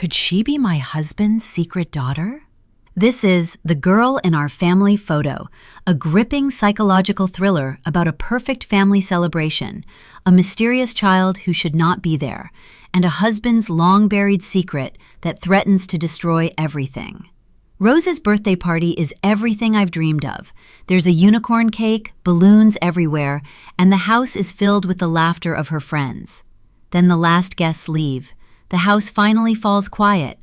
Could she be my husband's secret daughter? This is The Girl in Our Family Photo, a gripping psychological thriller about a perfect family celebration, a mysterious child who should not be there, and a husband's long-buried secret that threatens to destroy everything. Rose's birthday party is everything I've dreamed of. There's a unicorn cake, balloons everywhere, and the house is filled with the laughter of her friends. Then the last guests leave. The house finally falls quiet,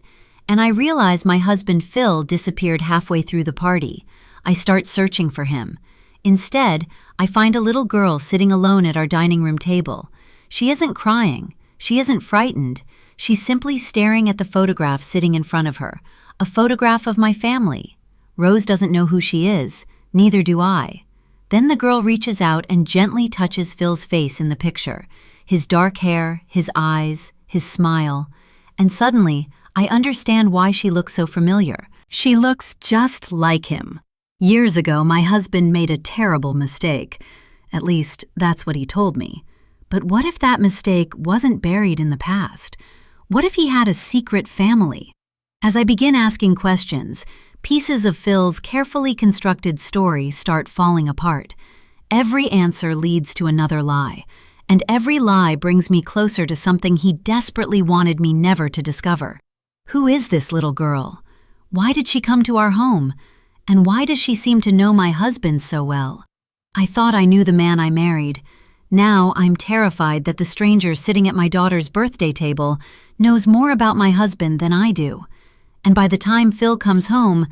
and I realize my husband Phil disappeared halfway through the party. I start searching for him. Instead, I find a little girl sitting alone at our dining room table. She isn't crying. She isn't frightened. She's simply staring at the photograph sitting in front of her, a photograph of my family. Rose doesn't know who she is, neither do I. Then the girl reaches out and gently touches Phil's face in the picture, his dark hair, his eyes, his smile, and suddenly I understand why she looks so familiar. She looks just like him. Years ago, my husband made a terrible mistake. At least, that's what he told me. But what if that mistake wasn't buried in the past? What if he had a secret family? As I begin asking questions, pieces of Phil's carefully constructed story start falling apart. Every answer leads to another lie, and every lie brings me closer to something he desperately wanted me never to discover. Who is this little girl? Why did she come to our home? And why does she seem to know my husband so well? I thought I knew the man I married. Now I'm terrified that the stranger sitting at my daughter's birthday table knows more about my husband than I do. And by the time Phil comes home,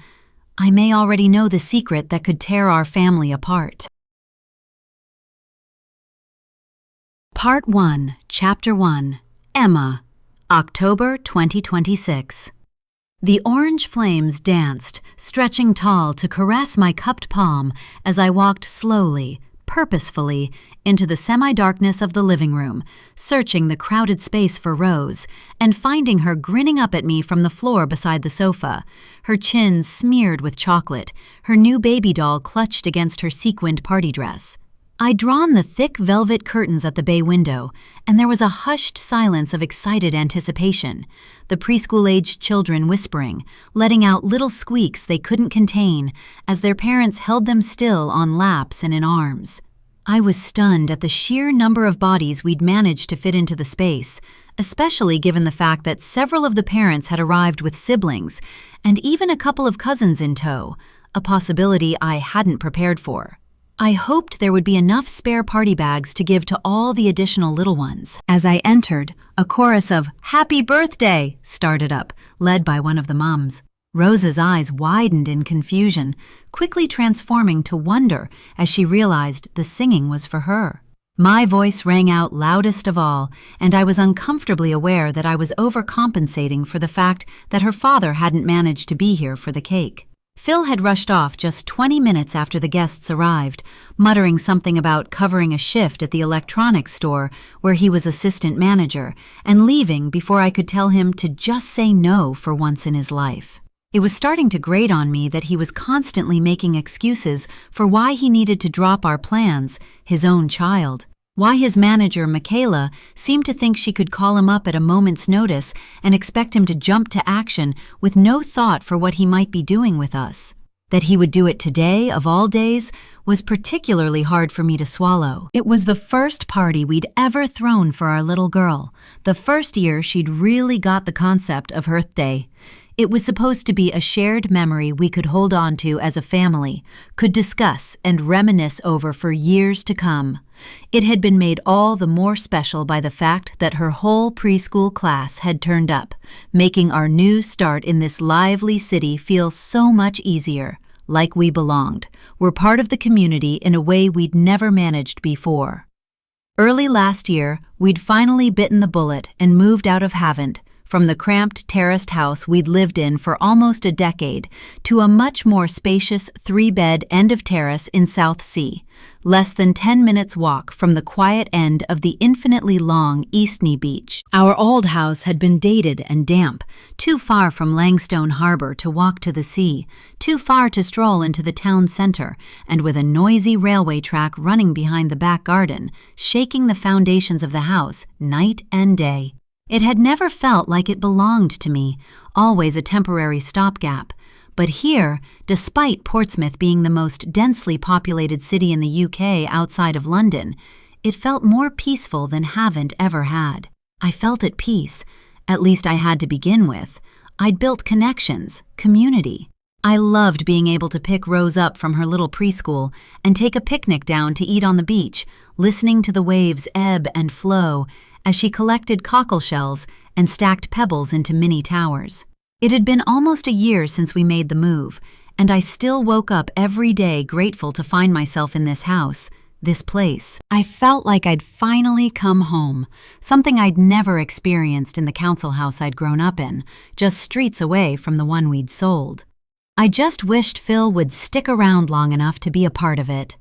I may already know the secret that could tear our family apart. Part 1, Chapter 1, Emma, October 2026. The orange flames danced, stretching tall to caress my cupped palm as I walked slowly, purposefully, into the semi-darkness of the living room, searching the crowded space for Rose, and finding her grinning up at me from the floor beside the sofa, her chin smeared with chocolate, her new baby doll clutched against her sequined party dress. I'd drawn the thick velvet curtains at the bay window, and there was a hushed silence of excited anticipation, the preschool-aged children whispering, letting out little squeaks they couldn't contain as their parents held them still on laps and in arms. I was stunned at the sheer number of bodies we'd managed to fit into the space, especially given the fact that several of the parents had arrived with siblings, and even a couple of cousins in tow, a possibility I hadn't prepared for. I hoped there would be enough spare party bags to give to all the additional little ones. As I entered, a chorus of "Happy Birthday" started up, led by one of the moms. Rose's eyes widened in confusion, quickly transforming to wonder as she realized the singing was for her. My voice rang out loudest of all, and I was uncomfortably aware that I was overcompensating for the fact that her father hadn't managed to be here for the cake. Phil had rushed off just 20 minutes after the guests arrived, muttering something about covering a shift at the electronics store where he was assistant manager, and leaving before I could tell him to just say no for once in his life. It was starting to grate on me that he was constantly making excuses for why he needed to drop our plans, his own child. Why his manager, Michaela, seemed to think she could call him up at a moment's notice and expect him to jump to action with no thought for what he might be doing with us. That he would do it today, of all days, was particularly hard for me to swallow. It was the first party we'd ever thrown for our little girl, the first year she'd really got the concept of Earth Day. It was supposed to be a shared memory we could hold on to as a family, could discuss and reminisce over for years to come. It had been made all the more special by the fact that her whole preschool class had turned up, making our new start in this lively city feel so much easier, like we belonged, were part of the community in a way we'd never managed before. Early last year, we'd finally bitten the bullet and moved out of Havant, from the cramped terraced house we'd lived in for almost a decade to a much more spacious 3-bed end of terrace in South Sea, less than 10 minutes walk from the quiet end of the infinitely long Eastney Beach. Our old house had been dated and damp, too far from Langstone Harbor to walk to the sea, too far to stroll into the town center, and with a noisy railway track running behind the back garden, shaking the foundations of the house night and day. It had never felt like it belonged to me, always a temporary stopgap. But here, despite Portsmouth being the most densely populated city in the UK outside of London, it felt more peaceful than haven't ever had. I felt at peace, at least I had to begin with. I'd built connections, community. I loved being able to pick Rose up from her little preschool and take a picnic down to eat on the beach, listening to the waves ebb and flow as she collected cockle shells and stacked pebbles into mini towers. It had been almost a year since we made the move, and I still woke up every day grateful to find myself in this house, this place. I felt like I'd finally come home, something I'd never experienced in the council house I'd grown up in, just streets away from the one we'd sold. I just wished Phil would stick around long enough to be a part of it.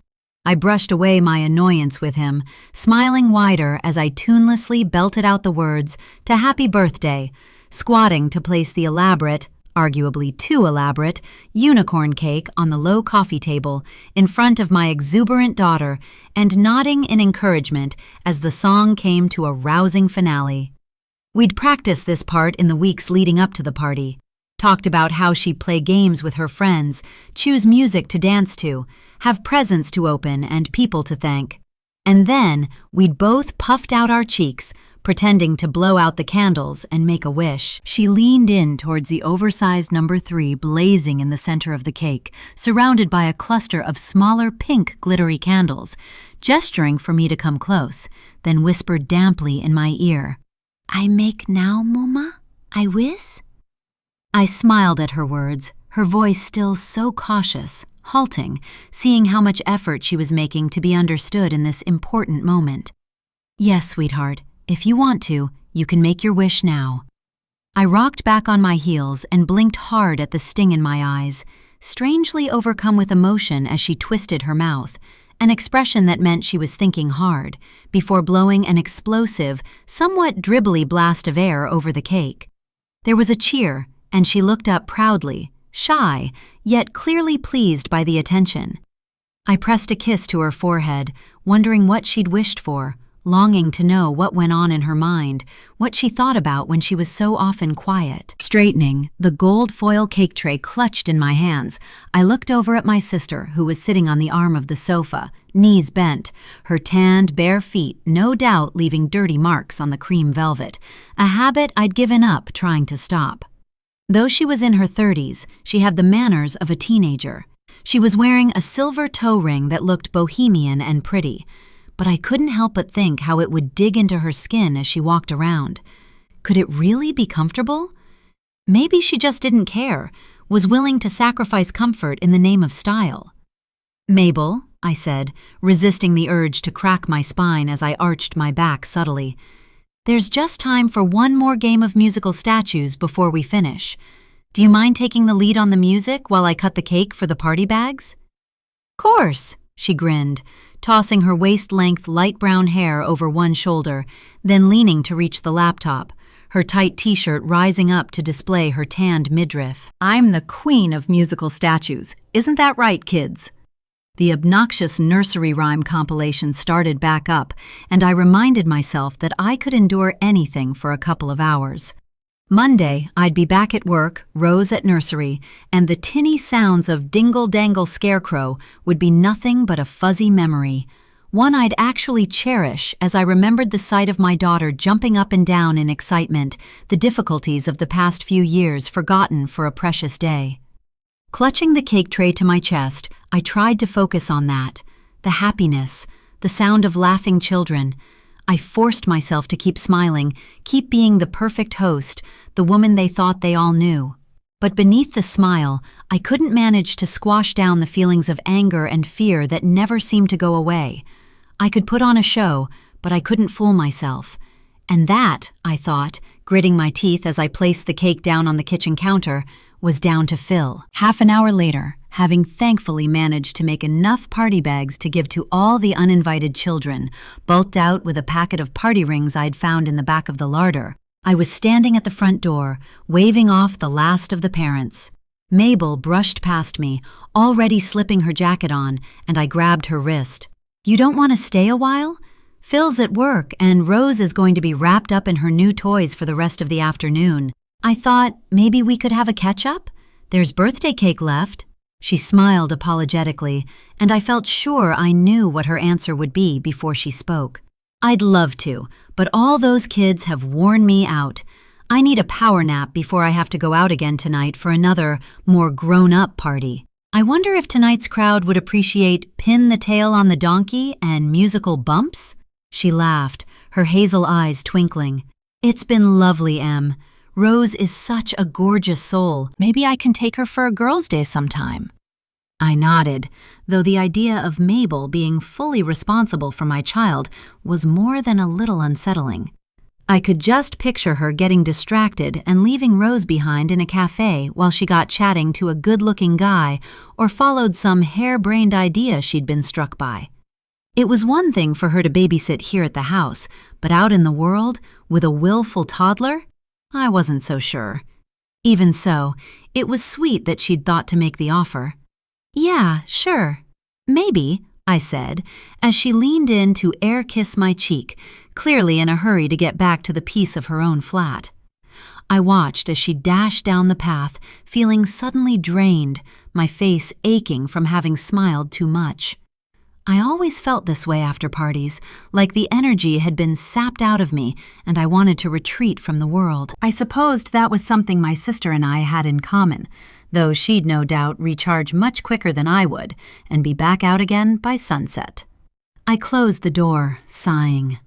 I brushed away my annoyance with him, smiling wider as I tunelessly belted out the words to Happy Birthday, squatting to place the elaborate, arguably too elaborate, unicorn cake on the low coffee table in front of my exuberant daughter and nodding in encouragement as the song came to a rousing finale. We'd practiced this part in the weeks leading up to the party, talked about how she'd play games with her friends, choose music to dance to, have presents to open and people to thank. And then we'd both puffed out our cheeks, pretending to blow out the candles and make a wish. She leaned in towards the oversized number 3 blazing in the center of the cake, surrounded by a cluster of smaller pink glittery candles, gesturing for me to come close, then whispered damply in my ear, "I make now, Mama? I whiz?" I smiled at her words, her voice still so cautious, halting, seeing how much effort she was making to be understood in this important moment. "Yes, sweetheart. If you want to, you can make your wish now." I rocked back on my heels and blinked hard at the sting in my eyes, strangely overcome with emotion as she twisted her mouth, an expression that meant she was thinking hard, before blowing an explosive, somewhat dribbly blast of air over the cake. There was a cheer, and she looked up proudly, shy, yet clearly pleased by the attention. I pressed a kiss to her forehead, wondering what she'd wished for, longing to know what went on in her mind, what she thought about when she was so often quiet. Straightening, the gold foil cake tray clutched in my hands, I looked over at my sister, who was sitting on the arm of the sofa, knees bent, her tanned, bare feet no doubt leaving dirty marks on the cream velvet, a habit I'd given up trying to stop. Though she was in her 30s, she had the manners of a teenager. She was wearing a silver toe ring that looked bohemian and pretty, but I couldn't help but think how it would dig into her skin as she walked around. Could it really be comfortable? Maybe she just didn't care, was willing to sacrifice comfort in the name of style. "Mabel," I said, resisting the urge to crack my spine as I arched my back subtly, "there's just time for one more game of musical statues before we finish. Do you mind taking the lead on the music while I cut the cake for the party bags?" "Course," she grinned, tossing her waist-length light brown hair over one shoulder, then leaning to reach the laptop, her tight t-shirt rising up to display her tanned midriff. "I'm the queen of musical statues. Isn't that right, kids?" The obnoxious nursery rhyme compilation started back up, and I reminded myself that I could endure anything for a couple of hours. Monday, I'd be back at work, Rose at nursery, and the tinny sounds of dingle-dangle scarecrow would be nothing but a fuzzy memory, one I'd actually cherish as I remembered the sight of my daughter jumping up and down in excitement, the difficulties of the past few years forgotten for a precious day. Clutching the cake tray to my chest, I tried to focus on that, the happiness, the sound of laughing children. I forced myself to keep smiling, keep being the perfect host, the woman they thought they all knew. But beneath the smile, I couldn't manage to squash down the feelings of anger and fear that never seemed to go away. I could put on a show, but I couldn't fool myself. And that, I thought, gritting my teeth as I placed the cake down on the kitchen counter, was down to Phil. Half an hour later, having thankfully managed to make enough party bags to give to all the uninvited children, bulked out with a packet of party rings I'd found in the back of the larder, I was standing at the front door, waving off the last of the parents. Mabel brushed past me, already slipping her jacket on, and I grabbed her wrist. "You don't want to stay a while?" Phil's at work and Rose is going to be wrapped up in her new toys for the rest of the afternoon. I thought maybe we could have a catch-up? There's birthday cake left." She smiled apologetically, and I felt sure I knew what her answer would be before she spoke. "I'd love to, but all those kids have worn me out. I need a power nap before I have to go out again tonight for another, more grown-up party. I wonder if tonight's crowd would appreciate Pin the Tail on the Donkey and musical bumps?" She laughed, her hazel eyes twinkling. "It's been lovely, Em. Rose is such a gorgeous soul. Maybe I can take her for a girls' day sometime." I nodded, though the idea of Mabel being fully responsible for my child was more than a little unsettling. I could just picture her getting distracted and leaving Rose behind in a cafe while she got chatting to a good-looking guy or followed some harebrained idea she'd been struck by. It was one thing for her to babysit here at the house, but out in the world, with a willful toddler? I wasn't so sure. Even so, it was sweet that she'd thought to make the offer. "Yeah, sure. Maybe," I said, as she leaned in to air-kiss my cheek, clearly in a hurry to get back to the peace of her own flat. I watched as she dashed down the path, feeling suddenly drained, my face aching from having smiled too much. I always felt this way after parties, like the energy had been sapped out of me and I wanted to retreat from the world. I supposed that was something my sister and I had in common, though she'd no doubt recharge much quicker than I would and be back out again by sunset. I closed the door, sighing.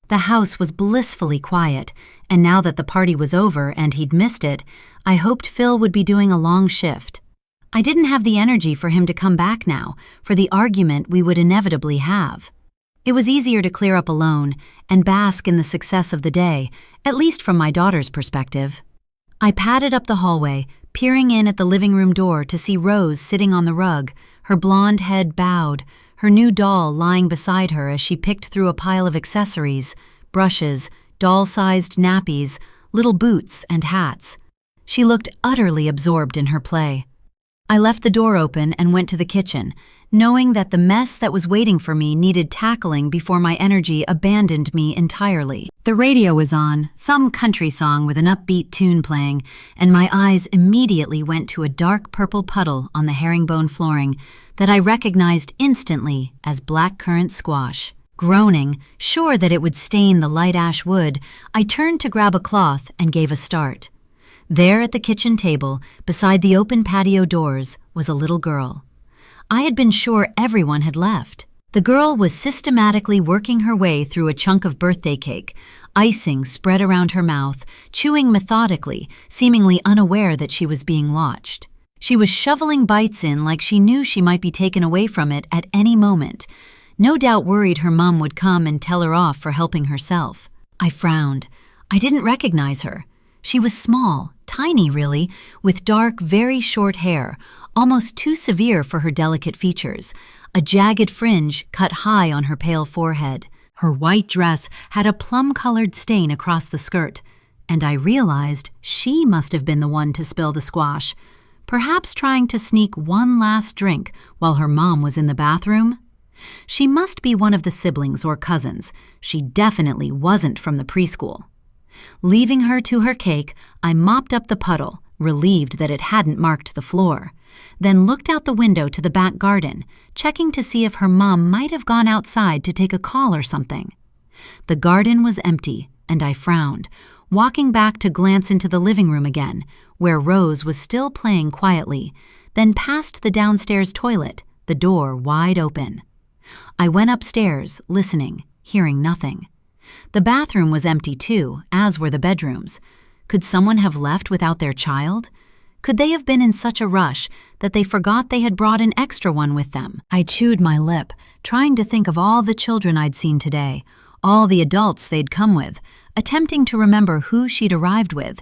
The house was blissfully quiet, and now that the party was over and he'd missed it, I hoped Phil would be doing a long shift. I didn't have the energy for him to come back now, for the argument we would inevitably have. It was easier to clear up alone and bask in the success of the day, at least from my daughter's perspective. I padded up the hallway, peering in at the living room door to see Rose sitting on the rug, her blonde head bowed, her new doll lying beside her as she picked through a pile of accessories, brushes, doll-sized nappies, little boots, and hats. She looked utterly absorbed in her play. I left the door open and went to the kitchen, knowing that the mess that was waiting for me needed tackling before my energy abandoned me entirely. The radio was on, some country song with an upbeat tune playing, and my eyes immediately went to a dark purple puddle on the herringbone flooring that I recognized instantly as blackcurrant squash. Groaning, sure that it would stain the light ash wood, I turned to grab a cloth and gave a start. There at the kitchen table, beside the open patio doors, was a little girl. I had been sure everyone had left. The girl was systematically working her way through a chunk of birthday cake, icing spread around her mouth, chewing methodically, seemingly unaware that she was being watched. She was shoveling bites in like she knew she might be taken away from it at any moment, no doubt worried her mom would come and tell her off for helping herself. I frowned. I didn't recognize her. She was small, tiny really, with dark, very short hair, almost too severe for her delicate features, a jagged fringe cut high on her pale forehead. Her white dress had a plum-colored stain across the skirt, and I realized she must have been the one to spill the squash, perhaps trying to sneak one last drink while her mom was in the bathroom. She must be one of the siblings or cousins. She definitely wasn't from the preschool. Leaving her to her cake, I mopped up the puddle, relieved that it hadn't marked the floor, then looked out the window to the back garden, checking to see if her mom might have gone outside to take a call or something. The garden was empty, and I frowned, walking back to glance into the living room again, where Rose was still playing quietly, then past the downstairs toilet, the door wide open. I went upstairs, listening, hearing nothing. The bathroom was empty too, as were the bedrooms. Could someone have left without their child? Could they have been in such a rush that they forgot they had brought an extra one with them? I chewed my lip, trying to think of all the children I'd seen today, all the adults they'd come with, attempting to remember who she'd arrived with.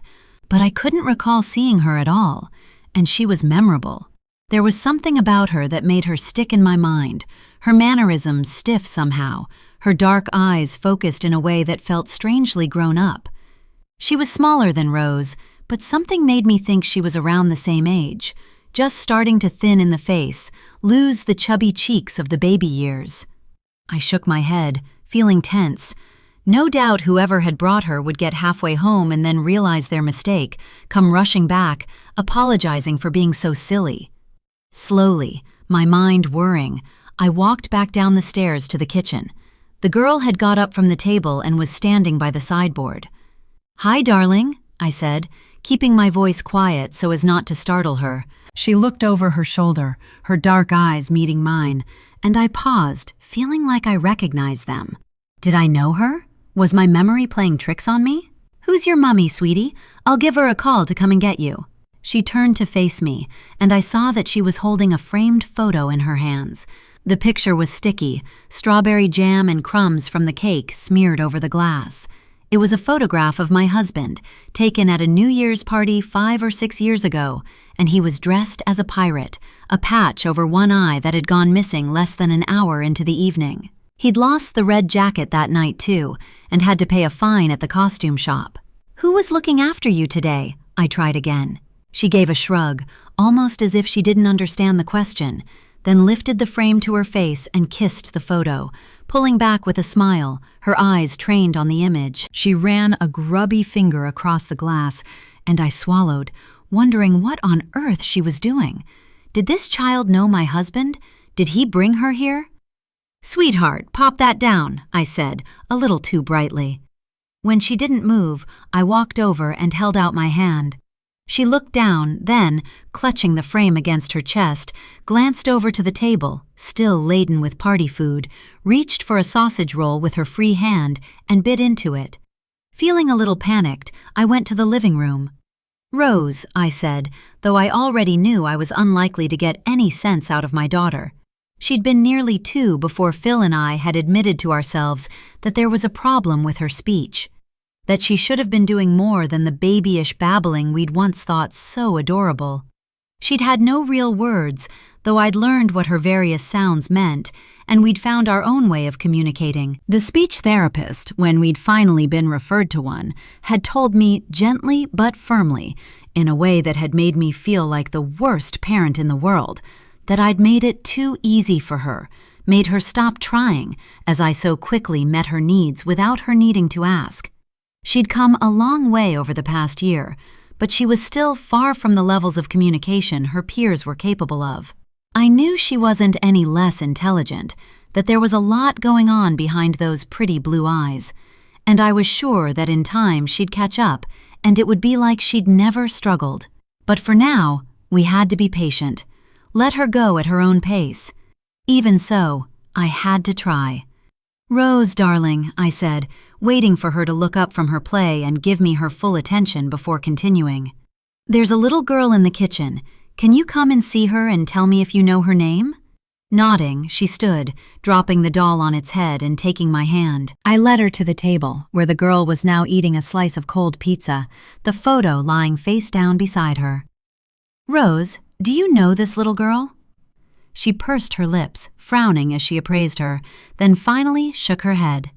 But I couldn't recall seeing her at all, and she was memorable. There was something about her that made her stick in my mind, her mannerisms stiff somehow, her dark eyes focused in a way that felt strangely grown up. She was smaller than Rose, but something made me think she was around the same age, just starting to thin in the face, lose the chubby cheeks of the baby years. I shook my head, feeling tense. No doubt whoever had brought her would get halfway home and then realize their mistake, come rushing back, apologizing for being so silly. Slowly, my mind whirring, I walked back down the stairs to the kitchen. The girl had got up from the table and was standing by the sideboard. "Hi, darling," I said, keeping my voice quiet so as not to startle her. She looked over her shoulder, her dark eyes meeting mine, and I paused, feeling like I recognized them. Did I know her? Was my memory playing tricks on me? "Who's your mummy, sweetie? I'll give her a call to come and get you." She turned to face me, and I saw that she was holding a framed photo in her hands. The picture was sticky, strawberry jam and crumbs from the cake smeared over the glass. It was a photograph of my husband, taken at a New Year's party 5 or 6 years ago, and he was dressed as a pirate, a patch over one eye that had gone missing less than an hour into the evening. He'd lost the red jacket that night too, and had to pay a fine at the costume shop. "Who was looking after you today?" I tried again. She gave a shrug, almost as if she didn't understand the question, then lifted the frame to her face and kissed the photo, pulling back with a smile, her eyes trained on the image. She ran a grubby finger across the glass, and I swallowed, wondering what on earth she was doing. Did this child know my husband? Did he bring her here? "Sweetheart, pop that down," I said, a little too brightly. When she didn't move, I walked over and held out my hand. She looked down, then, clutching the frame against her chest, glanced over to the table, still laden with party food, reached for a sausage roll with her free hand, and bit into it. Feeling a little panicked, I went to the living room. "Rose," I said, though I already knew I was unlikely to get any sense out of my daughter. She'd been nearly 2 before Phil and I had admitted to ourselves that there was a problem with her speech, that she should have been doing more than the babyish babbling we'd once thought so adorable. She'd had no real words, though I'd learned what her various sounds meant, and we'd found our own way of communicating. The speech therapist, when we'd finally been referred to one, had told me gently but firmly, in a way that had made me feel like the worst parent in the world, that I'd made it too easy for her, made her stop trying, as I so quickly met her needs without her needing to ask. She'd come a long way over the past year, but she was still far from the levels of communication her peers were capable of. I knew she wasn't any less intelligent, that there was a lot going on behind those pretty blue eyes, and I was sure that in time she'd catch up and it would be like she'd never struggled. But for now, we had to be patient. Let her go at her own pace. Even so, I had to try. "Rose, darling," I said, waiting for her to look up from her play and give me her full attention before continuing. "There's a little girl in the kitchen. Can you come and see her and tell me if you know her name?" Nodding, she stood, dropping the doll on its head and taking my hand. I led her to the table, where the girl was now eating a slice of cold pizza, the photo lying face down beside her. "Rose, do you know this little girl?" She pursed her lips, frowning as she appraised her, then finally shook her head.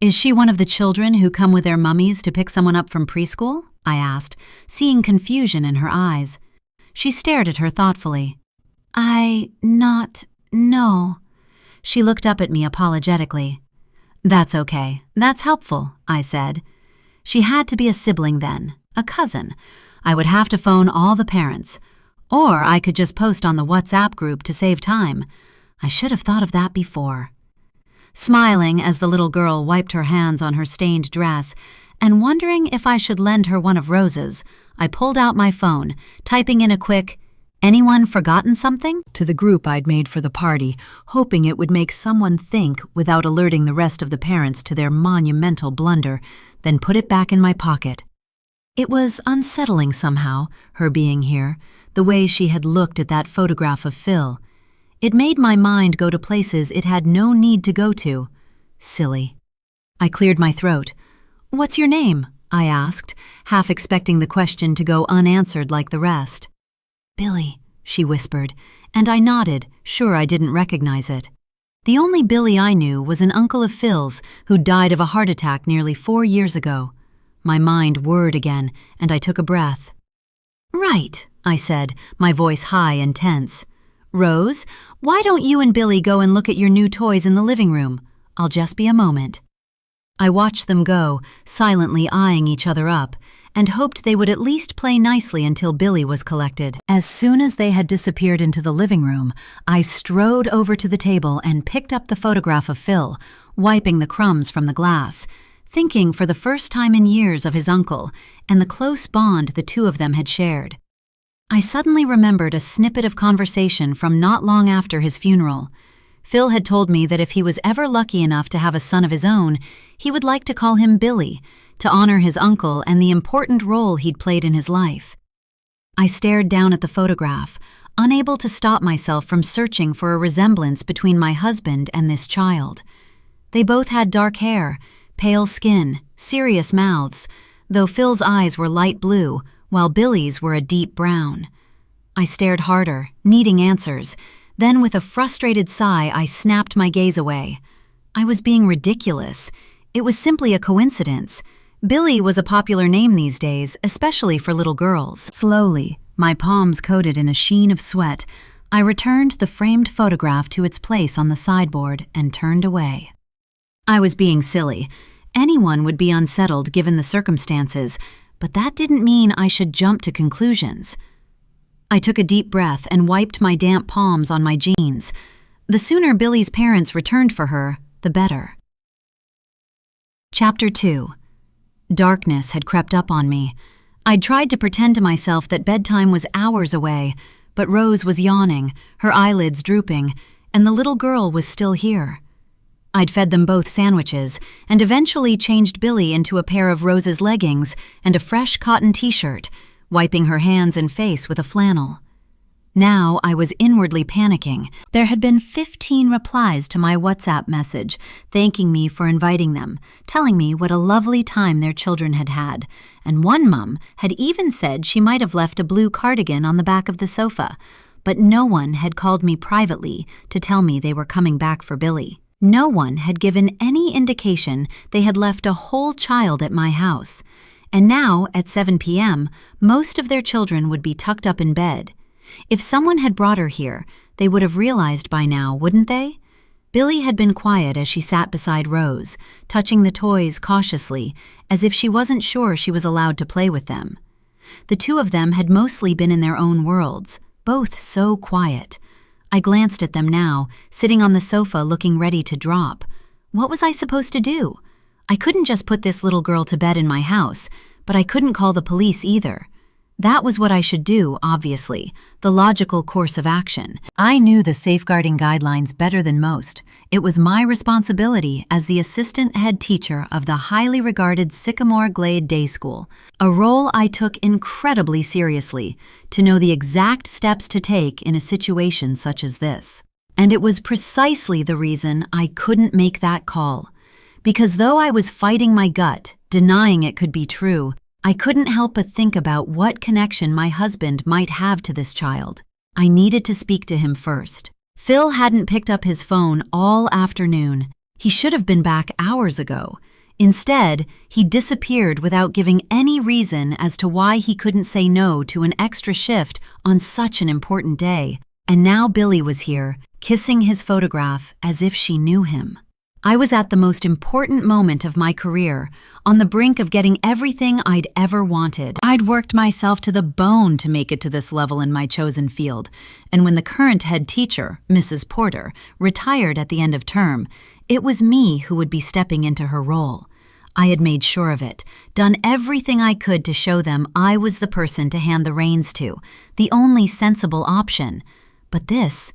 "Is she one of the children who come with their mummies to pick someone up from preschool?" I asked, seeing confusion in her eyes. She stared at her thoughtfully. No. She looked up at me apologetically. "That's okay. That's helpful," I said. She had to be a sibling then, a cousin. I would have to phone all the parents. Or I could just post on the WhatsApp group to save time. I should have thought of that before. Smiling as the little girl wiped her hands on her stained dress, and wondering if I should lend her one of Rose's, I pulled out my phone, typing in a quick, "Anyone forgotten something?" to the group I'd made for the party, hoping it would make someone think without alerting the rest of the parents to their monumental blunder, then put it back in my pocket. It was unsettling somehow, her being here, the way she had looked at that photograph of Phil. It made my mind go to places it had no need to go to. Silly. I cleared my throat. "What's your name?" I asked, half expecting the question to go unanswered like the rest. "Billy," she whispered, and I nodded, sure I didn't recognize it. The only Billy I knew was an uncle of Phil's who died of a heart attack nearly 4 years ago. My mind whirred again, and I took a breath. "Right," I said, my voice high and tense. "Rose, why don't you and Billy go and look at your new toys in the living room? I'll just be a moment." I watched them go, silently eyeing each other up, and hoped they would at least play nicely until Billy was collected. As soon as they had disappeared into the living room, I strode over to the table and picked up the photograph of Phil, wiping the crumbs from the glass, thinking for the first time in years of his uncle and the close bond the two of them had shared. I suddenly remembered a snippet of conversation from not long after his funeral. Phil had told me that if he was ever lucky enough to have a son of his own, he would like to call him Billy, to honor his uncle and the important role he'd played in his life. I stared down at the photograph, unable to stop myself from searching for a resemblance between my husband and this child. They both had dark hair, pale skin, serious mouths, though Phil's eyes were light blue, while Billy's were a deep brown. I stared harder, needing answers. Then, with a frustrated sigh, I snapped my gaze away. I was being ridiculous. It was simply a coincidence. Billy was a popular name these days, especially for little girls. Slowly, my palms coated in a sheen of sweat, I returned the framed photograph to its place on the sideboard and turned away. I was being silly. Anyone would be unsettled given the circumstances, but that didn't mean I should jump to conclusions. I took a deep breath and wiped my damp palms on my jeans. The sooner Billy's parents returned for her, the better. Chapter 2. Darkness had crept up on me. I'd tried to pretend to myself that bedtime was hours away, but Rose was yawning, her eyelids drooping, and the little girl was still here. I'd fed them both sandwiches and eventually changed Billy into a pair of Rose's leggings and a fresh cotton t-shirt, wiping her hands and face with a flannel. Now I was inwardly panicking. There had been 15 replies to my WhatsApp message, thanking me for inviting them, telling me what a lovely time their children had had, and one mum had even said she might have left a blue cardigan on the back of the sofa, but no one had called me privately to tell me they were coming back for Billy. No one had given any indication they had left a whole child at my house, and now, at 7 p.m., most of their children would be tucked up in bed. If someone had brought her here, they would have realized by now, wouldn't they? Billy had been quiet as she sat beside Rose, touching the toys cautiously, as if she wasn't sure she was allowed to play with them. The two of them had mostly been in their own worlds, both so quiet. I glanced at them now, sitting on the sofa looking ready to drop. What was I supposed to do? I couldn't just put this little girl to bed in my house, but I couldn't call the police either. That was what I should do, obviously, the logical course of action. I knew the safeguarding guidelines better than most. It was my responsibility as the assistant head teacher of the highly regarded Sycamore Glade Day School, a role I took incredibly seriously, to know the exact steps to take in a situation such as this. And it was precisely the reason I couldn't make that call. Because though I was fighting my gut, denying it could be true, I couldn't help but think about what connection my husband might have to this child. I needed to speak to him first. Phil hadn't picked up his phone all afternoon. He should have been back hours ago. Instead, he disappeared without giving any reason as to why he couldn't say no to an extra shift on such an important day. And now Billy was here, kissing his photograph as if she knew him. I was at the most important moment of my career, on the brink of getting everything I'd ever wanted. I'd worked myself to the bone to make it to this level in my chosen field, and when the current head teacher, Mrs. Porter, retired at the end of term, it was me who would be stepping into her role. I had made sure of it, done everything I could to show them I was the person to hand the reins to, the only sensible option. But this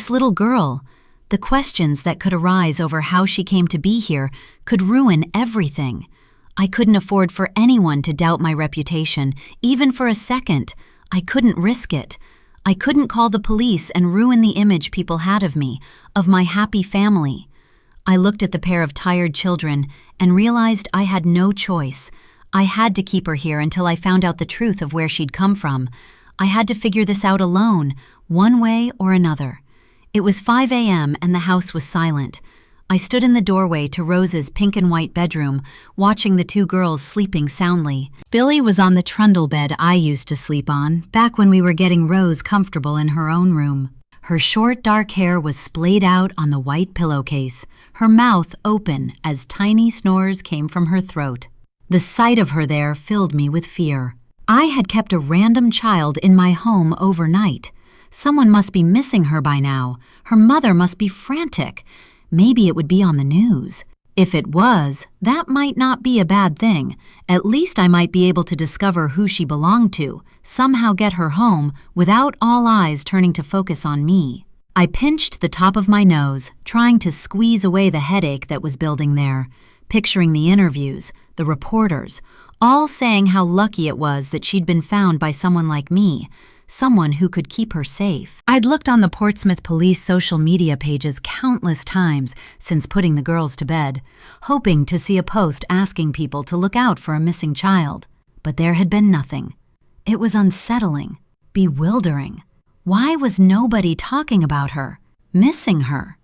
little girl, the questions that could arise over how she came to be here could ruin everything. I couldn't afford for anyone to doubt my reputation, even for a second. I couldn't risk it. I couldn't call the police and ruin the image people had of me, of my happy family. I looked at the pair of tired children and realized I had no choice. I had to keep her here until I found out the truth of where she'd come from. I had to figure this out alone, one way or another. It was 5 a.m. and the house was silent. I stood in the doorway to Rose's pink and white bedroom, watching the two girls sleeping soundly. Billy was on the trundle bed I used to sleep on, back when we were getting Rose comfortable in her own room. Her short dark hair was splayed out on the white pillowcase, her mouth open as tiny snores came from her throat. The sight of her there filled me with fear. I had kept a random child in my home overnight. Someone must be missing her by now. Her mother must be frantic. Maybe it would be on the news. If it was, that might not be a bad thing. At least I might be able to discover who she belonged to, somehow get her home without all eyes turning to focus on me. I pinched the top of my nose, trying to squeeze away the headache that was building there, picturing the interviews, the reporters, all saying how lucky it was that she'd been found by someone like me, someone who could keep her safe. I'd looked on the Portsmouth Police social media pages countless times since putting the girls to bed, hoping to see a post asking people to look out for a missing child. But there had been nothing. It was unsettling, bewildering. Why was nobody talking about her, missing her?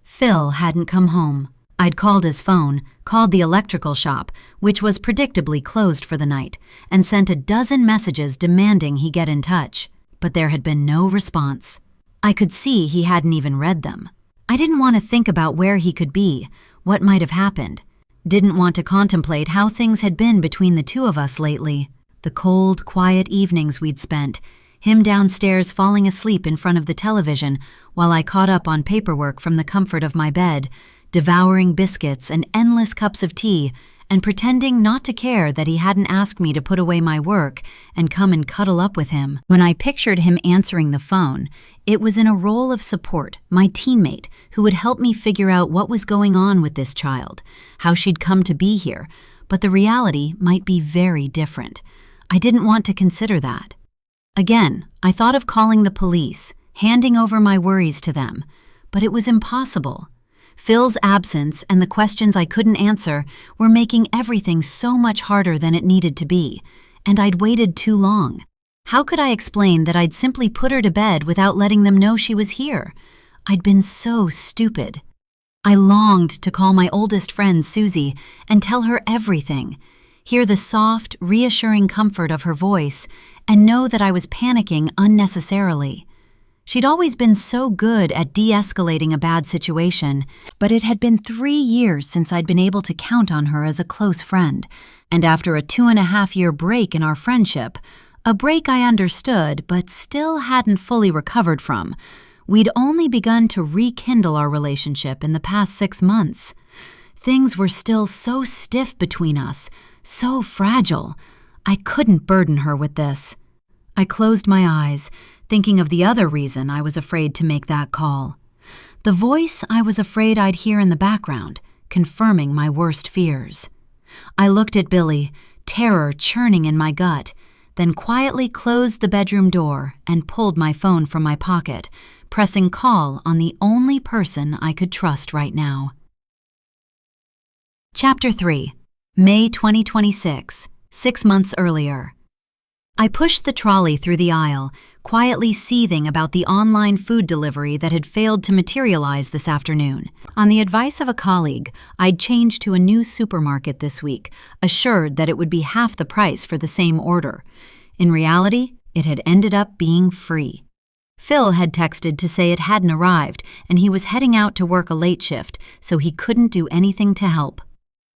Phil hadn't come home. I'd called his phone, called the electrical shop, which was predictably closed for the night, and sent a dozen messages demanding he get in touch. But there had been no response. I could see he hadn't even read them. I didn't want to think about where he could be, what might have happened. Didn't want to contemplate how things had been between the two of us lately. The cold, quiet evenings we'd spent, him downstairs falling asleep in front of the television while I caught up on paperwork from the comfort of my bed, devouring biscuits and endless cups of tea, and pretending not to care that he hadn't asked me to put away my work and come and cuddle up with him. When I pictured him answering the phone, it was in a role of support, my teammate, who would help me figure out what was going on with this child, how she'd come to be here, but the reality might be very different. I didn't want to consider that. Again, I thought of calling the police, handing over my worries to them, but it was impossible. Phil's absence and the questions I couldn't answer were making everything so much harder than it needed to be, and I'd waited too long. How could I explain that I'd simply put her to bed without letting them know she was here? I'd been so stupid. I longed to call my oldest friend Susie and tell her everything, hear the soft, reassuring comfort of her voice, and know that I was panicking unnecessarily. She'd always been so good at de-escalating a bad situation, but it had been 3 years since I'd been able to count on her as a close friend, and after a 2.5-year break in our friendship, a break I understood but still hadn't fully recovered from, we'd only begun to rekindle our relationship in the past 6 months. Things were still so stiff between us, so fragile. I couldn't burden her with this. I closed my eyes, thinking of the other reason I was afraid to make that call. The voice I was afraid I'd hear in the background, confirming my worst fears. I looked at Billy, terror churning in my gut, then quietly closed the bedroom door and pulled my phone from my pocket, pressing call on the only person I could trust right now. Chapter 3. May 2026, 6 months earlier. I pushed the trolley through the aisle, quietly seething about the online food delivery that had failed to materialize this afternoon. On the advice of a colleague, I'd changed to a new supermarket this week, assured that it would be half the price for the same order. In reality, it had ended up being free. Phil had texted to say it hadn't arrived, and he was heading out to work a late shift, so he couldn't do anything to help.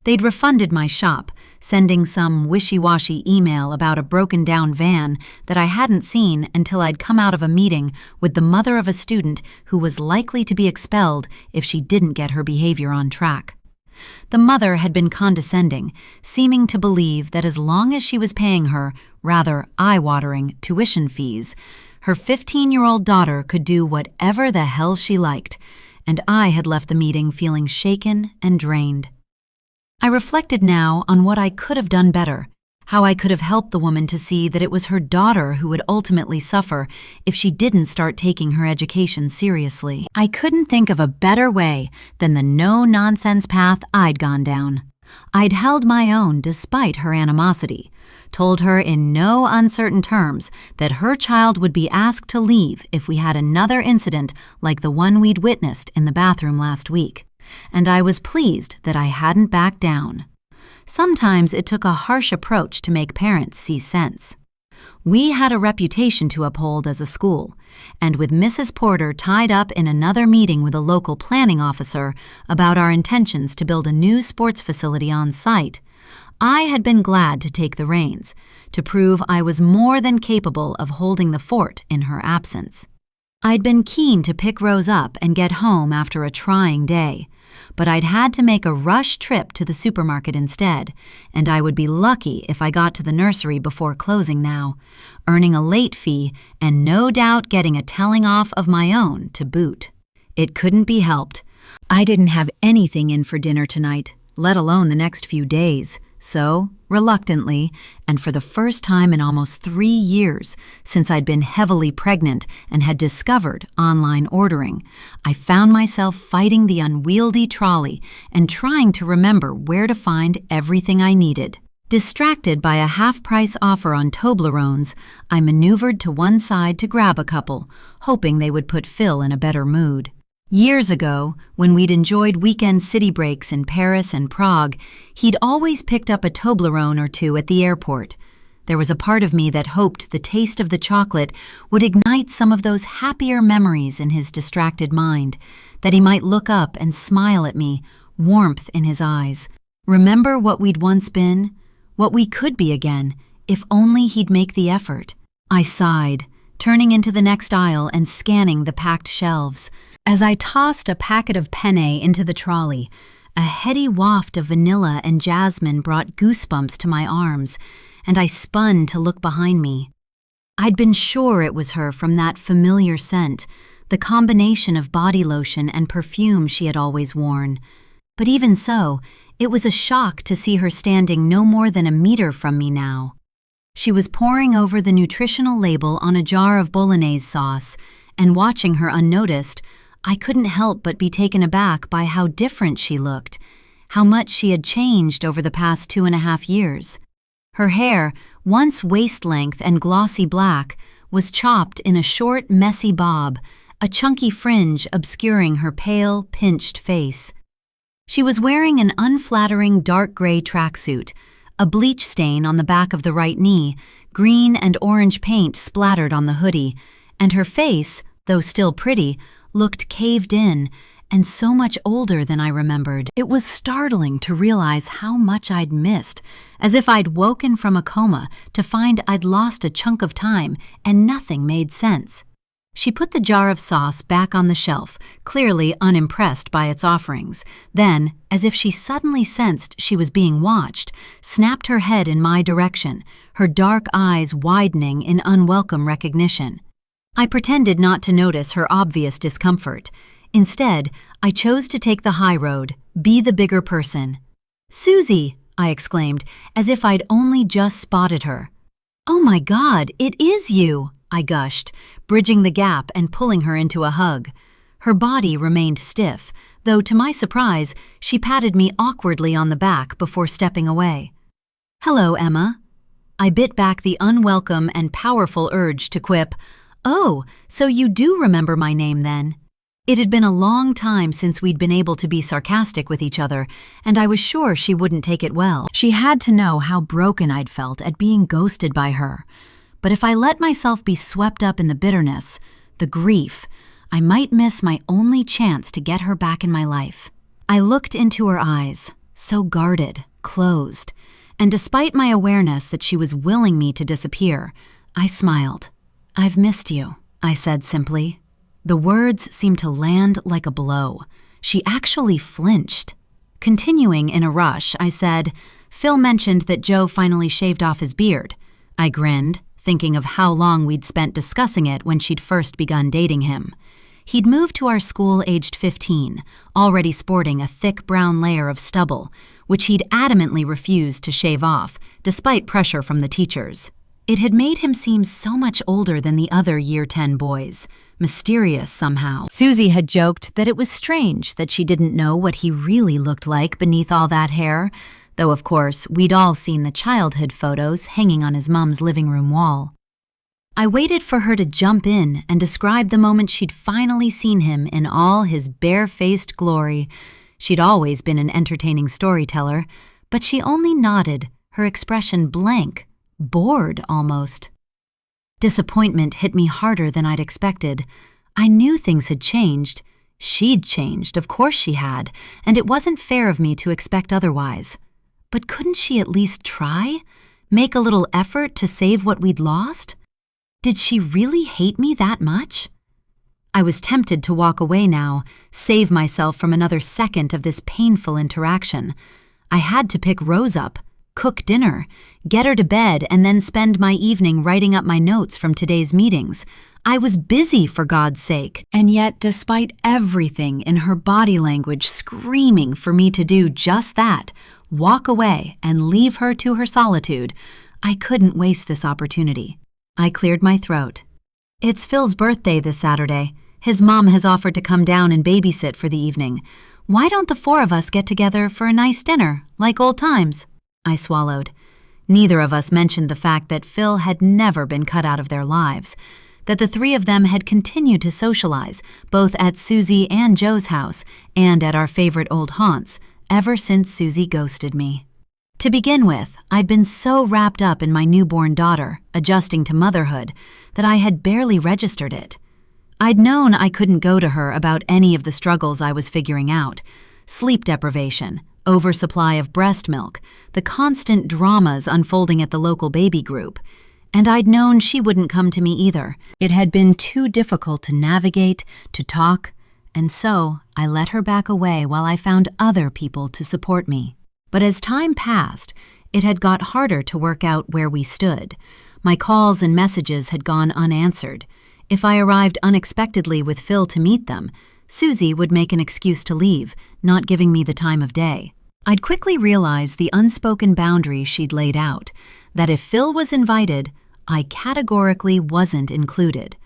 They'd refunded my shop, sending some wishy-washy email about a broken-down van that I hadn't seen until I'd come out of a meeting with the mother of a student who was likely to be expelled if she didn't get her behavior on track. The mother had been condescending, seeming to believe that as long as she was paying her, rather eye-watering, tuition fees, her 15-year-old daughter could do whatever the hell she liked, and I had left the meeting feeling shaken and drained. I reflected now on what I could have done better, how I could have helped the woman to see that it was her daughter who would ultimately suffer if she didn't start taking her education seriously. I couldn't think of a better way than the no-nonsense path I'd gone down. I'd held my own despite her animosity, told her in no uncertain terms that her child would be asked to leave if we had another incident like the one we'd witnessed in the bathroom last week. And I was pleased that I hadn't backed down. Sometimes it took a harsh approach to make parents see sense. We had a reputation to uphold as a school, and with Mrs. Porter tied up in another meeting with a local planning officer about our intentions to build a new sports facility on site, I had been glad to take the reins, to prove I was more than capable of holding the fort in her absence. I'd been keen to pick Rose up and get home after a trying day, but I'd had to make a rush trip to the supermarket instead, and I would be lucky if I got to the nursery before closing now, earning a late fee and no doubt getting a telling off of my own to boot. It couldn't be helped. I didn't have anything in for dinner tonight, let alone the next few days. So, reluctantly, and for the first time in almost 3 years since I'd been heavily pregnant and had discovered online ordering, I found myself fighting the unwieldy trolley and trying to remember where to find everything I needed. Distracted by a half-price offer on Toblerones, I maneuvered to one side to grab a couple, hoping they would put Phil in a better mood. Years ago, when we'd enjoyed weekend city breaks in Paris and Prague, he'd always picked up a Toblerone or two at the airport. There was a part of me that hoped the taste of the chocolate would ignite some of those happier memories in his distracted mind, that he might look up and smile at me, warmth in his eyes. Remember what we'd once been? What we could be again, if only he'd make the effort. I sighed, turning into the next aisle and scanning the packed shelves. As I tossed a packet of penne into the trolley, a heady waft of vanilla and jasmine brought goosebumps to my arms, and I spun to look behind me. I'd been sure it was her from that familiar scent, the combination of body lotion and perfume she had always worn. But even so, it was a shock to see her standing no more than a meter from me now. She was poring over the nutritional label on a jar of bolognese sauce, and watching her unnoticed, I couldn't help but be taken aback by how different she looked, how much she had changed over the past 2.5 years. Her hair, once waist-length and glossy black, was chopped in a short, messy bob, a chunky fringe obscuring her pale, pinched face. She was wearing an unflattering dark gray tracksuit, a bleach stain on the back of the right knee, green and orange paint splattered on the hoodie, and her face, though still pretty, looked caved in and so much older than I remembered. It was startling to realize how much I'd missed, as if I'd woken from a coma to find I'd lost a chunk of time and nothing made sense. She put the jar of sauce back on the shelf, clearly unimpressed by its offerings, then, as if she suddenly sensed she was being watched, snapped her head in my direction, her dark eyes widening in unwelcome recognition. I pretended not to notice her obvious discomfort. Instead, I chose to take the high road, be the bigger person. "Susie!" I exclaimed, as if I'd only just spotted her. "Oh my God, it is you!" I gushed, bridging the gap and pulling her into a hug. Her body remained stiff, though to my surprise, she patted me awkwardly on the back before stepping away. "Hello, Emma." I bit back the unwelcome and powerful urge to quip, "Oh, so you do remember my name then?" It had been a long time since we'd been able to be sarcastic with each other, and I was sure she wouldn't take it well. She had to know how broken I'd felt at being ghosted by her. But if I let myself be swept up in the bitterness, the grief, I might miss my only chance to get her back in my life. I looked into her eyes, so guarded, closed, and despite my awareness that she was willing me to disappear, I smiled. "I've missed you," I said simply. The words seemed to land like a blow. She actually flinched. Continuing in a rush, I said, "Phil mentioned that Joe finally shaved off his beard." I grinned, thinking of how long we'd spent discussing it when she'd first begun dating him. He'd moved to our school aged 15, already sporting a thick brown layer of stubble, which he'd adamantly refused to shave off, despite pressure from the teachers. It had made him seem so much older than the other Year 10 boys, mysterious somehow. Susie had joked that it was strange that she didn't know what he really looked like beneath all that hair, though of course we'd all seen the childhood photos hanging on his mom's living room wall. I waited for her to jump in and describe the moment she'd finally seen him in all his bare-faced glory. She'd always been an entertaining storyteller, but she only nodded, her expression blank, bored almost. Disappointment hit me harder than I'd expected. I knew things had changed. She'd changed, of course she had, and it wasn't fair of me to expect otherwise. But couldn't she at least try? Make a little effort to save what we'd lost? Did she really hate me that much? I was tempted to walk away now, save myself from another second of this painful interaction. I had to pick Rose up, cook dinner, get her to bed, and then spend my evening writing up my notes from today's meetings. I was busy, for God's sake. And yet, despite everything in her body language screaming for me to do just that, walk away and leave her to her solitude, I couldn't waste this opportunity. I cleared my throat. It's Phil's birthday this Saturday. His mom has offered to come down and babysit for the evening. Why don't the four of us get together for a nice dinner, like old times? I swallowed. Neither of us mentioned the fact that Phil had never been cut out of their lives, that the three of them had continued to socialize, both at Susie and Joe's house and at our favorite old haunts, ever since Susie ghosted me. To begin with, I'd been so wrapped up in my newborn daughter, adjusting to motherhood, that I had barely registered it. I'd known I couldn't go to her about any of the struggles I was figuring out: sleep deprivation, oversupply of breast milk, the constant dramas unfolding at the local baby group. And I'd known she wouldn't come to me either. It had been too difficult to navigate, to talk, and so I let her back away while I found other people to support me. But as time passed, it had got harder to work out where we stood. My calls and messages had gone unanswered. If I arrived unexpectedly with Phil to meet them, Susie would make an excuse to leave, not giving me the time of day. I'd quickly realized the unspoken boundary she'd laid out, that if Phil was invited, I categorically wasn't included.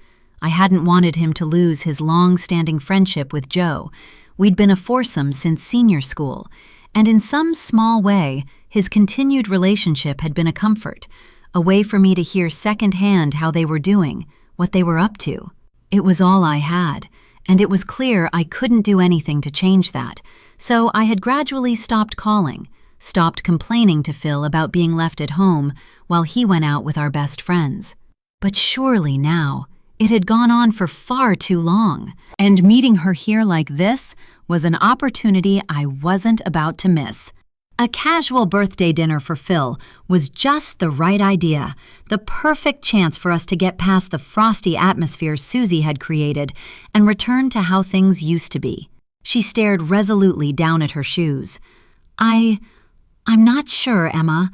I hadn't wanted him to lose his long-standing friendship with Joe. We'd been a foursome since senior school, and in some small way, his continued relationship had been a comfort, a way for me to hear secondhand how they were doing, what they were up to. It was all I had, and it was clear I couldn't do anything to change that, so I had gradually stopped calling, stopped complaining to Phil about being left at home while he went out with our best friends. But surely now, it had gone on for far too long, and meeting her here like this was an opportunity I wasn't about to miss. A casual birthday dinner for Phil was just the right idea, the perfect chance for us to get past the frosty atmosphere Susie had created and return to how things used to be. She stared resolutely down at her shoes. I'm not sure, Emma.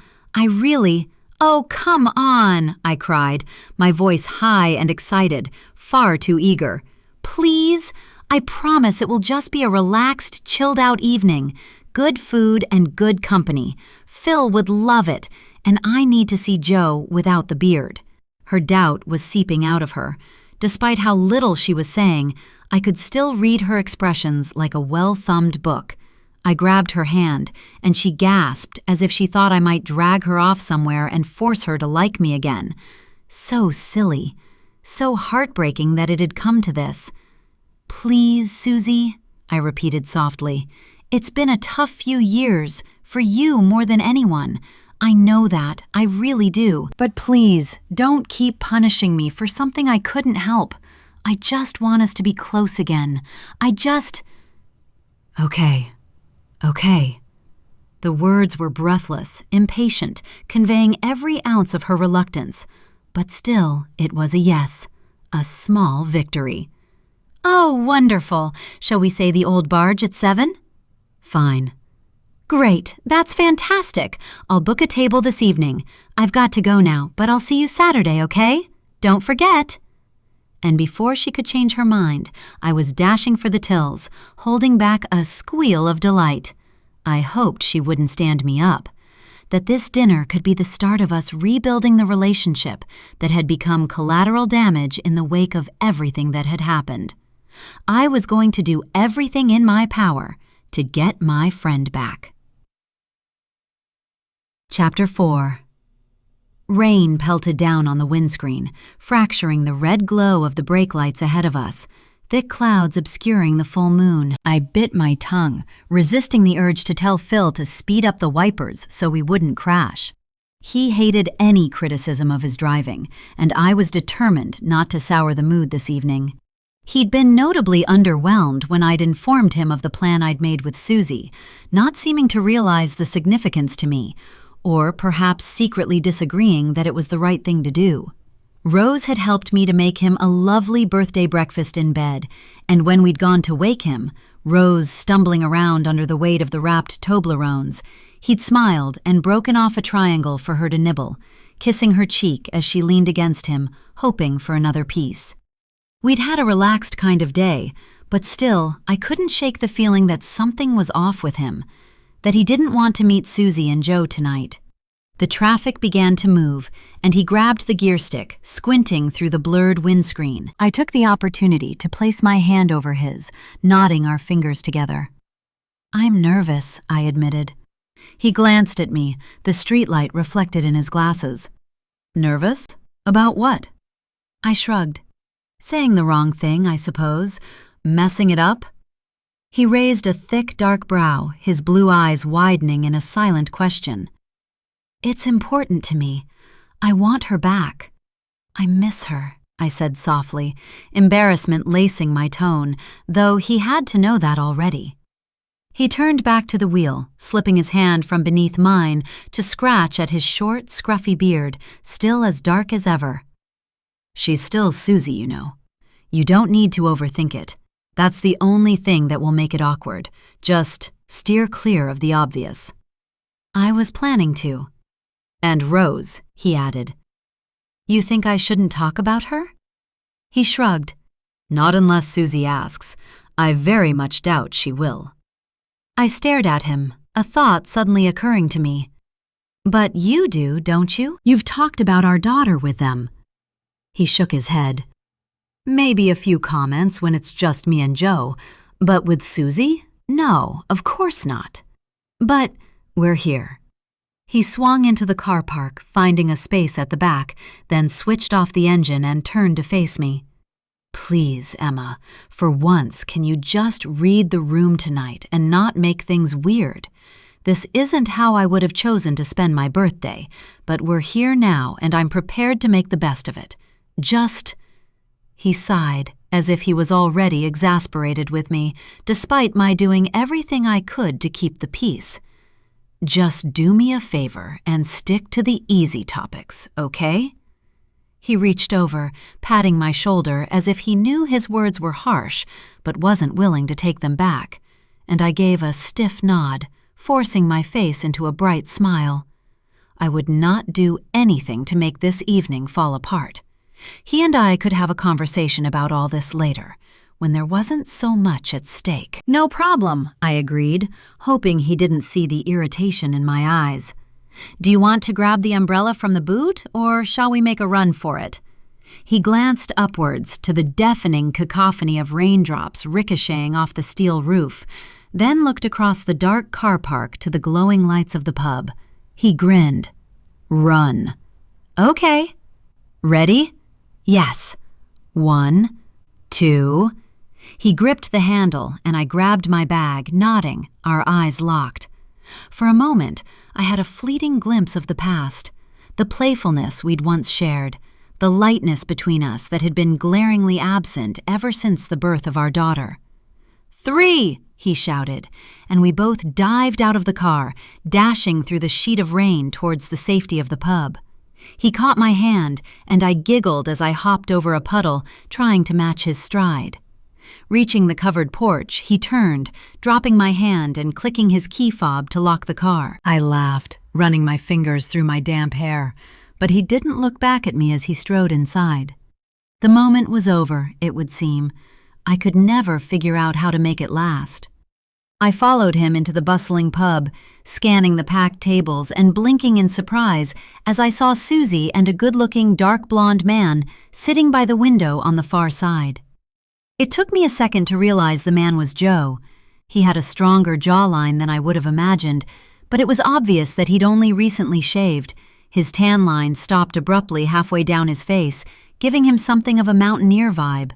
Oh, come on, I cried, my voice high and excited, far too eager. Please, I promise it will just be a relaxed, chilled-out evening. Good food and good company. Phil would love it, and I need to see Joe without the beard. Her doubt was seeping out of her. Despite how little she was saying, I could still read her expressions like a well-thumbed book. I grabbed her hand, and she gasped as if she thought I might drag her off somewhere and force her to like me again. So silly. So heartbreaking that it had come to this. Please, Susie, I repeated softly. It's been a tough few years, for you more than anyone. I know that, I really do. But please, don't keep punishing me for something I couldn't help. I just want us to be close again. Okay. The words were breathless, impatient, conveying every ounce of her reluctance. But still, it was a yes, a small victory. Oh, wonderful. Shall we say the old barge at 7? Fine. Great, that's fantastic. I'll book a table this evening. I've got to go now, but I'll see you Saturday, okay? Don't forget. And before she could change her mind, I was dashing for the tills, holding back a squeal of delight. I hoped she wouldn't stand me up, that this dinner could be the start of us rebuilding the relationship that had become collateral damage in the wake of everything that had happened. I was going to do everything in my power to get my friend back. Chapter 4. Rain pelted down on the windscreen, fracturing the red glow of the brake lights ahead of us, thick clouds obscuring the full moon. I bit my tongue, resisting the urge to tell Phil to speed up the wipers so we wouldn't crash. He hated any criticism of his driving, and I was determined not to sour the mood this evening. He'd been notably underwhelmed when I'd informed him of the plan I'd made with Susie, not seeming to realize the significance to me, or perhaps secretly disagreeing that it was the right thing to do. Rose had helped me to make him a lovely birthday breakfast in bed, and when we'd gone to wake him, Rose stumbling around under the weight of the wrapped Toblerones, he'd smiled and broken off a triangle for her to nibble, kissing her cheek as she leaned against him, hoping for another piece. We'd had a relaxed kind of day, but still, I couldn't shake the feeling that something was off with him, that he didn't want to meet Susie and Joe tonight. The traffic began to move, and he grabbed the gear stick, squinting through the blurred windscreen. I took the opportunity to place my hand over his, knotting our fingers together. "I'm nervous," I admitted. He glanced at me, the streetlight reflected in his glasses. "Nervous? About what?" I shrugged. "Saying the wrong thing, I suppose. Messing it up?" He raised a thick, dark brow, his blue eyes widening in a silent question. "It's important to me. I want her back. I miss her," I said softly, embarrassment lacing my tone, though he had to know that already. He turned back to the wheel, slipping his hand from beneath mine to scratch at his short, scruffy beard, still as dark as ever. "She's still Susie, you know. You don't need to overthink it. That's the only thing that will make it awkward. Just steer clear of the obvious." I was planning to. "And Rose," he added. "You think I shouldn't talk about her?" He shrugged. "Not unless Susie asks. I very much doubt she will." I stared at him, a thought suddenly occurring to me. "But you do, don't you? You've talked about our daughter with them." He shook his head. "Maybe a few comments when it's just me and Joe, but with Susie? No, of course not. But we're here." He swung into the car park, finding a space at the back, then switched off the engine and turned to face me. "Please, Emma, for once, can you just read the room tonight and not make things weird? This isn't how I would have chosen to spend my birthday, but we're here now and I'm prepared to make the best of it. Just—" He sighed, as if he was already exasperated with me, despite my doing everything I could to keep the peace. "Just do me a favor and stick to the easy topics, okay?" He reached over, patting my shoulder as if he knew his words were harsh, but wasn't willing to take them back, and I gave a stiff nod, forcing my face into a bright smile. I would not do anything to make this evening fall apart. He and I could have a conversation about all this later, when there wasn't so much at stake. "No problem," I agreed, hoping he didn't see the irritation in my eyes. "Do you want to grab the umbrella from the boot, or shall we make a run for it?" He glanced upwards to the deafening cacophony of raindrops ricocheting off the steel roof, then looked across the dark car park to the glowing lights of the pub. He grinned. "Run." "Okay." "Ready?" "Yes." 1, 2... He gripped the handle, and I grabbed my bag, nodding, our eyes locked. For a moment, I had a fleeting glimpse of the past, the playfulness we'd once shared, the lightness between us that had been glaringly absent ever since the birth of our daughter. 3, he shouted, and we both dived out of the car, dashing through the sheet of rain towards the safety of the pub. He caught my hand, and I giggled as I hopped over a puddle, trying to match his stride. Reaching the covered porch, he turned, dropping my hand and clicking his key fob to lock the car. I laughed, running my fingers through my damp hair, but he didn't look back at me as he strode inside. The moment was over, it would seem. I could never figure out how to make it last. I followed him into the bustling pub, scanning the packed tables and blinking in surprise as I saw Susie and a good-looking, dark blonde man sitting by the window on the far side. It took me a second to realize the man was Joe. He had a stronger jawline than I would have imagined, but it was obvious that he'd only recently shaved. His tan line stopped abruptly halfway down his face, giving him something of a mountaineer vibe.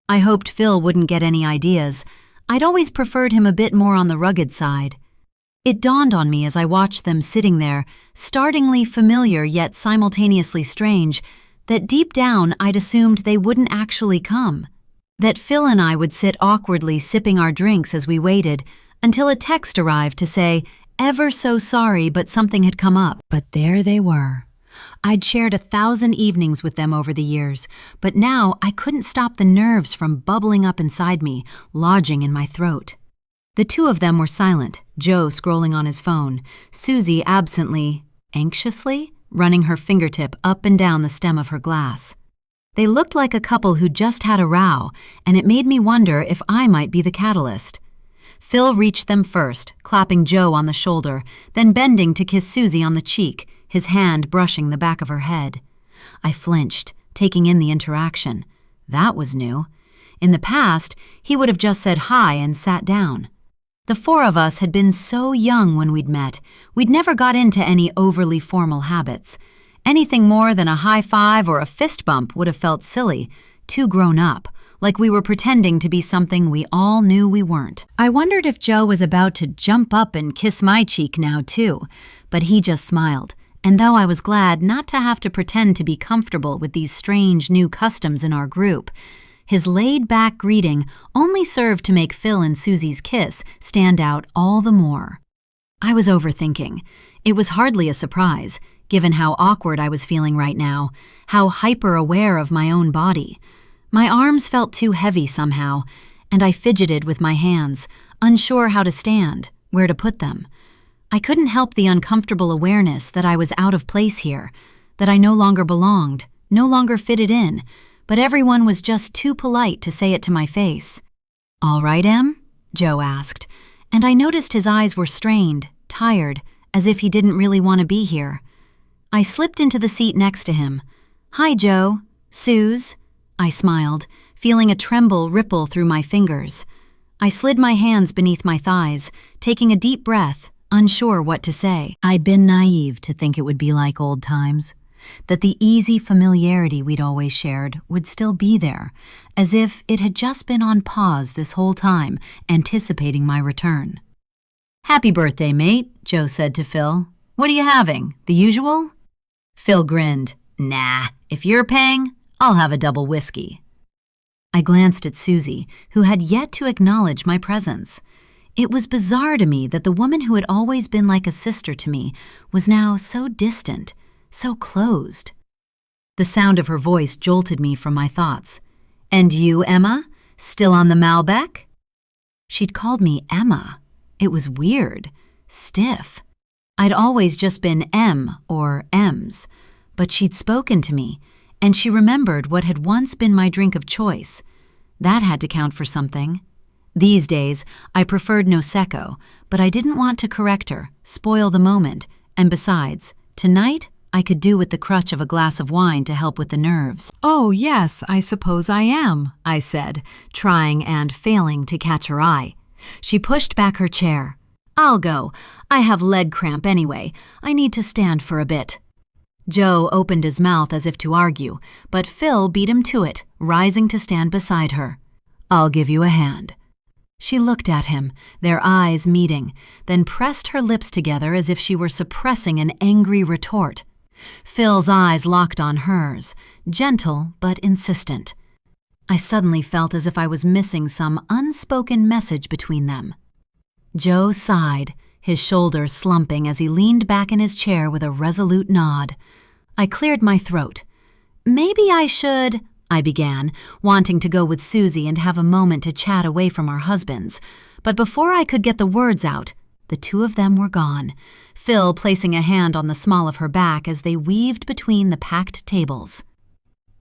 I hoped Phil wouldn't get any ideas. I'd always preferred him a bit more on the rugged side. It dawned on me as I watched them sitting there, startlingly familiar yet simultaneously strange, that deep down I'd assumed they wouldn't actually come. That Phil and I would sit awkwardly sipping our drinks as we waited, until a text arrived to say, "Ever so sorry, but something had come up." But there they were. I'd shared 1,000 evenings with them over the years, but now I couldn't stop the nerves from bubbling up inside me, lodging in my throat. The two of them were silent, Joe scrolling on his phone, Susie absently, anxiously, running her fingertip up and down the stem of her glass. They looked like a couple who'd just had a row, and it made me wonder if I might be the catalyst. Phil reached them first, clapping Joe on the shoulder, then bending to kiss Susie on the cheek, his hand brushing the back of her head. I flinched, taking in the interaction. That was new. In the past, he would have just said hi and sat down. The four of us had been so young when we'd met, we'd never got into any overly formal habits. Anything more than a high five or a fist bump would have felt silly, too grown up, like we were pretending to be something we all knew we weren't. I wondered if Joe was about to jump up and kiss my cheek now too, but he just smiled, and though I was glad not to have to pretend to be comfortable with these strange new customs in our group, his laid-back greeting only served to make Phil and Susie's kiss stand out all the more. I was overthinking. It was hardly a surprise, given how awkward I was feeling right now, how hyper-aware of my own body. My arms felt too heavy somehow, and I fidgeted with my hands, unsure how to stand, where to put them. I couldn't help the uncomfortable awareness that I was out of place here, that I no longer belonged, no longer fitted in, but everyone was just too polite to say it to my face. "All right, Em?" Joe asked, and I noticed his eyes were strained, tired, as if he didn't really want to be here. I slipped into the seat next to him. "Hi, Joe. Suze." I smiled, feeling a tremble ripple through my fingers. I slid my hands beneath my thighs, taking a deep breath, unsure what to say. I'd been naive to think it would be like old times, that the easy familiarity we'd always shared would still be there, as if it had just been on pause this whole time, anticipating my return. "Happy birthday, mate," Joe said to Phil. "What are you having? The usual?" Phil grinned. "Nah, if you're paying, I'll have a double whiskey." I glanced at Susie, who had yet to acknowledge my presence. It was bizarre to me that the woman who had always been like a sister to me was now so distant, so closed. The sound of her voice jolted me from my thoughts. "And you, Emma? Still on the Malbec?" She'd called me Emma. It was weird, stiff. I'd always just been M or Ems, but she'd spoken to me, and she remembered what had once been my drink of choice. That had to count for something. These days, I preferred Prosecco, but I didn't want to correct her, spoil the moment, and besides, tonight I could do with the crutch of a glass of wine to help with the nerves. "Oh, yes, I suppose I am," I said, trying and failing to catch her eye. She pushed back her chair. "I'll go. I have leg cramp anyway. I need to stand for a bit." Joe opened his mouth as if to argue, but Phil beat him to it, rising to stand beside her. "I'll give you a hand." She looked at him, their eyes meeting, then pressed her lips together as if she were suppressing an angry retort. Phil's eyes locked on hers, gentle but insistent. I suddenly felt as if I was missing some unspoken message between them. Joe sighed, his shoulders slumping as he leaned back in his chair with a resolute nod. I cleared my throat. "Maybe I should," I began, wanting to go with Susie and have a moment to chat away from our husbands. But before I could get the words out, the two of them were gone, Phil placing a hand on the small of her back as they weaved between the packed tables.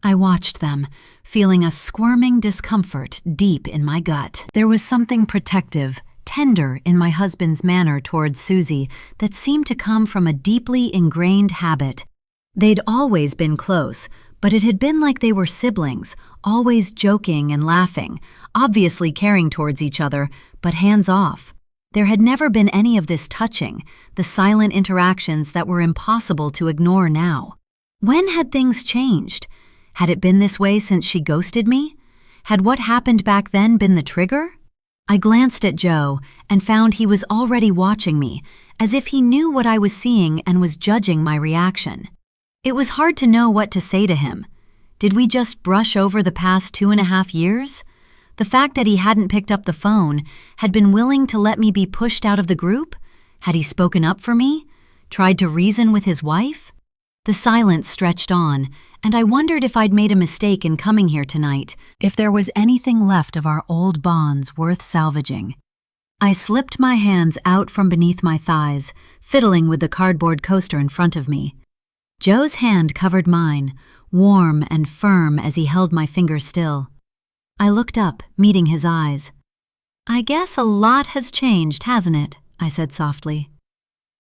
I watched them, feeling a squirming discomfort deep in my gut. There was something protective, tender in my husband's manner towards Susie that seemed to come from a deeply ingrained habit. They'd always been close, but it had been like they were siblings, always joking and laughing, obviously caring towards each other, but hands off. There had never been any of this touching, the silent interactions that were impossible to ignore now. When had things changed? Had it been this way since she ghosted me? Had what happened back then been the trigger? I glanced at Joe and found he was already watching me, as if he knew what I was seeing and was judging my reaction. It was hard to know what to say to him. Did we just brush over the past 2.5 years? The fact that he hadn't picked up the phone, had been willing to let me be pushed out of the group? Had he spoken up for me? Tried to reason with his wife? The silence stretched on, and I wondered if I'd made a mistake in coming here tonight, if there was anything left of our old bonds worth salvaging. I slipped my hands out from beneath my thighs, fiddling with the cardboard coaster in front of me. Joe's hand covered mine, warm and firm as he held my finger still. I looked up, meeting his eyes. "I guess a lot has changed, hasn't it?" I said softly.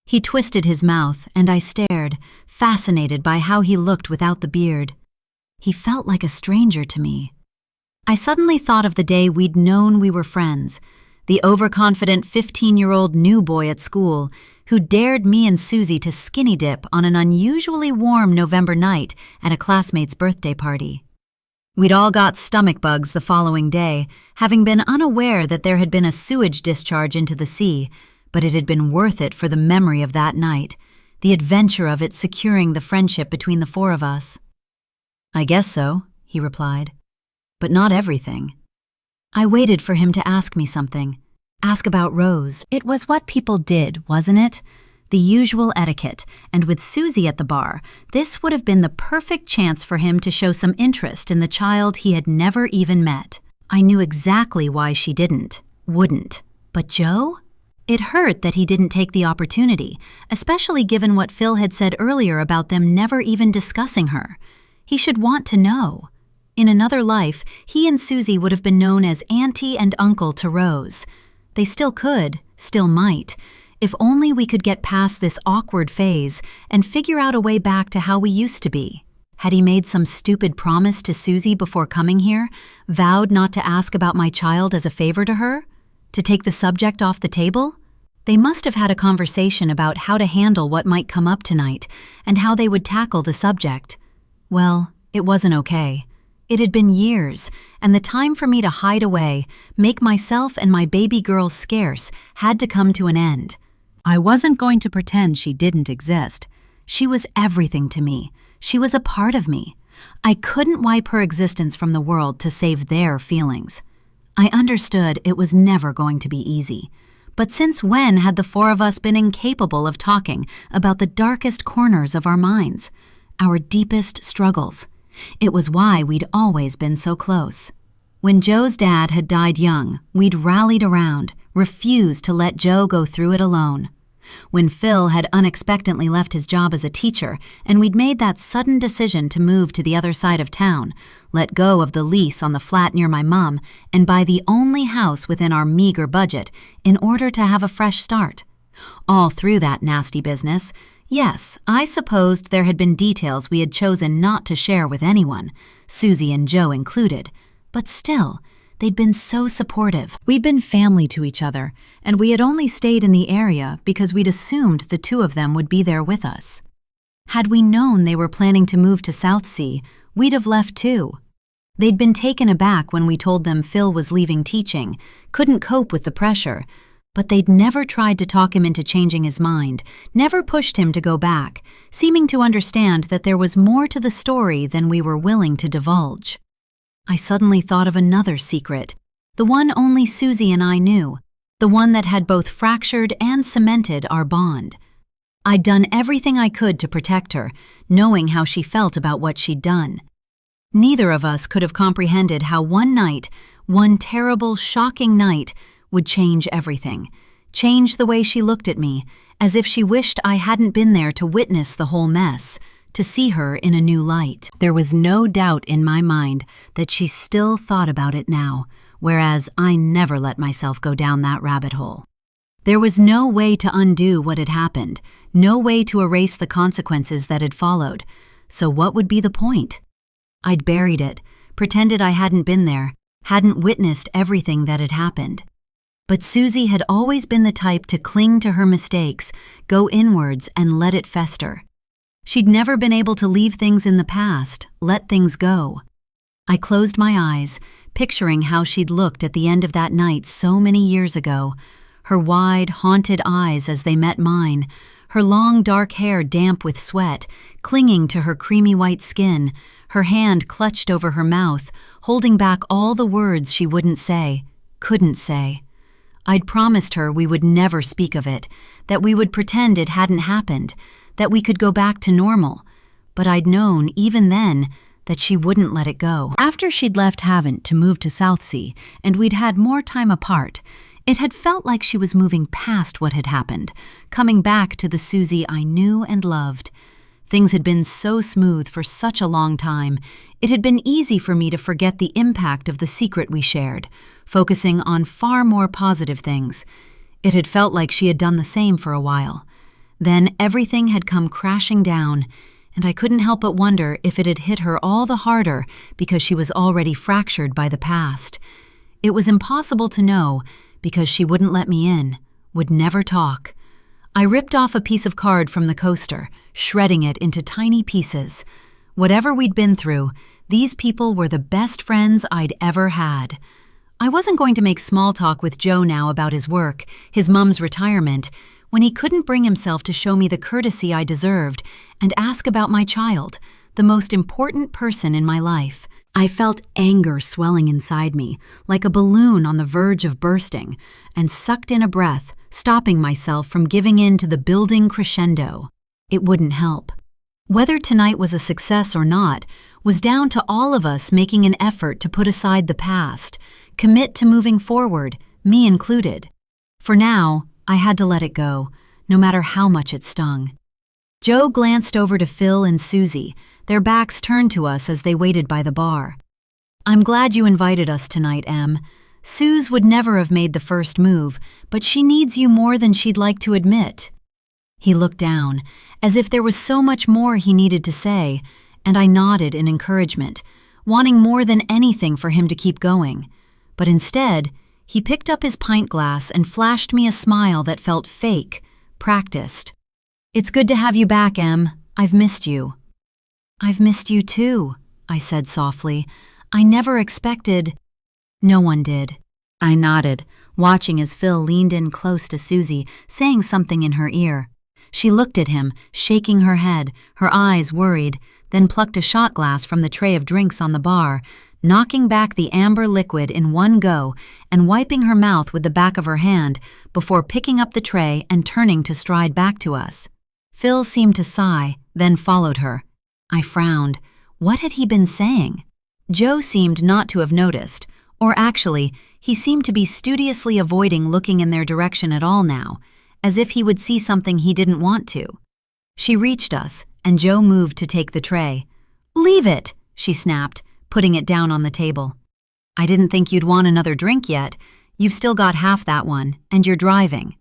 He twisted his mouth, and I stared, fascinated by how he looked without the beard. He felt like a stranger to me. I suddenly thought of the day we'd known we were friends, the overconfident 15-year-old new boy at school who dared me and Susie to skinny dip on an unusually warm November night at a classmate's birthday party. We'd all got stomach bugs the following day, having been unaware that there had been a sewage discharge into the sea, but it had been worth it for the memory of that night, the adventure of it securing the friendship between the four of us. "I guess so," he replied. "But not everything." I waited for him to ask me something. Ask about Rose. It was what people did, wasn't it? The usual etiquette, and with Susie at the bar, this would have been the perfect chance for him to show some interest in the child he had never even met. I knew exactly why she wouldn't. But Joe? It hurt that he didn't take the opportunity, especially given what Phil had said earlier about them never even discussing her. He should want to know. In another life, he and Susie would have been known as Auntie and Uncle to Rose. They still could, still might, if only we could get past this awkward phase and figure out a way back to how we used to be. Had he made some stupid promise to Susie before coming here, vowed not to ask about my child as a favor to her? To take the subject off the table? They must have had a conversation about how to handle what might come up tonight and how they would tackle the subject. Well, it wasn't okay. It had been years, and the time for me to hide away, make myself and my baby girl scarce, had to come to an end. I wasn't going to pretend she didn't exist. She was everything to me. She was a part of me. I couldn't wipe her existence from the world to save their feelings. I understood it was never going to be easy. But since when had the four of us been incapable of talking about the darkest corners of our minds, our deepest struggles? It was why we'd always been so close. When Joe's dad had died young, we'd rallied around, refused to let Joe go through it alone. When Phil had unexpectedly left his job as a teacher and we'd made that sudden decision to move to the other side of town, let go of the lease on the flat near my mom, and buy the only house within our meager budget in order to have a fresh start. All through that nasty business, yes, I supposed there had been details we had chosen not to share with anyone, Susie and Joe included, but still, they'd been so supportive. We'd been family to each other, and we had only stayed in the area because we'd assumed the two of them would be there with us. Had we known they were planning to move to Southsea, we'd have left too. They'd been taken aback when we told them Phil was leaving teaching, couldn't cope with the pressure, but they'd never tried to talk him into changing his mind, never pushed him to go back, seeming to understand that there was more to the story than we were willing to divulge. I suddenly thought of another secret, the one only Susie and I knew, the one that had both fractured and cemented our bond. I'd done everything I could to protect her, knowing how she felt about what she'd done. Neither of us could have comprehended how one night, one terrible, shocking night, would change everything, change the way she looked at me, as if she wished I hadn't been there to witness the whole mess, to see her in a new light. There was no doubt in my mind that she still thought about it now, whereas I never let myself go down that rabbit hole. There was no way to undo what had happened, no way to erase the consequences that had followed. So what would be the point? I'd buried it, pretended I hadn't been there, hadn't witnessed everything that had happened. But Susie had always been the type to cling to her mistakes, go inwards and let it fester. She'd never been able to leave things in the past, let things go. I closed my eyes, picturing how she'd looked at the end of that night so many years ago, her wide, haunted eyes as they met mine, her long dark hair damp with sweat, clinging to her creamy white skin, her hand clutched over her mouth, holding back all the words she wouldn't say, couldn't say. I'd promised her we would never speak of it, that we would pretend it hadn't happened, that we could go back to normal, but I'd known, even then, that she wouldn't let it go. After she'd left Havant to move to Southsea, and we'd had more time apart, it had felt like she was moving past what had happened, coming back to the Susie I knew and loved. Things had been so smooth for such a long time, it had been easy for me to forget the impact of the secret we shared, focusing on far more positive things. It had felt like she had done the same for a while. Then everything had come crashing down, and I couldn't help but wonder if it had hit her all the harder because she was already fractured by the past. It was impossible to know because she wouldn't let me in, would never talk. I ripped off a piece of card from the coaster, shredding it into tiny pieces. Whatever we'd been through, these people were the best friends I'd ever had. I wasn't going to make small talk with Joe now about his work, his mom's retirement, when he couldn't bring himself to show me the courtesy I deserved and ask about my child, the most important person in my life. I felt anger swelling inside me, like a balloon on the verge of bursting, and sucked in a breath, stopping myself from giving in to the building crescendo. It wouldn't help. Whether tonight was a success or not was down to all of us making an effort to put aside the past, commit to moving forward, me included. For now, I had to let it go, no matter how much it stung. Joe glanced over to Phil and Susie, their backs turned to us as they waited by the bar. "I'm glad you invited us tonight, Em. Suze would never have made the first move, but she needs you more than she'd like to admit." He looked down, as if there was so much more he needed to say, and I nodded in encouragement, wanting more than anything for him to keep going. But instead, he picked up his pint glass and flashed me a smile that felt fake, practiced. "It's good to have you back, Em. I've missed you." "I've missed you too," I said softly. "I never expected—" "No one did." I nodded, watching as Phil leaned in close to Susie, saying something in her ear. She looked at him, shaking her head, her eyes worried, then plucked a shot glass from the tray of drinks on the bar, knocking back the amber liquid in one go and wiping her mouth with the back of her hand before picking up the tray and turning to stride back to us. Phil seemed to sigh, then followed her. I frowned. What had he been saying? Joe seemed not to have noticed, or actually, he seemed to be studiously avoiding looking in their direction at all now, as if he would see something he didn't want to. She reached us, and Joe moved to take the tray. "Leave it," she snapped, putting it down on the table. "I didn't think you'd want another drink yet. You've still got half that one, and you're driving."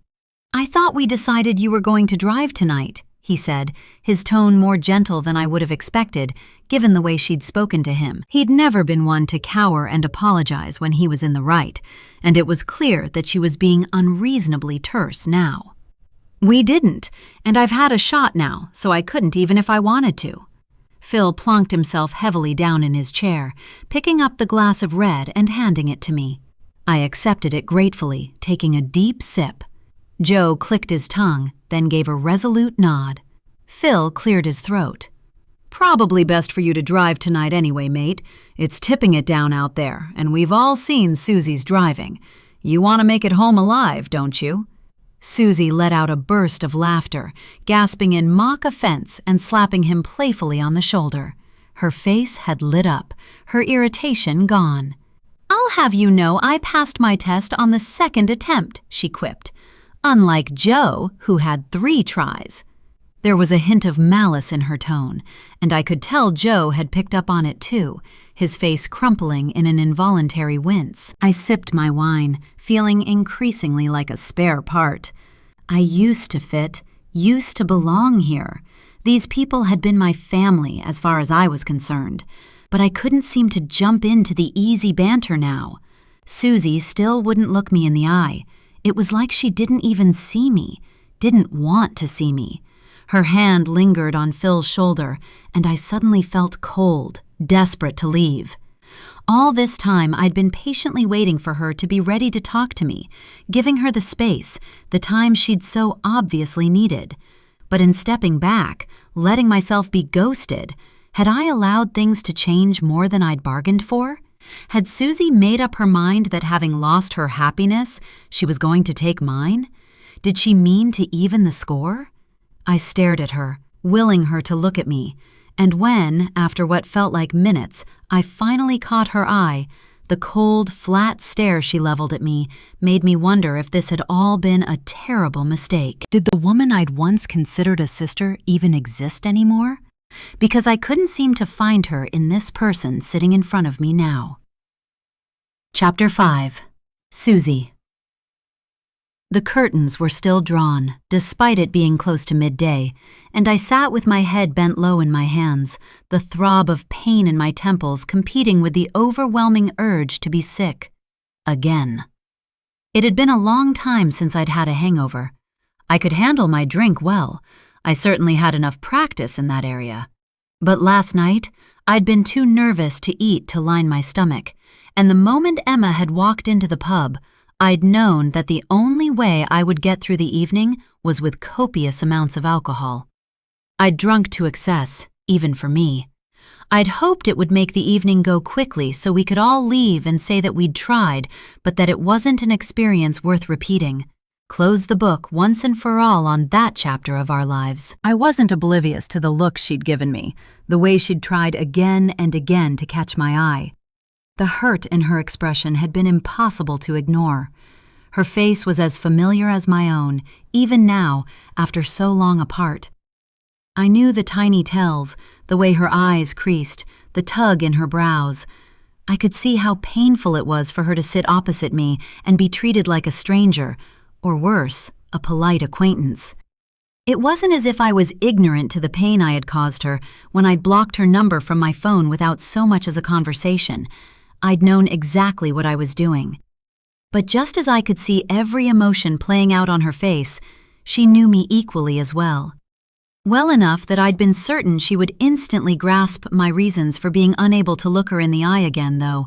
"I thought we decided you were going to drive tonight," he said, his tone more gentle than I would have expected, given the way she'd spoken to him. He'd never been one to cower and apologize when he was in the right, and it was clear that she was being unreasonably terse now. "We didn't, and I've had a shot now, so I couldn't even if I wanted to." Phil plonked himself heavily down in his chair, picking up the glass of red and handing it to me. I accepted it gratefully, taking a deep sip. Joe clicked his tongue, then gave a resolute nod. Phil cleared his throat. "Probably best for you to drive tonight anyway, mate. It's tipping it down out there, and we've all seen Susie's driving. You want to make it home alive, don't you?" Susie let out a burst of laughter, gasping in mock offense and slapping him playfully on the shoulder. Her face had lit up, her irritation gone. "I'll have you know I passed my test on the second attempt," she quipped. "Unlike Joe, who had 3 tries. There was a hint of malice in her tone, and I could tell Joe had picked up on it too, his face crumpling in an involuntary wince. I sipped my wine, feeling increasingly like a spare part. I used to fit, used to belong here. These people had been my family as far as I was concerned, but I couldn't seem to jump into the easy banter now. Susie still wouldn't look me in the eye. It was like she didn't even see me, didn't want to see me. Her hand lingered on Phil's shoulder, and I suddenly felt cold, desperate to leave. All this time, I'd been patiently waiting for her to be ready to talk to me, giving her the space, the time she'd so obviously needed. But in stepping back, letting myself be ghosted, had I allowed things to change more than I'd bargained for? Had Susie made up her mind that having lost her happiness, she was going to take mine? Did she mean to even the score? I stared at her, willing her to look at me, and when, after what felt like minutes, I finally caught her eye, the cold, flat stare she leveled at me made me wonder if this had all been a terrible mistake. Did the woman I'd once considered a sister even exist anymore? Because I couldn't seem to find her in this person sitting in front of me now. Chapter 5. Susie. The curtains were still drawn, despite it being close to midday, and I sat with my head bent low in my hands, the throb of pain in my temples competing with the overwhelming urge to be sick. Again. It had been a long time since I'd had a hangover. I could handle my drink well. I certainly had enough practice in that area. But last night, I'd been too nervous to eat to line my stomach, and the moment Emma had walked into the pub, I'd known that the only way I would get through the evening was with copious amounts of alcohol. I'd drunk to excess, even for me. I'd hoped it would make the evening go quickly so we could all leave and say that we'd tried, but that it wasn't an experience worth repeating. Close the book once and for all on that chapter of our lives. I wasn't oblivious to the look she'd given me, the way she'd tried again and again to catch my eye. The hurt in her expression had been impossible to ignore. Her face was as familiar as my own, even now, after so long apart. I knew the tiny tells, the way her eyes creased, the tug in her brows. I could see how painful it was for her to sit opposite me and be treated like a stranger, or worse, a polite acquaintance. It wasn't as if I was ignorant to the pain I had caused her when I'd blocked her number from my phone without so much as a conversation. I'd known exactly what I was doing. But just as I could see every emotion playing out on her face, she knew me equally as well. Well enough that I'd been certain she would instantly grasp my reasons for being unable to look her in the eye again, though,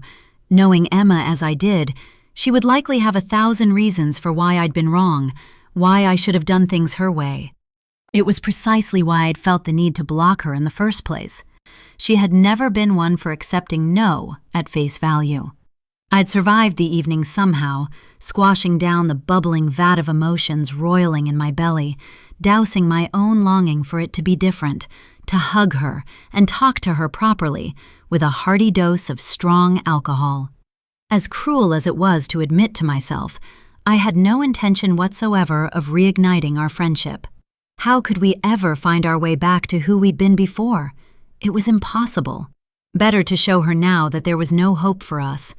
knowing Emma as I did, she would likely have 1,000 reasons for why I'd been wrong, why I should have done things her way. It was precisely why I'd felt the need to block her in the first place. She had never been one for accepting no at face value. I'd survived the evening somehow, squashing down the bubbling vat of emotions roiling in my belly, dousing my own longing for it to be different, to hug her and talk to her properly with a hearty dose of strong alcohol. As cruel as it was to admit to myself, I had no intention whatsoever of reigniting our friendship. How could we ever find our way back to who we'd been before? It was impossible. Better to show her now that there was no hope for us,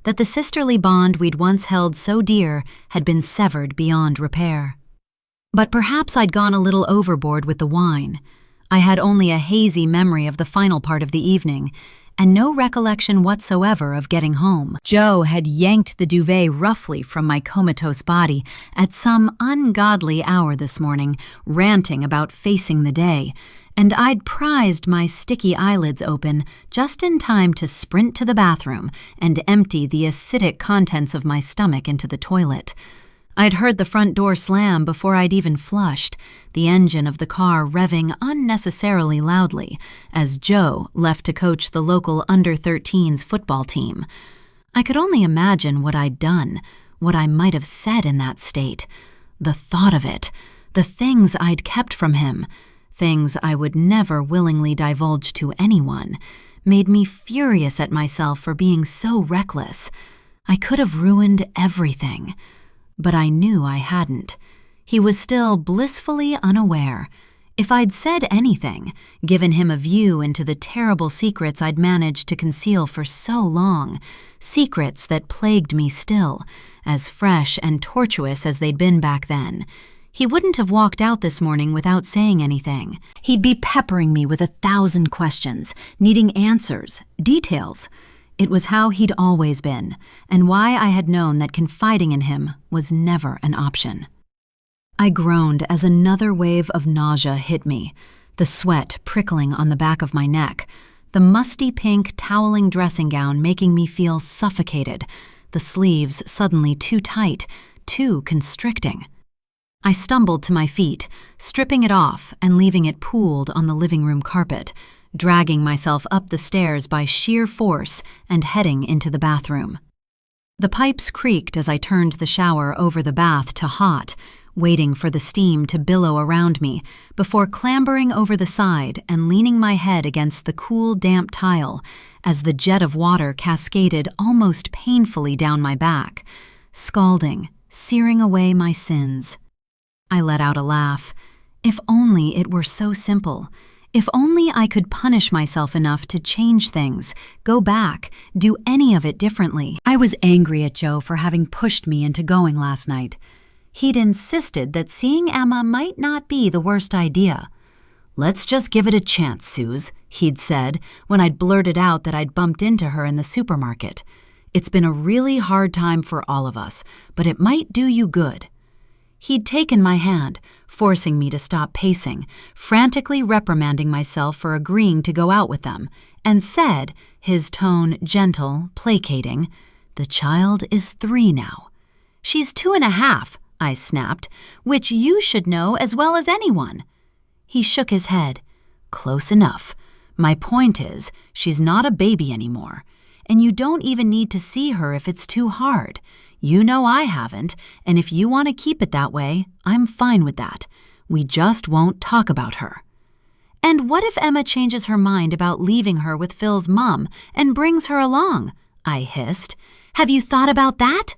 that the sisterly bond we'd once held so dear had been severed beyond repair. But perhaps I'd gone a little overboard with the wine. I had only a hazy memory of the final part of the evening, and no recollection whatsoever of getting home. Joe had yanked the duvet roughly from my comatose body at some ungodly hour this morning, ranting about facing the day, and I'd prized my sticky eyelids open just in time to sprint to the bathroom and empty the acidic contents of my stomach into the toilet. I'd heard the front door slam before I'd even flushed, the engine of the car revving unnecessarily loudly as Joe left to coach the local under-13s football team. I could only imagine what I'd done, what I might have said in that state. The thought of it, the things I'd kept from him, things I would never willingly divulge to anyone, made me furious at myself for being so reckless. I could have ruined everything. But I knew I hadn't. He was still blissfully unaware. If I'd said anything, given him a view into the terrible secrets I'd managed to conceal for so long, secrets that plagued me still, as fresh and tortuous as they'd been back then, he wouldn't have walked out this morning without saying anything. He'd be peppering me with 1,000 questions, needing answers, details. It was how he'd always been, and why I had known that confiding in him was never an option. I groaned as another wave of nausea hit me, the sweat prickling on the back of my neck, the musty pink toweling dressing gown making me feel suffocated, the sleeves suddenly too tight, too constricting. I stumbled to my feet, stripping it off and leaving it pooled on the living room carpet, dragging myself up the stairs by sheer force and heading into the bathroom. The pipes creaked as I turned the shower over the bath to hot, waiting for the steam to billow around me before clambering over the side and leaning my head against the cool, damp tile as the jet of water cascaded almost painfully down my back, scalding, searing away my sins. I let out a laugh. If only it were so simple. If only I could punish myself enough to change things, go back, do any of it differently. I was angry at Joe for having pushed me into going last night. He'd insisted that seeing Emma might not be the worst idea. "Let's just give it a chance, Suze," he'd said when I'd blurted out that I'd bumped into her in the supermarket. "It's been a really hard time for all of us, but it might do you good." He'd taken my hand, forcing me to stop pacing, frantically reprimanding myself for agreeing to go out with them, and said, his tone gentle, placating, "The child is 3 now." "She's 2.5, I snapped, "which you should know as well as anyone." He shook his head. "Close enough. My point is, she's not a baby anymore, and you don't even need to see her if it's too hard. You know I haven't, and if you want to keep it that way, I'm fine with that. We just won't talk about her." "And what if Emma changes her mind about leaving her with Phil's mom and brings her along?" I hissed. "Have you thought about that?"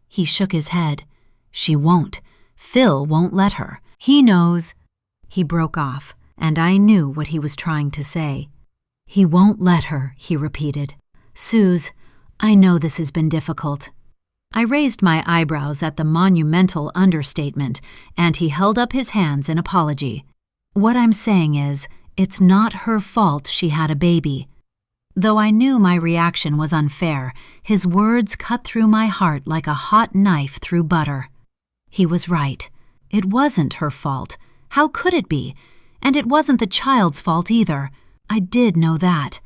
He shook his head. "She won't. Phil won't let her. He knows." He broke off, and I knew what he was trying to say. "He won't let her," he repeated. "Suze, I know this has been difficult." I raised my eyebrows at the monumental understatement, and he held up his hands in apology. "What I'm saying is, it's not her fault she had a baby." Though I knew my reaction was unfair, his words cut through my heart like a hot knife through butter. He was right. It wasn't her fault. How could it be? And it wasn't the child's fault either. I did know that.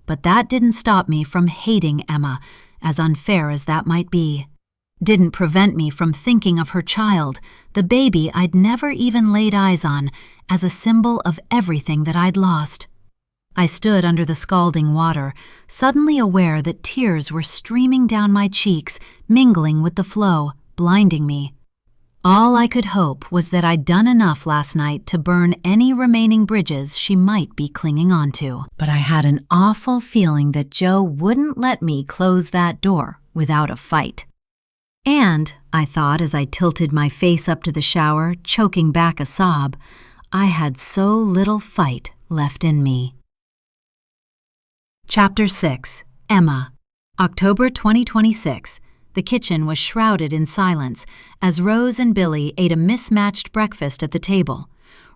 But that didn't stop me from hating Emma, as unfair as that might be. Didn't prevent me from thinking of her child, the baby I'd never even laid eyes on, as a symbol of everything that I'd lost. I stood under the scalding water, suddenly aware that tears were streaming down my cheeks, mingling with the flow, blinding me. All I could hope was that I'd done enough last night to burn any remaining bridges she might be clinging onto. But I had an awful feeling that Joe wouldn't let me close that door without a fight. And, I thought as I tilted my face up to the shower, choking back a sob, I had so little fight left in me. Chapter 6. Emma. October 2026. The kitchen was shrouded in silence as Rose and Billy ate a mismatched breakfast at the table.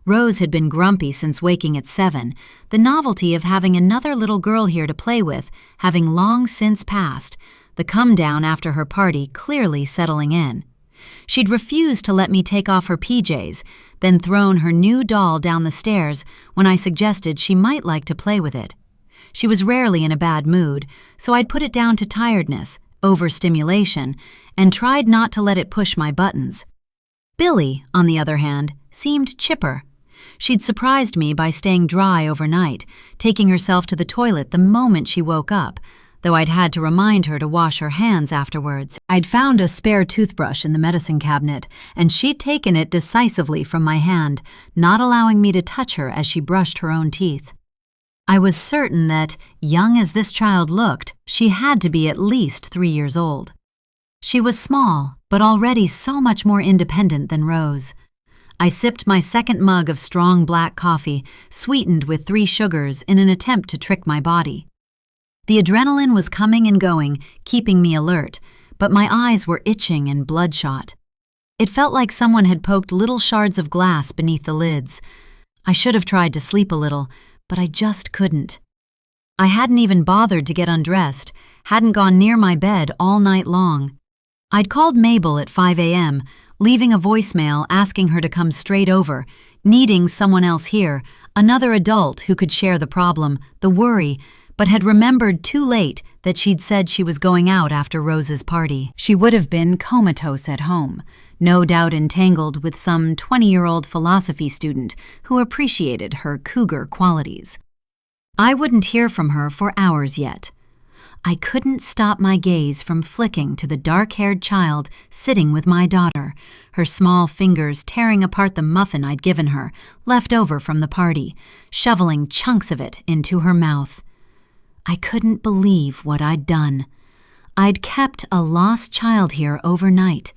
Rose had been grumpy since waking at 7, the novelty of having another little girl here to play with having long since passed, the come-down after her party clearly settling in. She'd refused to let me take off her PJs, then thrown her new doll down the stairs when I suggested she might like to play with it. She was rarely in a bad mood, so I'd put it down to tiredness, overstimulation, and tried not to let it push my buttons. Billy, on the other hand, seemed chipper. She'd surprised me by staying dry overnight, taking herself to the toilet the moment she woke up, though I'd had to remind her to wash her hands afterwards. I'd found a spare toothbrush in the medicine cabinet, and she'd taken it decisively from my hand, not allowing me to touch her as she brushed her own teeth. I was certain that, young as this child looked, she had to be at least 3 years old. She was small, but already so much more independent than Rose. I sipped my second mug of strong black coffee, sweetened with 3 sugars in an attempt to trick my body. The adrenaline was coming and going, keeping me alert, but my eyes were itching and bloodshot. It felt like someone had poked little shards of glass beneath the lids. I should have tried to sleep a little, but I just couldn't. I hadn't even bothered to get undressed, hadn't gone near my bed all night long. I'd called Mabel at 5 a.m., leaving a voicemail asking her to come straight over, needing someone else here, another adult who could share the problem, the worry, but had remembered too late that she'd said she was going out after Rose's party. She would have been comatose at home, no doubt entangled with some 20-year-old philosophy student who appreciated her cougar qualities. I wouldn't hear from her for hours yet. I couldn't stop my gaze from flicking to the dark-haired child sitting with my daughter, her small fingers tearing apart the muffin I'd given her, left over from the party, shoveling chunks of it into her mouth. I couldn't believe what I'd done. I'd kept a lost child here overnight.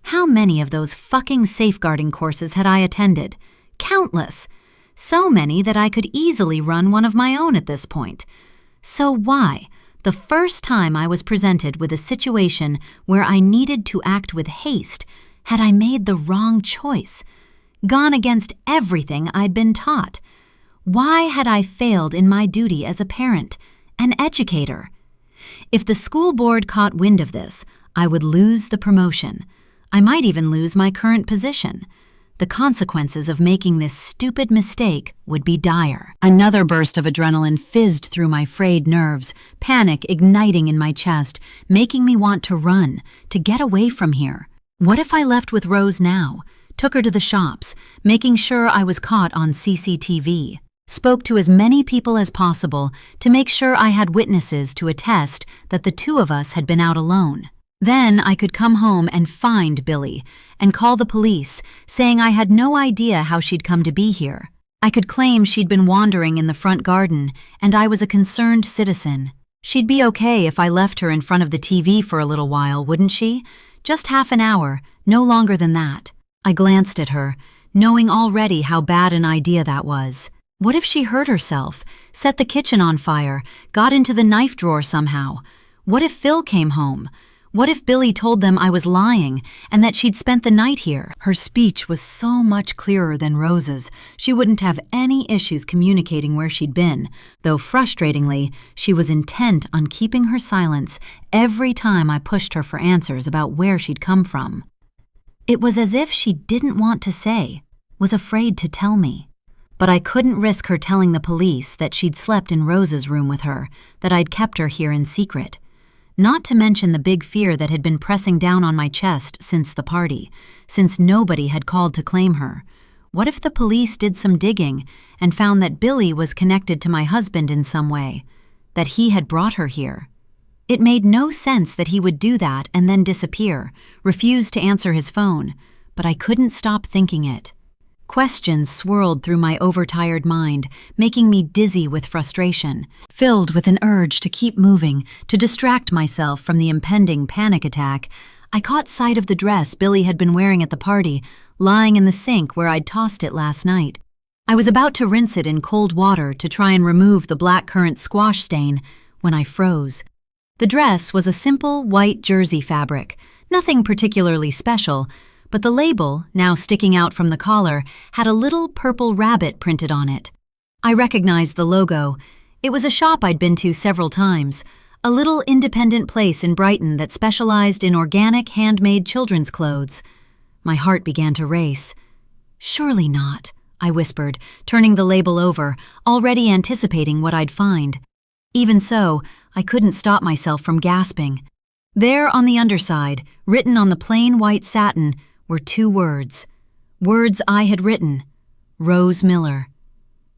How many of those fucking safeguarding courses had I attended? Countless. So many that I could easily run one of my own at this point. So why, the first time I was presented with a situation where I needed to act with haste, had I made the wrong choice? Gone against everything I'd been taught? Why had I failed in my duty as a parent, an educator? If the school board caught wind of this, I would lose the promotion. I might even lose my current position. The consequences of making this stupid mistake would be dire. Another burst of adrenaline fizzed through my frayed nerves, panic igniting in my chest, making me want to run, to get away from here. What if I left with Rose now, took her to the shops, making sure I was caught on CCTV, spoke to as many people as possible to make sure I had witnesses to attest that the two of us had been out alone? Then I could come home and find Billy and call the police, saying I had no idea how she'd come to be here. I could claim she'd been wandering in the front garden and I was a concerned citizen. She'd be okay if I left her in front of the TV for a little while, wouldn't she? Just half an hour, no longer than that. I glanced at her, knowing already how bad an idea that was. What if she hurt herself, set the kitchen on fire, got into the knife drawer somehow? What if Phil came home? What if Billy told them I was lying and that she'd spent the night here? Her speech was so much clearer than Rose's. She wouldn't have any issues communicating where she'd been, though frustratingly, she was intent on keeping her silence every time I pushed her for answers about where she'd come from. It was as if she didn't want to say, was afraid to tell me. But I couldn't risk her telling the police that she'd slept in Rose's room with her, that I'd kept her here in secret. Not to mention the big fear that had been pressing down on my chest since the party, since nobody had called to claim her. What if the police did some digging and found that Billy was connected to my husband in some way, that he had brought her here? It made no sense that he would do that and then disappear, refuse to answer his phone, but I couldn't stop thinking it. Questions swirled through my overtired mind, making me dizzy with frustration, filled with an urge to keep moving, to distract myself from the impending panic attack. I caught sight of the dress Billy had been wearing at the party, lying in the sink where I'd tossed it last night. I was about to rinse it in cold water to try and remove the blackcurrant squash stain when I froze. The dress was a simple white jersey fabric, nothing particularly special, but the label, now sticking out from the collar, had a little purple rabbit printed on it. I recognized the logo. It was a shop I'd been to several times, a little independent place in Brighton that specialized in organic, handmade children's clothes. My heart began to race. "Surely not," I whispered, turning the label over, already anticipating what I'd find. Even so, I couldn't stop myself from gasping. There on the underside, written on the plain white satin, were two words. Words I had written. Rose Miller.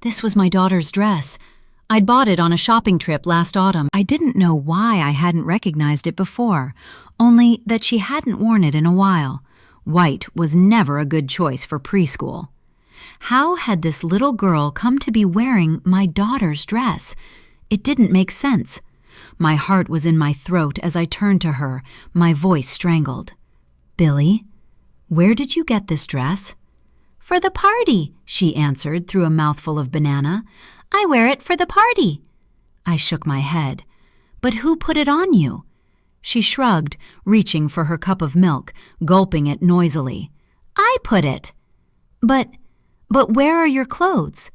This was my daughter's dress. I'd bought it on a shopping trip last autumn. I didn't know why I hadn't recognized it before, only that she hadn't worn it in a while. White was never a good choice for preschool. How had this little girl come to be wearing my daughter's dress? It didn't make sense. My heart was in my throat as I turned to her, my voice strangled. "Billy, where did you get this dress?" "For the party," she answered through a mouthful of banana. "I wear it for the party." I shook my head. "But who put it on you?" She shrugged, reaching for her cup of milk, gulping it noisily. "I put it." But where are your clothes?"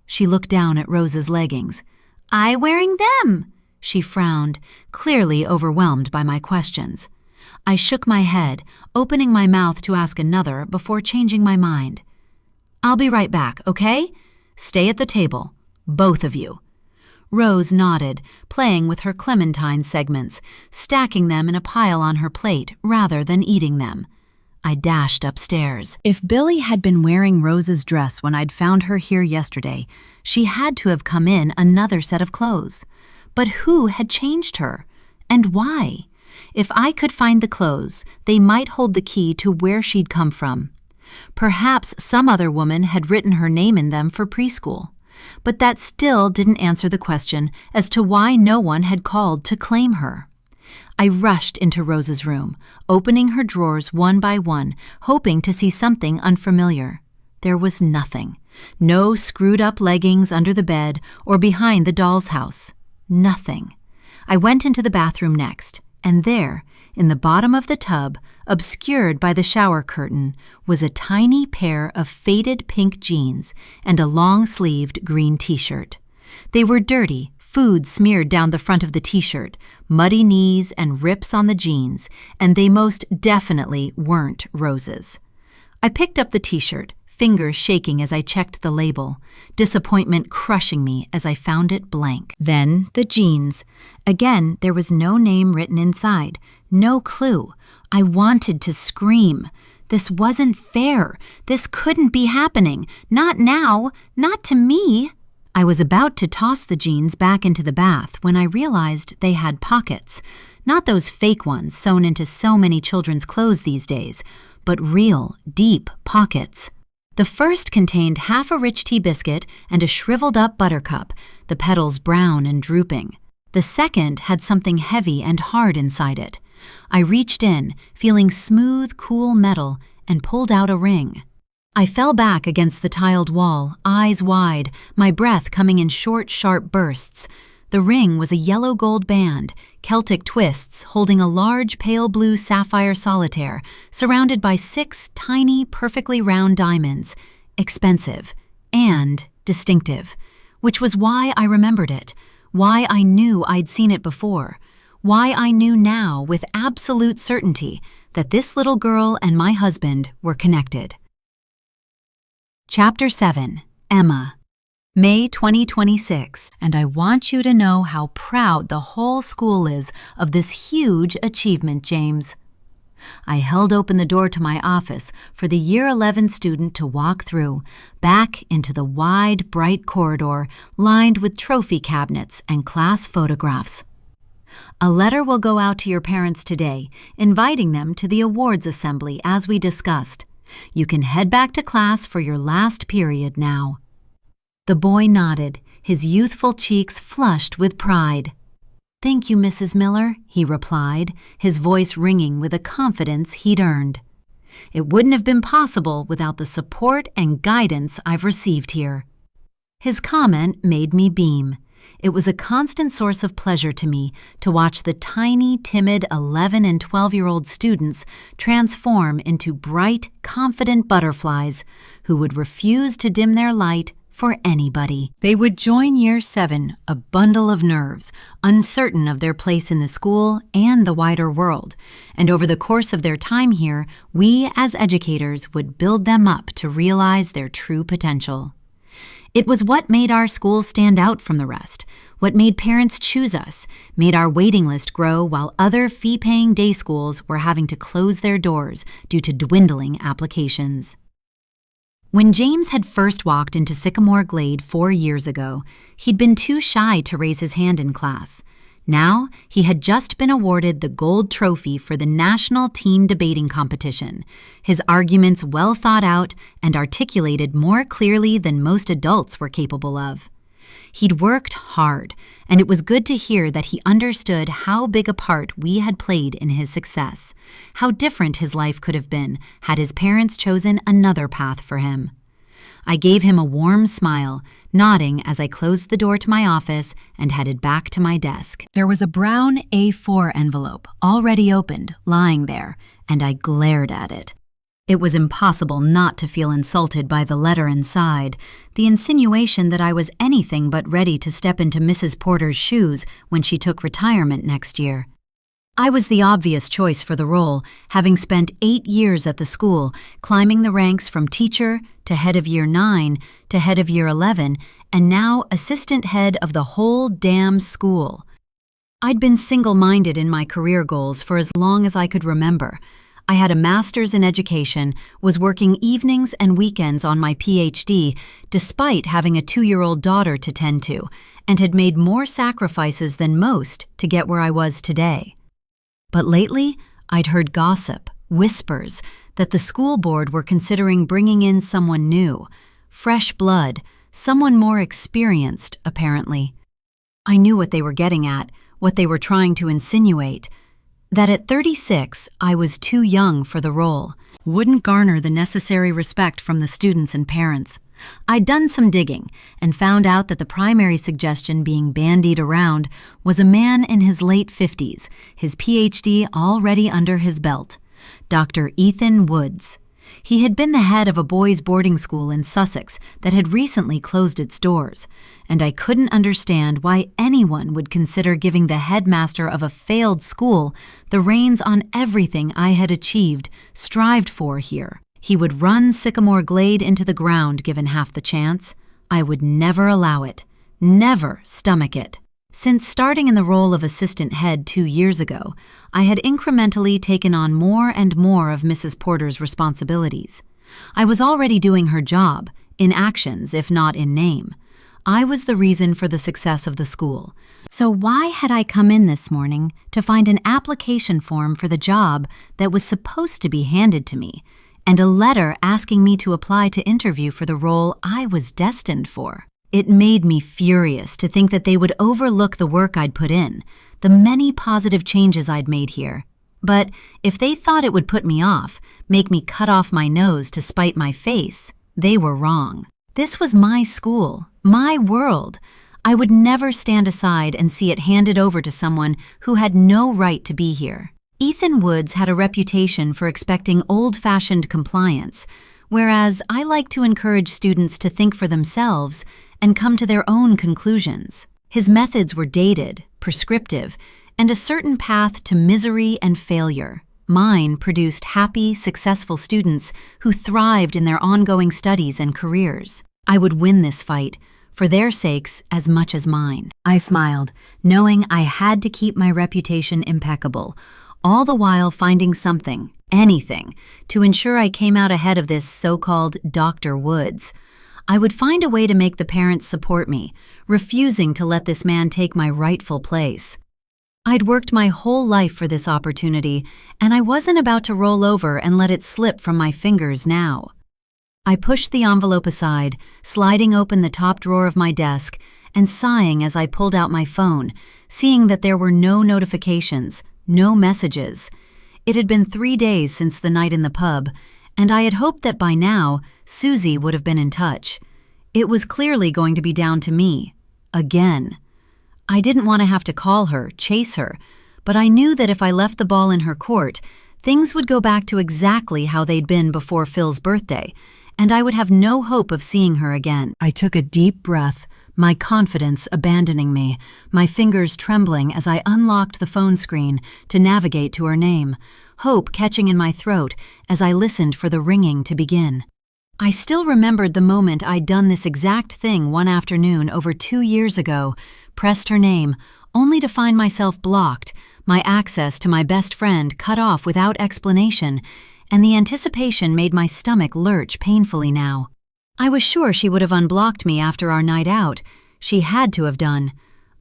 She looked down at Rose's leggings. "I wearing them." She frowned, clearly overwhelmed by my questions. I shook my head, opening my mouth to ask another before changing my mind. "I'll be right back, okay? Stay at the table, both of you." Rose nodded, playing with her clementine segments, stacking them in a pile on her plate rather than eating them. I dashed upstairs. If Billy had been wearing Rose's dress when I'd found her here yesterday, she had to have come in another set of clothes. But who had changed her? And why? If I could find the clothes, they might hold the key to where she'd come from. Perhaps some other woman had written her name in them for preschool. But that still didn't answer the question as to why no one had called to claim her. I rushed into Rose's room, opening her drawers one by one, hoping to see something unfamiliar. There was nothing. No screwed-up leggings under the bed or behind the doll's house. Nothing. I went into the bathroom next, and there, in the bottom of the tub, obscured by the shower curtain, was a tiny pair of faded pink jeans and a long-sleeved green t-shirt. They were dirty, food smeared down the front of the t-shirt, muddy knees and rips on the jeans, and they most definitely weren't Rose's. I picked up the t-shirt, fingers shaking as I checked the label, disappointment crushing me as I found it blank. Then the jeans. Again, there was no name written inside, no clue. I wanted to scream. This wasn't fair. This couldn't be happening. Not now. Not to me. I was about to toss the jeans back into the bath when I realized they had pockets. Not those fake ones sewn into so many children's clothes these days, but real, deep pockets. The first contained half a rich tea biscuit and a shriveled-up buttercup, the petals brown and drooping. The second had something heavy and hard inside it. I reached in, feeling smooth, cool metal, and pulled out a ring. I fell back against the tiled wall, eyes wide, my breath coming in short, sharp bursts. The ring was a yellow gold band, Celtic twists holding a large pale blue sapphire solitaire, surrounded by 6 tiny, perfectly round diamonds. Expensive and distinctive, which was why I remembered it, why I knew I'd seen it before, why I knew now with absolute certainty that this little girl and my husband were connected. Chapter 7. Emma. May 2026, and I want you to know how proud the whole school is of this huge achievement, James. I held open the door to my office for the Year 11 student to walk through, back into the wide, bright corridor lined with trophy cabinets and class photographs. A letter will go out to your parents today, inviting them to the awards assembly as we discussed. You can head back to class for your last period now. The boy nodded, his youthful cheeks flushed with pride. "Thank you, Mrs. Miller," he replied, his voice ringing with a confidence he'd earned. "It wouldn't have been possible without the support and guidance I've received here." His comment made me beam. It was a constant source of pleasure to me to watch the tiny, timid 11 and 12-year-old students transform into bright, confident butterflies who would refuse to dim their light for anybody. They would join Year 7, a bundle of nerves, uncertain of their place in the school and the wider world. And over the course of their time here, we as educators would build them up to realize their true potential. It was what made our school stand out from the rest, what made parents choose us, made our waiting list grow while other fee-paying day schools were having to close their doors due to dwindling applications. When James had first walked into Sycamore Glade 4 years ago, he'd been too shy to raise his hand in class. Now, he had just been awarded the gold trophy for the National Teen Debating Competition, his arguments well thought out and articulated more clearly than most adults were capable of. He'd worked hard, and it was good to hear that he understood how big a part we had played in his success, how different his life could have been had his parents chosen another path for him. I gave him a warm smile, nodding as I closed the door to my office and headed back to my desk. There was a brown A4 envelope, already opened, lying there, and I glared at it. It was impossible not to feel insulted by the letter inside, the insinuation that I was anything but ready to step into Mrs. Porter's shoes when she took retirement next year. I was the obvious choice for the role, having spent 8 years at the school, climbing the ranks from teacher to head of Year 9 to head of Year 11, and now assistant head of the whole damn school. I'd been single-minded in my career goals for as long as I could remember. I had a master's in education, was working evenings and weekends on my PhD despite having a 2-year-old daughter to tend to, and had made more sacrifices than most to get where I was today. But lately, I'd heard gossip, whispers, that the school board were considering bringing in someone new, fresh blood, someone more experienced, apparently. I knew what they were getting at, what they were trying to insinuate, that at 36, I was too young for the role, wouldn't garner the necessary respect from the students and parents. I'd done some digging and found out that the primary suggestion being bandied around was a man in his late 50s, his PhD already under his belt, Dr. Ethan Woods. He had been the head of a boys' boarding school in Sussex that had recently closed its doors, and I couldn't understand why anyone would consider giving the headmaster of a failed school the reins on everything I had achieved, strived for here. He would run Sycamore Glade into the ground given half the chance. I would never allow it, never stomach it. Since starting in the role of assistant head 2 years ago, I had incrementally taken on more and more of Mrs. Porter's responsibilities. I was already doing her job, in actions if not in name. I was the reason for the success of the school. So why had I come in this morning to find an application form for the job that was supposed to be handed to me, and a letter asking me to apply to interview for the role I was destined for? It made me furious to think that they would overlook the work I'd put in, the many positive changes I'd made here. But if they thought it would put me off, make me cut off my nose to spite my face, they were wrong. This was my school, my world. I would never stand aside and see it handed over to someone who had no right to be here. Ethan Woods had a reputation for expecting old-fashioned compliance, whereas I like to encourage students to think for themselves and come to their own conclusions. His methods were dated, prescriptive, and a certain path to misery and failure. Mine produced happy, successful students who thrived in their ongoing studies and careers. I would win this fight, for their sakes as much as mine. I smiled, knowing I had to keep my reputation impeccable, all the while finding something, anything, to ensure I came out ahead of this so-called Dr. Woods. I would find a way to make the parents support me, refusing to let this man take my rightful place. I'd worked my whole life for this opportunity, and I wasn't about to roll over and let it slip from my fingers now. I pushed the envelope aside, sliding open the top drawer of my desk, and sighing as I pulled out my phone, seeing that there were no notifications, no messages. It had been 3 days since the night in the pub, and I had hoped that by now, Susie would have been in touch. It was clearly going to be down to me. Again. I didn't want to have to call her, chase her, but I knew that if I left the ball in her court, things would go back to exactly how they'd been before Phil's birthday, and I would have no hope of seeing her again. I took a deep breath, my confidence abandoning me, my fingers trembling as I unlocked the phone screen to navigate to her name, hope catching in my throat as I listened for the ringing to begin. I still remembered the moment I'd done this exact thing one afternoon over 2 years ago, pressed her name, only to find myself blocked, my access to my best friend cut off without explanation, and the anticipation made my stomach lurch painfully now. I was sure she would have unblocked me after our night out. She had to have done.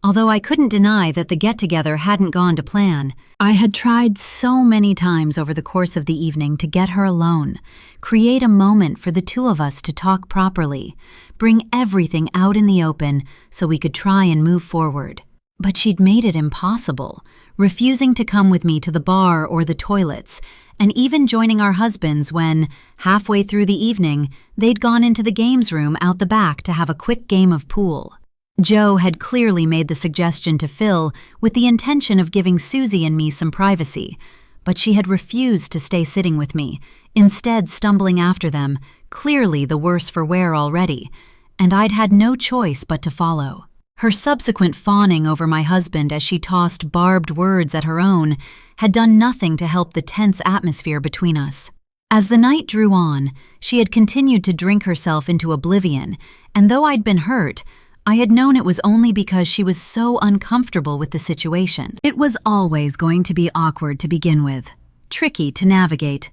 Although I couldn't deny that the get-together hadn't gone to plan. I had tried so many times over the course of the evening to get her alone, create a moment for the two of us to talk properly, bring everything out in the open so we could try and move forward. But she'd made it impossible, refusing to come with me to the bar or the toilets, and even joining our husbands when, halfway through the evening, they'd gone into the games room out the back to have a quick game of pool. Joe had clearly made the suggestion to Phil with the intention of giving Susie and me some privacy, but she had refused to stay sitting with me, instead stumbling after them, clearly the worse for wear already, and I'd had no choice but to follow. Her subsequent fawning over my husband as she tossed barbed words at her own had done nothing to help the tense atmosphere between us. As the night drew on, she had continued to drink herself into oblivion, and though I'd been hurt, I had known it was only because she was so uncomfortable with the situation. It was always going to be awkward to begin with, tricky to navigate.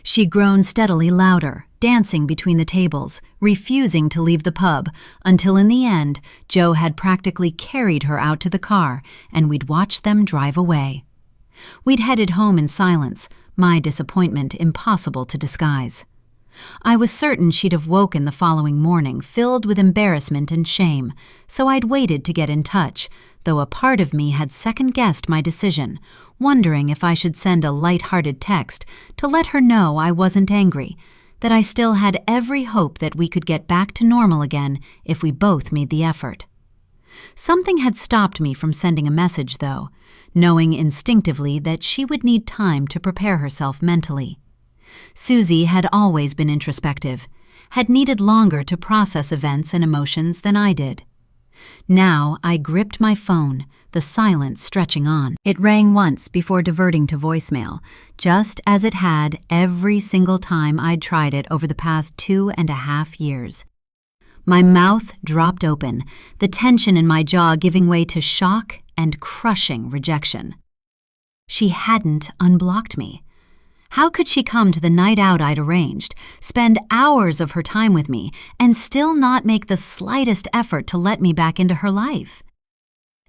She'd grown steadily louder, dancing between the tables, refusing to leave the pub, until in the end, Joe had practically carried her out to the car, and we'd watched them drive away. We'd headed home in silence, my disappointment impossible to disguise. I was certain she'd have woken the following morning filled with embarrassment and shame, so I'd waited to get in touch, though a part of me had second-guessed my decision, wondering if I should send a light-hearted text to let her know I wasn't angry, that I still had every hope that we could get back to normal again if we both made the effort. Something had stopped me from sending a message, though, knowing instinctively that she would need time to prepare herself mentally. Susie had always been introspective, had needed longer to process events and emotions than I did. Now I gripped my phone, the silence stretching on. It rang once before diverting to voicemail, just as it had every single time I'd tried it over the past 2.5 years. My mouth dropped open, the tension in my jaw giving way to shock and crushing rejection. She hadn't unblocked me. How could she come to the night out I'd arranged, spend hours of her time with me, and still not make the slightest effort to let me back into her life?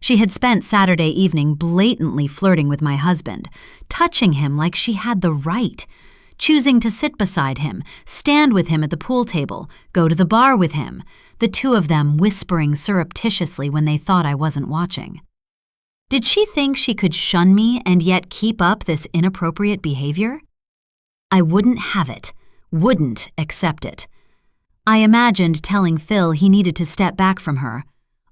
She had spent Saturday evening blatantly flirting with my husband, touching him like she had the right, choosing to sit beside him, stand with him at the pool table, go to the bar with him, the two of them whispering surreptitiously when they thought I wasn't watching. Did she think she could shun me and yet keep up this inappropriate behavior? I wouldn't have it, wouldn't accept it. I imagined telling Phil he needed to step back from her,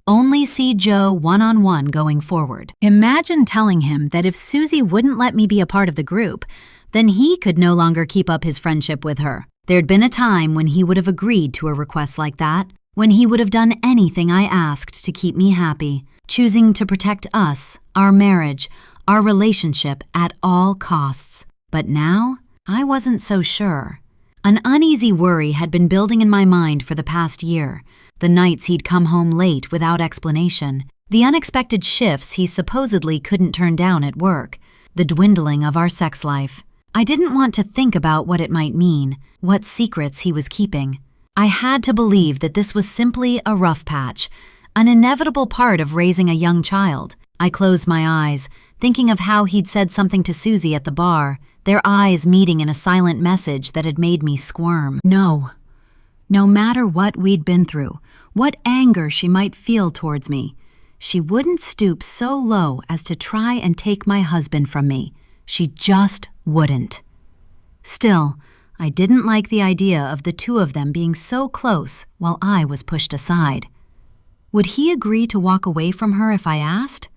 only see Joe one-on-one going forward. Imagine telling him that if Susie wouldn't let me be a part of the group, then he could no longer keep up his friendship with her. There'd been a time when he would have agreed to a request like that, when he would have done anything I asked to keep me happy, choosing to protect us, our marriage, our relationship at all costs. But now, I wasn't so sure. An uneasy worry had been building in my mind for the past year. The nights he'd come home late without explanation, the unexpected shifts he supposedly couldn't turn down at work, the dwindling of our sex life. I didn't want to think about what it might mean, what secrets he was keeping. I had to believe that this was simply a rough patch, an inevitable part of raising a young child. I closed my eyes, thinking of how he'd said something to Susie at the bar, their eyes meeting in a silent message that had made me squirm. No matter what we'd been through, what anger she might feel towards me, she wouldn't stoop so low as to try and take my husband from me. She just wouldn't. Still, I didn't like the idea of the two of them being so close while I was pushed aside. Would he agree to walk away from her if I asked?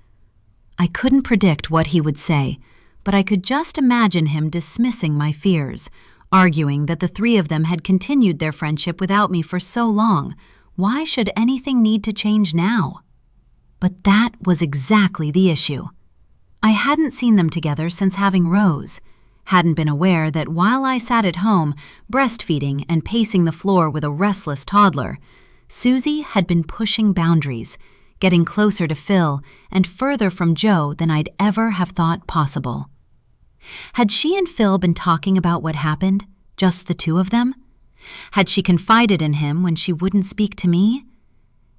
I couldn't predict what he would say, but I could just imagine him dismissing my fears, arguing that the three of them had continued their friendship without me for so long. Why should anything need to change now? But that was exactly the issue. I hadn't seen them together since having Rose, hadn't been aware that while I sat at home, breastfeeding and pacing the floor with a restless toddler, Susie had been pushing boundaries, getting closer to Phil and further from Joe than I'd ever have thought possible. Had she and Phil been talking about what happened, just the two of them? Had she confided in him when she wouldn't speak to me?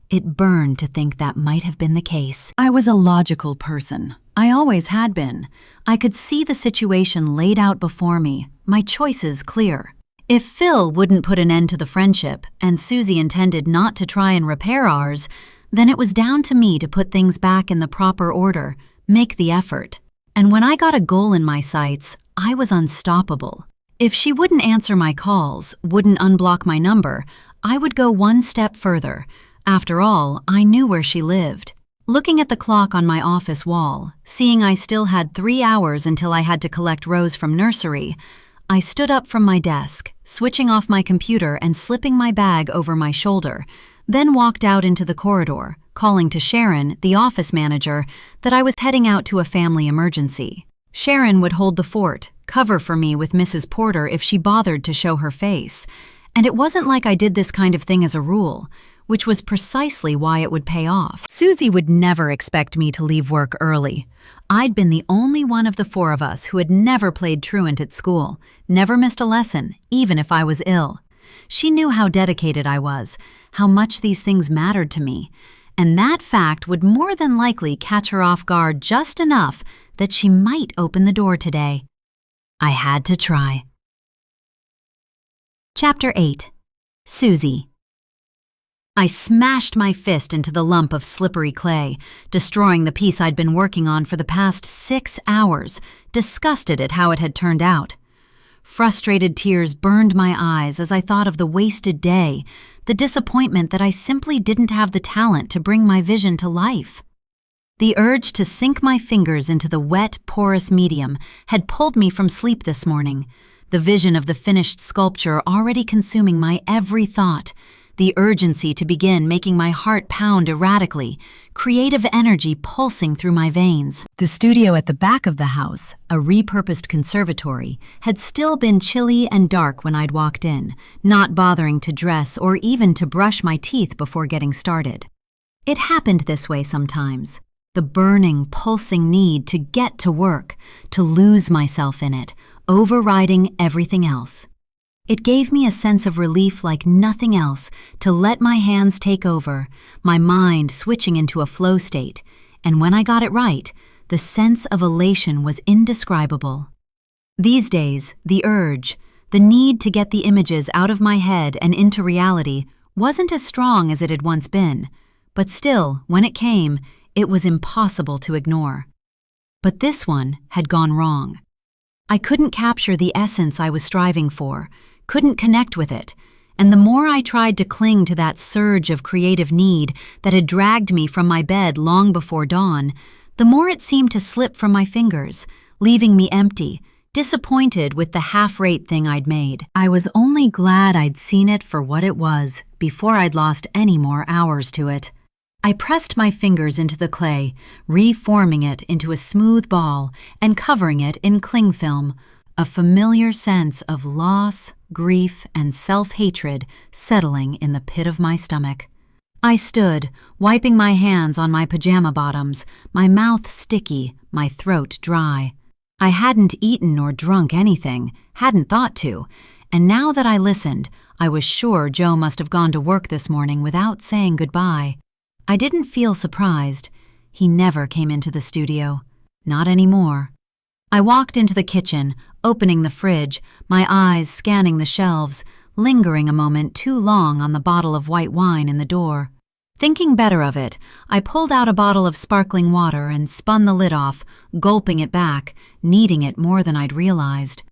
It burned to think that might have been the case. I was a logical person. I always had been. I could see the situation laid out before me, my choices clear. If Phil wouldn't put an end to the friendship, and Susie intended not to try and repair ours, then it was down to me to put things back in the proper order, make the effort. And when I got a goal in my sights, I was unstoppable. If she wouldn't answer my calls, wouldn't unblock my number, I would go one step further. After all, I knew where she lived. Looking at the clock on my office wall, seeing I still had 3 hours until I had to collect Rose from nursery, I stood up from my desk, switching off my computer and slipping my bag over my shoulder, then walked out into the corridor, calling to Sharon, the office manager, that I was heading out to a family emergency. Sharon would hold the fort, cover for me with Mrs. Porter if she bothered to show her face. And it wasn't like I did this kind of thing as a rule. which was precisely why it would pay off. Susie would never expect me to leave work early. I'd been the only one of the four of us who had never played truant at school, never missed a lesson, even if I was ill. She knew how dedicated I was, how much these things mattered to me, and that fact would more than likely catch her off guard just enough that she might open the door today. I had to try. Chapter 8. Susie. I smashed my fist into the lump of slippery clay, destroying the piece I'd been working on for the past 6 hours, disgusted at how it had turned out. Frustrated tears burned my eyes as I thought of the wasted day, the disappointment that I simply didn't have the talent to bring my vision to life. The urge to sink my fingers into the wet, porous medium had pulled me from sleep this morning, the vision of the finished sculpture already consuming my every thought, the urgency to begin making my heart pound erratically, creative energy pulsing through my veins. The studio at the back of the house, a repurposed conservatory, had still been chilly and dark when I'd walked in, not bothering to dress or even to brush my teeth before getting started. It happened this way sometimes. The burning, pulsing need to get to work, to lose myself in it, overriding everything else. It gave me a sense of relief like nothing else to let my hands take over, my mind switching into a flow state, and when I got it right, the sense of elation was indescribable. These days, the urge, the need to get the images out of my head and into reality wasn't as strong as it had once been, but still, when it came, it was impossible to ignore. But this one had gone wrong. I couldn't capture the essence I was striving for, couldn't connect with it, and the more I tried to cling to that surge of creative need that had dragged me from my bed long before dawn, the more it seemed to slip from my fingers, leaving me empty, disappointed with the half-rate thing I'd made. I was only glad I'd seen it for what it was before I'd lost any more hours to it. I pressed my fingers into the clay, reforming it into a smooth ball and covering it in cling film, a familiar sense of loss, grief, and self-hatred settling in the pit of my stomach. I stood, wiping my hands on my pajama bottoms, my mouth sticky, my throat dry. I hadn't eaten or drunk anything, hadn't thought to, and now that I listened, I was sure Joe must have gone to work this morning without saying goodbye. I didn't feel surprised. He never came into the studio. Not anymore. I walked into the kitchen, opening the fridge, my eyes scanning the shelves, lingering a moment too long on the bottle of white wine in the door. Thinking better of it, I pulled out a bottle of sparkling water and spun the lid off, gulping it back, needing it more than I'd realized.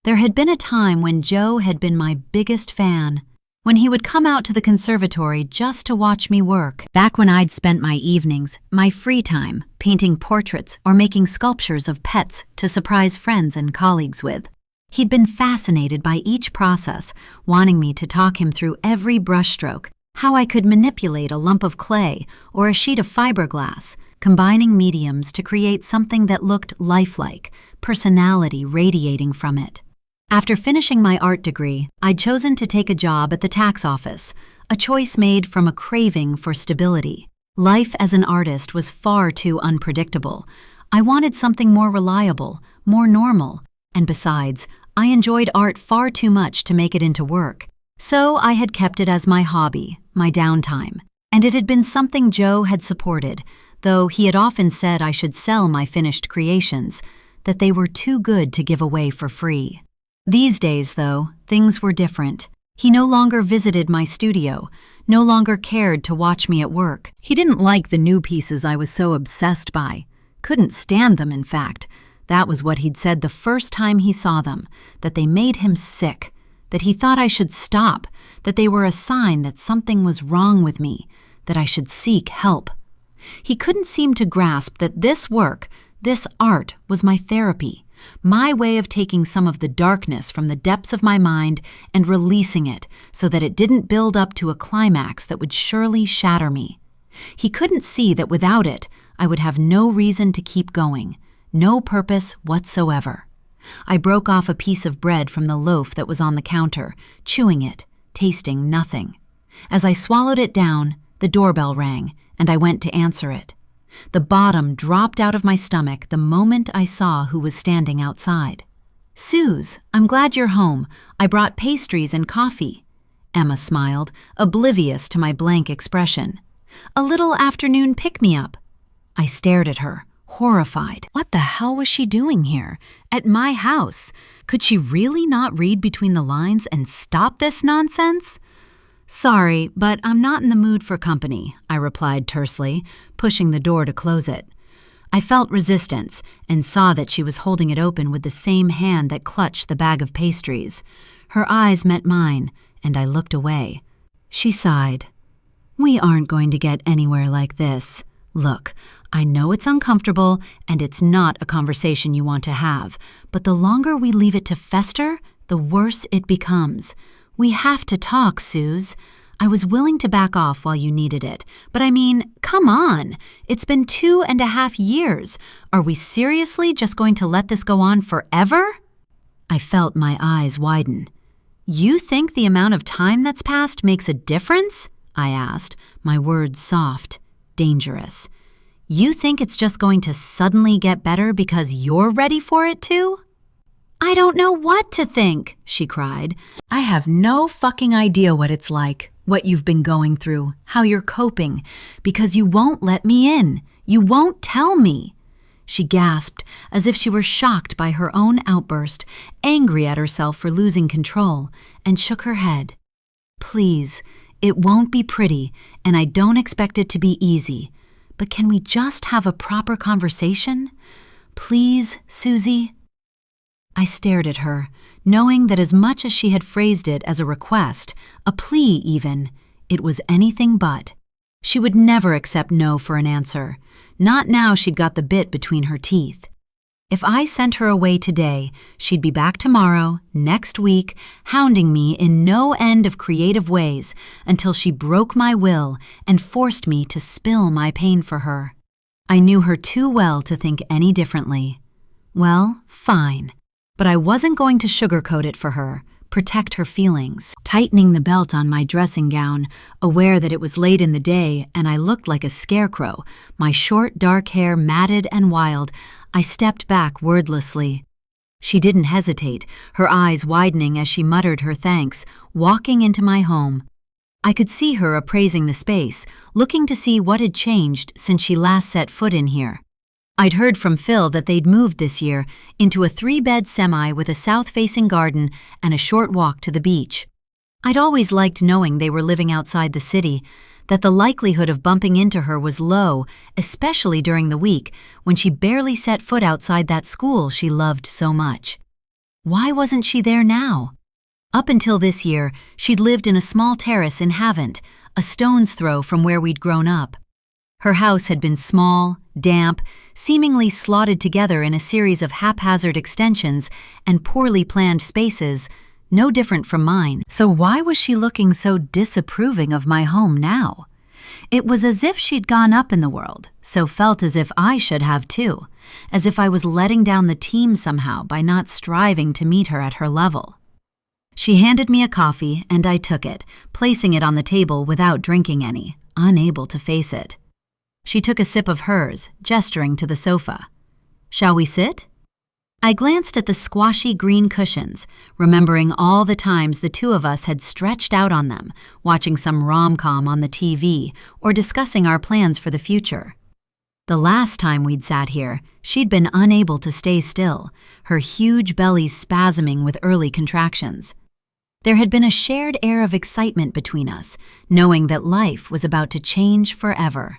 There had been a time when Joe had been my biggest fan, when he would come out to the conservatory just to watch me work. Back when I'd spent my evenings, my free time, painting portraits or making sculptures of pets to surprise friends and colleagues with. He'd been fascinated by each process, wanting me to talk him through every brushstroke, how I could manipulate a lump of clay or a sheet of fiberglass, combining mediums to create something that looked lifelike, personality radiating from it. After finishing my art degree, I'd chosen to take a job at the tax office, a choice made from a craving for stability. Life as an artist was far too unpredictable. I wanted something more reliable, more normal, and besides, I enjoyed art far too much to make it into work. So I had kept it as my hobby, my downtime, and it had been something Joe had supported, though he had often said I should sell my finished creations, that they were too good to give away for free. These days, though, things were different. He no longer visited my studio, no longer cared to watch me at work. He didn't like the new pieces I was so obsessed by. Couldn't stand them, in fact. That was what he'd said the first time he saw them, that they made him sick, that he thought I should stop, that they were a sign that something was wrong with me, that I should seek help. He couldn't seem to grasp that this work, this art, was my therapy, my way of taking some of the darkness from the depths of my mind and releasing it so that it didn't build up to a climax that would surely shatter me. He couldn't see that without it, I would have no reason to keep going, no purpose whatsoever. I broke off a piece of bread from the loaf that was on the counter, chewing it, tasting nothing. As I swallowed it down, the doorbell rang, and I went to answer it. The bottom dropped out of my stomach the moment I saw who was standing outside. "Suze, I'm glad you're home. I brought pastries and coffee." Emma smiled, oblivious to my blank expression. "A little afternoon pick-me-up." I stared at her, horrified. What the hell was she doing here? At my house? Could she really not read between the lines and stop this nonsense? "Sorry, but I'm not in the mood for company," I replied tersely, pushing the door to close it. I felt resistance and saw that she was holding it open with the same hand that clutched the bag of pastries. Her eyes met mine, and I looked away. She sighed. "We aren't going to get anywhere like this. Look, I know it's uncomfortable and it's not a conversation you want to have, but the longer we leave it to fester, the worse it becomes. We have to talk, Suze. I was willing to back off while you needed it, but I mean, come on. It's been 2.5 years. Are we seriously just going to let this go on forever?" I felt my eyes widen. "You think the amount of time that's passed makes a difference?" I asked, my words soft, dangerous. "You think it's just going to suddenly get better because you're ready for it to?" "I don't know what to think," she cried. "I have no fucking idea what it's like, what you've been going through, how you're coping, because you won't let me in. You won't tell me." She gasped, as if she were shocked by her own outburst, angry at herself for losing control, and shook her head. "Please, it won't be pretty, and I don't expect it to be easy. But can we just have a proper conversation? Please, Susie?" I stared at her, knowing that as much as she had phrased it as a request, a plea even, it was anything but. She would never accept no for an answer. Not now she'd got the bit between her teeth. If I sent her away today, she'd be back tomorrow, next week, hounding me in no end of creative ways until she broke my will and forced me to spill my pain for her. I knew her too well to think any differently. Well, fine. But I wasn't going to sugarcoat it for her, protect her feelings. Tightening the belt on my dressing gown, aware that it was late in the day and I looked like a scarecrow, my short dark hair matted and wild, I stepped back wordlessly. She didn't hesitate, her eyes widening as she muttered her thanks, walking into my home. I could see her appraising the space, looking to see what had changed since she last set foot in here. I'd heard from Phil that they'd moved this year into a 3-bed semi with a south-facing garden and a short walk to the beach. I'd always liked knowing they were living outside the city, that the likelihood of bumping into her was low, especially during the week when she barely set foot outside that school she loved so much. Why wasn't she there now? Up until this year, she'd lived in a small terrace in Havant, a stone's throw from where we'd grown up. Her house had been small, damp, seemingly slotted together in a series of haphazard extensions and poorly planned spaces, no different from mine. So why was she looking so disapproving of my home now? It was as if she'd gone up in the world, so felt as if I should have too, as if I was letting down the team somehow by not striving to meet her at her level. She handed me a coffee, and I took it, placing it on the table without drinking any, unable to face it. She took a sip of hers, gesturing to the sofa. "Shall we sit?" I glanced at the squashy green cushions, remembering all the times the two of us had stretched out on them, watching some rom-com on the TV or discussing our plans for the future. The last time we'd sat here, she'd been unable to stay still, her huge belly spasming with early contractions. There had been a shared air of excitement between us, knowing that life was about to change forever.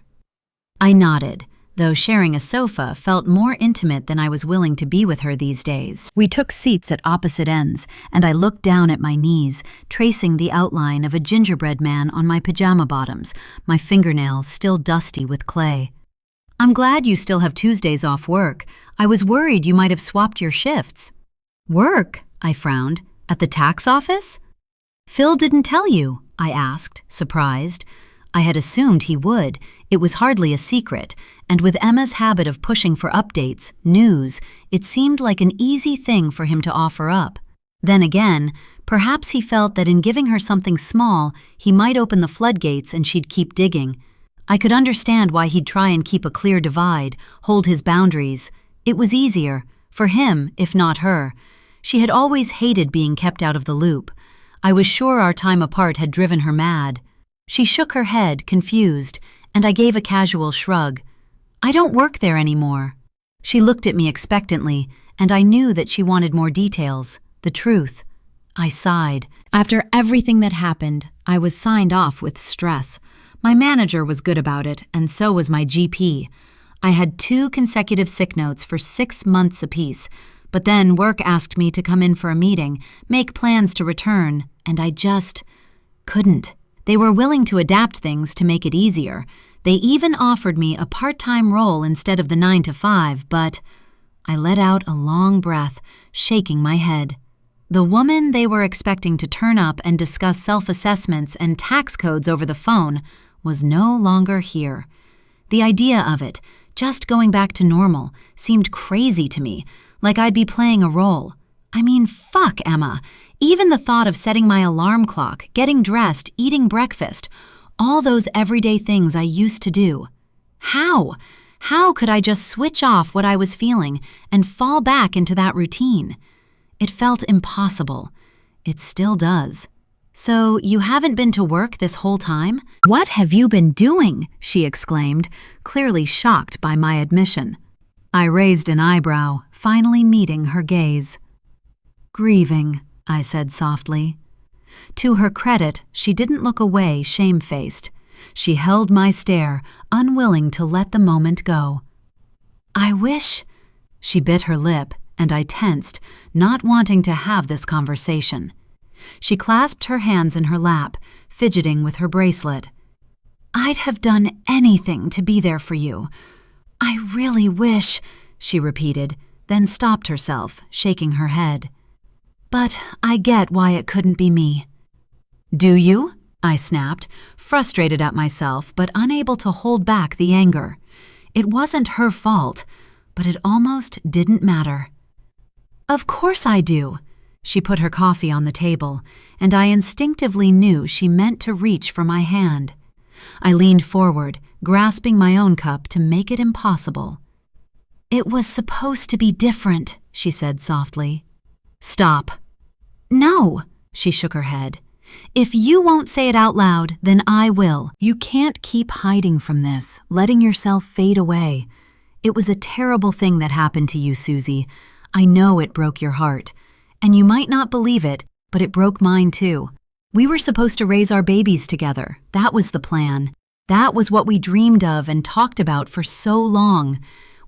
I nodded, though sharing a sofa felt more intimate than I was willing to be with her these days. We took seats at opposite ends, and I looked down at my knees, tracing the outline of a gingerbread man on my pajama bottoms, my fingernails still dusty with clay. "I'm glad you still have Tuesdays off work. I was worried you might have swapped your shifts." "Work?" I frowned. "At the tax office?" "Phil didn't tell you?" I asked, surprised. I had assumed he would. It was hardly a secret, and with Emma's habit of pushing for updates, news, it seemed like an easy thing for him to offer up. Then again, perhaps he felt that in giving her something small, he might open the floodgates and she'd keep digging. I could understand why he'd try and keep a clear divide, hold his boundaries. It was easier, for him, if not her. She had always hated being kept out of the loop. I was sure our time apart had driven her mad. She shook her head, confused, and I gave a casual shrug. I don't work there anymore. She looked at me expectantly, and I knew that she wanted more details, the truth. I sighed. After everything that happened, I was signed off with stress. My manager was good about it, and so was my GP. I had 2 consecutive sick notes for 6 months apiece, but then work asked me to come in for a meeting, make plans to return, and I just couldn't. They were willing to adapt things to make it easier. They even offered me a part-time role instead of the 9 to 5, but I let out a long breath, shaking my head. The woman they were expecting to turn up and discuss self-assessments and tax codes over the phone was no longer here. The idea of it, just going back to normal, seemed crazy to me, like I'd be playing a role. I mean, fuck, Emma. Even the thought of setting my alarm clock, getting dressed, eating breakfast, all those everyday things I used to do. How? How could I just switch off what I was feeling and fall back into that routine? It felt impossible. It still does. So, you haven't been to work this whole time? What have you been doing? She exclaimed, clearly shocked by my admission. I raised an eyebrow, finally meeting her gaze. Grieving, I said softly. To her credit, she didn't look away shamefaced. She held my stare, unwilling to let the moment go. I wish... She bit her lip, and I tensed, not wanting to have this conversation. She clasped her hands in her lap, fidgeting with her bracelet. I'd have done anything to be there for you. I really wish, she repeated, then stopped herself, shaking her head. But I get why it couldn't be me. Do you? I snapped, frustrated at myself but unable to hold back the anger. It wasn't her fault, but it almost didn't matter. Of course I do. She put her coffee on the table, and I instinctively knew she meant to reach for my hand. I leaned forward, grasping my own cup to make it impossible. It was supposed to be different, she said softly. Stop. No, she shook her head. If you won't say it out loud, then I will. You can't keep hiding from this, letting yourself fade away. It was a terrible thing that happened to you, Susie. I know it broke your heart. And you might not believe it, but it broke mine too. We were supposed to raise our babies together. That was the plan. That was what we dreamed of and talked about for so long.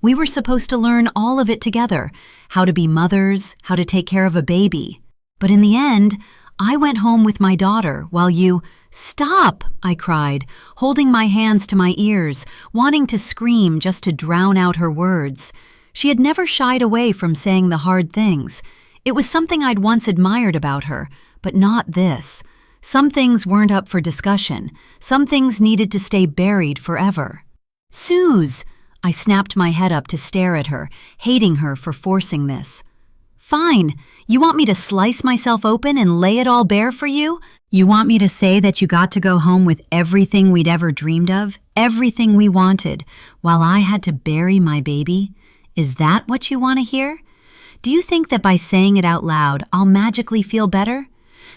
We were supposed to learn all of it together, how to be mothers, how to take care of a baby. But in the end, I went home with my daughter while you— Stop, I cried, holding my hands to my ears, wanting to scream just to drown out her words. She had never shied away from saying the hard things. It was something I'd once admired about her, but not this. Some things weren't up for discussion. Some things needed to stay buried forever. Suze! I snapped my head up to stare at her, hating her for forcing this. Fine. You want me to slice myself open and lay it all bare for you? You want me to say that you got to go home with everything we'd ever dreamed of, everything we wanted, while I had to bury my baby? Is that what you want to hear? Do you think that by saying it out loud, I'll magically feel better?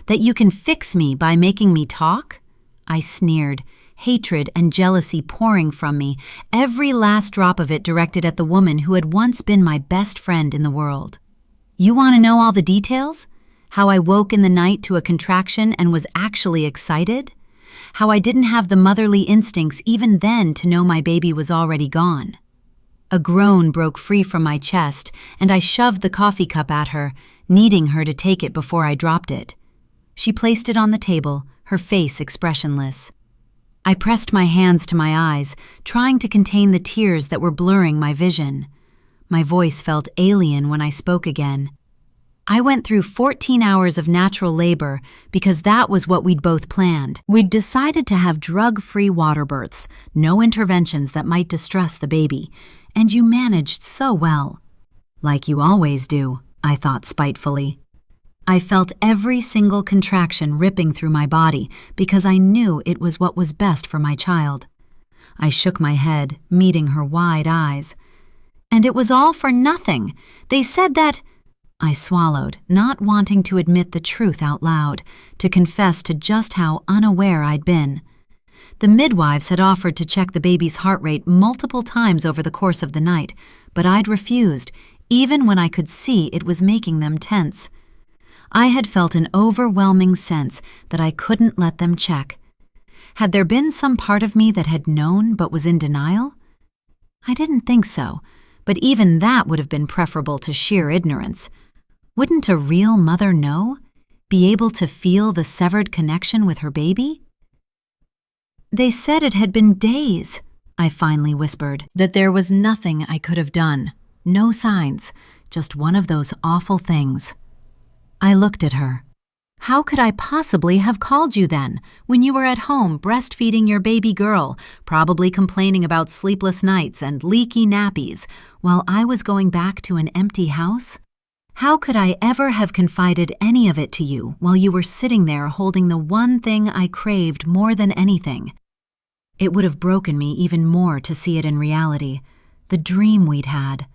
That you can fix me by making me talk? I sneered, hatred and jealousy pouring from me, every last drop of it directed at the woman who had once been my best friend in the world. You want to know all the details? How I woke in the night to a contraction and was actually excited? How I didn't have the motherly instincts even then to know my baby was already gone? A groan broke free from my chest, and I shoved the coffee cup at her, needing her to take it before I dropped it. She placed it on the table, her face expressionless. I pressed my hands to my eyes, trying to contain the tears that were blurring my vision. My voice felt alien when I spoke again. I went through 14 hours of natural labor because that was what we'd both planned. We'd decided to have drug-free water births, no interventions that might distress the baby, and you managed so well. Like you always do, I thought spitefully. I felt every single contraction ripping through my body because I knew it was what was best for my child. I shook my head, meeting her wide eyes. And it was all for nothing. They said that... I swallowed, not wanting to admit the truth out loud, to confess to just how unaware I'd been. The midwives had offered to check the baby's heart rate multiple times over the course of the night, but I'd refused, even when I could see it was making them tense. I had felt an overwhelming sense that I couldn't let them check. Had there been some part of me that had known but was in denial? I didn't think so, but even that would have been preferable to sheer ignorance. Wouldn't a real mother know? Be able to feel the severed connection with her baby? They said it had been days, I finally whispered, that there was nothing I could have done. No signs, just one of those awful things. I looked at her. How could I possibly have called you then, when you were at home breastfeeding your baby girl, probably complaining about sleepless nights and leaky nappies, while I was going back to an empty house? How could I ever have confided any of it to you while you were sitting there holding the one thing I craved more than anything? It would have broken me even more to see it in reality, the dream we'd had.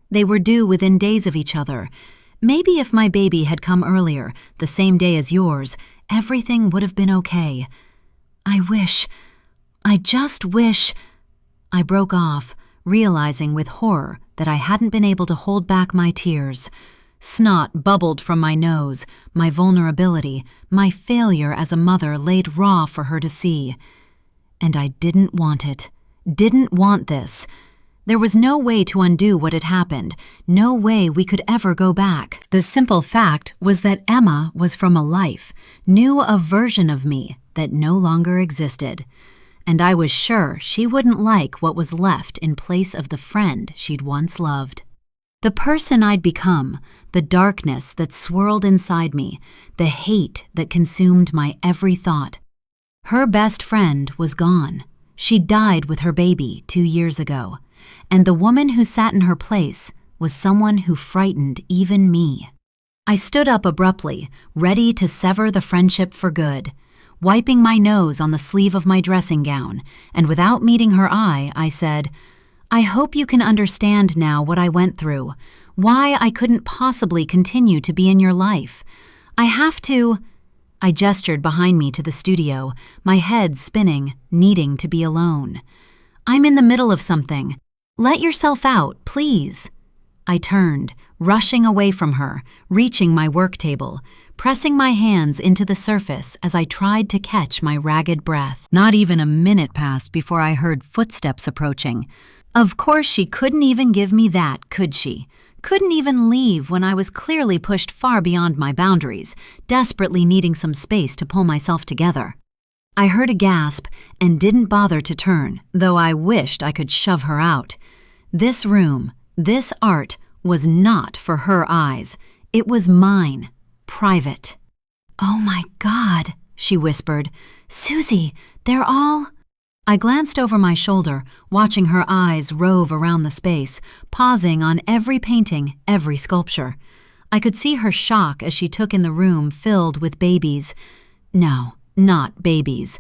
They were due within days of each other. Maybe if my baby had come earlier, the same day as yours, everything would have been okay. I just wish... I broke off, realizing with horror that I hadn't been able to hold back my tears. Snot bubbled from my nose, my vulnerability, my failure as a mother laid raw for her to see. And I didn't want it. Didn't want this. There was no way to undo what had happened, no way we could ever go back. The simple fact was that Emma was from a life, knew a version of me that no longer existed. And I was sure she wouldn't like what was left in place of the friend she'd once loved. The person I'd become, the darkness that swirled inside me, the hate that consumed my every thought. Her best friend was gone. She died with her baby 2 years ago. And the woman who sat in her place was someone who frightened even me. I stood up abruptly, ready to sever the friendship for good. Wiping my nose on the sleeve of my dressing gown, and without meeting her eye, I said, I hope you can understand now what I went through, why I couldn't possibly continue to be in your life. I have to... I gestured behind me to the studio, my head spinning, needing to be alone. I'm in the middle of something. Let yourself out, please. I turned, rushing away from her, reaching my work table, pressing my hands into the surface as I tried to catch my ragged breath. Not even a minute passed before I heard footsteps approaching. Of course she couldn't even give me that, could she? Couldn't even leave when I was clearly pushed far beyond my boundaries, desperately needing some space to pull myself together. I heard a gasp and didn't bother to turn, though I wished I could shove her out. This room, this art, was not for her eyes. It was mine, private. Oh my God, she whispered. Susie, they're all... I glanced over my shoulder, watching her eyes rove around the space, pausing on every painting, every sculpture. I could see her shock as she took in the room filled with babies. No, not babies.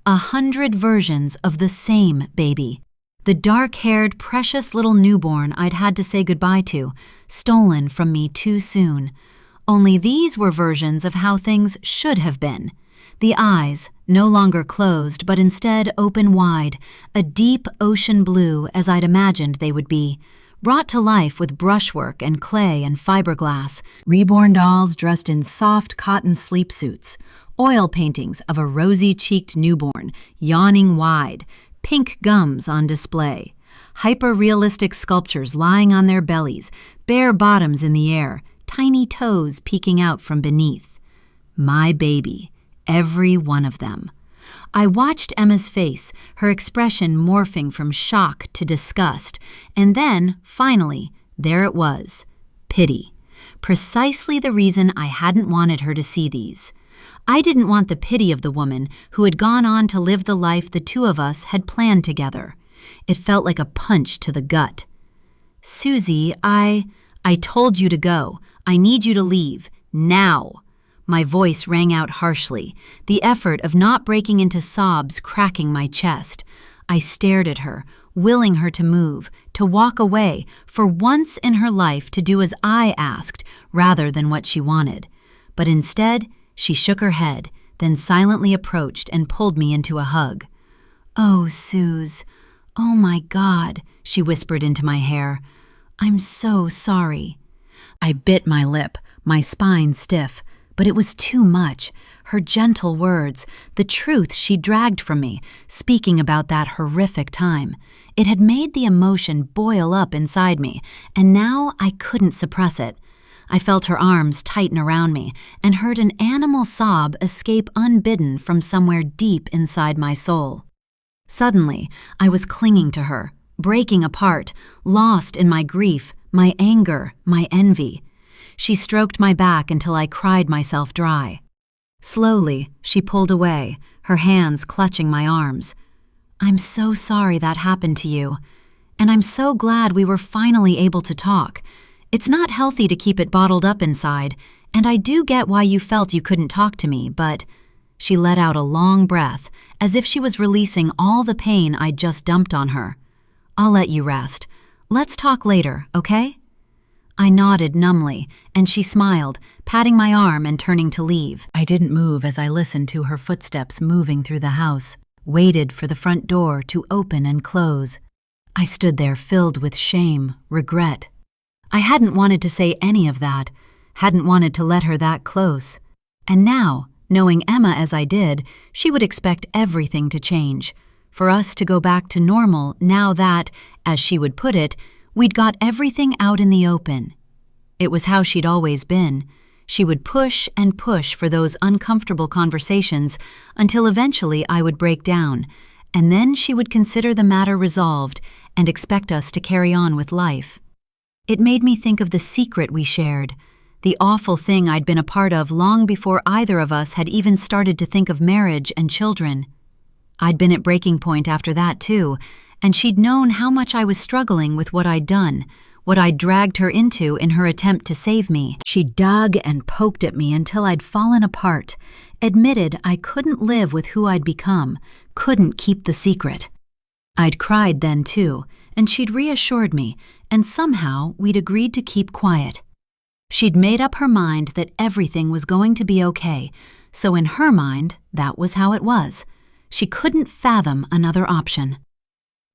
100 versions of the same baby. The dark-haired, precious little newborn I'd had to say goodbye to, stolen from me too soon. Only these were versions of how things should have been. The eyes, no longer closed, but instead open wide, a deep ocean blue as I'd imagined they would be, brought to life with brushwork and clay and fiberglass, reborn dolls dressed in soft cotton sleep suits, oil paintings of a rosy-cheeked newborn, yawning wide, pink gums on display, hyper-realistic sculptures lying on their bellies, bare bottoms in the air, tiny toes peeking out from beneath. My baby. Every one of them. I watched Emma's face, her expression morphing from shock to disgust, and then, finally, there it was. Pity. Precisely the reason I hadn't wanted her to see these. I didn't want the pity of the woman who had gone on to live the life the two of us had planned together. It felt like a punch to the gut. Susie, I told you to go. I need you to leave. Now! My voice rang out harshly, the effort of not breaking into sobs cracking my chest. I stared at her, willing her to move, to walk away, for once in her life to do as I asked rather than what she wanted. But instead, she shook her head, then silently approached and pulled me into a hug. "Oh, Suze, oh my God," she whispered into my hair. "I'm so sorry." I bit my lip, my spine stiff, but it was too much. Her gentle words, the truth she dragged from me, speaking about that horrific time. It had made the emotion boil up inside me, and now I couldn't suppress it. I felt her arms tighten around me and heard an animal sob escape unbidden from somewhere deep inside my soul. Suddenly, I was clinging to her, breaking apart, lost in my grief, my anger, my envy. She stroked my back until I cried myself dry. Slowly, she pulled away, her hands clutching my arms. "I'm so sorry that happened to you, and I'm so glad we were finally able to talk. It's not healthy to keep it bottled up inside, and I do get why you felt you couldn't talk to me, but—" She let out a long breath, as if she was releasing all the pain I'd just dumped on her. "I'll let you rest. Let's talk later, okay?" I nodded numbly, and she smiled, patting my arm and turning to leave. I didn't move as I listened to her footsteps moving through the house, waited for the front door to open and close. I stood there filled with shame, regret. I hadn't wanted to say any of that, hadn't wanted to let her that close. And now, knowing Emma as I did, she would expect everything to change, for us to go back to normal now that, as she would put it, we'd got everything out in the open. It was how she'd always been. She would push and push for those uncomfortable conversations until eventually I would break down, and then she would consider the matter resolved and expect us to carry on with life. It made me think of the secret we shared, the awful thing I'd been a part of long before either of us had even started to think of marriage and children. I'd been at breaking point after that too, and she'd known how much I was struggling with what I'd done, what I'd dragged her into in her attempt to save me. She dug and poked at me until I'd fallen apart, admitted I couldn't live with who I'd become, couldn't keep the secret. I'd cried then too, and she'd reassured me, and somehow we'd agreed to keep quiet. She'd made up her mind that everything was going to be okay, so in her mind, that was how it was. She couldn't fathom another option.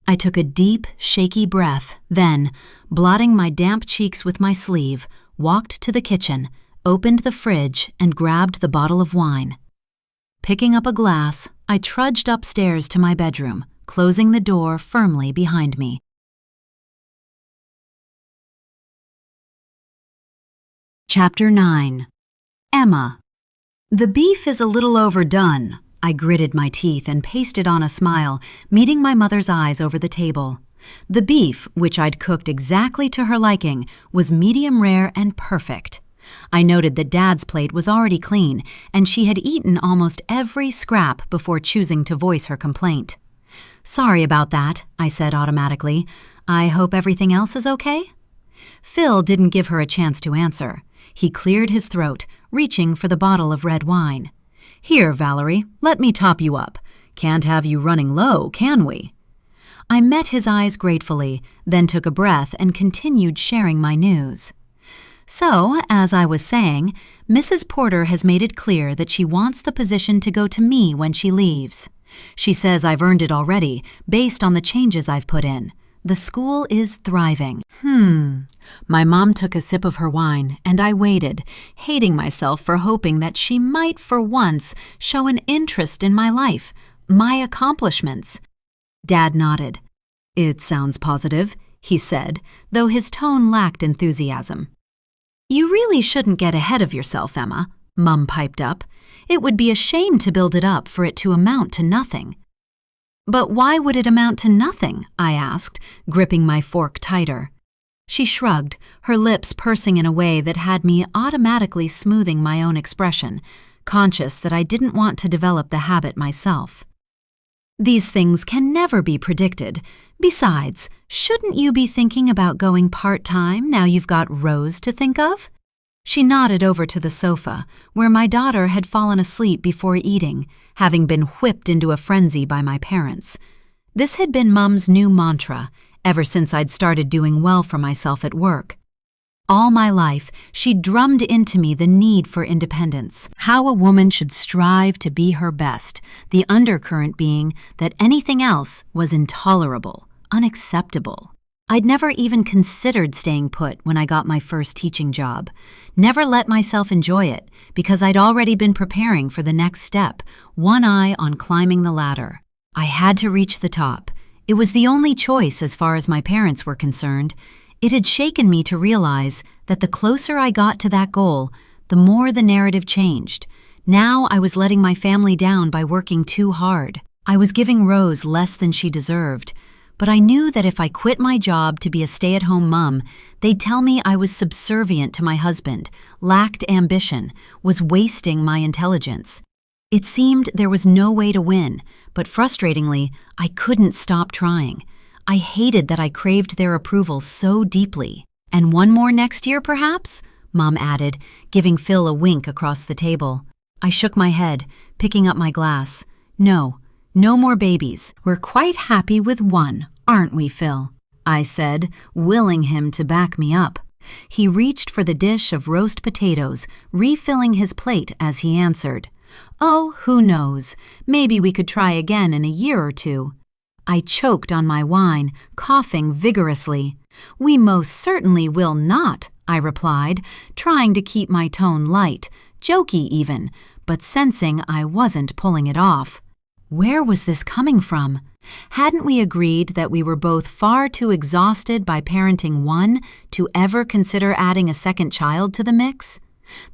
I took a deep, shaky breath, then, blotting my damp cheeks with my sleeve, walked to the kitchen, opened the fridge, and grabbed the bottle of wine. Picking up a glass, I trudged upstairs to my bedroom, closing the door firmly behind me. Chapter 9. Emma. The beef is a little overdone. I gritted my teeth and pasted on a smile, meeting my mother's eyes over the table. The beef, which I'd cooked exactly to her liking, was medium rare and perfect. I noted that Dad's plate was already clean, and she had eaten almost every scrap before choosing to voice her complaint. "Sorry about that," I said automatically. "I hope everything else is okay?" Phil didn't give her a chance to answer. He cleared his throat, reaching for the bottle of red wine. "Here, Valerie, let me top you up. Can't have you running low, can we?" I met his eyes gratefully, then took a breath and continued sharing my news. "So, as I was saying, Mrs. Porter has made it clear that she wants the position to go to me when she leaves. She says I've earned it already, based on the changes I've put in. The school is thriving." My mom took a sip of her wine, and I waited, hating myself for hoping that she might for once show an interest in my life, my accomplishments. Dad nodded. "It sounds positive," he said, though his tone lacked enthusiasm. "You really shouldn't get ahead of yourself, Emma," Mum piped up. "It would be a shame to build it up for it to amount to nothing." "But why would it amount to nothing?" I asked, gripping my fork tighter. She shrugged, her lips pursing in a way that had me automatically smoothing my own expression, conscious that I didn't want to develop the habit myself. "These things can never be predicted. Besides, shouldn't you be thinking about going part-time now you've got Rose to think of?" She nodded over to the sofa, where my daughter had fallen asleep before eating, having been whipped into a frenzy by my parents. This had been Mum's new mantra ever since I'd started doing well for myself at work. All my life, she drummed into me the need for independence, how a woman should strive to be her best, the undercurrent being that anything else was intolerable, unacceptable. I'd never even considered staying put when I got my first teaching job. Never let myself enjoy it because I'd already been preparing for the next step, one eye on climbing the ladder. I had to reach the top. It was the only choice as far as my parents were concerned. It had shaken me to realize that the closer I got to that goal, the more the narrative changed. Now I was letting my family down by working too hard. I was giving Rose less than she deserved. But I knew that if I quit my job to be a stay-at-home mom, they'd tell me I was subservient to my husband, lacked ambition, was wasting my intelligence. It seemed there was no way to win, but frustratingly, I couldn't stop trying. I hated that I craved their approval so deeply. "And one more next year, perhaps?" Mom added, giving Phil a wink across the table. I shook my head, picking up my glass. No more babies. We're quite happy with one, aren't we, Phil? I said, willing him to back me up. He reached for the dish of roast potatoes, refilling his plate as he answered. "Oh, who knows? Maybe we could try again in a year or two." I choked on my wine, coughing vigorously. "We most certainly will not," I replied, trying to keep my tone light, jokey even, but sensing I wasn't pulling it off. Where was this coming from? Hadn't we agreed that we were both far too exhausted by parenting one to ever consider adding a second child to the mix?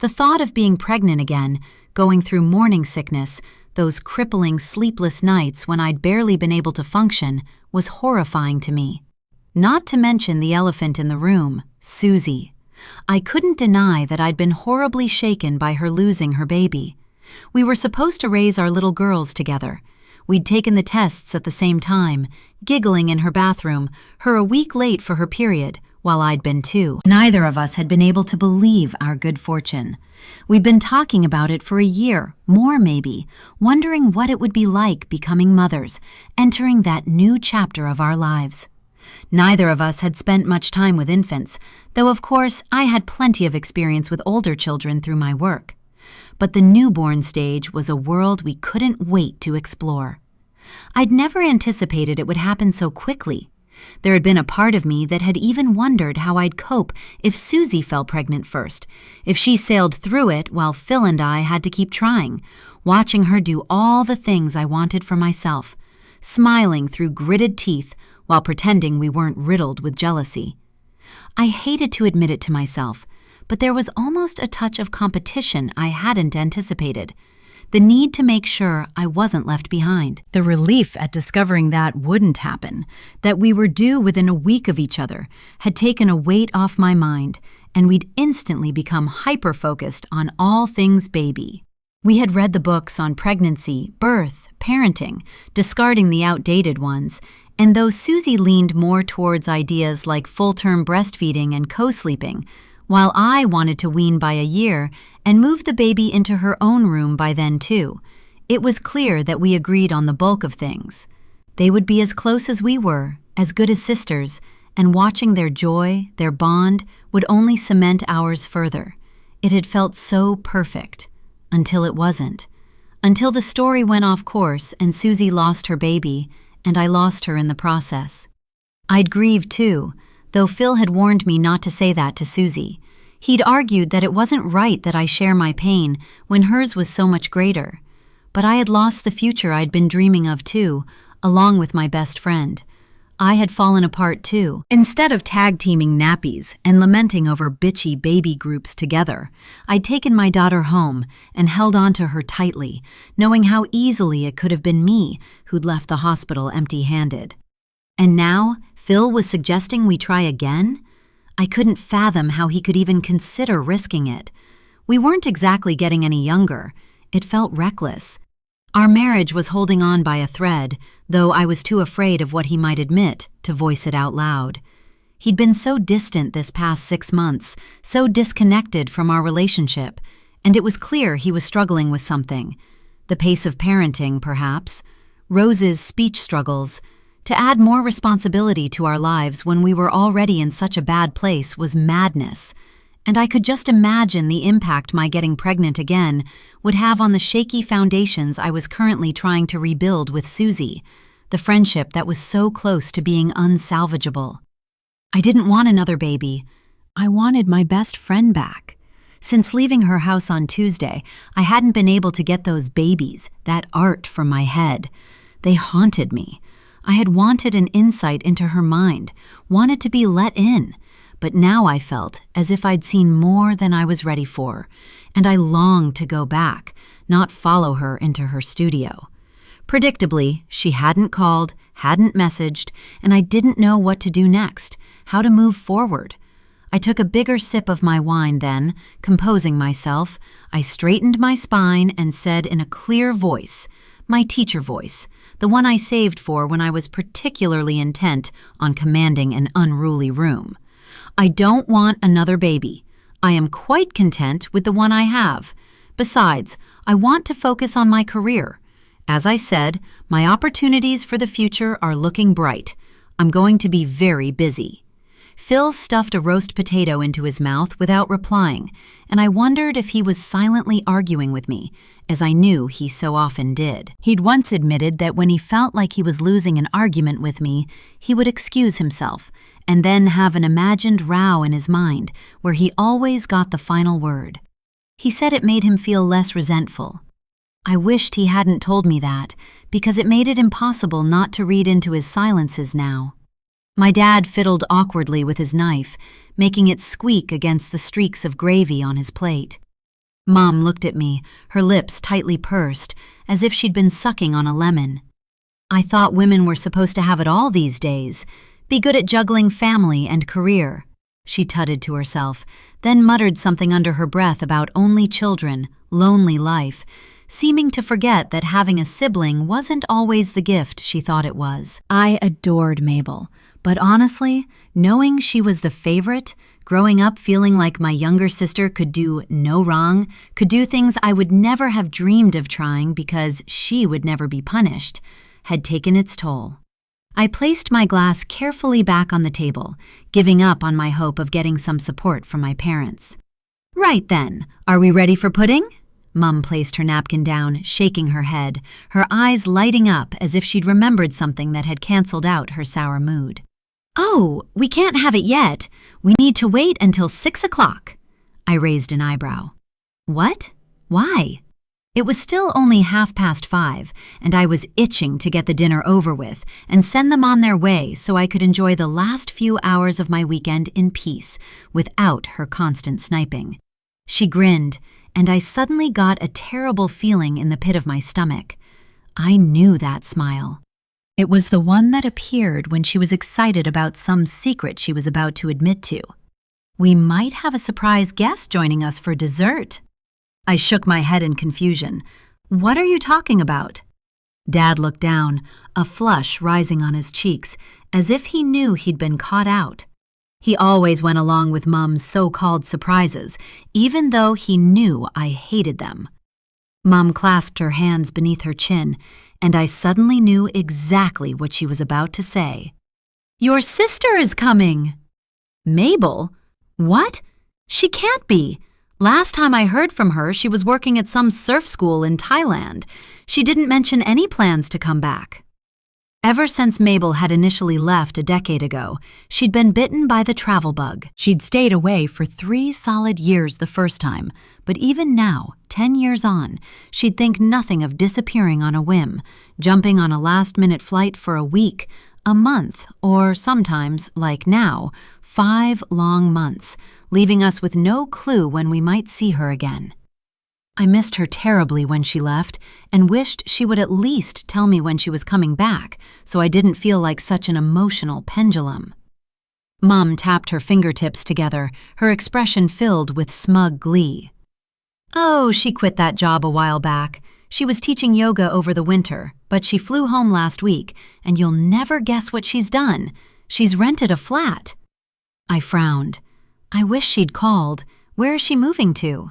The thought of being pregnant again, going through morning sickness, those crippling sleepless nights when I'd barely been able to function, was horrifying to me. Not to mention the elephant in the room, Susie. I couldn't deny that I'd been horribly shaken by her losing her baby. We were supposed to raise our little girls together. We'd taken the tests at the same time, giggling in her bathroom, her a week late for her period, while I'd been too. Neither of us had been able to believe our good fortune. We'd been talking about it for a year, more maybe, wondering what it would be like becoming mothers, entering that new chapter of our lives. Neither of us had spent much time with infants, though of course I had plenty of experience with older children through my work. But the newborn stage was a world we couldn't wait to explore. I'd never anticipated it would happen so quickly. There had been a part of me that had even wondered how I'd cope if Susie fell pregnant first, if she sailed through it while Phil and I had to keep trying, watching her do all the things I wanted for myself, smiling through gritted teeth while pretending we weren't riddled with jealousy. I hated to admit it to myself, but there was almost a touch of competition I hadn't anticipated. The need to make sure I wasn't left behind. The relief at discovering that wouldn't happen, that we were due within a week of each other, had taken a weight off my mind, and we'd instantly become hyper-focused on all things baby. We had read the books on pregnancy, birth, parenting, discarding the outdated ones, and though Susie leaned more towards ideas like full-term breastfeeding and co-sleeping, while I wanted to wean by a year and move the baby into her own room by then too, it was clear that we agreed on the bulk of things. They would be as close as we were, as good as sisters, and watching their joy, their bond, would only cement ours further. It had felt so perfect, until it wasn't. Until the story went off course and Susie lost her baby, and I lost her in the process. I'd grieved too, though Phil had warned me not to say that to Susie. He'd argued that it wasn't right that I share my pain when hers was so much greater. But I had lost the future I'd been dreaming of too, along with my best friend. I had fallen apart too. Instead of tag-teaming nappies and lamenting over bitchy baby groups together, I'd taken my daughter home and held on to her tightly, knowing how easily it could have been me who'd left the hospital empty-handed. And now, Phil was suggesting we try again? I couldn't fathom how he could even consider risking it. We weren't exactly getting any younger. It felt reckless. Our marriage was holding on by a thread, though I was too afraid of what he might admit to voice it out loud. He'd been so distant this past 6 months, so disconnected from our relationship, and it was clear he was struggling with something. The pace of parenting, perhaps. Rose's speech struggles. To add more responsibility to our lives when we were already in such a bad place was madness. And I could just imagine the impact my getting pregnant again would have on the shaky foundations I was currently trying to rebuild with Susie, the friendship that was so close to being unsalvageable. I didn't want another baby. I wanted my best friend back. Since leaving her house on Tuesday, I hadn't been able to get those babies, that art, from my head. They haunted me. I had wanted an insight into her mind, wanted to be let in. But now I felt as if I'd seen more than I was ready for, and I longed to go back, not follow her into her studio. Predictably, she hadn't called, hadn't messaged, and I didn't know what to do next, how to move forward. I took a bigger sip of my wine then, composing myself. I straightened my spine and said in a clear voice, my teacher voice, the one I saved for when I was particularly intent on commanding an unruly room. I don't want another baby. I am quite content with the one I have. Besides, I want to focus on my career. As I said, my opportunities for the future are looking bright. I'm going to be very busy. Phil stuffed a roast potato into his mouth without replying, and I wondered if he was silently arguing with me, as I knew he so often did. He'd once admitted that when he felt like he was losing an argument with me, he would excuse himself, and then have an imagined row in his mind where he always got the final word. He said it made him feel less resentful. I wished he hadn't told me that, because it made it impossible not to read into his silences now. My dad fiddled awkwardly with his knife, making it squeak against the streaks of gravy on his plate. Mom looked at me, her lips tightly pursed, as if she'd been sucking on a lemon. I thought women were supposed to have it all these days, be good at juggling family and career. She tutted to herself, then muttered something under her breath about only children, lonely life, seeming to forget that having a sibling wasn't always the gift she thought it was. I adored Mabel, but honestly, knowing she was the favorite, growing up feeling like my younger sister could do no wrong, could do things I would never have dreamed of trying because she would never be punished, had taken its toll. I placed my glass carefully back on the table, giving up on my hope of getting some support from my parents. Right then, are we ready for pudding? Mum placed her napkin down, shaking her head, her eyes lighting up as if she'd remembered something that had canceled out her sour mood. Oh, we can't have it yet. We need to wait until 6 o'clock. I raised an eyebrow. What? Why? It was still only 5:30, and I was itching to get the dinner over with and send them on their way so I could enjoy the last few hours of my weekend in peace without her constant sniping. She grinned, and I suddenly got a terrible feeling in the pit of my stomach. I knew that smile. It was the one that appeared when she was excited about some secret she was about to admit to. We might have a surprise guest joining us for dessert. I shook my head in confusion. What are you talking about? Dad looked down, a flush rising on his cheeks, as if he knew he'd been caught out. He always went along with Mum's so-called surprises, even though he knew I hated them. Mum clasped her hands beneath her chin, and I suddenly knew exactly what she was about to say. Your sister is coming! Mabel? What? She can't be! Last time I heard from her, she was working at some surf school in Thailand. She didn't mention any plans to come back. Ever since Mabel had initially left a decade ago, she'd been bitten by the travel bug. She'd stayed away for 3 solid years the first time, but even now, 10 years on, she'd think nothing of disappearing on a whim, jumping on a last-minute flight for a week, a month, or sometimes, like now, 5 long months, leaving us with no clue when we might see her again. I missed her terribly when she left and wished she would at least tell me when she was coming back so I didn't feel like such an emotional pendulum. Mum tapped her fingertips together, her expression filled with smug glee. Oh, she quit that job a while back. She was teaching yoga over the winter, but she flew home last week, and you'll never guess what she's done. She's rented a flat. I frowned. I wish she'd called. Where is she moving to?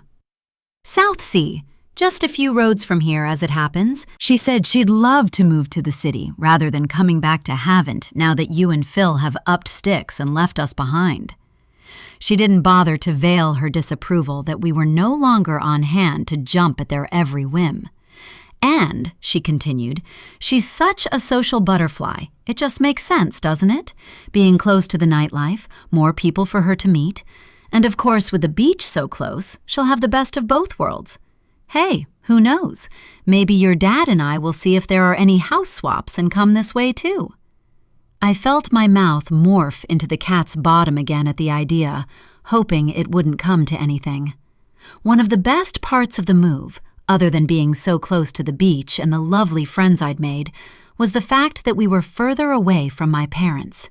Southsea, just a few roads from here as it happens. She said she'd love to move to the city rather than coming back to Havant now that you and Phil have upped sticks and left us behind. She didn't bother to veil her disapproval that we were no longer on hand to jump at their every whim. And, she continued, she's such a social butterfly. It just makes sense, doesn't it? Being close to the nightlife, more people for her to meet. And of course, with the beach so close, she'll have the best of both worlds. Hey, who knows? Maybe your dad and I will see if there are any house swaps and come this way too. I felt my mouth morph into the cat's bottom again at the idea, hoping it wouldn't come to anything. One of the best parts of the move, other than being so close to the beach and the lovely friends I'd made, was the fact that we were further away from my parents.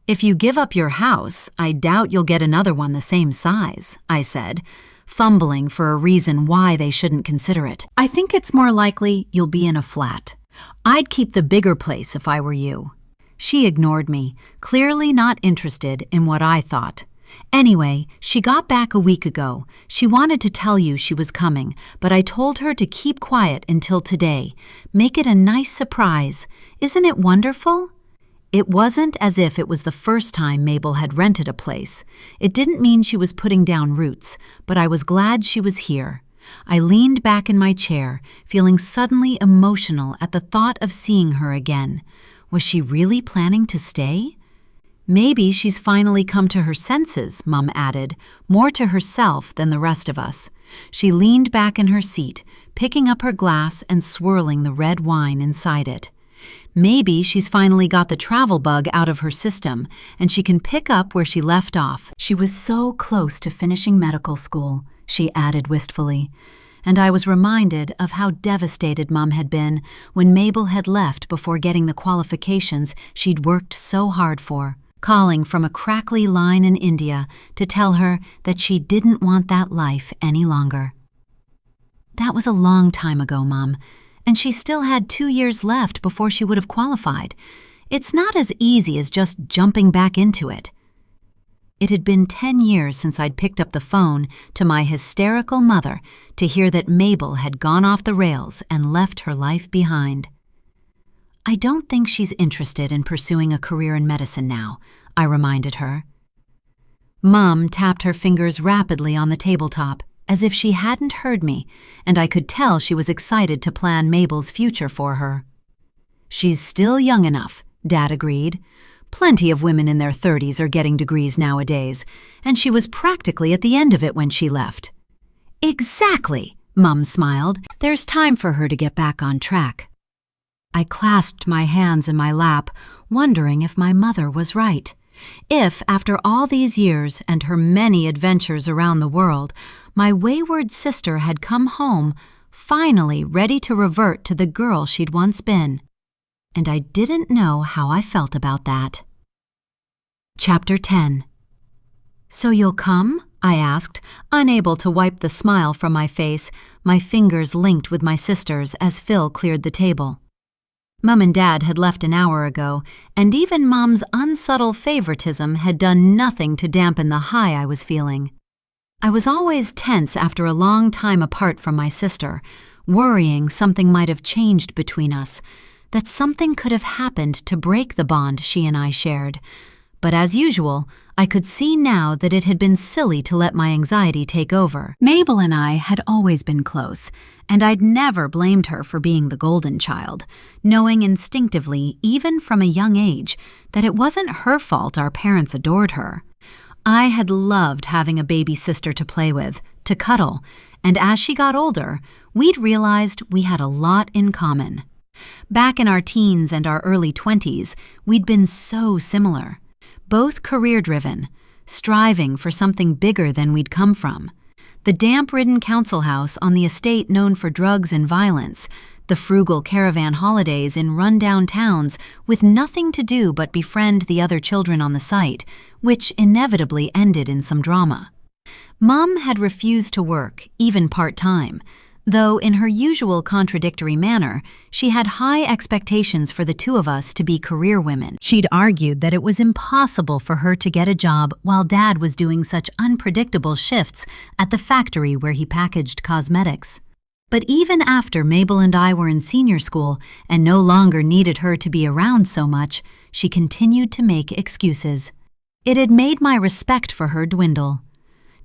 If you give up your house, I doubt you'll get another one the same size, I said, fumbling for a reason why they shouldn't consider it. I think it's more likely you'll be in a flat. I'd keep the bigger place if I were you. She ignored me, clearly not interested in what I thought. Anyway, she got back a week ago. She wanted to tell you she was coming, but I told her to keep quiet until today. Make it a nice surprise. Isn't it wonderful? It wasn't as if it was the first time Mabel had rented a place. It didn't mean she was putting down roots, but I was glad she was here. I leaned back in my chair, feeling suddenly emotional at the thought of seeing her again. Was she really planning to stay? Maybe she's finally come to her senses, Mum added, more to herself than the rest of us. She leaned back in her seat, picking up her glass and swirling the red wine inside it. Maybe she's finally got the travel bug out of her system, and she can pick up where she left off. She was so close to finishing medical school, she added wistfully. And I was reminded of how devastated Mum had been when Mabel had left before getting the qualifications she'd worked so hard for, calling from a crackly line in India to tell her that she didn't want that life any longer. That was a long time ago, Mum, and she still had 2 years left before she would have qualified. It's not as easy as just jumping back into it. It had been 10 years since I'd picked up the phone to my hysterical mother to hear that Mabel had gone off the rails and left her life behind. I don't think she's interested in pursuing a career in medicine now, I reminded her. Mum tapped her fingers rapidly on the tabletop, as if she hadn't heard me, and I could tell she was excited to plan Mabel's future for her. She's still young enough, Dad agreed. Plenty of women in their 30s are getting degrees nowadays, and she was practically at the end of it when she left. Exactly, Mum smiled. There's time for her to get back on track. I clasped my hands in my lap, wondering if my mother was right. If, after all these years and her many adventures around the world, my wayward sister had come home, finally ready to revert to the girl she'd once been. And I didn't know how I felt about that. Chapter 10. So you'll come? I asked, unable to wipe the smile from my face, my fingers linked with my sister's as Phil cleared the table. Mum and Dad had left an hour ago, and even Mom's unsubtle favoritism had done nothing to dampen the high I was feeling. I was always tense after a long time apart from my sister, worrying something might have changed between us, that something could have happened to break the bond she and I shared. But as usual, I could see now that it had been silly to let my anxiety take over. Mabel and I had always been close, and I'd never blamed her for being the golden child, knowing instinctively, even from a young age, that it wasn't her fault our parents adored her. I had loved having a baby sister to play with, to cuddle, and as she got older, we'd realized we had a lot in common. Back in our teens and our early 20s, we'd been so similar. Both career-driven, striving for something bigger than we'd come from. The damp-ridden council house on the estate known for drugs and violence, the frugal caravan holidays in run-down towns with nothing to do but befriend the other children on the site, which inevitably ended in some drama. Mum had refused to work, even part-time. Though in her usual contradictory manner, she had high expectations for the two of us to be career women. She'd argued that it was impossible for her to get a job while Dad was doing such unpredictable shifts at the factory where he packaged cosmetics. But even after Mabel and I were in senior school and no longer needed her to be around so much, she continued to make excuses. It had made my respect for her dwindle.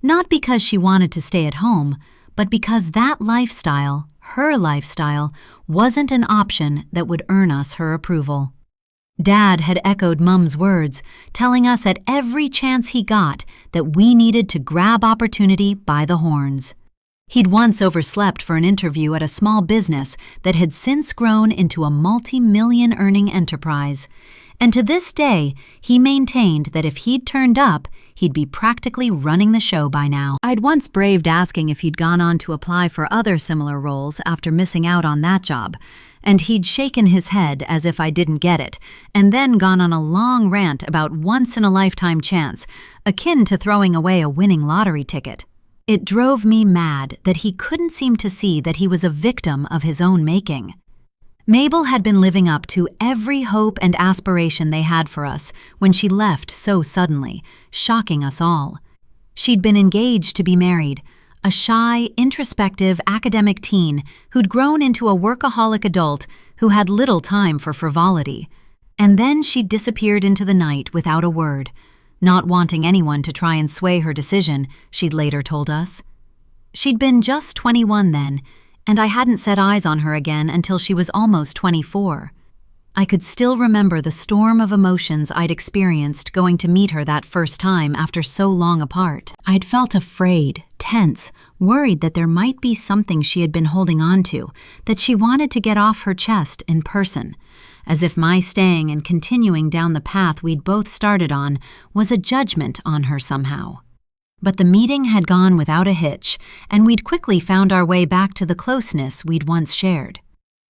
Not because she wanted to stay at home, but because that lifestyle, her lifestyle, wasn't an option that would earn us her approval. Dad had echoed Mum's words, telling us at every chance he got that we needed to grab opportunity by the horns. He'd once overslept for an interview at a small business that had since grown into a multi-million earning enterprise, and to this day, he maintained that if he'd turned up, he'd be practically running the show by now. I'd once braved asking if he'd gone on to apply for other similar roles after missing out on that job, and he'd shaken his head as if I didn't get it, and then gone on a long rant about once-in-a-lifetime chance, akin to throwing away a winning lottery ticket. It drove me mad that he couldn't seem to see that he was a victim of his own making. Mabel had been living up to every hope and aspiration they had for us when she left so suddenly, shocking us all. She'd been engaged to be married, a shy, introspective academic teen who'd grown into a workaholic adult who had little time for frivolity. And then she disappeared into the night without a word, not wanting anyone to try and sway her decision, she'd later told us. She'd been just 21 then, and I hadn't set eyes on her again until she was almost 24. I could still remember the storm of emotions I'd experienced going to meet her that first time after so long apart. I'd felt afraid, tense, worried that there might be something she had been holding on to, that she wanted to get off her chest in person, as if my staying and continuing down the path we'd both started on was a judgment on her somehow. But the meeting had gone without a hitch, and we'd quickly found our way back to the closeness we'd once shared.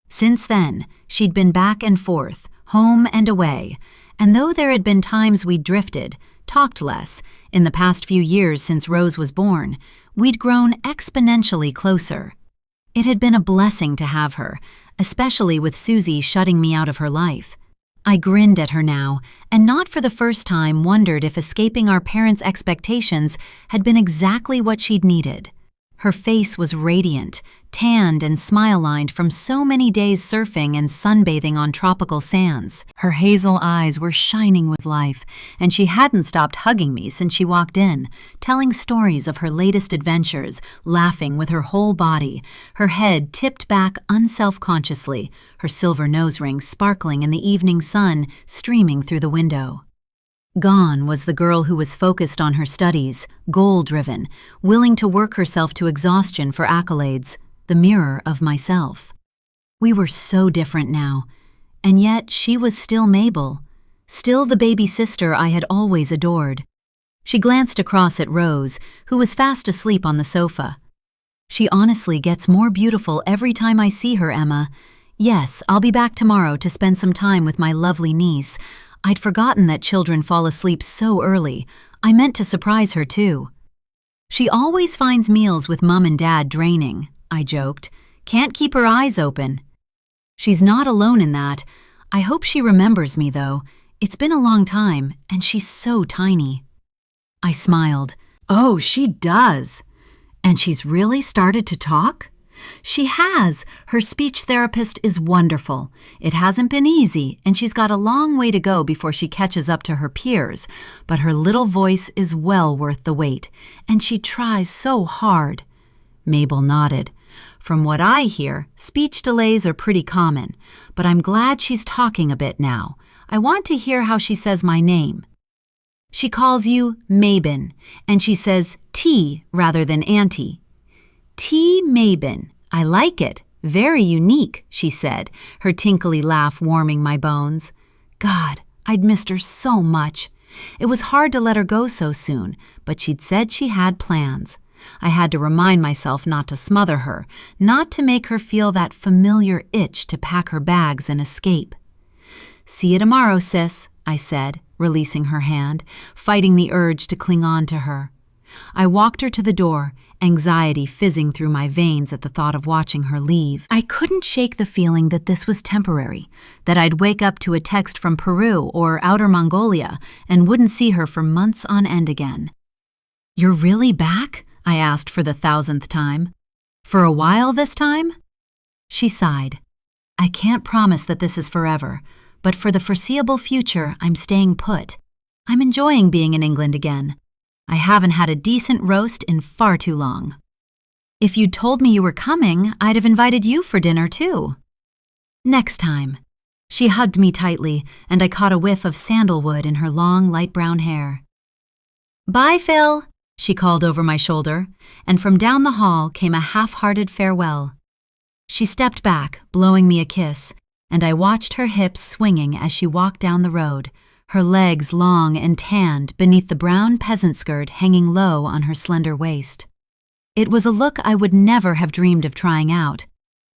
Since then, she'd been back and forth, home and away, and though there had been times we'd drifted, talked less, in the past few years since Rose was born, we'd grown exponentially closer. It had been a blessing to have her, especially with Susie shutting me out of her life. I grinned at her now, and not for the first time wondered if escaping our parents' expectations had been exactly what she'd needed. Her face was radiant, tanned and smile-lined from so many days surfing and sunbathing on tropical sands. Her hazel eyes were shining with life, and she hadn't stopped hugging me since she walked in, telling stories of her latest adventures, laughing with her whole body, her head tipped back unselfconsciously, her silver nose ring sparkling in the evening sun streaming through the window. Gone was the girl who was focused on her studies, goal-driven, willing to work herself to exhaustion for accolades, the mirror of myself. We were so different now, and yet she was still Mabel, still the baby sister I had always adored. She glanced across at Rose, who was fast asleep on the sofa. "She honestly gets more beautiful every time I see her, Emma. Yes, I'll be back tomorrow to spend some time with my lovely niece. I'd forgotten that children fall asleep so early. I meant to surprise her, too." "She always finds meals with Mum and Dad draining," I joked. "Can't keep her eyes open." "She's not alone in that. I hope she remembers me, though. It's been a long time, and she's so tiny." I smiled. "Oh, she does. And she's really started to talk?" "She has. Her speech therapist is wonderful. It hasn't been easy, and she's got a long way to go before she catches up to her peers, but her little voice is well worth the wait, and she tries so hard." Mabel nodded. "From what I hear, speech delays are pretty common, but I'm glad she's talking a bit now. I want to hear how she says my name." "She calls you Mabin, and she says T rather than Auntie." "T. Mabin. I like it. Very unique," she said, her tinkly laugh warming my bones. God, I'd missed her so much. It was hard to let her go so soon, but she'd said she had plans. I had to remind myself not to smother her, not to make her feel that familiar itch to pack her bags and escape. "See you tomorrow, sis," I said, releasing her hand, fighting the urge to cling on to her. I walked her to the door, anxiety fizzing through my veins at the thought of watching her leave. I couldn't shake the feeling that this was temporary, that I'd wake up to a text from Peru or Outer Mongolia and wouldn't see her for months on end again. "You're really back?" I asked for the 1,000th time. "For a while this time?" She sighed. "I can't promise that this is forever, but for the foreseeable future, I'm staying put. I'm enjoying being in England again. I haven't had a decent roast in far too long. If you'd told me you were coming, I'd have invited you for dinner too." "Next time." She hugged me tightly, and I caught a whiff of sandalwood in her long, light brown hair. "Bye, Phil," she called over my shoulder, and from down the hall came a half-hearted farewell. She stepped back, blowing me a kiss, and I watched her hips swinging as she walked down the road, her legs long and tanned beneath the brown peasant skirt hanging low on her slender waist. It was a look I would never have dreamed of trying out,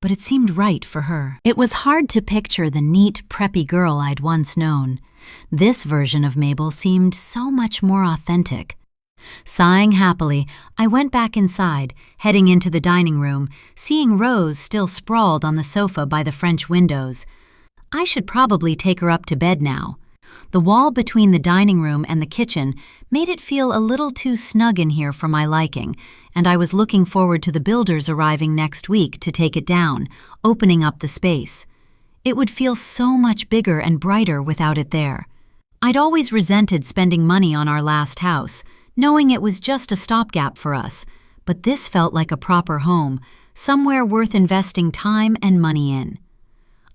but it seemed right for her. It was hard to picture the neat, preppy girl I'd once known. This version of Mabel seemed so much more authentic. Sighing happily, I went back inside, heading into the dining room, seeing Rose still sprawled on the sofa by the French windows. I should probably take her up to bed now. The wall between the dining room and the kitchen made it feel a little too snug in here for my liking, and I was looking forward to the builders arriving next week to take it down, opening up the space. It would feel so much bigger and brighter without it there. I'd always resented spending money on our last house, knowing it was just a stopgap for us, but this felt like a proper home, somewhere worth investing time and money in.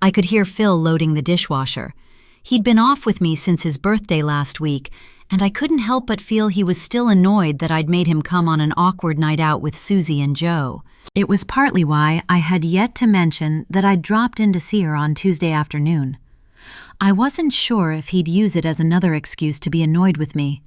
I could hear Phil loading the dishwasher. He'd been off with me since his birthday last week, and I couldn't help but feel he was still annoyed that I'd made him come on an awkward night out with Susie and Joe. It was partly why I had yet to mention that I'd dropped in to see her on Tuesday afternoon. I wasn't sure if he'd use it as another excuse to be annoyed with me.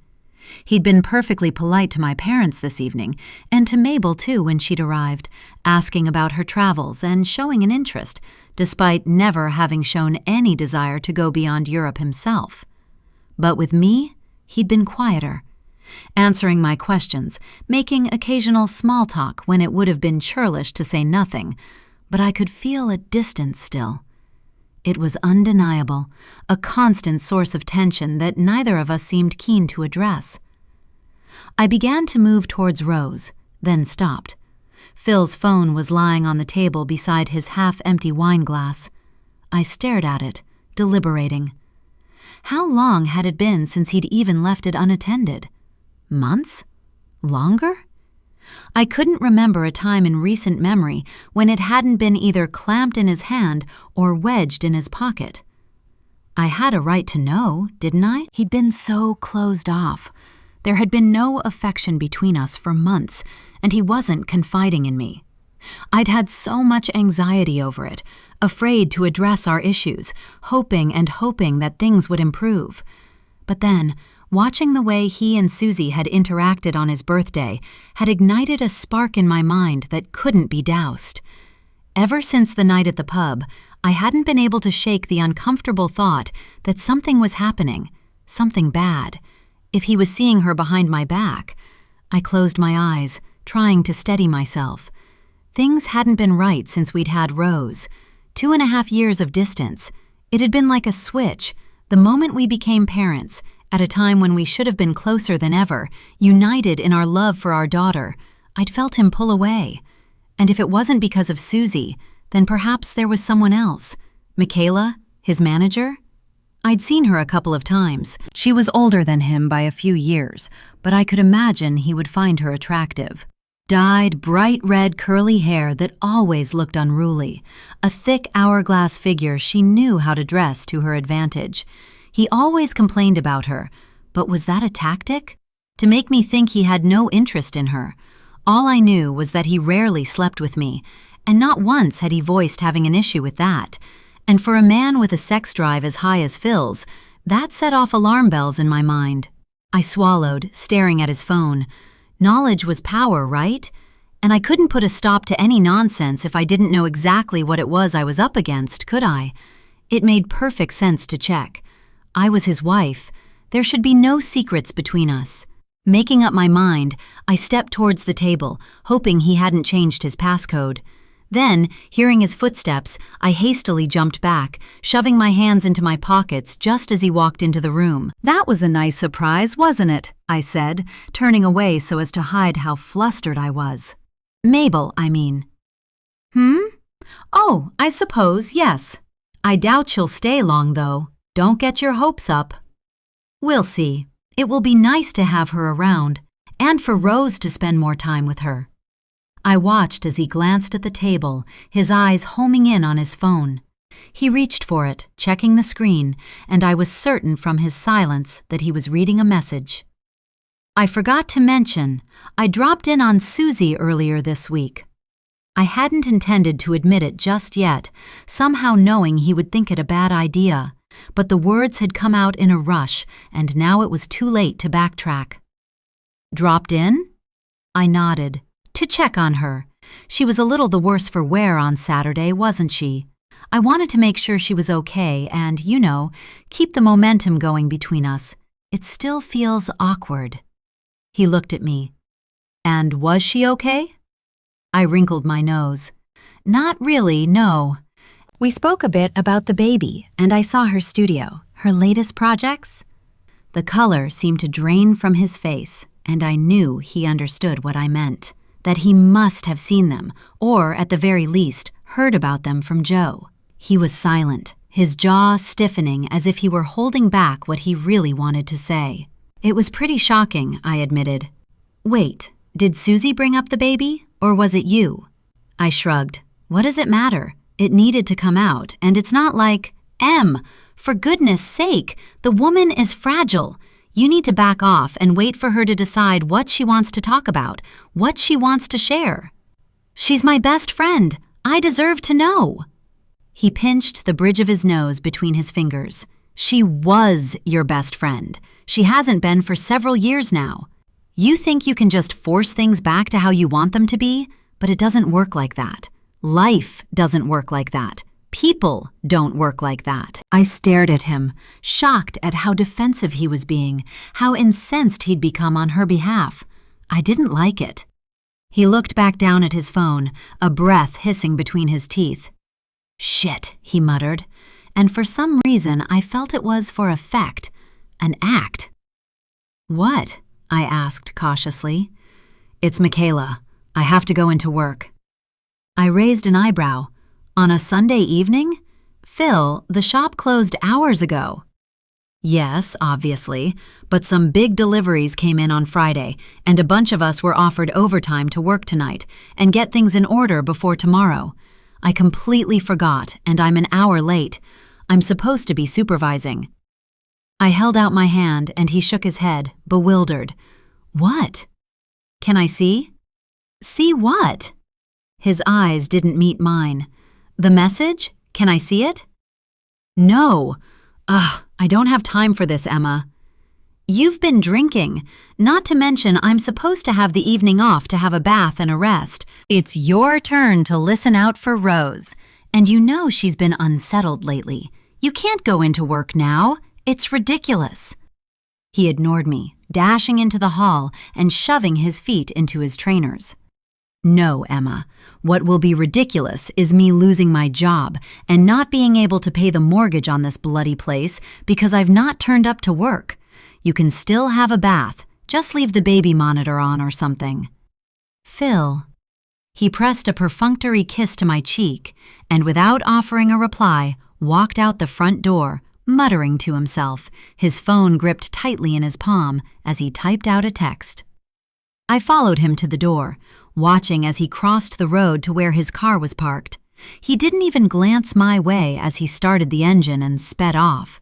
He'd been perfectly polite to my parents this evening, and to Mabel too when she'd arrived, asking about her travels and showing an interest, despite never having shown any desire to go beyond Europe himself. But with me, he'd been quieter, answering my questions, making occasional small talk when it would have been churlish to say nothing, but I could feel a distance still. It was undeniable, a constant source of tension that neither of us seemed keen to address. I began to move towards Rose, then stopped. Phil's phone was lying on the table beside his half-empty wine glass. I stared at it, deliberating. How long had it been since he'd even left it unattended? Months? Longer? I couldn't remember a time in recent memory when it hadn't been either clamped in his hand or wedged in his pocket. I had a right to know, didn't I? He'd been so closed off. There had been no affection between us for months, and he wasn't confiding in me. I'd had so much anxiety over it, afraid to address our issues, hoping that things would improve. But then, watching the way he and Susie had interacted on his birthday had ignited a spark in my mind that couldn't be doused. Ever since the night at the pub, I hadn't been able to shake the uncomfortable thought that something was happening, something bad. If he was seeing her behind my back, I closed my eyes, trying to steady myself. Things hadn't been right since we'd had Rose. 2.5 years of distance. It had been like a switch. The moment we became parents, at a time when we should have been closer than ever, united in our love for our daughter, I'd felt him pull away. And if it wasn't because of Susie, then perhaps there was someone else. Michaela, his manager? I'd seen her a couple of times. She was older than him by a few years, but I could imagine he would find her attractive. Dyed, bright red curly hair that always looked unruly, a thick hourglass figure she knew how to dress to her advantage. He always complained about her, but was that a tactic? To make me think he had no interest in her. All I knew was that he rarely slept with me, and not once had he voiced having an issue with that. And for a man with a sex drive as high as Phil's, that set off alarm bells in my mind. I swallowed, staring at his phone. Knowledge was power, right? And I couldn't put a stop to any nonsense if I didn't know exactly what it was I was up against, could I? It made perfect sense to check. I was his wife. There should be no secrets between us. Making up my mind, I stepped towards the table, hoping he hadn't changed his passcode. Then, hearing his footsteps, I hastily jumped back, shoving my hands into my pockets just as he walked into the room. "That was a nice surprise, wasn't it?" I said, turning away so as to hide how flustered I was. "Mabel, I mean." "Oh, I suppose, yes. I doubt she'll stay long, though. Don't get your hopes up." "We'll see. It will be nice to have her around, and for Rose to spend more time with her." I watched as he glanced at the table, his eyes homing in on his phone. He reached for it, checking the screen, and I was certain from his silence that he was reading a message. "I forgot to mention, I dropped in on Susie earlier this week." I hadn't intended to admit it just yet, somehow knowing he would think it a bad idea, but the words had come out in a rush, and now it was too late to backtrack. "Dropped in?" I nodded. "To check on her. She was a little the worse for wear on Saturday, wasn't she? I wanted to make sure she was okay and, keep the momentum going between us. It still feels awkward." He looked at me. "And was she okay?" I wrinkled my nose. "Not really, no. We spoke a bit about the baby, and I saw her studio, her latest projects." The color seemed to drain from his face, and I knew he understood what I meant. That he must have seen them, or at the very least, heard about them from Joe. He was silent, his jaw stiffening as if he were holding back what he really wanted to say. "It was pretty shocking," I admitted. "Wait, did Susie bring up the baby, or was it you?" I shrugged. "What does it matter? It needed to come out, and it's not like—" "Em, for goodness sake, the woman is fragile. You need to back off and wait for her to decide what she wants to talk about, what she wants to share. She's my best friend. I deserve to know." He pinched the bridge of his nose between his fingers. "She was your best friend. She hasn't been for several years now. You think you can just force things back to how you want them to be, but it doesn't work like that. Life doesn't work like that. People don't work like that." I stared at him, shocked at how defensive he was being, how incensed he'd become on her behalf. I didn't like it. He looked back down at his phone, a breath hissing between his teeth. "Shit," he muttered, and for some reason I felt it was for effect, an act. "What?" I asked cautiously. "It's Michaela. I have to go into work." I raised an eyebrow. "On a Sunday evening? Phil, the shop closed hours ago." "Yes, obviously, but some big deliveries came in on Friday, and a bunch of us were offered overtime to work tonight and get things in order before tomorrow. I completely forgot, and I'm an hour late. I'm supposed to be supervising." I held out my hand, and he shook his head, bewildered. "What?" "Can I see?" "See what?" His eyes didn't meet mine. "The message? Can I see it?" "No. I don't have time for this, Emma." "You've been drinking. Not to mention I'm supposed to have the evening off to have a bath and a rest. It's your turn to listen out for Rose. And you know she's been unsettled lately. You can't go into work now. It's ridiculous." He ignored me, dashing into the hall and shoving his feet into his trainers. "No, Emma. What will be ridiculous is me losing my job and not being able to pay the mortgage on this bloody place because I've not turned up to work. You can still have a bath. Just leave the baby monitor on or something." "Phil." He pressed a perfunctory kiss to my cheek and, without offering a reply, walked out the front door, muttering to himself, his phone gripped tightly in his palm as he typed out a text. I followed him to the door, watching as he crossed the road to where his car was parked. He didn't even glance my way as he started the engine and sped off.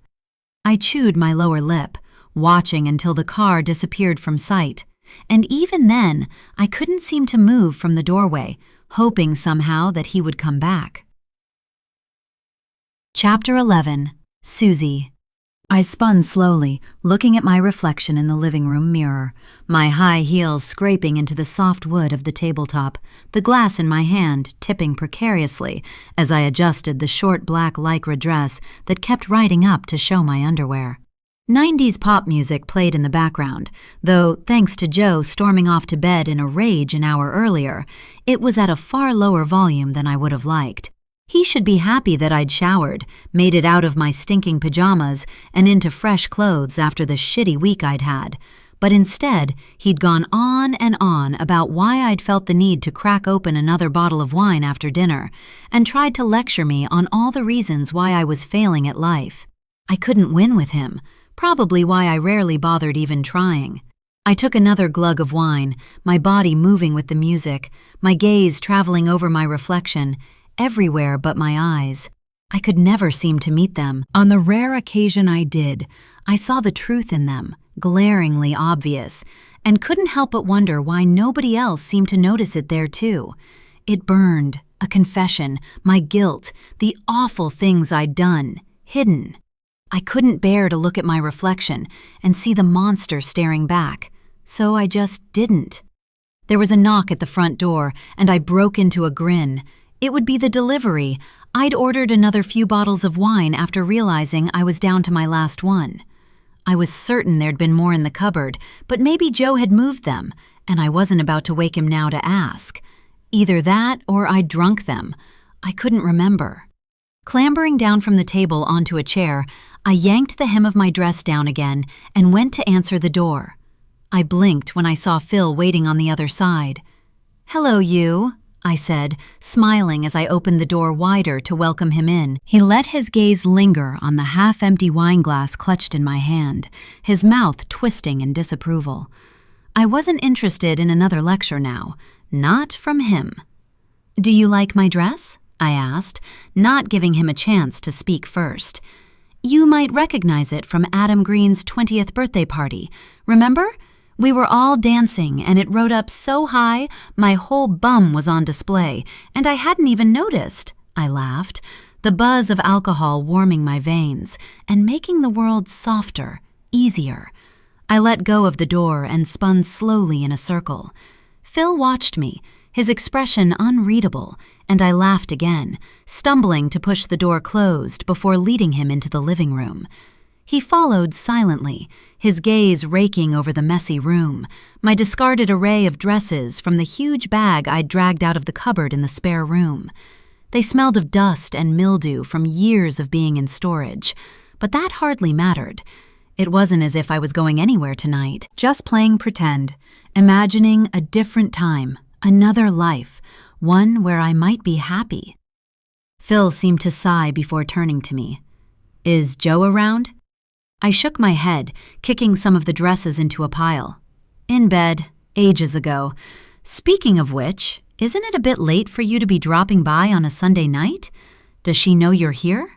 I chewed my lower lip, watching until the car disappeared from sight, and even then I couldn't seem to move from the doorway, hoping somehow that he would come back. Chapter 11. Susie. I spun slowly, looking at my reflection in the living room mirror, my high heels scraping into the soft wood of the tabletop, the glass in my hand tipping precariously as I adjusted the short black lycra dress that kept riding up to show my underwear. 90s pop music played in the background, though thanks to Joe storming off to bed in a rage an hour earlier, it was at a far lower volume than I would have liked. He should be happy that I'd showered, made it out of my stinking pajamas, and into fresh clothes after the shitty week I'd had. But instead, he'd gone on and on about why I'd felt the need to crack open another bottle of wine after dinner, and tried to lecture me on all the reasons why I was failing at life. I couldn't win with him, probably why I rarely bothered even trying. I took another glug of wine, my body moving with the music, my gaze traveling over my reflection, everywhere but my eyes. I could never seem to meet them. On the rare occasion I did, I saw the truth in them, glaringly obvious, and couldn't help but wonder why nobody else seemed to notice it there too. It burned, a confession, my guilt, the awful things I'd done, hidden. I couldn't bear to look at my reflection and see the monster staring back, so I just didn't. There was a knock at the front door, and I broke into a grin. It would be the delivery. I'd ordered another few bottles of wine after realizing I was down to my last one. I was certain there'd been more in the cupboard, but maybe Joe had moved them, and I wasn't about to wake him now to ask. Either that or I'd drunk them. I couldn't remember. Clambering down from the table onto a chair, I yanked the hem of my dress down again and went to answer the door. I blinked when I saw Phil waiting on the other side. "Hello, you," I said, smiling as I opened the door wider to welcome him in. He let his gaze linger on the half-empty wine glass clutched in my hand, his mouth twisting in disapproval. I wasn't interested in another lecture now, not from him. "Do you like my dress?" I asked, not giving him a chance to speak first. "You might recognize it from Adam Green's 20th birthday party. Remember? We were all dancing, and it rode up so high, my whole bum was on display, and I hadn't even noticed," I laughed, the buzz of alcohol warming my veins and making the world softer, easier. I let go of the door and spun slowly in a circle. Phil watched me, his expression unreadable, and I laughed again, stumbling to push the door closed before leading him into the living room. He followed silently, his gaze raking over the messy room, my discarded array of dresses from the huge bag I'd dragged out of the cupboard in the spare room. They smelled of dust and mildew from years of being in storage, but that hardly mattered. It wasn't as if I was going anywhere tonight, just playing pretend, imagining a different time, another life, one where I might be happy. Phil seemed to sigh before turning to me. "Is Joe around?" I shook my head, kicking some of the dresses into a pile. "In bed, ages ago. Speaking of which, isn't it a bit late for you to be dropping by on a Sunday night? Does she know you're here?"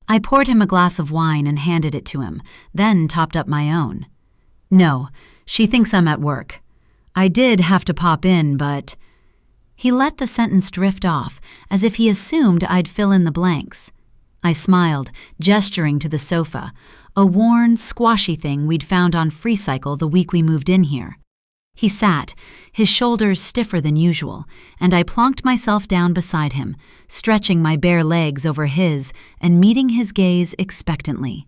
I poured him a glass of wine and handed it to him, then topped up my own. "No, she thinks I'm at work. I did have to pop in, but—" He let the sentence drift off, as if he assumed I'd fill in the blanks. I smiled, gesturing to the sofa, a worn, squashy thing we'd found on FreeCycle the week we moved in here. He sat, his shoulders stiffer than usual, and I plonked myself down beside him, stretching my bare legs over his and meeting his gaze expectantly.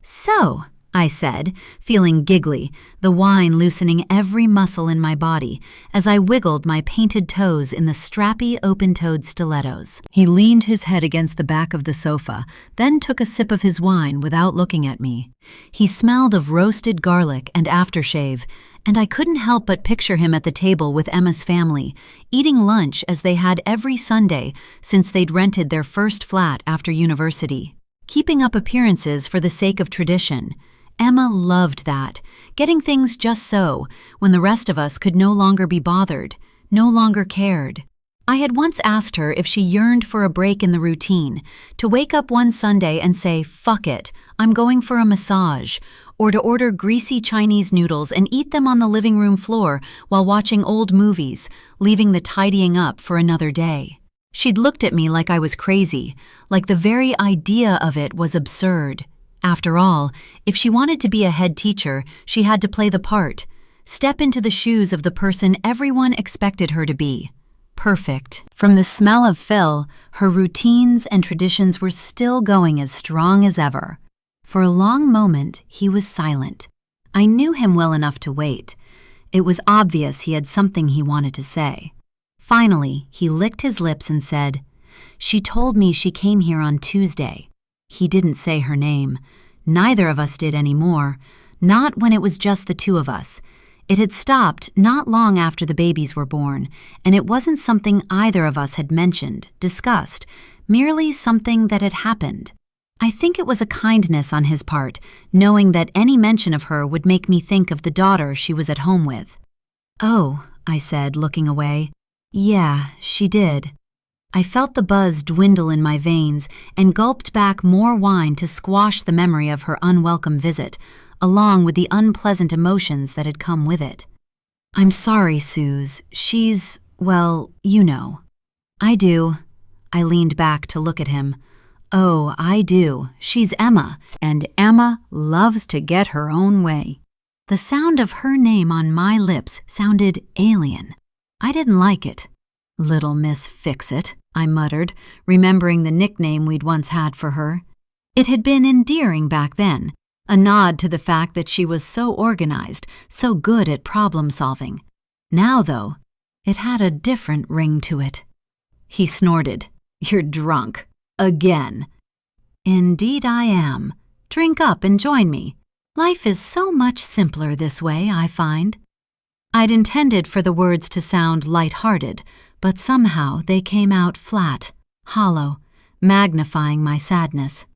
"So," I said, feeling giggly, the wine loosening every muscle in my body as I wiggled my painted toes in the strappy open-toed stilettos. He leaned his head against the back of the sofa, then took a sip of his wine without looking at me. He smelled of roasted garlic and aftershave, and I couldn't help but picture him at the table with Emma's family, eating lunch as they had every Sunday since they'd rented their first flat after university. Keeping up appearances for the sake of tradition. Emma loved that, getting things just so, when the rest of us could no longer be bothered, no longer cared. I had once asked her if she yearned for a break in the routine, to wake up one Sunday and say, "Fuck it, I'm going for a massage," or to order greasy Chinese noodles and eat them on the living room floor while watching old movies, leaving the tidying up for another day. She'd looked at me like I was crazy, like the very idea of it was absurd. After all, if she wanted to be a head teacher, she had to play the part, step into the shoes of the person everyone expected her to be. Perfect. From the smell of Phil, her routines and traditions were still going as strong as ever. For a long moment, he was silent. I knew him well enough to wait. It was obvious he had something he wanted to say. Finally, he licked his lips and said, "She told me she came here on Tuesday." He didn't say her name. Neither of us did anymore, not when it was just the two of us. It had stopped not long after the babies were born, and it wasn't something either of us had mentioned, discussed, merely something that had happened. I think it was a kindness on his part, knowing that any mention of her would make me think of the daughter she was at home with. "Oh," I said, looking away. "Yeah, she did." I felt the buzz dwindle in my veins and gulped back more wine to squash the memory of her unwelcome visit, along with the unpleasant emotions that had come with it. "I'm sorry, Suze. She's, well, you know." "I do." I leaned back to look at him. "Oh, I do. She's Emma, and Emma loves to get her own way." The sound of her name on my lips sounded alien. I didn't like it. "Little Miss Fix-It," I muttered, remembering the nickname we'd once had for her. It had been endearing back then, a nod to the fact that she was so organized, so good at problem-solving. Now, though, it had a different ring to it. He snorted. "You're drunk. Again." "Indeed I am. Drink up and join me. Life is so much simpler this way, I find." I'd intended for the words to sound light-hearted, but somehow they came out flat, hollow, magnifying my sadness.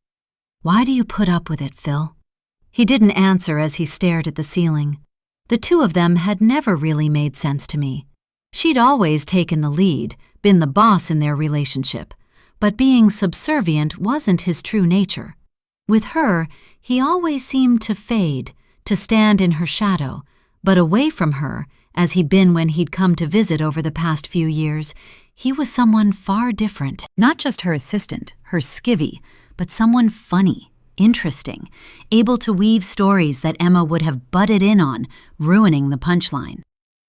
"Why do you put up with it, Phil?" He didn't answer as he stared at the ceiling. The two of them had never really made sense to me. She'd always taken the lead, been the boss in their relationship, but being subservient wasn't his true nature. With her, he always seemed to fade, to stand in her shadow, but away from her, as he'd been when he'd come to visit over the past few years, he was someone far different. Not just her assistant, her skivvy, but someone funny, interesting, able to weave stories that Emma would have butted in on, ruining the punchline.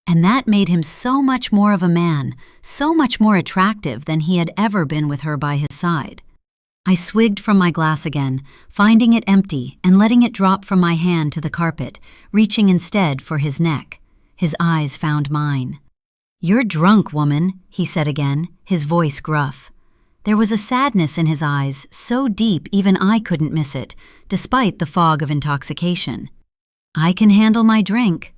And that made him so much more of a man, so much more attractive than he had ever been with her by his side. I swigged from my glass again, finding it empty and letting it drop from my hand to the carpet, reaching instead for his neck. His eyes found mine. "You're drunk, woman," he said again, his voice gruff. There was a sadness in his eyes, so deep even I couldn't miss it, despite the fog of intoxication. "I can handle my drink."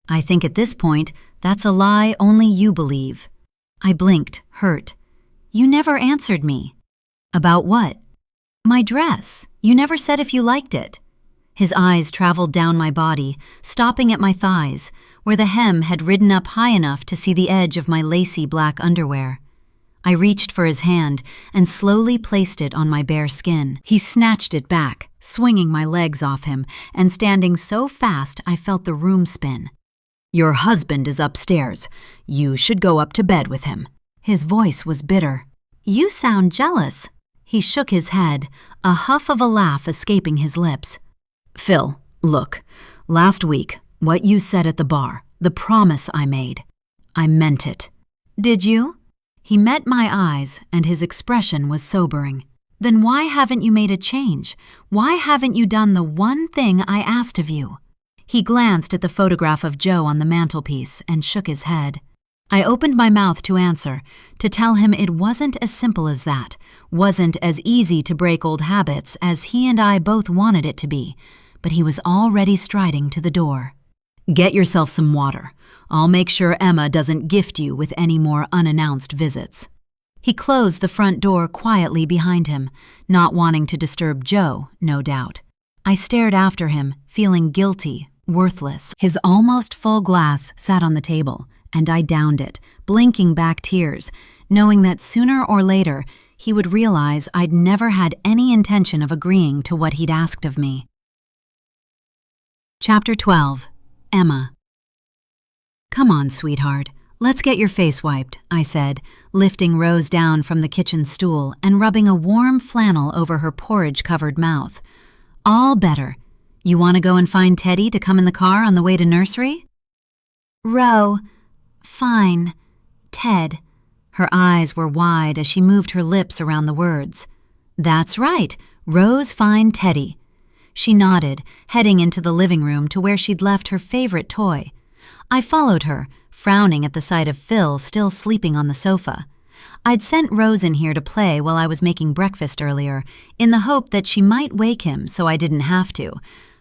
I think at this point, that's a lie only you believe. I blinked, hurt. "You never answered me." "About what?" "My dress. You never said if you liked it." His eyes traveled down my body, stopping at my thighs, where the hem had ridden up high enough to see the edge of my lacy black underwear. I reached for his hand and slowly placed it on my bare skin. He snatched it back, swinging my legs off him, and standing so fast I felt the room spin. "Your husband is upstairs. You should go up to bed with him." His voice was bitter. "You sound jealous." He shook his head, a huff of a laugh escaping his lips. "Phil, look, last week, what you said at the bar, the promise I made, I meant it." "Did you?" He met my eyes, and his expression was sobering. "Then why haven't you made a change? Why haven't you done the one thing I asked of you?" He glanced at the photograph of Joe on the mantelpiece and shook his head. I opened my mouth to answer, to tell him it wasn't as simple as that, wasn't as easy to break old habits as he and I both wanted it to be, but he was already striding to the door. "Get yourself some water. I'll make sure Emma doesn't gift you with any more unannounced visits." He closed the front door quietly behind him, not wanting to disturb Joe, no doubt. I stared after him, feeling guilty, worthless. His almost full glass sat on the table, and I downed it, blinking back tears, knowing that sooner or later he would realize I'd never had any intention of agreeing to what he'd asked of me. Chapter 12. Emma. "Come on, sweetheart. Let's get your face wiped," I said, lifting Rose down from the kitchen stool and rubbing a warm flannel over her porridge-covered mouth. "All better. You want to go and find Teddy to come in the car on the way to nursery?" "Ro, fine. Ted." Her eyes were wide as she moved her lips around the words. "That's right. Rose, fine Teddy." She nodded, heading into the living room to where she'd left her favorite toy. I followed her, frowning at the sight of Phil still sleeping on the sofa. I'd sent Rose in here to play while I was making breakfast earlier, in the hope that she might wake him so I didn't have to.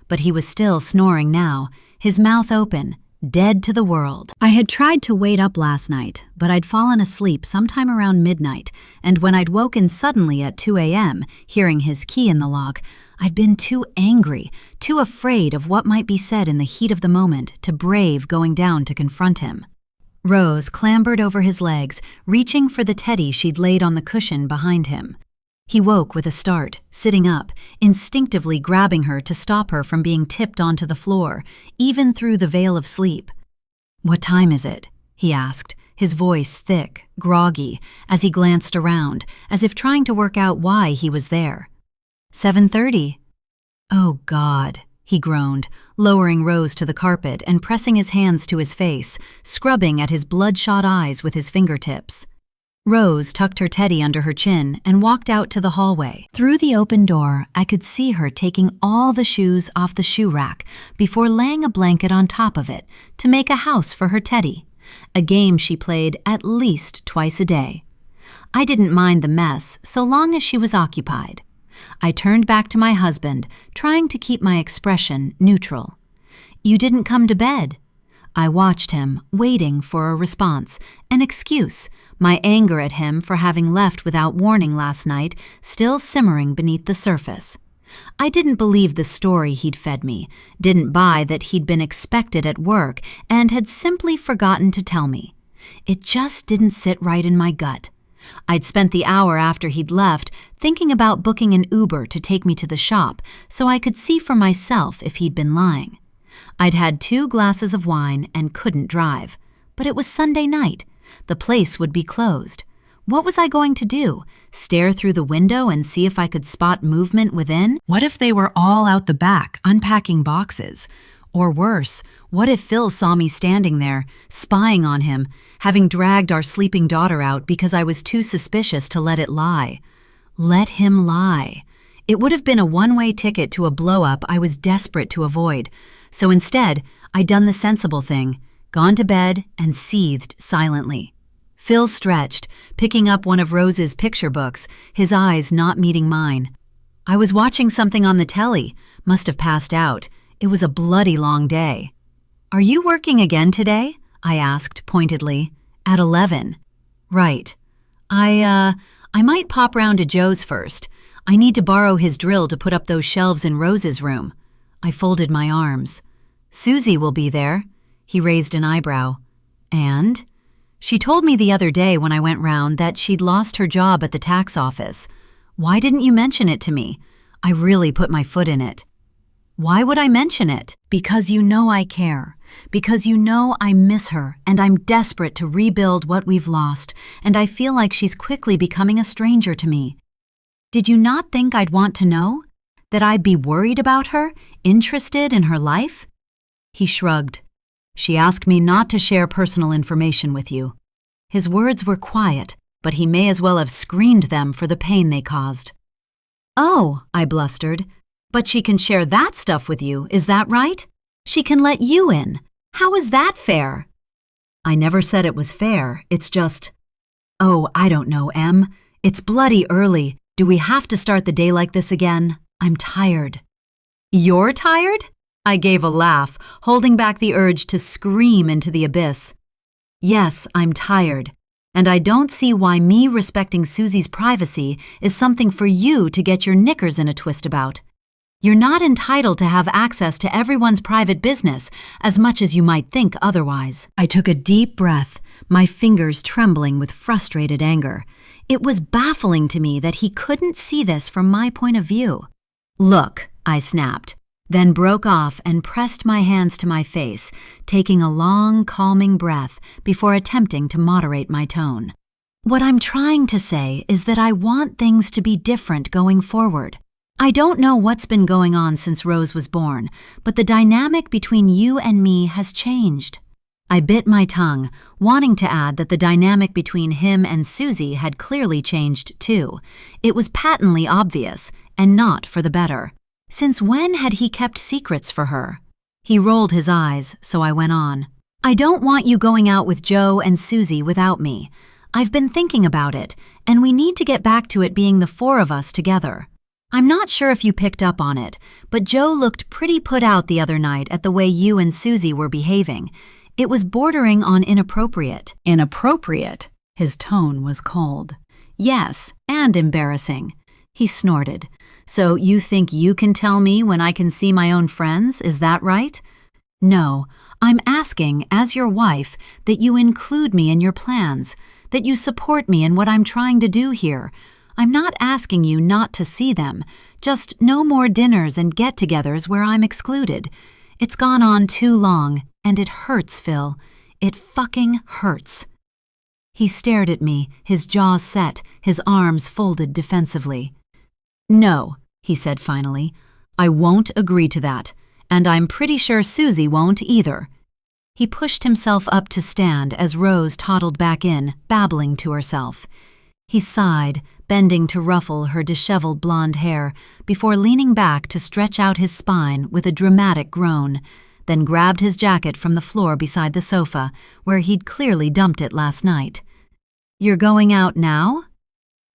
But he was still snoring now, his mouth open, dead to the world. I had tried to wait up last night, but I'd fallen asleep sometime around midnight, and when I'd woken suddenly at 2 a.m., hearing his key in the lock, I'd been too angry, too afraid of what might be said in the heat of the moment to brave going down to confront him. Rose clambered over his legs, reaching for the teddy she'd laid on the cushion behind him. He woke with a start, sitting up, instinctively grabbing her to stop her from being tipped onto the floor, even through the veil of sleep. "What time is it?" he asked, his voice thick, groggy, as he glanced around, as if trying to work out why he was there. 7:30. "Oh, God," he groaned, lowering Rose to the carpet and pressing his hands to his face, scrubbing at his bloodshot eyes with his fingertips. Rose tucked her teddy under her chin and walked out to the hallway. Through the open door, I could see her taking all the shoes off the shoe rack before laying a blanket on top of it to make a house for her teddy, a game she played at least twice a day. I didn't mind the mess so long as she was occupied. I turned back to my husband, trying to keep my expression neutral. "You didn't come to bed?" I watched him, waiting for a response, an excuse, my anger at him for having left without warning last night still simmering beneath the surface. I didn't believe the story he'd fed me, didn't buy that he'd been expected at work and had simply forgotten to tell me. It just didn't sit right in my gut. I'd spent the hour after he'd left thinking about booking an Uber to take me to the shop so I could see for myself if he'd been lying. I'd had 2 glasses of wine and couldn't drive, but it was Sunday night. The place would be closed. What was I going to do? Stare through the window and see if I could spot movement within? What if they were all out the back, unpacking boxes? Or worse, what if Phil saw me standing there, spying on him, having dragged our sleeping daughter out because I was too suspicious to let it lie? Let him lie. It would have been a one-way ticket to a blow-up I was desperate to avoid. So instead, I'd done the sensible thing, gone to bed and seethed silently. Phil stretched, picking up one of Rose's picture books, his eyes not meeting mine. I was watching something on the telly, must have passed out. It was a bloody long day. "Are you working again today?" I asked pointedly. "At 11. "Right. I might pop round to Joe's first. I need to borrow his drill to put up those shelves in Rose's room." I folded my arms. "Susie will be there." He raised an eyebrow. "And?" "She told me the other day when I went round that she'd lost her job at the tax office. Why didn't you mention it to me?" I really put my foot in it. "Why would I mention it?" "Because you know I care. Because you know I miss her and I'm desperate to rebuild what we've lost, and I feel like she's quickly becoming a stranger to me. Did you not think I'd want to know? That I'd be worried about her, interested in her life?" He shrugged. "She asked me not to share personal information with you." His words were quiet, but he may as well have screamed them for the pain they caused. "Oh," I blustered. "But she can share that stuff with you, is that right? She can let you in. How is that fair?" "I never said it was fair, it's just—" "Oh, I don't know, Em. It's bloody early. Do we have to start the day like this again? I'm tired." "You're tired?" I gave a laugh, holding back the urge to scream into the abyss. "Yes, I'm tired. And I don't see why me respecting Susie's privacy is something for you to get your knickers in a twist about. You're not entitled to have access to everyone's private business as much as you might think otherwise." I took a deep breath, my fingers trembling with frustrated anger. It was baffling to me that he couldn't see this from my point of view. "Look," I snapped, then broke off and pressed my hands to my face, taking a long, calming breath before attempting to moderate my tone. "What I'm trying to say is that I want things to be different going forward. I don't know what's been going on since Rose was born, but the dynamic between you and me has changed." I bit my tongue, wanting to add that the dynamic between him and Susie had clearly changed too. It was patently obvious, and not for the better. Since when had he kept secrets for her? He rolled his eyes, so I went on. I don't want you going out with Joe and Susie without me. I've been thinking about it, and we need to get back to it being the four of us together. I'm not sure if you picked up on it, but Joe looked pretty put out the other night at the way you and Susie were behaving. It was bordering on inappropriate. Inappropriate? His tone was cold. Yes, and embarrassing. He snorted. So you think you can tell me when I can see my own friends, is that right? No, I'm asking, as your wife, that you include me in your plans, that you support me in what I'm trying to do here. I'm not asking you not to see them, just no more dinners and get-togethers where I'm excluded. It's gone on too long, and it hurts, Phil. It fucking hurts. He stared at me, his jaws set, his arms folded defensively. No, he said finally, I won't agree to that, and I'm pretty sure Susie won't either. He pushed himself up to stand as Rose toddled back in, babbling to herself. He sighed, bending to ruffle her disheveled blonde hair before leaning back to stretch out his spine with a dramatic groan, then grabbed his jacket from the floor beside the sofa, where he'd clearly dumped it last night. You're going out now?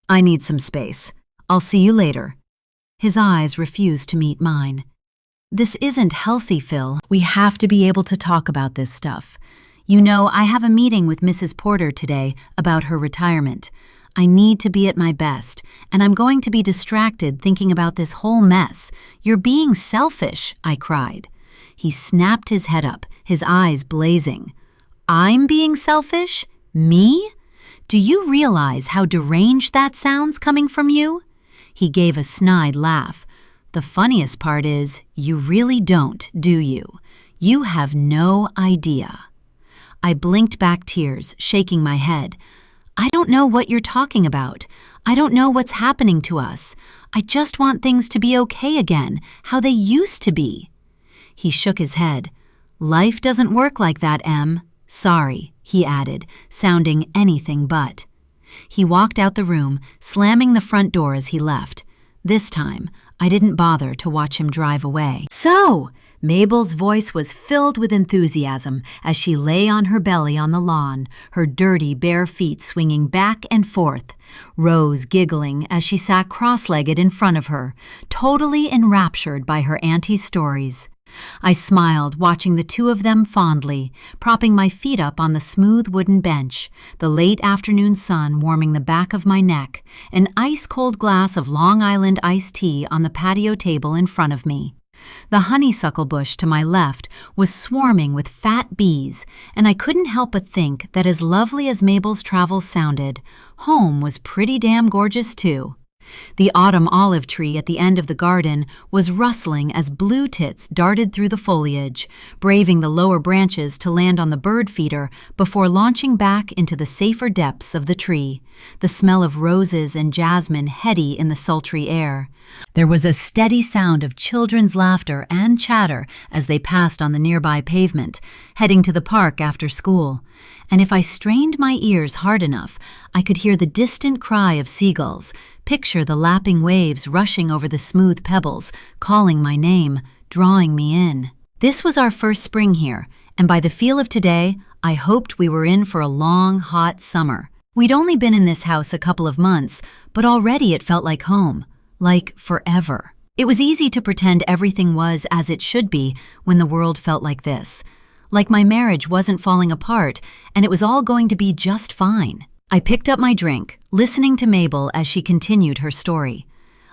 I need some space. I'll see you later. His eyes refused to meet mine. This isn't healthy, Phil. We have to be able to talk about this stuff. You know, I have a meeting with Mrs. Porter today about her retirement. I need to be at my best, and I'm going to be distracted thinking about this whole mess. You're being selfish, I cried. He snapped his head up, his eyes blazing. I'm being selfish? Me? Do you realize how deranged that sounds coming from you? He gave a snide laugh. The funniest part is, you really don't, do you? You have no idea. I blinked back tears, shaking my head. I don't know what you're talking about. I don't know what's happening to us. I just want things to be okay again, how they used to be. He shook his head. Life doesn't work like that, Em. Sorry, he added, sounding anything but. He walked out the room, slamming the front door as he left. This time, I didn't bother to watch him drive away. So, Mabel's voice was filled with enthusiasm as she lay on her belly on the lawn, her dirty, bare feet swinging back and forth, Rose giggling as she sat cross-legged in front of her, totally enraptured by her auntie's stories. I smiled, watching the two of them fondly, propping my feet up on the smooth wooden bench, the late afternoon sun warming the back of my neck, an ice-cold glass of Long Island iced tea on the patio table in front of me. The honeysuckle bush to my left was swarming with fat bees, and I couldn't help but think that as lovely as Mabel's travels sounded, home was pretty damn gorgeous too. The autumn olive tree at the end of the garden was rustling as blue tits darted through the foliage, braving the lower branches to land on the bird feeder before launching back into the safer depths of the tree, the smell of roses and jasmine heady in the sultry air. There was a steady sound of children's laughter and chatter as they passed on the nearby pavement, heading to the park after school. And if I strained my ears hard enough, I could hear the distant cry of seagulls, picture the lapping waves rushing over the smooth pebbles, calling my name, drawing me in. This was our first spring here, and by the feel of today, I hoped we were in for a long, hot summer. We'd only been in this house a couple of months, but already it felt like home, like forever. It was easy to pretend everything was as it should be when the world felt like this. Like my marriage wasn't falling apart, and it was all going to be just fine. I picked up my drink, listening to Mabel as she continued her story.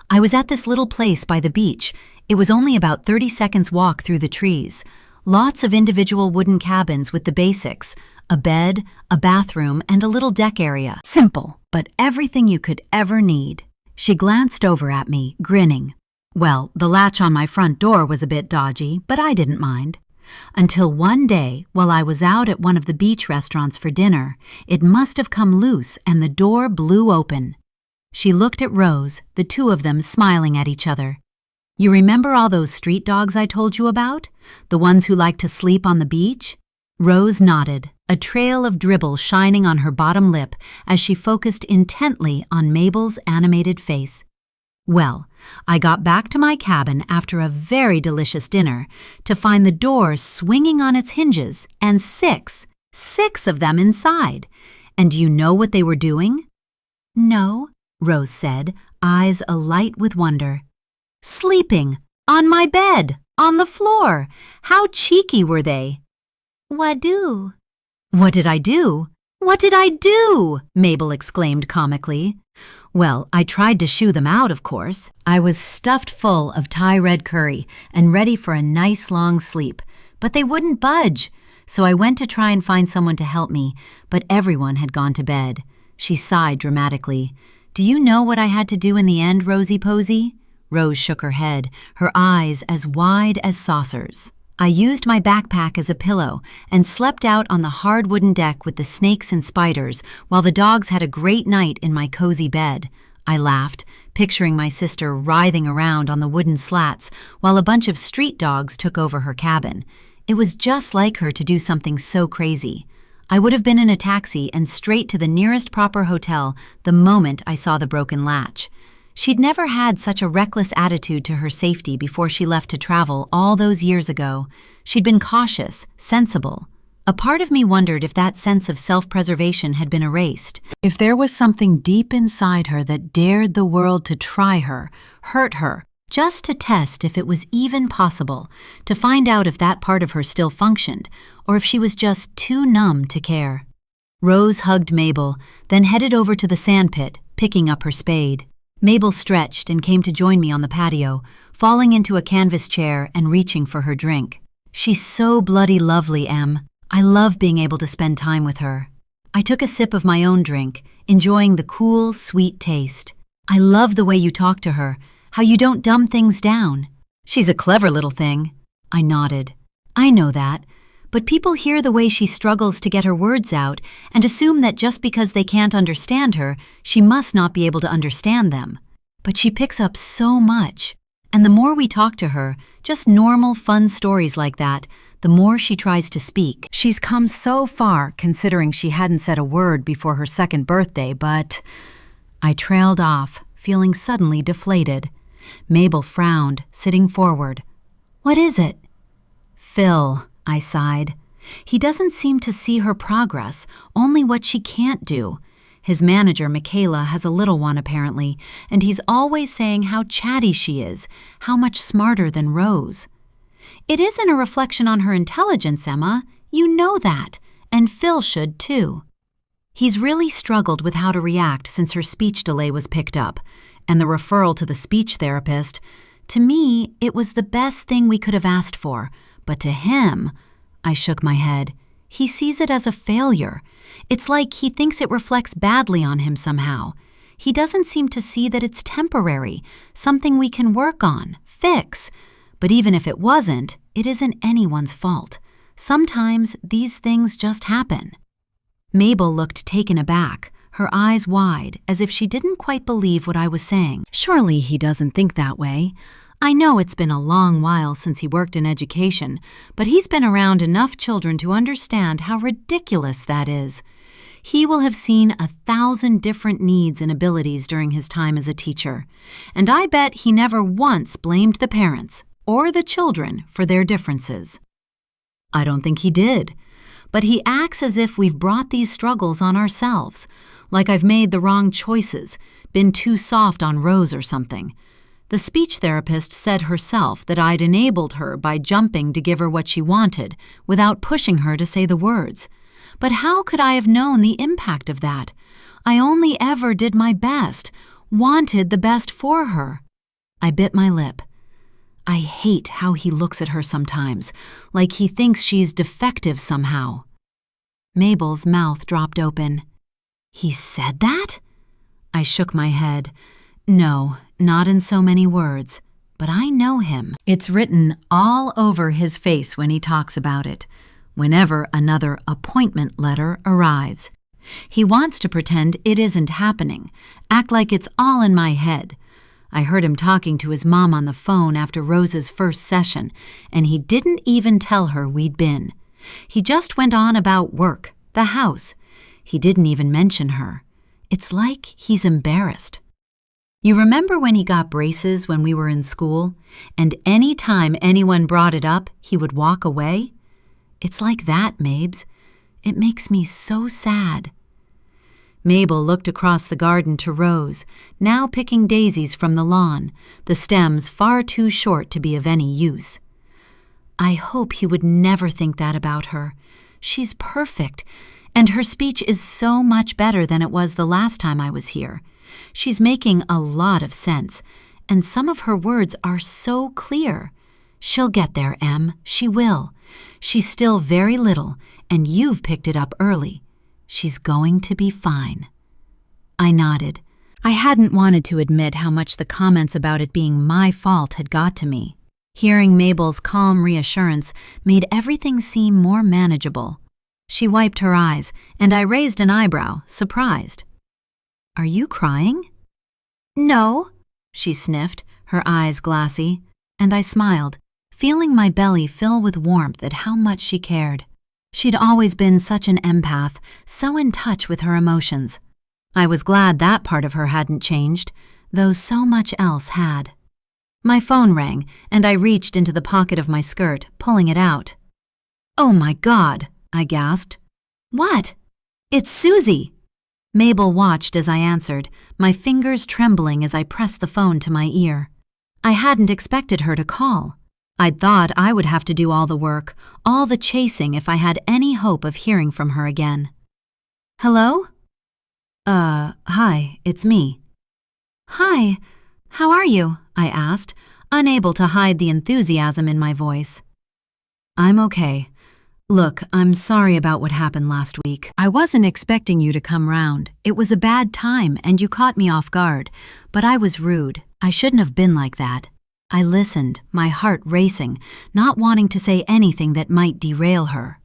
I was at this little place by the beach. It was only about 30 seconds walk through the trees. Lots of individual wooden cabins with the basics, a bed, a bathroom, and a little deck area. Simple, but everything you could ever need. She glanced over at me, grinning. Well, the latch on my front door was a bit dodgy, but I didn't mind. Until one day, while I was out at one of the beach restaurants for dinner, it must have come loose and the door blew open. She looked at Rose, the two of them smiling at each other. You remember all those street dogs I told you about? The ones who like to sleep on the beach? Rose nodded, a trail of dribble shining on her bottom lip as she focused intently on Mabel's animated face. Well, I got back to my cabin after a very delicious dinner to find the door swinging on its hinges and six of them inside. And do you know what they were doing? No, Rose said, eyes alight with wonder. Sleeping, on my bed, on the floor. How cheeky were they? What do? What did I do? What did I do? Mabel exclaimed comically. Well, I tried to shoo them out, of course. I was stuffed full of Thai red curry and ready for a nice long sleep, but they wouldn't budge. So I went to try and find someone to help me, but everyone had gone to bed. She sighed dramatically. Do you know what I had to do in the end, Rosie Posy? Rose shook her head, her eyes as wide as saucers. I used my backpack as a pillow and slept out on the hard wooden deck with the snakes and spiders while the dogs had a great night in my cozy bed. I laughed, picturing my sister writhing around on the wooden slats while a bunch of street dogs took over her cabin. It was just like her to do something so crazy. I would have been in a taxi and straight to the nearest proper hotel the moment I saw the broken latch. She'd never had such a reckless attitude to her safety before she left to travel all those years ago. She'd been cautious, sensible. A part of me wondered if that sense of self-preservation had been erased. If there was something deep inside her that dared the world to try her, hurt her, just to test if it was even possible, to find out if that part of her still functioned, or if she was just too numb to care. Rose hugged Mabel, then headed over to the sandpit, picking up her spade. Mabel stretched and came to join me on the patio, falling into a canvas chair and reaching for her drink. She's so bloody lovely, Em. I love being able to spend time with her. I took a sip of my own drink, enjoying the cool, sweet taste. I love the way you talk to her, how you don't dumb things down. She's a clever little thing. I nodded. I know that. But people hear the way she struggles to get her words out and assume that just because they can't understand her, she must not be able to understand them. But she picks up so much. And the more we talk to her, just normal, fun stories like that, the more she tries to speak. She's come so far, considering she hadn't said a word before her second birthday, but... I trailed off, feeling suddenly deflated. Mabel frowned, sitting forward. What is it? Phil, I sighed. He doesn't seem to see her progress, only what she can't do. His manager, Michaela, has a little one apparently, and he's always saying how chatty she is, how much smarter than Rose. It isn't a reflection on her intelligence, Emma. You know that, and Phil should too. He's really struggled with how to react since her speech delay was picked up, and the referral to the speech therapist. To me, it was the best thing we could have asked for. But to him, I shook my head, he sees it as a failure. It's like he thinks it reflects badly on him somehow. He doesn't seem to see that it's temporary, something we can work on, fix. But even if it wasn't, it isn't anyone's fault. Sometimes these things just happen. Mabel looked taken aback, her eyes wide, as if she didn't quite believe what I was saying. Surely he doesn't think that way. I know it's been a long while since he worked in education, but he's been around enough children to understand how ridiculous that is. He will have seen 1,000 different needs and abilities during his time as a teacher, and I bet he never once blamed the parents or the children for their differences. I don't think he did, but he acts as if we've brought these struggles on ourselves, like I've made the wrong choices, been too soft on Rose or something. The speech therapist said herself that I'd enabled her by jumping to give her what she wanted without pushing her to say the words. But how could I have known the impact of that? I only ever did my best, wanted the best for her. I bit my lip. I hate how he looks at her sometimes, like he thinks she's defective somehow. Mabel's mouth dropped open. He said that? I shook my head. No, not in so many words, but I know him. It's written all over his face when he talks about it, whenever another appointment letter arrives. He wants to pretend it isn't happening, act like it's all in my head. I heard him talking to his mom on the phone after Rose's first session, and he didn't even tell her we'd been. He just went on about work, the house. He didn't even mention her. It's like he's embarrassed. You remember when he got braces when we were in school, and any time anyone brought it up, he would walk away? It's like that, Mabes. It makes me so sad. Mabel looked across the garden to Rose, now picking daisies from the lawn, the stems far too short to be of any use. I hope he would never think that about her. She's perfect, and her speech is so much better than it was the last time I was here. She's making a lot of sense, and some of her words are so clear. She'll get there, Em. She will. She's still very little, and you've picked it up early. She's going to be fine. I nodded. I hadn't wanted to admit how much the comments about it being my fault had got to me. Hearing Mabel's calm reassurance made everything seem more manageable. She wiped her eyes, and I raised an eyebrow, surprised. Are you crying? No, she sniffed, her eyes glassy, and I smiled, feeling my belly fill with warmth at how much she cared. She'd always been such an empath, so in touch with her emotions. I was glad that part of her hadn't changed, though so much else had. My phone rang, and I reached into the pocket of my skirt, pulling it out. Oh my God, I gasped. What? It's Susie. Mabel watched as I answered, my fingers trembling as I pressed the phone to my ear. I hadn't expected her to call. I'd thought I would have to do all the work, all the chasing if I had any hope of hearing from her again. Hello? Hi, it's me. Hi, how are you? I asked, unable to hide the enthusiasm in my voice. I'm okay. Look, I'm sorry about what happened last week. I wasn't expecting you to come round. It was a bad time and you caught me off guard, but I was rude. I shouldn't have been like that. I listened, my heart racing, not wanting to say anything that might derail her.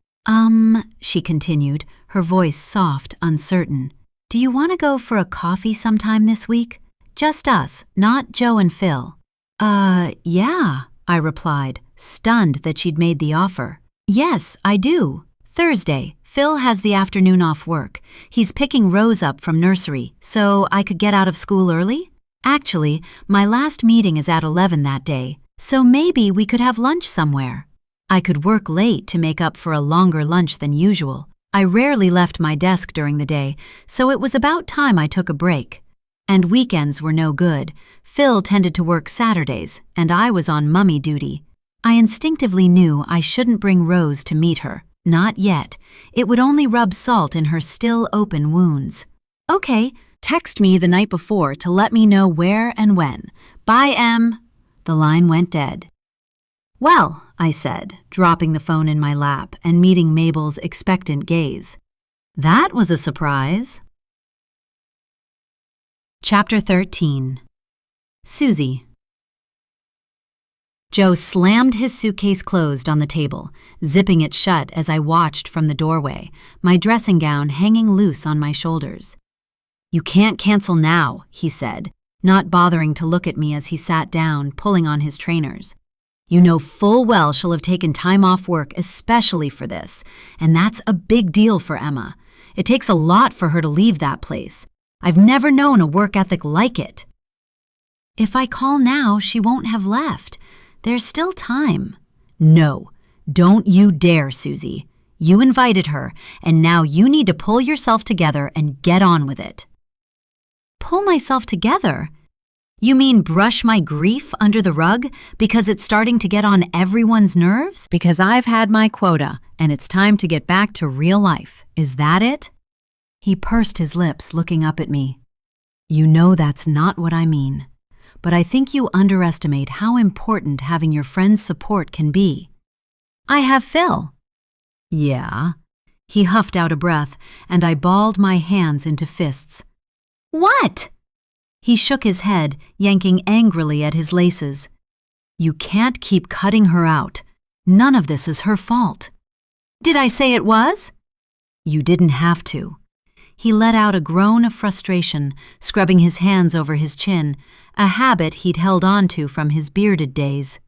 She continued, her voice soft, uncertain. Do you want to go for a coffee sometime this week? Just us, not Joe and Phil. Yeah, I replied, stunned that she'd made the offer. Yes, I do. Thursday, Phil has the afternoon off work. He's picking Rose up from nursery, so I could get out of school early? Actually, my last meeting is at 11 that day, so maybe we could have lunch somewhere. I could work late to make up for a longer lunch than usual. I rarely left my desk during the day, so it was about time I took a break. And weekends were no good. Phil tended to work Saturdays, and I was on mummy duty. I instinctively knew I shouldn't bring Rose to meet her. Not yet. It would only rub salt in her still open wounds. Okay, text me the night before to let me know where and when. Bye, Em. The line went dead. Well, I said, dropping the phone in my lap and meeting Mabel's expectant gaze. That was a surprise. Chapter 13. Susie. Joe slammed his suitcase closed on the table, zipping it shut as I watched from the doorway, my dressing gown hanging loose on my shoulders. You can't cancel now, he said, not bothering to look at me as he sat down, pulling on his trainers. You know full well she'll have taken time off work especially for this, and that's a big deal for Emma. It takes a lot for her to leave that place. I've never known a work ethic like it. If I call now, she won't have left. There's still time. No, don't you dare, Susie. You invited her, and now you need to pull yourself together and get on with it. Pull myself together? You mean brush my grief under the rug because it's starting to get on everyone's nerves? Because I've had my quota, and it's time to get back to real life. Is that it? He pursed his lips, looking up at me. You know that's not what I mean. But I think you underestimate how important having your friend's support can be. I have Phil. Yeah. He huffed out a breath, and I balled my hands into fists. What? He shook his head, yanking angrily at his laces. You can't keep cutting her out. None of this is her fault. Did I say it was? You didn't have to. He let out a groan of frustration, scrubbing his hands over his chin, a habit he'd held on to from his bearded days.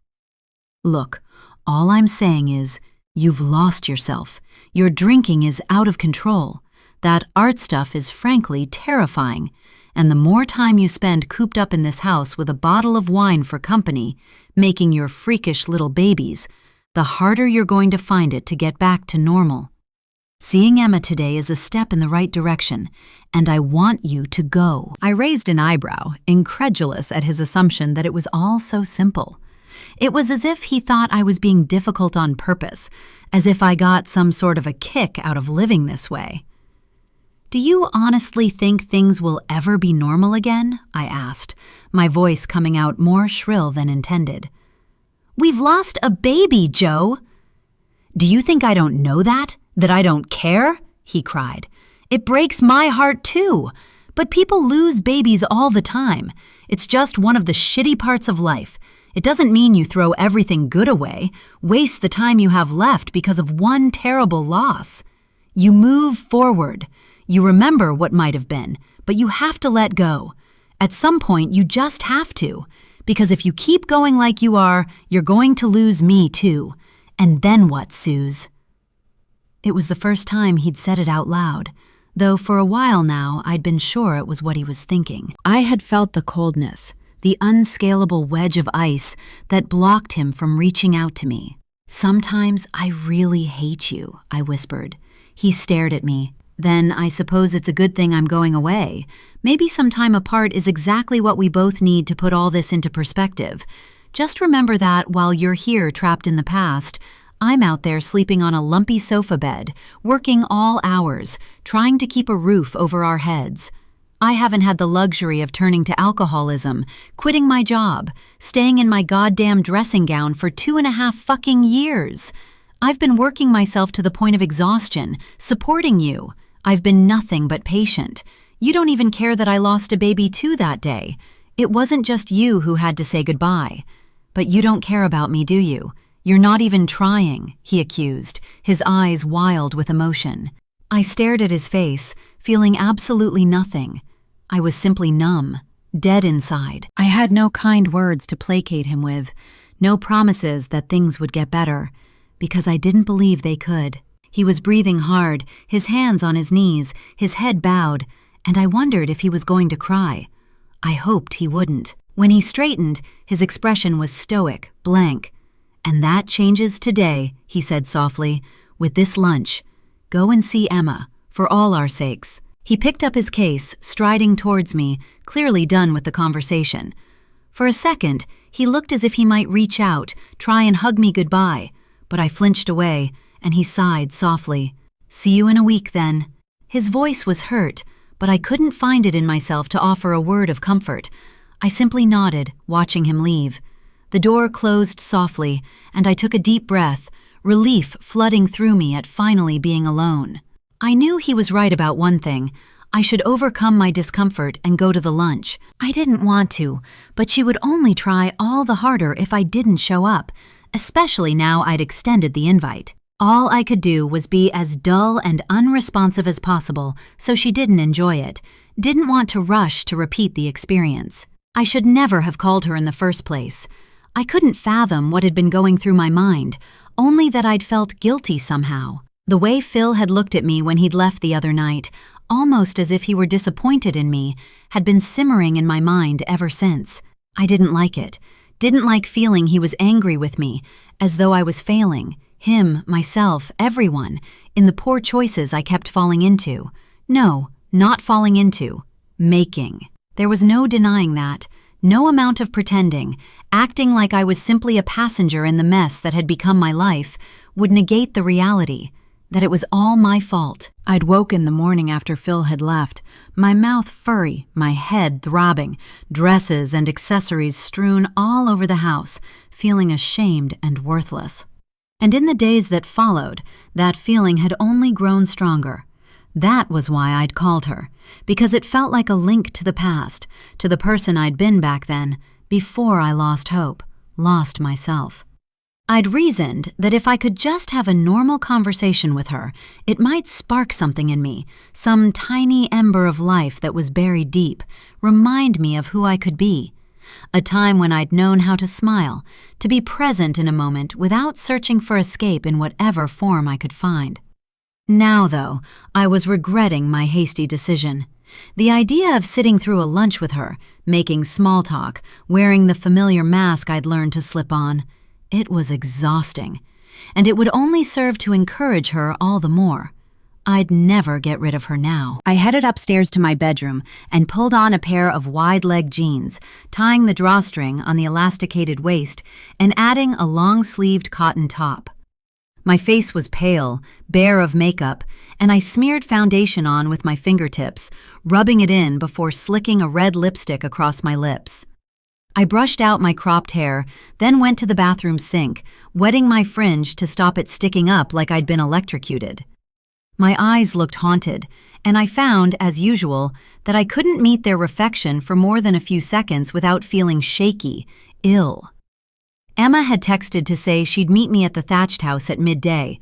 Look, all I'm saying is, you've lost yourself. Your drinking is out of control. That art stuff is frankly terrifying. And the more time you spend cooped up in this house with a bottle of wine for company, making your freakish little babies, the harder you're going to find it to get back to normal. Seeing Emma today is a step in the right direction, and I want you to go." I raised an eyebrow, incredulous at his assumption that it was all so simple. It was as if he thought I was being difficult on purpose, as if I got some sort of a kick out of living this way. "Do you honestly think things will ever be normal again?" I asked, my voice coming out more shrill than intended. "We've lost a baby, Joe!" "Do you think I don't know that? That I don't care?" he cried. "It breaks my heart too. But people lose babies all the time. It's just one of the shitty parts of life. It doesn't mean you throw everything good away, waste the time you have left because of one terrible loss. You move forward. You remember what might have been, but you have to let go. At some point, you just have to. Because if you keep going like you are, you're going to lose me too. And then what, Suze?" It was the first time he'd said it out loud, though for a while now I'd been sure it was what he was thinking. I had felt the coldness, the unscalable wedge of ice that blocked him from reaching out to me. "Sometimes I really hate you," I whispered. He stared at me. "Then I suppose it's a good thing I'm going away. Maybe some time apart is exactly what we both need to put all this into perspective. Just remember that while you're here trapped in the past, I'm out there sleeping on a lumpy sofa bed, working all hours, trying to keep a roof over our heads. I haven't had the luxury of turning to alcoholism, quitting my job, staying in my goddamn dressing gown for 2.5 fucking years. I've been working myself to the point of exhaustion, supporting you. I've been nothing but patient. You don't even care that I lost a baby too that day. It wasn't just you who had to say goodbye. But you don't care about me, do you? You're not even trying," he accused, his eyes wild with emotion. I stared at his face, feeling absolutely nothing. I was simply numb, dead inside. I had no kind words to placate him with, no promises that things would get better, because I didn't believe they could. He was breathing hard, his hands on his knees, his head bowed, and I wondered if he was going to cry. I hoped he wouldn't. When he straightened, his expression was stoic, blank. "And that changes today," he said softly, "with this lunch. Go and see Emma, for all our sakes." He picked up his case, striding towards me, clearly done with the conversation. For a second, he looked as if he might reach out, try and hug me goodbye, but I flinched away, and he sighed softly. "See you in a week, then." His voice was hurt, but I couldn't find it in myself to offer a word of comfort. I simply nodded, watching him leave. The door closed softly, and I took a deep breath, relief flooding through me at finally being alone. I knew he was right about one thing. I should overcome my discomfort and go to the lunch. I didn't want to, but she would only try all the harder if I didn't show up, especially now I'd extended the invite. All I could do was be as dull and unresponsive as possible so she didn't enjoy it, didn't want to rush to repeat the experience. I should never have called her in the first place. I couldn't fathom what had been going through my mind, only that I'd felt guilty somehow. The way Phil had looked at me when he'd left the other night, almost as if he were disappointed in me, had been simmering in my mind ever since. I didn't like it. Didn't like feeling he was angry with me, as though I was failing, him, myself, everyone, in the poor choices I kept falling into. No, not falling into. Making. There was no denying that. No amount of pretending, acting like I was simply a passenger in the mess that had become my life, would negate the reality that it was all my fault. I'd woken the morning after Phil had left, my mouth furry, my head throbbing, dresses and accessories strewn all over the house, feeling ashamed and worthless. And in the days that followed, that feeling had only grown stronger. That was why I'd called her, because it felt like a link to the past, to the person I'd been back then, before I lost hope, lost myself. I'd reasoned that if I could just have a normal conversation with her, it might spark something in me, some tiny ember of life that was buried deep, remind me of who I could be. A time when I'd known how to smile, to be present in a moment without searching for escape in whatever form I could find. Now, though, I was regretting my hasty decision. The idea of sitting through a lunch with her, making small talk, wearing the familiar mask I'd learned to slip on, it was exhausting. And it would only serve to encourage her all the more. I'd never get rid of her now. I headed upstairs to my bedroom and pulled on a pair of wide-leg jeans, tying the drawstring on the elasticated waist and adding a long-sleeved cotton top. My face was pale, bare of makeup, and I smeared foundation on with my fingertips, rubbing it in before slicking a red lipstick across my lips. I brushed out my cropped hair, then went to the bathroom sink, wetting my fringe to stop it sticking up like I'd been electrocuted. My eyes looked haunted, and I found, as usual, that I couldn't meet their reflection for more than a few seconds without feeling shaky, ill. Emma had texted to say she'd meet me at the thatched house at midday.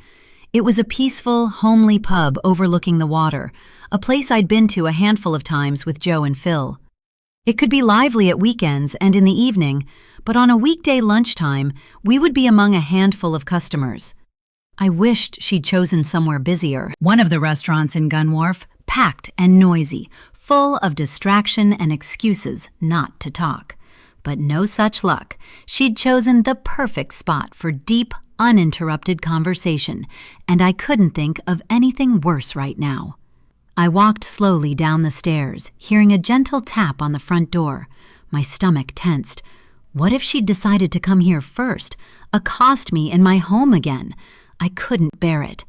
It was a peaceful, homely pub overlooking the water, a place I'd been to a handful of times with Joe and Phil. It could be lively at weekends and in the evening, but on a weekday lunchtime, we would be among a handful of customers. I wished she'd chosen somewhere busier. One of the restaurants in Gun Wharf, packed and noisy, full of distraction and excuses not to talk. But no such luck. She'd chosen the perfect spot for deep, uninterrupted conversation, and I couldn't think of anything worse right now. I walked slowly down the stairs, hearing a gentle tap on the front door. My stomach tensed. What if she'd decided to come here first, accost me in my home again? I couldn't bear it.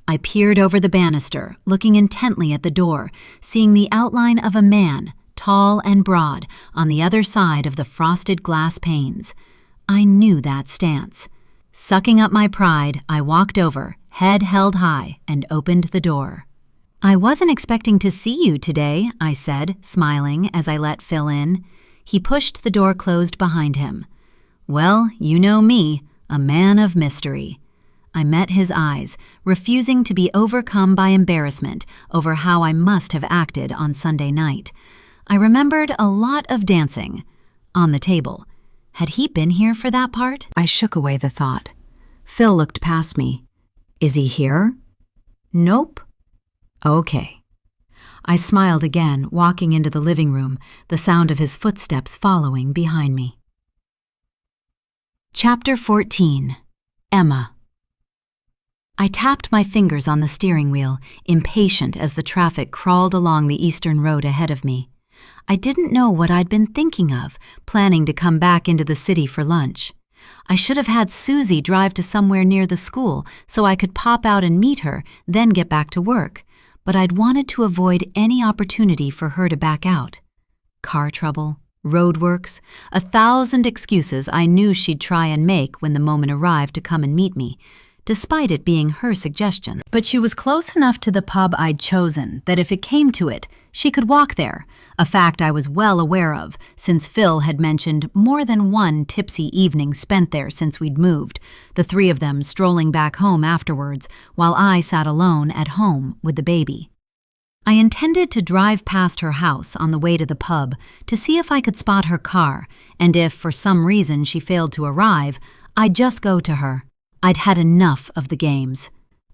I peered over the banister, looking intently at the door, seeing the outline of a man, tall and broad, on the other side of the frosted glass panes. I knew that stance. Sucking up my pride, I walked over, head held high, and opened the door. "I wasn't expecting to see you today," I said, smiling as I let Phil in. He pushed the door closed behind him. "Well, you know me, a man of mystery." I met his eyes, refusing to be overcome by embarrassment over how I must have acted on Sunday night. I remembered a lot of dancing. On the table. Had he been here for that part? I shook away the thought. Phil looked past me. "Is he here?" "Nope." "Okay." I smiled again, walking into the living room, the sound of his footsteps following behind me. Chapter 14. Emma. I tapped my fingers on the steering wheel, impatient as the traffic crawled along the eastern road ahead of me. I didn't know what I'd been thinking of, planning to come back into the city for lunch. I should have had Susie drive to somewhere near the school so I could pop out and meet her, then get back to work, but I'd wanted to avoid any opportunity for her to back out. Car trouble, roadworks, 1,000 excuses I knew she'd try and make when the moment arrived to come and meet me, despite it being her suggestion. But she was close enough to the pub I'd chosen that if it came to it, she could walk there, a fact I was well aware of since Phil had mentioned more than one tipsy evening spent there since we'd moved, the three of them strolling back home afterwards while I sat alone at home with the baby. I intended to drive past her house on the way to the pub to see if I could spot her car, and if for some reason she failed to arrive, I'd just go to her. I'd had enough of the games.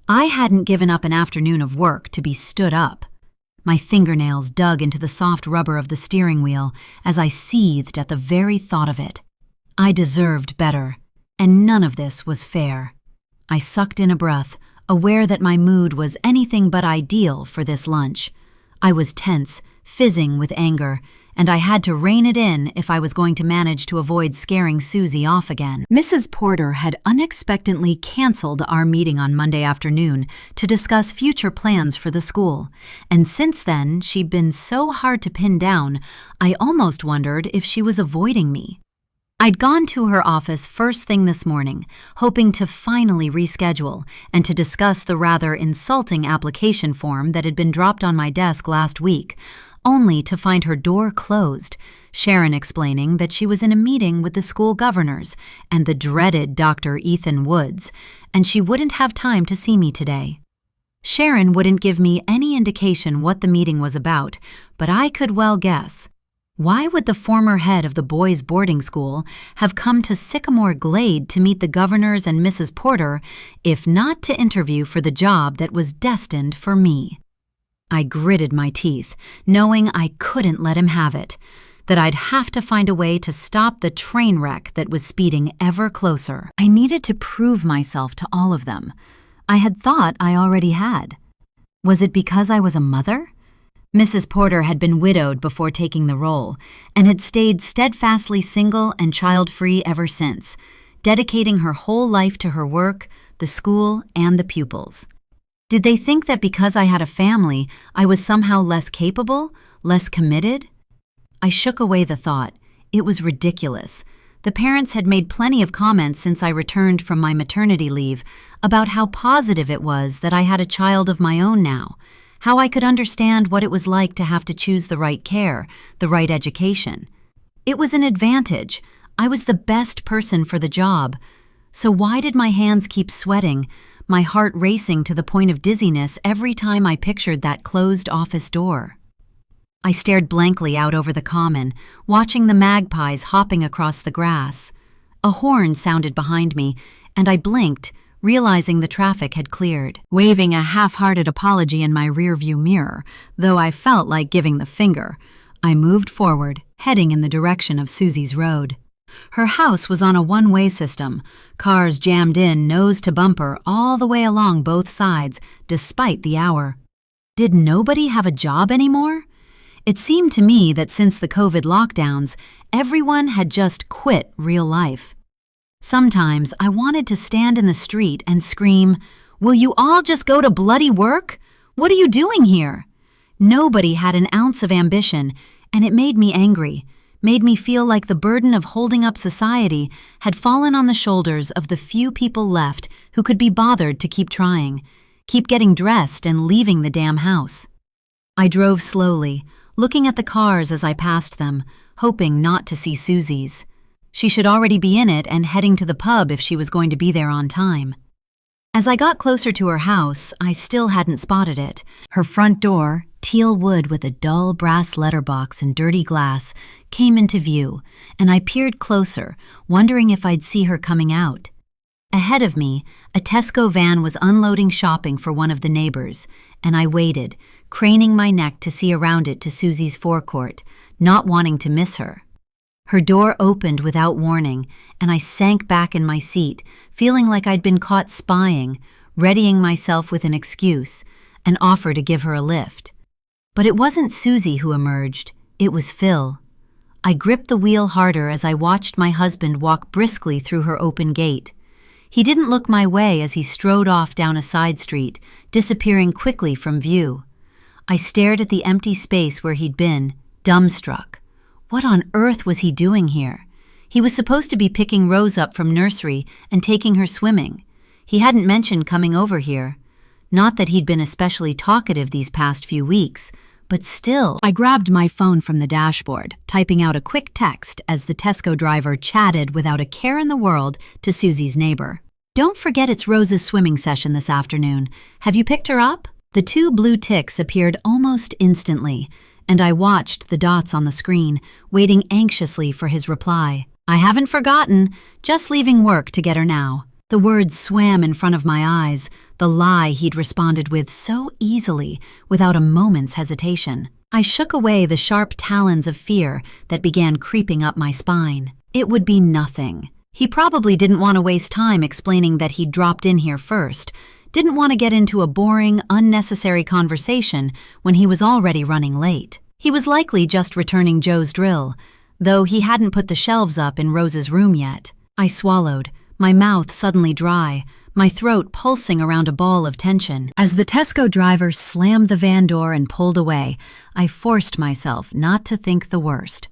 I hadn't given up an afternoon of work to be stood up. My fingernails dug into the soft rubber of the steering wheel as I seethed at the very thought of it. I deserved better, and none of this was fair. I sucked in a breath, aware that my mood was anything but ideal for this lunch. I was tense, fizzing with anger, and I had to rein it in if I was going to manage to avoid scaring Susie off again. Mrs. Porter had unexpectedly canceled our meeting on Monday afternoon to discuss future plans for the school, and since then she'd been so hard to pin down, I almost wondered if she was avoiding me. I'd gone to her office first thing this morning, hoping to finally reschedule and to discuss the rather insulting application form that had been dropped on my desk last week, only to find her door closed, Sharon explaining that she was in a meeting with the school governors and the dreaded Dr. Ethan Woods, and she wouldn't have time to see me today. Sharon wouldn't give me any indication what the meeting was about, but I could well guess. Why would the former head of the boys' boarding school have come to Sycamore Glade to meet the governors and Mrs. Porter, if not to interview for the job that was destined for me? I gritted my teeth, knowing I couldn't let him have it, that I'd have to find a way to stop the train wreck that was speeding ever closer. I needed to prove myself to all of them. I had thought I already had. Was it because I was a mother? Mrs. Porter had been widowed before taking the role, and had stayed steadfastly single and child-free ever since, dedicating her whole life to her work, the school, and the pupils. Did they think that because I had a family, I was somehow less capable, less committed? I shook away the thought. It was ridiculous. The parents had made plenty of comments since I returned from my maternity leave about how positive it was that I had a child of my own now, how I could understand what it was like to have to choose the right care, the right education. It was an advantage. I was the best person for the job. So why did my hands keep sweating, my heart racing to the point of dizziness every time I pictured that closed office door? I stared blankly out over the common, watching the magpies hopping across the grass. A horn sounded behind me, and I blinked, realizing the traffic had cleared. Waving a half-hearted apology in my rearview mirror, though I felt like giving the finger, I moved forward, heading in the direction of Susie's road. Her house was on a one-way system, cars jammed in nose to bumper all the way along both sides, despite the hour. Did nobody have a job anymore? It seemed to me that since the COVID lockdowns, everyone had just quit real life. Sometimes I wanted to stand in the street and scream, "Will you all just go to bloody work? What are you doing here?" Nobody had an ounce of ambition, and it made me angry, made me feel like the burden of holding up society had fallen on the shoulders of the few people left who could be bothered to keep trying, keep getting dressed and leaving the damn house. I drove slowly, looking at the cars as I passed them, hoping not to see Susie's. She should already be in it and heading to the pub if she was going to be there on time. As I got closer to her house, I still hadn't spotted it. Her front door, teal wood with a dull brass letterbox and dirty glass, came into view, and I peered closer, wondering if I'd see her coming out. Ahead of me, a Tesco van was unloading shopping for one of the neighbors, and I waited, craning my neck to see around it to Susie's forecourt, not wanting to miss her. Her door opened without warning, and I sank back in my seat, feeling like I'd been caught spying, readying myself with an excuse, an offer to give her a lift. But it wasn't Susie who emerged, it was Phil. I gripped the wheel harder as I watched my husband walk briskly through her open gate. He didn't look my way as he strode off down a side street, disappearing quickly from view. I stared at the empty space where he'd been, dumbstruck. What on earth was he doing here? He was supposed to be picking Rose up from nursery and taking her swimming. He hadn't mentioned coming over here. Not that he'd been especially talkative these past few weeks, but still. I grabbed my phone from the dashboard, typing out a quick text as the Tesco driver chatted without a care in the world to Susie's neighbor. "Don't forget it's Rose's swimming session this afternoon. Have you picked her up?" The two blue ticks appeared almost instantly, and I watched the dots on the screen, waiting anxiously for his reply. "I haven't forgotten, just leaving work to get her now." The words swam in front of my eyes, the lie he'd responded with so easily, without a moment's hesitation. I shook away the sharp talons of fear that began creeping up my spine. It would be nothing. He probably didn't want to waste time explaining that he'd dropped in here first, didn't want to get into a boring, unnecessary conversation when he was already running late. He was likely just returning Joe's drill, though he hadn't put the shelves up in Rose's room yet. I swallowed, my mouth suddenly dry, my throat pulsing around a ball of tension. As the Tesco driver slammed the van door and pulled away, I forced myself not to think the worst.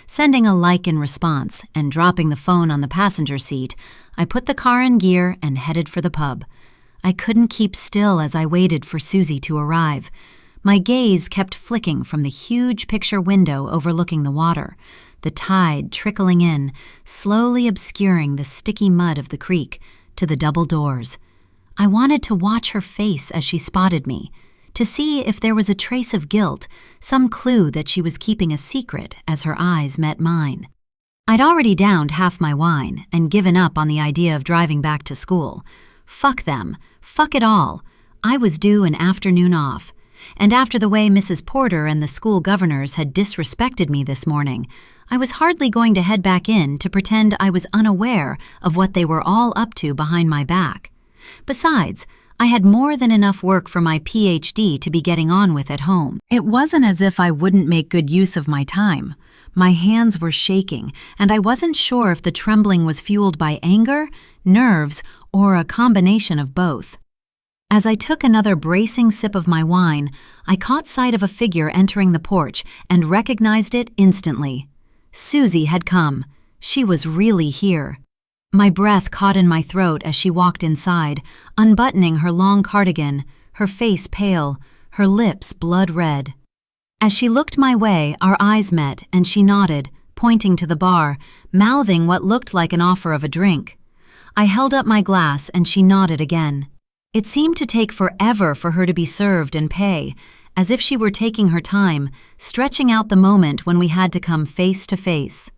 Sending a like in response and dropping the phone on the passenger seat, I put the car in gear and headed for the pub. I couldn't keep still as I waited for Susie to arrive. My gaze kept flicking from the huge picture window overlooking the water, the tide trickling in, slowly obscuring the sticky mud of the creek, to the double doors. I wanted to watch her face as she spotted me, to see if there was a trace of guilt, some clue that she was keeping a secret as her eyes met mine. I'd already downed half my wine and given up on the idea of driving back to school. Fuck them. Fuck it all. I was due an afternoon off. And after the way Mrs. Porter and the school governors had disrespected me this morning, I was hardly going to head back in to pretend I was unaware of what they were all up to behind my back. Besides, I had more than enough work for my PhD to be getting on with at home. It wasn't as if I wouldn't make good use of my time. My hands were shaking, and I wasn't sure if the trembling was fueled by anger, nerves, or a combination of both. As I took another bracing sip of my wine, I caught sight of a figure entering the porch and recognized it instantly. Susie had come. She was really here. My breath caught in my throat as she walked inside, unbuttoning her long cardigan, her face pale, her lips blood red. As she looked my way, our eyes met, and she nodded, pointing to the bar, mouthing what looked like an offer of a drink. I held up my glass, and she nodded again. It seemed to take forever for her to be served and pay, as if she were taking her time, stretching out the moment when we had to come face to face.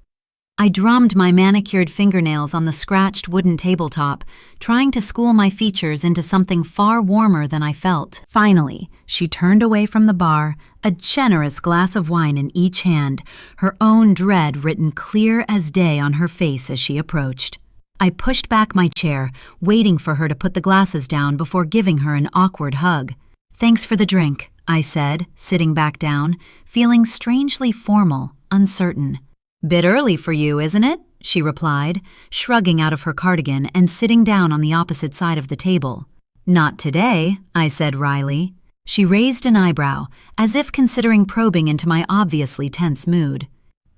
I drummed my manicured fingernails on the scratched wooden tabletop, trying to school my features into something far warmer than I felt. Finally, she turned away from the bar, a generous glass of wine in each hand, her own dread written clear as day on her face as she approached. I pushed back my chair, waiting for her to put the glasses down before giving her an awkward hug. "Thanks for the drink," I said, sitting back down, feeling strangely formal, uncertain. "Bit early for you, isn't it?" she replied, shrugging out of her cardigan and sitting down on the opposite side of the table. "Not today," I said wryly. She raised an eyebrow, as if considering probing into my obviously tense mood.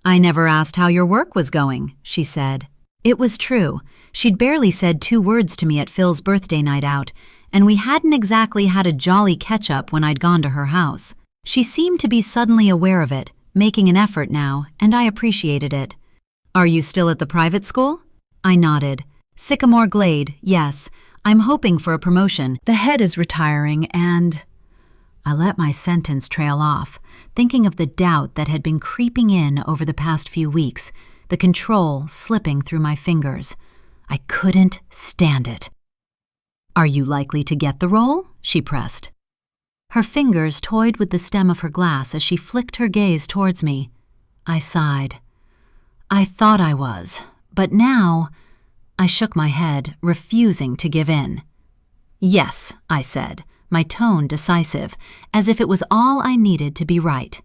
"I never asked how your work was going," she said. It was true. She'd barely said 2 words to me at Phil's birthday night out, and we hadn't exactly had a jolly catch-up when I'd gone to her house. She seemed to be suddenly aware of it, making an effort now, and I appreciated it. "Are you still at the private school?" I nodded. "Sycamore Glade, yes. I'm hoping for a promotion. The head is retiring and—" I let my sentence trail off, thinking of the doubt that had been creeping in over the past few weeks, the control slipping through my fingers. I couldn't stand it. "Are you likely to get the role?" she pressed. Her fingers toyed with the stem of her glass as she flicked her gaze towards me. I sighed. I thought I was, but now— I shook my head, refusing to give in. "Yes," I said, my tone decisive, as if it was all I needed to be right.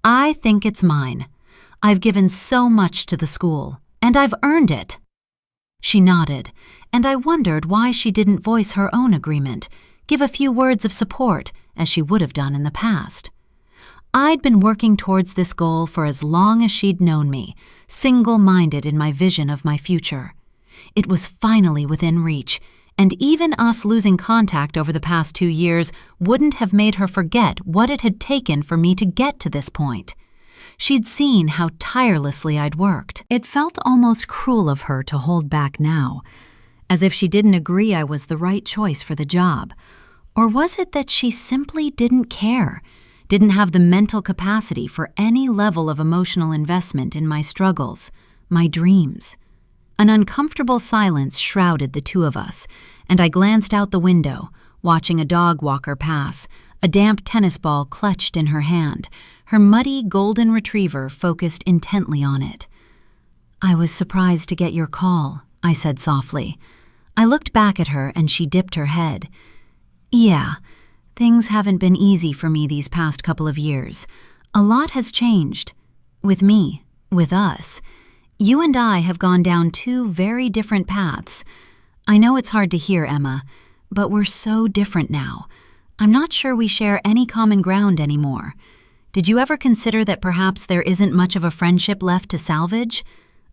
"I think it's mine. I've given so much to the school, and I've earned it." She nodded, and I wondered why she didn't voice her own agreement, give a few words of support, as she would have done in the past. I'd been working towards this goal for as long as she'd known me, single-minded in my vision of my future. It was finally within reach, and even us losing contact over the past 2 years wouldn't have made her forget what it had taken for me to get to this point. She'd seen how tirelessly I'd worked. It felt almost cruel of her to hold back now, as if she didn't agree I was the right choice for the job. Or was it that she simply didn't care, didn't have the mental capacity for any level of emotional investment in my struggles, my dreams? An uncomfortable silence shrouded the two of us, and I glanced out the window, watching a dog walker pass, a damp tennis ball clutched in her hand, her muddy golden retriever focused intently on it. "I was surprised to get your call," I said softly. I looked back at her and she dipped her head. "Yeah, things haven't been easy for me these past couple of years. A lot has changed. With me, with us. You and I have gone down 2 very different paths. I know it's hard to hear, Emma, but we're so different now. I'm not sure we share any common ground anymore. Did you ever consider that perhaps there isn't much of a friendship left to salvage?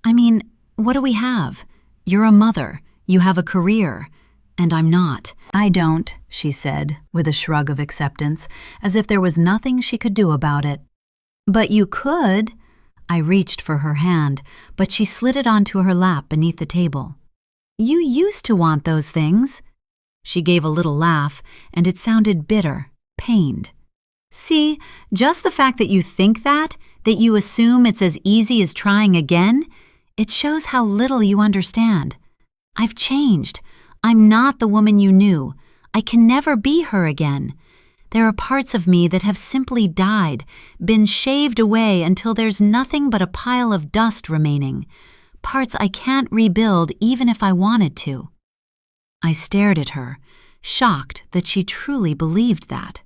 I mean, what do we have? You're a mother, you have a career, and I'm not." "I don't," she said, with a shrug of acceptance, as if there was nothing she could do about it. "But you could." I reached for her hand, but she slid it onto her lap beneath the table. "You used to want those things." She gave a little laugh, and it sounded bitter, pained. "See, just the fact that you think that you assume it's as easy as trying again, it shows how little you understand. I've changed. I'm not the woman you knew. I can never be her again. There are parts of me that have simply died, been shaved away until there's nothing but a pile of dust remaining. Parts I can't rebuild even if I wanted to. I stared at her, shocked that she truly believed that.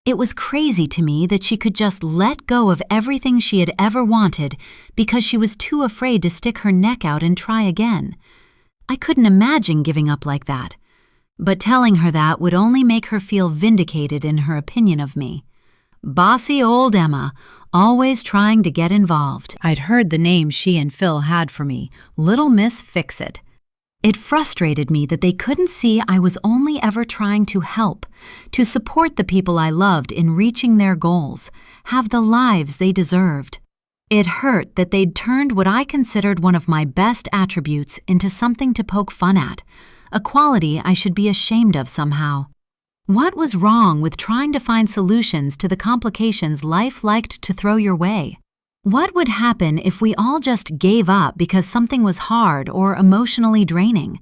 It was crazy to me that she could just let go of everything she had ever wanted because she was too afraid to stick her neck out and try again. I couldn't imagine giving up like that. But telling her that would only make her feel vindicated in her opinion of me. Bossy old Emma, always trying to get involved. I'd heard the name she and Phil had for me, Little Miss Fix-It. It frustrated me that they couldn't see I was only ever trying to help, to support the people I loved in reaching their goals, have the lives they deserved. It hurt that they'd turned what I considered one of my best attributes into something to poke fun at, a quality I should be ashamed of somehow. What was wrong with trying to find solutions to the complications life liked to throw your way? What would happen if we all just gave up because something was hard or emotionally draining?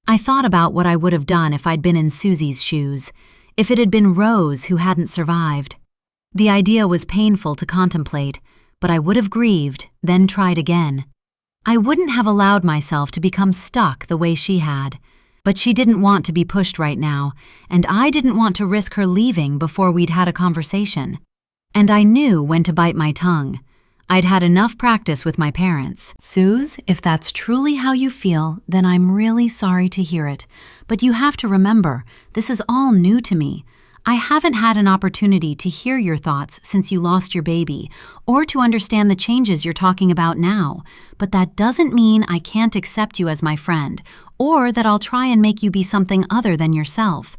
I thought about what I would have done if I'd been in Susie's shoes, if it had been Rose who hadn't survived. The idea was painful to contemplate, but I would have grieved, then tried again. I wouldn't have allowed myself to become stuck the way she had. But she didn't want to be pushed right now, and I didn't want to risk her leaving before we'd had a conversation. And I knew when to bite my tongue. I'd had enough practice with my parents. Suze, if that's truly how you feel, then I'm really sorry to hear it. But you have to remember, this is all new to me. I haven't had an opportunity to hear your thoughts since you lost your baby, or to understand the changes you're talking about now. But that doesn't mean I can't accept you as my friend, or that I'll try and make you be something other than yourself.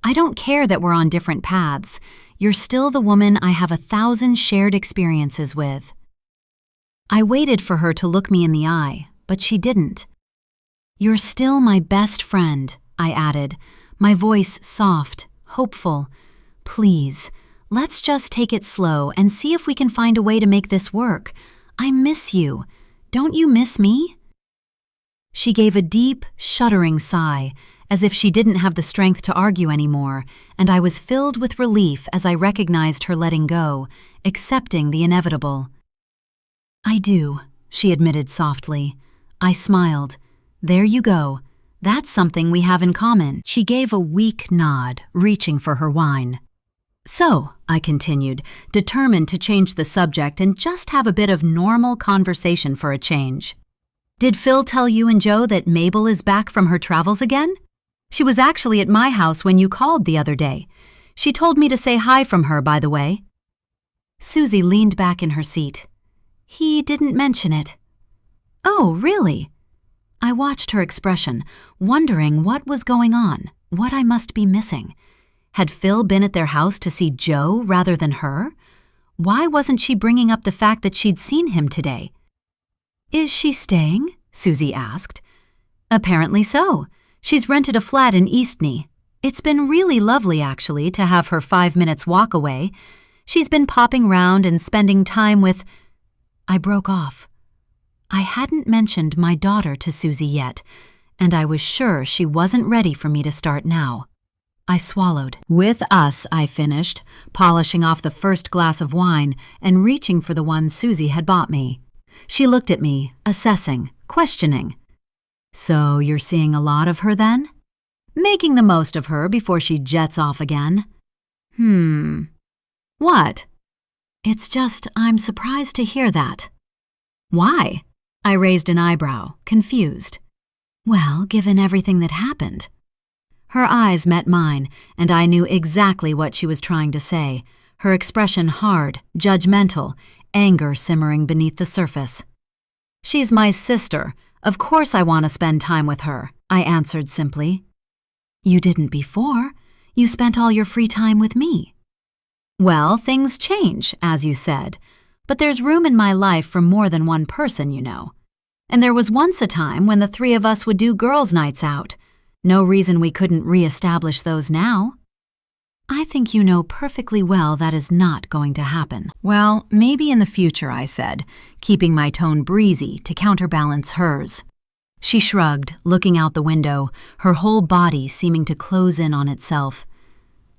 I don't care that we're on different paths. You're still the woman I have 1,000 shared experiences with. I waited for her to look me in the eye, but she didn't. You're still my best friend, I added, my voice soft, hopeful. Please, let's just take it slow and see if we can find a way to make this work. I miss you. Don't you miss me? She gave a deep, shuddering sigh, as if she didn't have the strength to argue anymore, and I was filled with relief as I recognized her letting go, accepting the inevitable. I do, she admitted softly. I smiled. There you go. That's something we have in common. She gave a weak nod, reaching for her wine. So, I continued, determined to change the subject and just have a bit of normal conversation for a change. Did Phil tell you and Joe that Mabel is back from her travels again? She was actually at my house when you called the other day. She told me to say hi from her, by the way. Susie leaned back in her seat. He didn't mention it. Oh, really? I watched her expression, wondering what was going on, what I must be missing. Had Phil been at their house to see Joe rather than her? Why wasn't she bringing up the fact that she'd seen him today? Is she staying? Susie asked. Apparently so. She's rented a flat in Eastney. It's been really lovely, actually, to have her 5 minutes walk away. She's been popping round and spending time with... I broke off. I hadn't mentioned my daughter to Susie yet, and I was sure she wasn't ready for me to start now. I swallowed. With us, I finished, polishing off the first glass of wine and reaching for the one Susie had bought me. She looked at me, assessing, questioning. So you're seeing a lot of her then? Making the most of her before she jets off again. What? It's just, I'm surprised to hear that. Why? I raised an eyebrow, confused. Well, given everything that happened. Her eyes met mine, and I knew exactly what she was trying to say, her expression hard, judgmental, anger simmering beneath the surface. She's my sister. Of course I want to spend time with her, I answered simply. You didn't before. You spent all your free time with me. Well, things change, as you said. But there's room in my life for more than one person, you know. And there was once a time when the three of us would do girls' nights out. No reason we couldn't re-establish those now. I think you know perfectly well that is not going to happen. Well, maybe in the future, I said, keeping my tone breezy to counterbalance hers. She shrugged, looking out the window, her whole body seeming to close in on itself.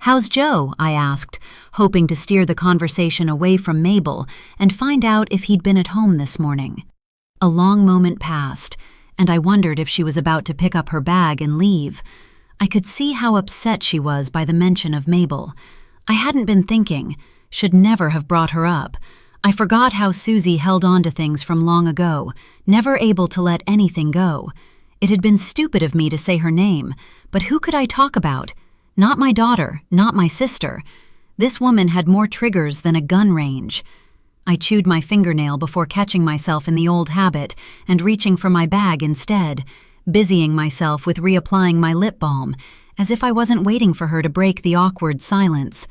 "How's Joe?" I asked, hoping to steer the conversation away from Mabel and find out if he'd been at home this morning. A long moment passed, and I wondered if she was about to pick up her bag and leave. I could see how upset she was by the mention of Mabel. I hadn't been thinking, should never have brought her up. I forgot how Susie held on to things from long ago, never able to let anything go. It had been stupid of me to say her name, but who could I talk about? Not my daughter, not my sister. This woman had more triggers than a gun range. I chewed my fingernail before catching myself in the old habit and reaching for my bag instead, busying myself with reapplying my lip balm, as if I wasn't waiting for her to break the awkward silence.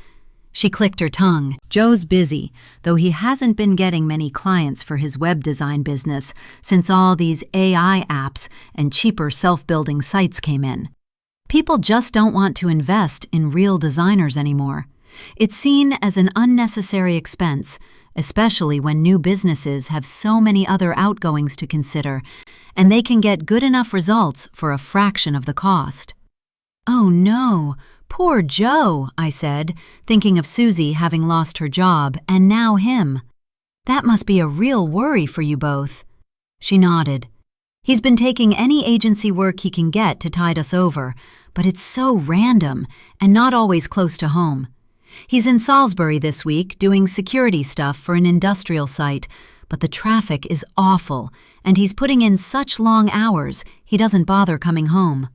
She clicked her tongue. "Joe's busy, though he hasn't been getting many clients for his web design business since all these AI apps and cheaper self-building sites came in. People just don't want to invest in real designers anymore. It's seen as an unnecessary expense, especially when new businesses have so many other outgoings to consider, and they can get good enough results for a fraction of the cost." "Oh no, poor Joe," I said, thinking of Susie having lost her job and now him. "That must be a real worry for you both." She nodded. "He's been taking any agency work he can get to tide us over, but it's so random and not always close to home. He's in Salisbury this week doing security stuff for an industrial site, but the traffic is awful, and he's putting in such long hours he doesn't bother coming home.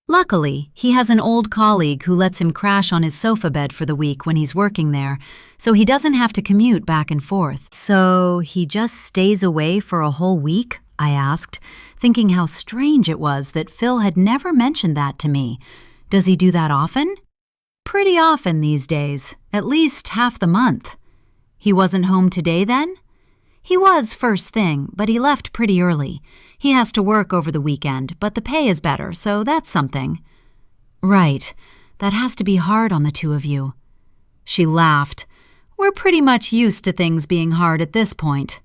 Luckily, he has an old colleague who lets him crash on his sofa bed for the week when he's working there, so he doesn't have to commute back and forth." "So he just stays away for a whole week?" I asked, thinking how strange it was that Phil had never mentioned that to me. "Does he do that often?" "Pretty often these days, at least half the month." "He wasn't home today then?" "He was first thing, but he left pretty early. He has to work over the weekend, but the pay is better, so that's something." "Right. That has to be hard on the two of you." She laughed. "We're pretty much used to things being hard at this point."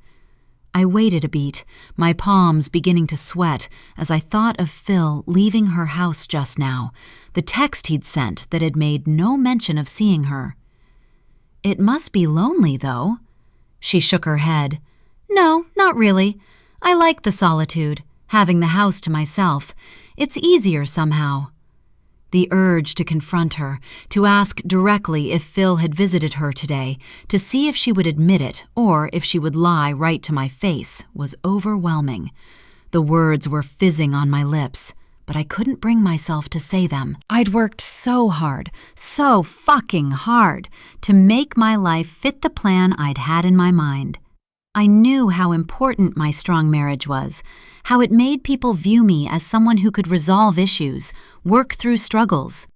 I waited a beat, my palms beginning to sweat as I thought of Phil leaving her house just now, the text he'd sent that had made no mention of seeing her. "It must be lonely, though." She shook her head. "No, not really. I like the solitude, having the house to myself. It's easier somehow." The urge to confront her, to ask directly if Phil had visited her today, to see if she would admit it or if she would lie right to my face, was overwhelming. The words were fizzing on my lips, but I couldn't bring myself to say them. I'd worked so hard, so fucking hard, to make my life fit the plan I'd had in my mind. I knew how important my strong marriage was, how it made people view me as someone who could resolve issues, work through struggles.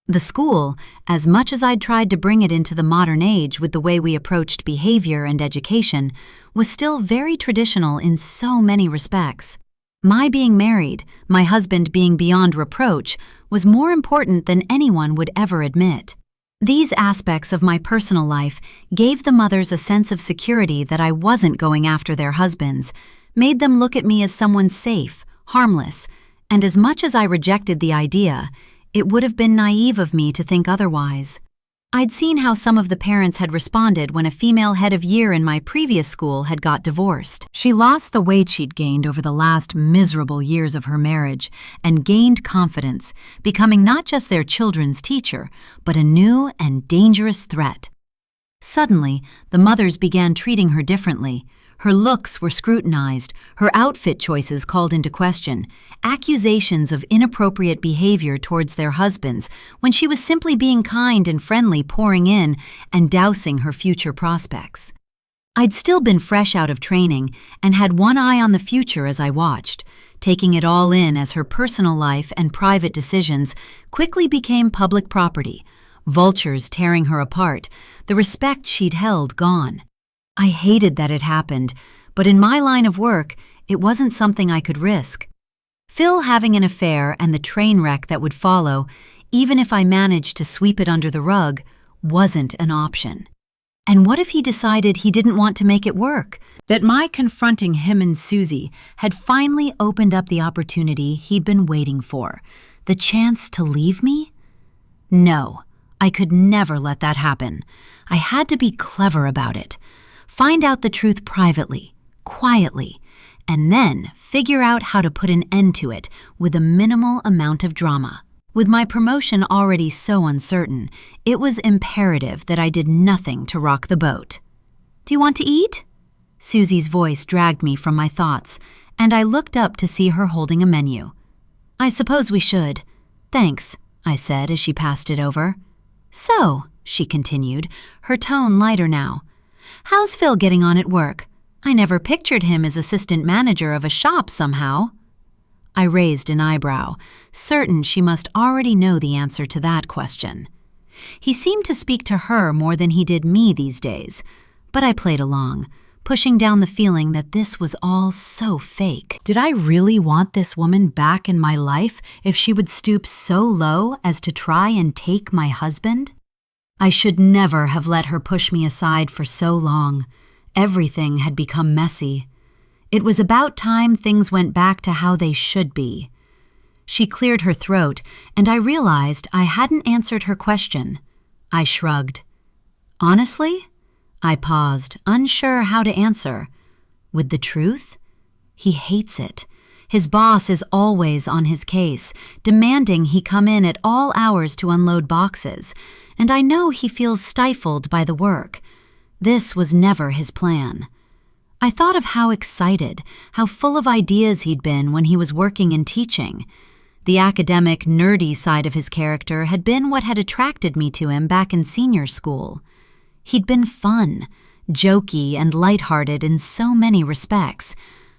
The school, as much as I'd tried to bring it into the modern age with the way we approached behavior and education, was still very traditional in so many respects. My being married, my husband being beyond reproach, was more important than anyone would ever admit. These aspects of my personal life gave the mothers a sense of security that I wasn't going after their husbands, made them look at me as someone safe, harmless, and as much as I rejected the idea, it would have been naive of me to think otherwise. I'd seen how some of the parents had responded when a female head of year in my previous school had got divorced. She lost the weight she'd gained over the last miserable years of her marriage and gained confidence, becoming not just their children's teacher, but a new and dangerous threat. Suddenly, the mothers began treating her differently. Her looks were scrutinized, her outfit choices called into question, accusations of inappropriate behavior towards their husbands when she was simply being kind and friendly pouring in and dousing her future prospects. I'd still been fresh out of training and had one eye on the future as I watched, taking it all in as her personal life and private decisions quickly became public property, vultures tearing her apart, the respect she'd held gone. I hated that it happened, but in my line of work, it wasn't something I could risk. Phil having an affair and the train wreck that would follow, even if I managed to sweep it under the rug, wasn't an option. And what if he decided he didn't want to make it work? That my confronting him and Susie had finally opened up the opportunity he'd been waiting for, the chance to leave me? No, I could never let that happen. I had to be clever about it. Find out the truth privately, quietly, and then figure out how to put an end to it with a minimal amount of drama. With my promotion already so uncertain, it was imperative that I did nothing to rock the boat. "Do you want to eat?" Susie's voice dragged me from my thoughts, and I looked up to see her holding a menu. "I suppose we should. Thanks," I said as she passed it over. "So," she continued, her tone lighter now, "how's Phil getting on at work? I never pictured him as assistant manager of a shop somehow." I raised an eyebrow, certain she must already know the answer to that question. He seemed to speak to her more than he did me these days, but I played along, pushing down the feeling that this was all so fake. Did I really want this woman back in my life if she would stoop so low as to try and take my husband? I should never have let her push me aside for so long. Everything had become messy. It was about time things went back to how they should be. She cleared her throat, and I realized I hadn't answered her question. I shrugged. "Honestly?" I paused, unsure how to answer. "With the truth? He hates it. His boss is always on his case, demanding he come in at all hours to unload boxes, and I know he feels stifled by the work. This was never his plan." I thought of how excited, how full of ideas he'd been when he was working and teaching. The academic, nerdy side of his character had been what had attracted me to him back in senior school. He'd been fun, jokey, and lighthearted in so many respects,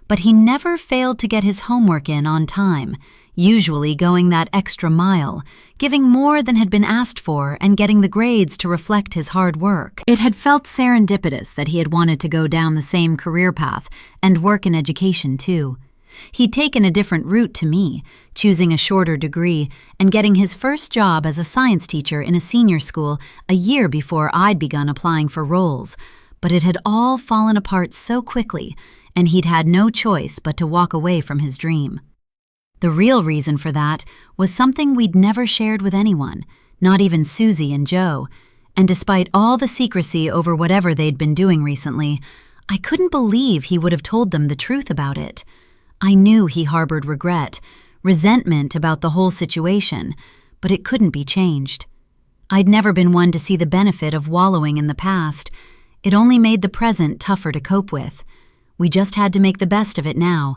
but he never failed to get his homework in on time, usually going that extra mile, giving more than had been asked for and getting the grades to reflect his hard work. It had felt serendipitous that he had wanted to go down the same career path and work in education too. He'd taken a different route to me, choosing a shorter degree and getting his first job as a science teacher in a senior school a year before I'd begun applying for roles, but it had all fallen apart so quickly, and he'd had no choice but to walk away from his dream. The real reason for that was something we'd never shared with anyone, not even Susie and Joe, and despite all the secrecy over whatever they'd been doing recently, I couldn't believe he would have told them the truth about it. I knew he harbored regret, resentment about the whole situation, but it couldn't be changed. I'd never been one to see the benefit of wallowing in the past. It only made the present tougher to cope with. We just had to make the best of it now.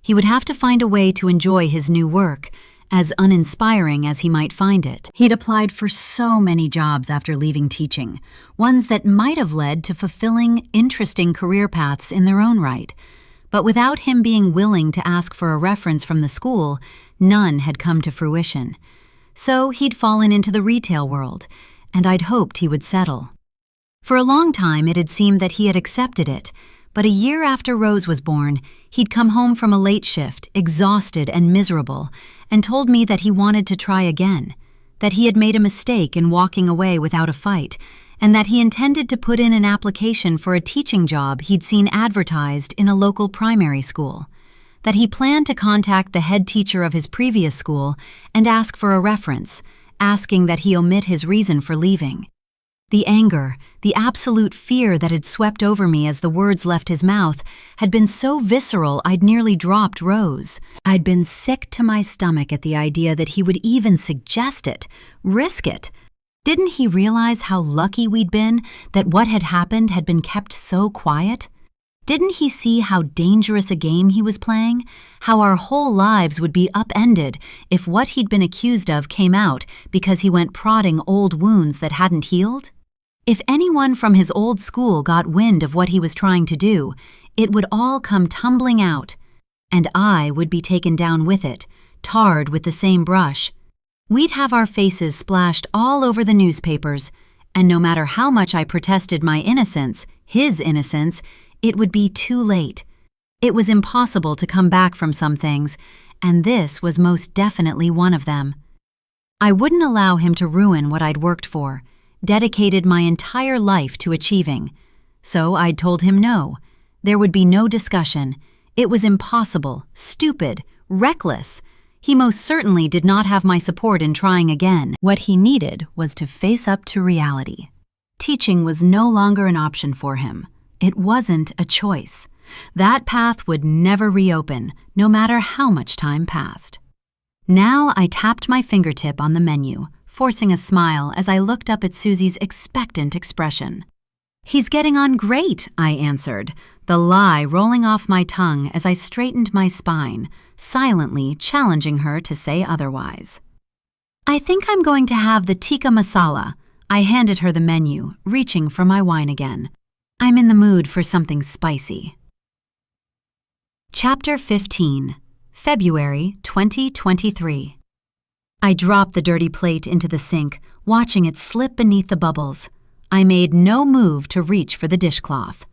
He would have to find a way to enjoy his new work, as uninspiring as he might find it. He'd applied for so many jobs after leaving teaching, ones that might have led to fulfilling, interesting career paths in their own right. But without him being willing to ask for a reference from the school, none had come to fruition. So he'd fallen into the retail world, and I'd hoped he would settle. For a long time it had seemed that he had accepted it, but a year after Rose was born, he'd come home from a late shift, exhausted and miserable, and told me that he wanted to try again, that he had made a mistake in walking away without a fight, and that he intended to put in an application for a teaching job he'd seen advertised in a local primary school, that he planned to contact the head teacher of his previous school and ask for a reference, asking that he omit his reason for leaving. The anger, the absolute fear that had swept over me as the words left his mouth had been so visceral I'd nearly dropped Rose. I'd been sick to my stomach at the idea that he would even suggest it, risk it. Didn't he realize how lucky we'd been that what had happened had been kept so quiet? Didn't he see how dangerous a game he was playing? How our whole lives would be upended if what he'd been accused of came out because he went prodding old wounds that hadn't healed? If anyone from his old school got wind of what he was trying to do, it would all come tumbling out, and I would be taken down with it, tarred with the same brush. We'd have our faces splashed all over the newspapers, and no matter how much I protested my innocence, his innocence, it would be too late. It was impossible to come back from some things, and this was most definitely one of them. I wouldn't allow him to ruin what I'd worked for, dedicated my entire life to achieving. So I'd told him no. There would be no discussion. It was impossible, stupid, reckless. He most certainly did not have my support in trying again. What he needed was to face up to reality. Teaching was no longer an option for him. It wasn't a choice. That path would never reopen, no matter how much time passed. Now I tapped my fingertip on the menu, forcing a smile as I looked up at Susie's expectant expression. "He's getting on great," I answered, the lie rolling off my tongue as I straightened my spine, silently challenging her to say otherwise. "I think I'm going to have the tikka masala." I handed her the menu, reaching for my wine again. I'm in the mood for something spicy. Chapter 15, February 2023. I dropped the dirty plate into the sink, watching it slip beneath the bubbles. I made no move to reach for the dishcloth.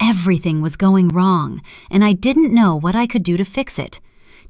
Everything was going wrong, and I didn't know what I could do to fix it.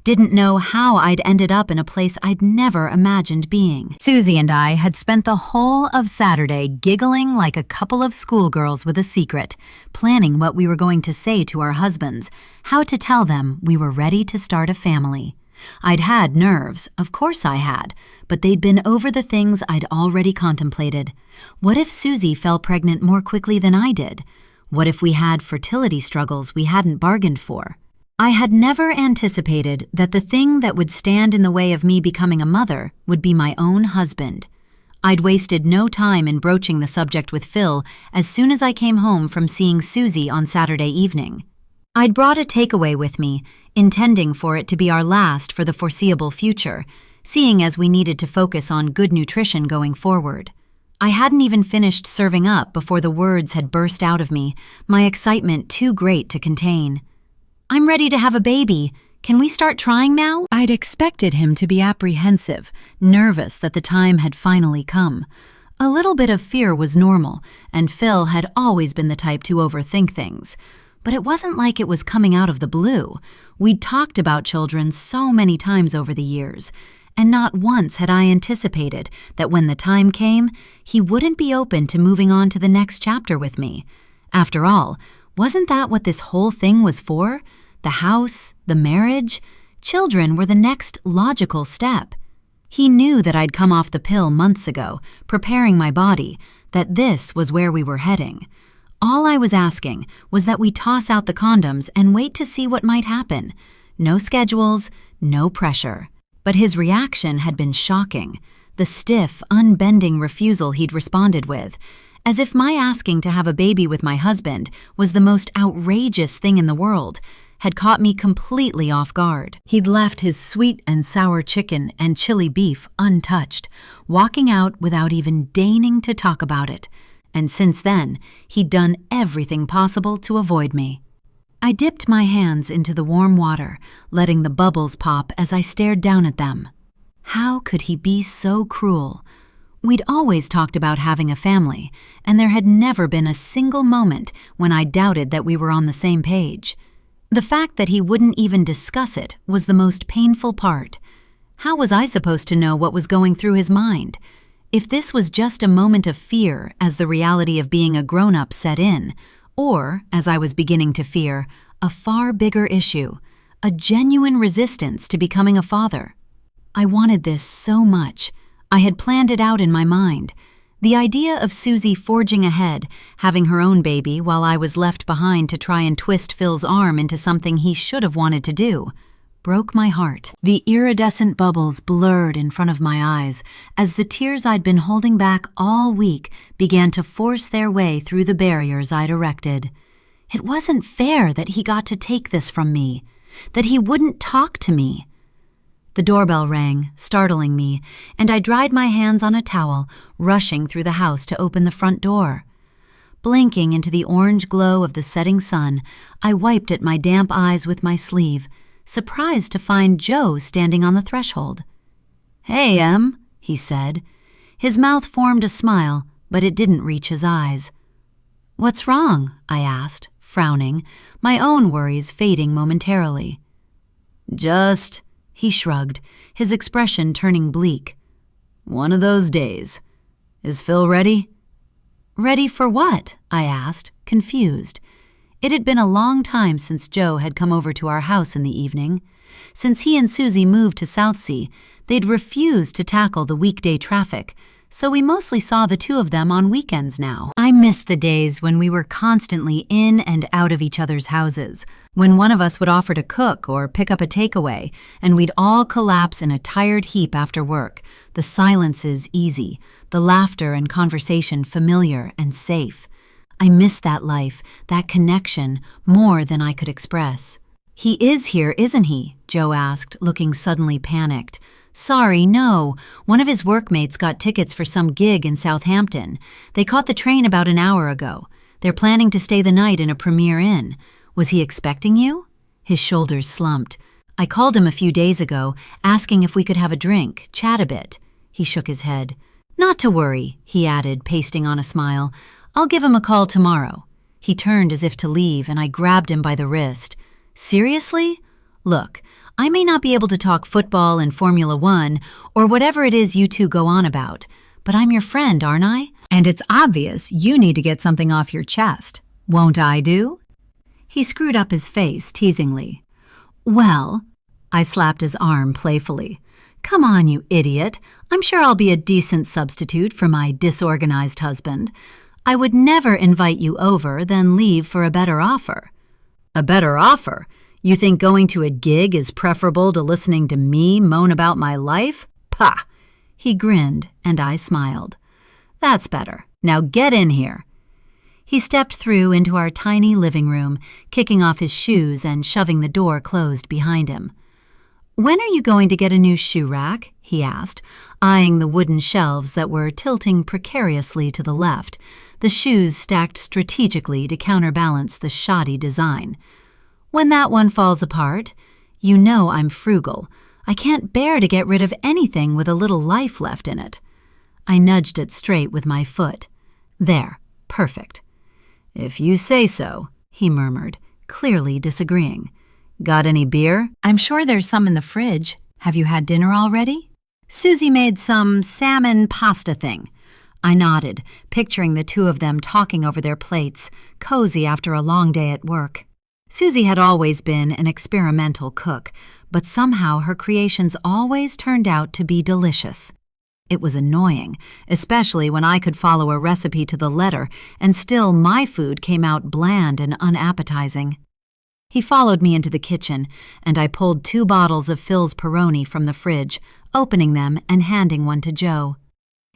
Didn't know how I'd ended up in a place I'd never imagined being. Susie and I had spent the whole of Saturday giggling like a couple of schoolgirls with a secret, planning what we were going to say to our husbands, how to tell them we were ready to start a family. I'd had nerves, of course I had, but they'd been over the things I'd already contemplated. What if Susie fell pregnant more quickly than I did? What if we had fertility struggles we hadn't bargained for? I had never anticipated that the thing that would stand in the way of me becoming a mother would be my own husband. I'd wasted no time in broaching the subject with Phil as soon as I came home from seeing Susie on Saturday evening. I'd brought a takeaway with me, intending for it to be our last for the foreseeable future, seeing as we needed to focus on good nutrition going forward. I hadn't even finished serving up before the words had burst out of me, my excitement too great to contain. "I'm ready to have a baby. Can we start trying now?" I'd expected him to be apprehensive, nervous that the time had finally come. A little bit of fear was normal, and Phil had always been the type to overthink things. But it wasn't like it was coming out of the blue. We'd talked about children so many times over the years, and not once had I anticipated that when the time came, he wouldn't be open to moving on to the next chapter with me. After all, wasn't that what this whole thing was for? The house, the marriage? Children were the next logical step. He knew that I'd come off the pill months ago, preparing my body, that this was where we were heading. All I was asking was that we toss out the condoms and wait to see what might happen. No schedules, no pressure. But his reaction had been shocking. The stiff, unbending refusal he'd responded with, as if my asking to have a baby with my husband was the most outrageous thing in the world, had caught me completely off guard. He'd left his sweet and sour chicken and chili beef untouched, walking out without even deigning to talk about it. And since then, he'd done everything possible to avoid me. I dipped my hands into the warm water, letting the bubbles pop as I stared down at them. How could he be so cruel? We'd always talked about having a family, and there had never been a single moment when I doubted that we were on the same page. The fact that he wouldn't even discuss it was the most painful part. How was I supposed to know what was going through his mind? If this was just a moment of fear as the reality of being a grown-up set in, or, as I was beginning to fear, a far bigger issue, a genuine resistance to becoming a father. I wanted this so much. I had planned it out in my mind. The idea of Susie forging ahead, having her own baby while I was left behind to try and twist Phil's arm into something he should have wanted to do, broke my heart. The iridescent bubbles blurred in front of my eyes as the tears I'd been holding back all week began to force their way through the barriers I'd erected. It wasn't fair that he got to take this from me, that he wouldn't talk to me. The doorbell rang, startling me, and I dried my hands on a towel, rushing through the house to open the front door. Blinking into the orange glow of the setting sun, I wiped at my damp eyes with my sleeve, surprised to find Joe standing on the threshold. "Hey, Em," he said. His mouth formed a smile, but it didn't reach his eyes. "What's wrong?" I asked, frowning, my own worries fading momentarily. "Just," he shrugged, his expression turning bleak. "One of those days. Is Phil ready?" "Ready for what?" I asked, confused. It had been a long time since Joe had come over to our house in the evening. Since he and Susie moved to Southsea, they'd refused to tackle the weekday traffic, so we mostly saw the two of them on weekends now. I miss the days when we were constantly in and out of each other's houses, when one of us would offer to cook or pick up a takeaway, and we'd all collapse in a tired heap after work, the silences easy, the laughter and conversation familiar and safe. I miss that life, that connection, more than I could express. "He is here, isn't he?" Joe asked, looking suddenly panicked. "Sorry, no. One of his workmates got tickets for some gig in Southampton. They caught the train about an hour ago. They're planning to stay the night in a Premier Inn. Was he expecting you?" His shoulders slumped. "I called him a few days ago, asking if we could have a drink, chat a bit." He shook his head. "Not to worry," he added, pasting on a smile. "I'll give him a call tomorrow." He turned as if to leave, and I grabbed him by the wrist. "Seriously? Look, I may not be able to talk football and Formula One or whatever it is you two go on about, but I'm your friend, aren't I? And it's obvious you need to get something off your chest. Won't I do?" He screwed up his face teasingly. "Well," I slapped his arm playfully. "Come on, you idiot. I'm sure I'll be a decent substitute for my disorganized husband. I would never invite you over, then leave for a better offer." "A better offer? You think going to a gig is preferable to listening to me moan about my life? Pah!" He grinned, and I smiled. "That's better. Now get in here." He stepped through into our tiny living room, kicking off his shoes and shoving the door closed behind him. "When are you going to get a new shoe rack?" he asked, eyeing the wooden shelves that were tilting precariously to the left, the shoes stacked strategically to counterbalance the shoddy design. "When that one falls apart. You know I'm frugal. I can't bear to get rid of anything with a little life left in it." I nudged it straight with my foot. "There, perfect." "If you say so," he murmured, clearly disagreeing. "Got any beer?" "I'm sure there's some in the fridge. Have you had dinner already?" "Susie made some salmon pasta thing." I nodded, picturing the two of them talking over their plates, cozy after a long day at work. Susie had always been an experimental cook, but somehow her creations always turned out to be delicious. It was annoying, especially when I could follow a recipe to the letter and still my food came out bland and unappetizing. He followed me into the kitchen, and I pulled 2 bottles of Phil's Peroni from the fridge, opening them and handing one to Joe.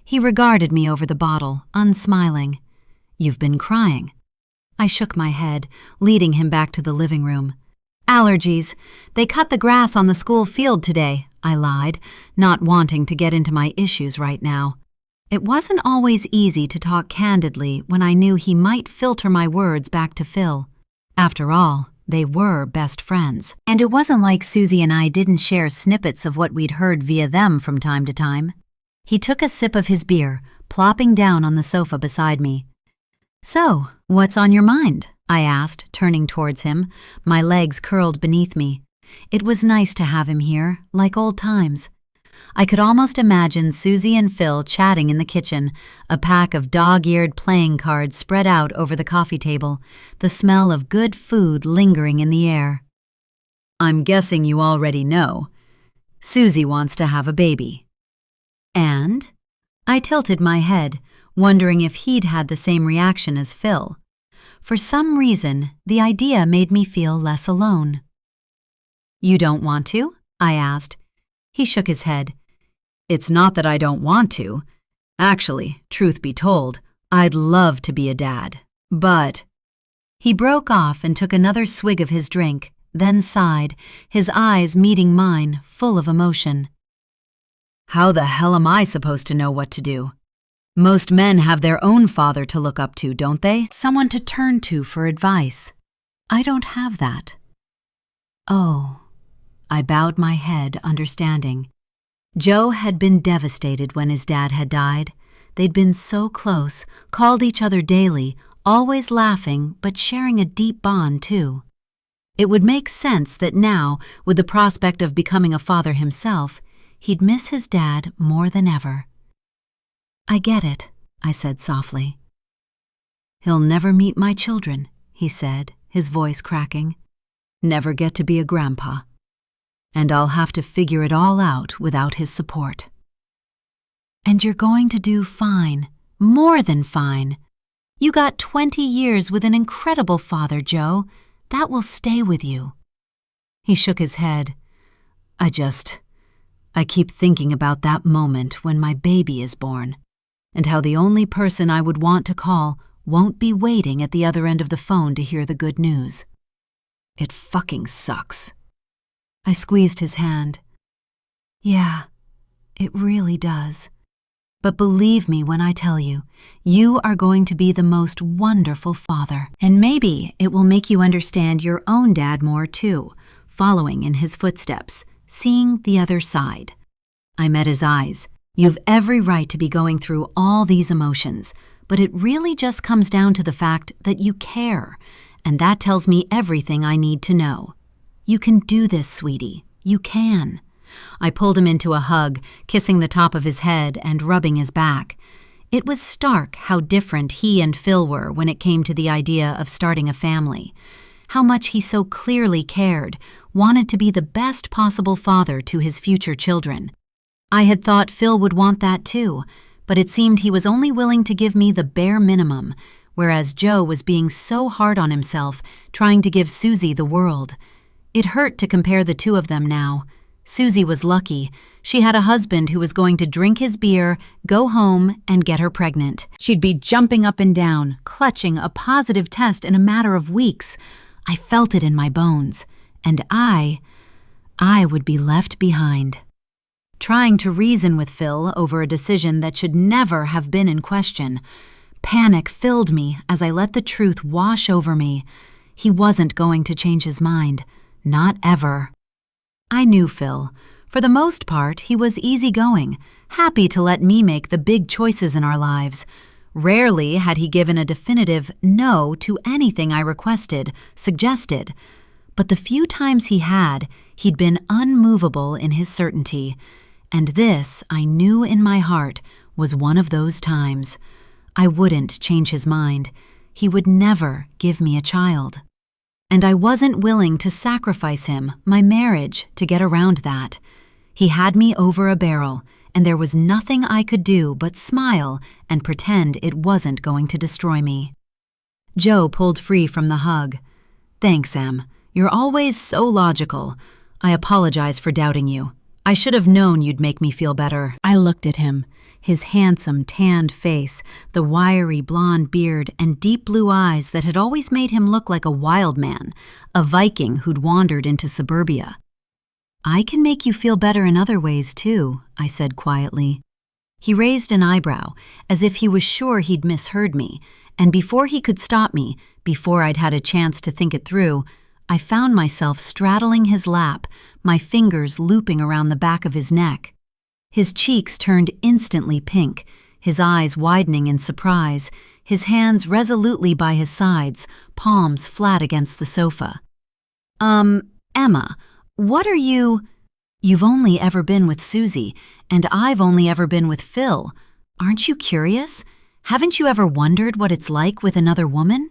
He regarded me over the bottle, unsmiling. "You've been crying." I shook my head, leading him back to the living room. "Allergies. They cut the grass on the school field today," I lied, not wanting to get into my issues right now. It wasn't always easy to talk candidly when I knew he might filter my words back to Phil. After all, they were best friends. And it wasn't like Susie and I didn't share snippets of what we'd heard via them from time to time. He took a sip of his beer, plopping down on the sofa beside me. "So, what's on your mind?" I asked, turning towards him, my legs curled beneath me. It was nice to have him here, like old times. I could almost imagine Susie and Phil chatting in the kitchen, a pack of dog-eared playing cards spread out over the coffee table, the smell of good food lingering in the air. "I'm guessing you already know. Susie wants to have a baby." "And?" I tilted my head, wondering if he'd had the same reaction as Phil. For some reason, the idea made me feel less alone. "You don't want to?" I asked. He shook his head. "It's not that I don't want to. Actually, truth be told, I'd love to be a dad. But—" He broke off and took another swig of his drink, then sighed, his eyes meeting mine, full of emotion. "How the hell am I supposed to know what to do? Most men have their own father to look up to, don't they? Someone to turn to for advice. I don't have that." "Oh." I bowed my head, understanding. Joe had been devastated when his dad had died. They'd been so close, called each other daily, always laughing, but sharing a deep bond, too. It would make sense that now, with the prospect of becoming a father himself, he'd miss his dad more than ever. "I get it," I said softly. "He'll never meet my children," he said, his voice cracking. Never get to be a grandpa. And I'll have to figure it all out without his support. And you're going to do fine, more than fine. You got 20 years with an incredible father, Joe. That will stay with you. He shook his head. I keep thinking about that moment when my baby is born, and how the only person I would want to call won't be waiting at the other end of the phone to hear the good news. It fucking sucks. I squeezed his hand. Yeah, it really does. But believe me when I tell you, you are going to be the most wonderful father. And maybe it will make you understand your own dad more too, following in his footsteps, seeing the other side. I met his eyes. You've every right to be going through all these emotions, but it really just comes down to the fact that you care, and that tells me everything I need to know. You can do this, sweetie. You can. I pulled him into a hug, kissing the top of his head and rubbing his back. It was stark how different he and Phil were when it came to the idea of starting a family. How much he so clearly cared, wanted to be the best possible father to his future children. I had thought Phil would want that too, but it seemed he was only willing to give me the bare minimum, whereas Joe was being so hard on himself, trying to give Susie the world. It hurt to compare the two of them now. Susie was lucky. She had a husband who was going to drink his beer, go home, and get her pregnant. She'd be jumping up and down, clutching a positive test in a matter of weeks. I felt it in my bones. And I would be left behind. Trying to reason with Phil over a decision that should never have been in question. Panic filled me as I let the truth wash over me. He wasn't going to change his mind. Not ever. I knew Phil. For the most part, he was easygoing, happy to let me make the big choices in our lives. Rarely had he given a definitive no to anything I requested, suggested. But the few times he had, he'd been unmovable in his certainty. And this, I knew in my heart, was one of those times. I wouldn't change his mind. He would never give me a child. And I wasn't willing to sacrifice him, my marriage, to get around that. He had me over a barrel, and there was nothing I could do but smile and pretend it wasn't going to destroy me. Joe pulled free from the hug. Thanks, Em. You're always so logical. I apologize for doubting you. I should have known you'd make me feel better. I looked at him. His handsome, tanned face, the wiry blonde beard, and deep blue eyes that had always made him look like a wild man, a Viking who'd wandered into suburbia. I can make you feel better in other ways, too, I said quietly. He raised an eyebrow, as if he was sure he'd misheard me, and before he could stop me, before I'd had a chance to think it through, I found myself straddling his lap, my fingers looping around the back of his neck. His cheeks turned instantly pink, his eyes widening in surprise, his hands resolutely by his sides, palms flat against the sofa. Emma, what are you— You've only ever been with Susie, and I've only ever been with Phil. Aren't you curious? Haven't you ever wondered what it's like with another woman?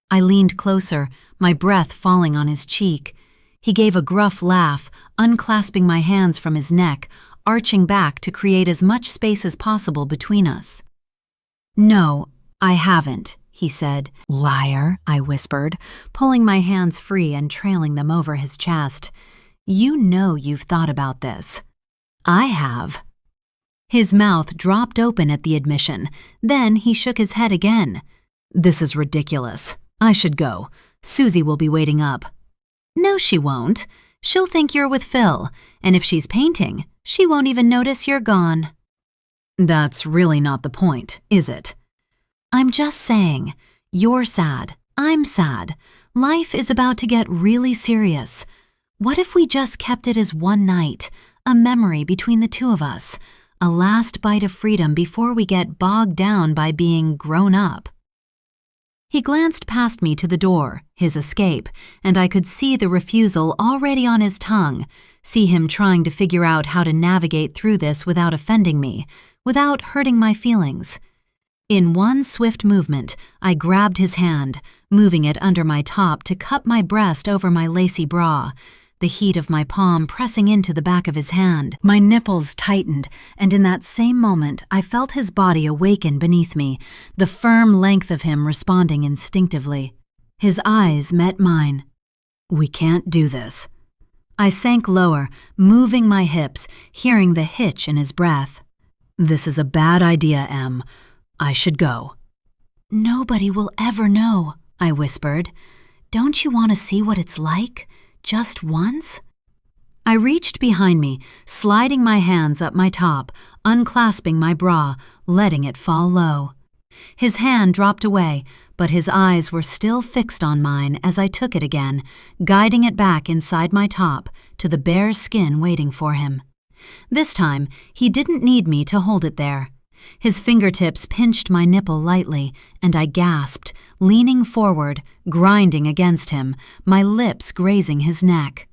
I leaned closer, my breath falling on his cheek. He gave a gruff laugh, unclasping my hands from his neck, arching back to create as much space as possible between us. No, I haven't, he said. Liar, I whispered, pulling my hands free and trailing them over his chest. You know you've thought about this. I have. His mouth dropped open at the admission. Then he shook his head again. This is ridiculous. I should go. Susie will be waiting up. No, she won't. She'll think you're with Phil, and if she's painting, she won't even notice you're gone. That's really not the point, is it? I'm just saying, you're sad, I'm sad. Life is about to get really serious. What if we just kept it as one night, a memory between the two of us, a last bite of freedom before we get bogged down by being grown up? He glanced past me to the door, his escape, and I could see the refusal already on his tongue, see him trying to figure out how to navigate through this without offending me, without hurting my feelings. In one swift movement, I grabbed his hand, moving it under my top to cup my breast over my lacy bra, the heat of my palm pressing into the back of his hand. My nipples tightened, and in that same moment I felt his body awaken beneath me, the firm length of him responding instinctively. His eyes met mine. "We can't do this." I sank lower, moving my hips, hearing the hitch in his breath. "This is a bad idea, Em. I should go." "Nobody will ever know," I whispered. "Don't you want to see what it's like? Just once?" I reached behind me, sliding my hands up my top, unclasping my bra, letting it fall low. His hand dropped away, but his eyes were still fixed on mine as I took it again, guiding it back inside my top to the bare skin waiting for him. This time, he didn't need me to hold it there. His fingertips pinched my nipple lightly, and I gasped, leaning forward, grinding against him, my lips grazing his neck.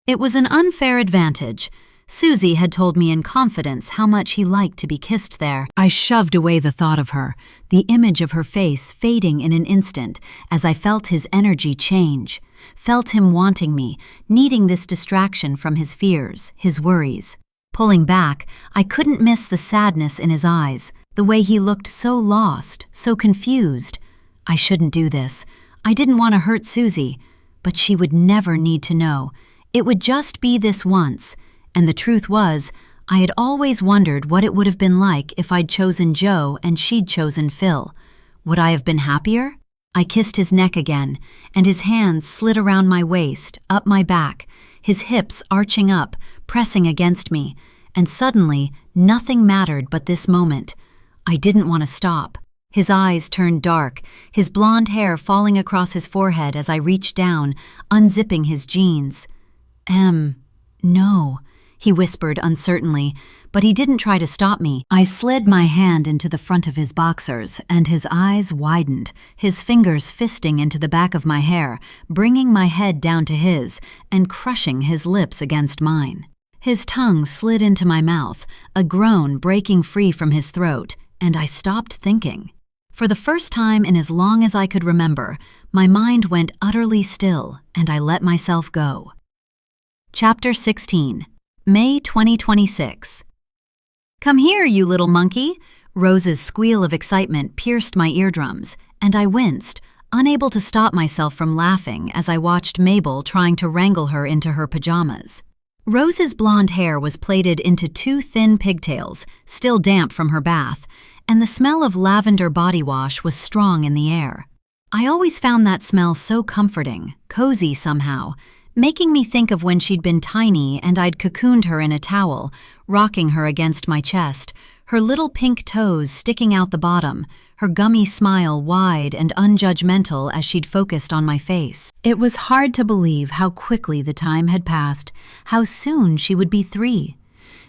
It was an unfair advantage. Susie had told me in confidence how much he liked to be kissed there. I shoved away the thought of her, the image of her face fading in an instant as I felt his energy change, felt him wanting me, needing this distraction from his fears, his worries. Pulling back, I couldn't miss the sadness in his eyes, the way he looked so lost, so confused. I shouldn't do this. I didn't want to hurt Susie, but she would never need to know. It would just be this once, and the truth was, I had always wondered what it would have been like if I'd chosen Joe and she'd chosen Phil. Would I have been happier? I kissed his neck again, and his hands slid around my waist, up my back, his hips arching up, pressing against me, and suddenly nothing mattered but this moment. I didn't want to stop. His eyes turned dark, his blonde hair falling across his forehead as I reached down, unzipping his jeans. No," he whispered uncertainly, but he didn't try to stop me. I slid my hand into the front of his boxers, and his eyes widened, his fingers fisting into the back of my hair, bringing my head down to his, and crushing his lips against mine. His tongue slid into my mouth, a groan breaking free from his throat, and I stopped thinking. For the first time in as long as I could remember, my mind went utterly still, and I let myself go. Chapter 16, May 2026. "Come here, you little monkey!" Rose's squeal of excitement pierced my eardrums, and I winced, unable to stop myself from laughing as I watched Mabel trying to wrangle her into her pajamas. Rose's blonde hair was plaited into two thin pigtails, still damp from her bath, and the smell of lavender body wash was strong in the air. I always found that smell so comforting, cozy somehow, making me think of when she'd been tiny and I'd cocooned her in a towel, rocking her against my chest, her little pink toes sticking out the bottom, her gummy smile wide and unjudgmental as she'd focused on my face. It was hard to believe how quickly the time had passed, how soon she would be 3.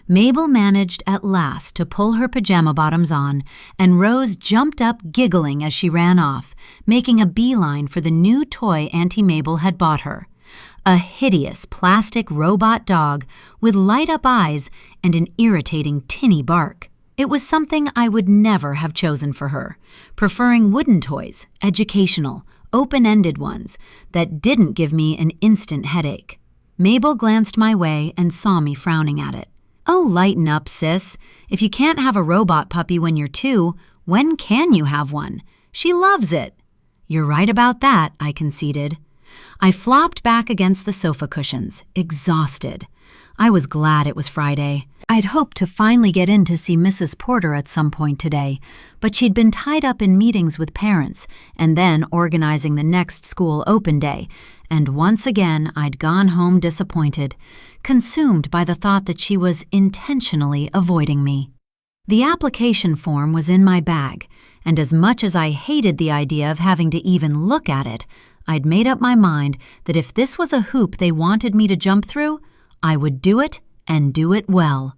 Mabel managed at last to pull her pajama bottoms on, and Rose jumped up giggling as she ran off, making a beeline for the new toy Auntie Mabel had bought her. A hideous plastic robot dog with light-up eyes and an irritating tinny bark. It was something I would never have chosen for her, preferring wooden toys, educational, open-ended ones that didn't give me an instant headache. Mabel glanced my way and saw me frowning at it. "Oh, lighten up, sis. If you can't have a robot puppy when you're 2, when can you have one? She loves it." "You're right about that," I conceded. I flopped back against the sofa cushions, exhausted. I was glad it was Friday. I'd hoped to finally get in to see Mrs. Porter at some point today, but she'd been tied up in meetings with parents and then organizing the next school open day, and once again I'd gone home disappointed, consumed by the thought that she was intentionally avoiding me. The application form was in my bag, and as much as I hated the idea of having to even look at it, I'd made up my mind that if this was a hoop they wanted me to jump through, I would do it and do it well.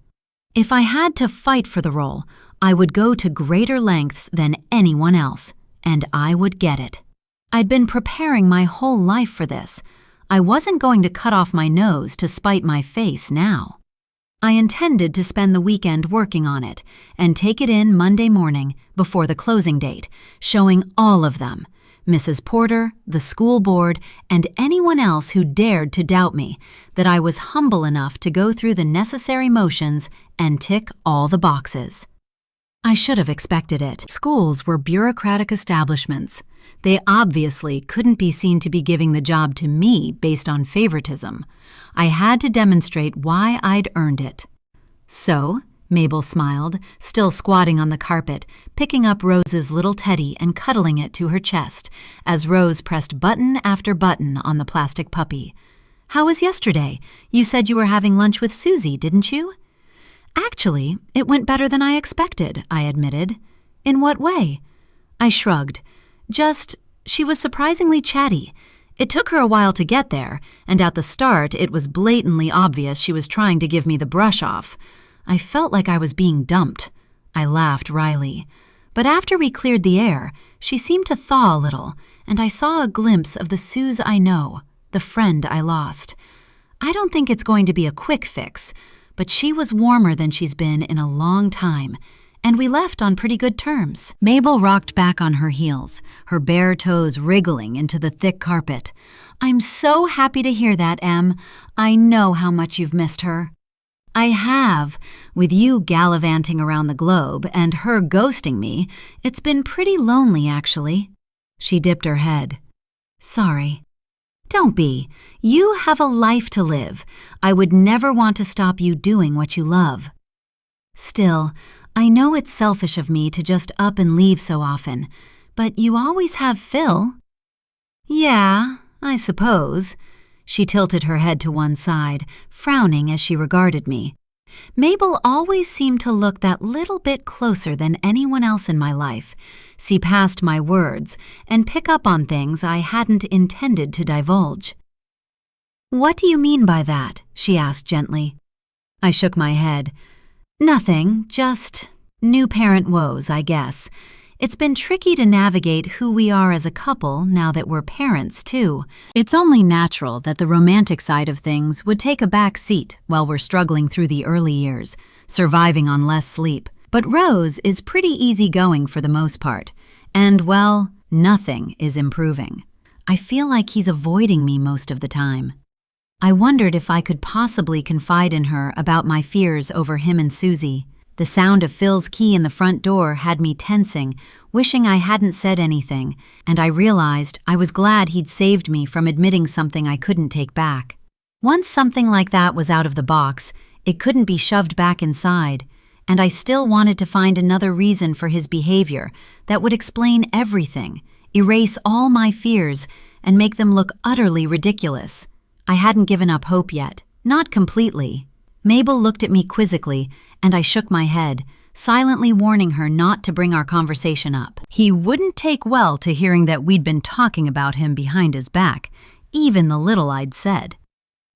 If I had to fight for the role, I would go to greater lengths than anyone else, and I would get it. I'd been preparing my whole life for this. I wasn't going to cut off my nose to spite my face now. I intended to spend the weekend working on it and take it in Monday morning before the closing date, showing all of them, Mrs. Porter, the school board, and anyone else who dared to doubt me, that I was humble enough to go through the necessary motions and tick all the boxes. I should have expected it. Schools were bureaucratic establishments. They obviously couldn't be seen to be giving the job to me based on favoritism. I had to demonstrate why I'd earned it. So, Mabel smiled, still squatting on the carpet, picking up Rose's little teddy and cuddling it to her chest, as Rose pressed button after button on the plastic puppy. "How was yesterday? You said you were having lunch with Susie, didn't you?" "Actually, it went better than I expected," I admitted. "In what way?" I shrugged. She was surprisingly chatty. It took her a while to get there, and at the start it was blatantly obvious she was trying to give me the brush off. I felt like I was being dumped. I laughed wryly. But after we cleared the air, she seemed to thaw a little, and I saw a glimpse of the Suze I know, the friend I lost. I don't think it's going to be a quick fix, but she was warmer than she's been in a long time, and we left on pretty good terms. Mabel rocked back on her heels, her bare toes wriggling into the thick carpet. "I'm so happy to hear that, Em. I know how much you've missed her." "I have. With you gallivanting around the globe and her ghosting me, it's been pretty lonely, actually." She dipped her head. "Sorry." "Don't be. You have a life to live. I would never want to stop you doing what you love." "Still, I know it's selfish of me to just up and leave so often, but you always have Phil." "Yeah, I suppose." She tilted her head to one side, frowning as she regarded me. Mabel always seemed to look that little bit closer than anyone else in my life, see past my words, and pick up on things I hadn't intended to divulge. "What do you mean by that?" she asked gently. I shook my head. "Nothing, just new parent woes, I guess. It's been tricky to navigate who we are as a couple now that we're parents, too. It's only natural that the romantic side of things would take a back seat while we're struggling through the early years, surviving on less sleep. But Rose is pretty easygoing for the most part, and, well, nothing is improving. I feel like he's avoiding me most of the time." I wondered if I could possibly confide in her about my fears over him and Susie. The sound of Phil's key in the front door had me tensing, wishing I hadn't said anything, and I realized I was glad he'd saved me from admitting something I couldn't take back. Once something like that was out of the box, it couldn't be shoved back inside, and I still wanted to find another reason for his behavior that would explain everything, erase all my fears, and make them look utterly ridiculous. I hadn't given up hope yet, not completely. Mabel looked at me quizzically, and I shook my head, silently warning her not to bring our conversation up. He wouldn't take well to hearing that we'd been talking about him behind his back, even the little I'd said.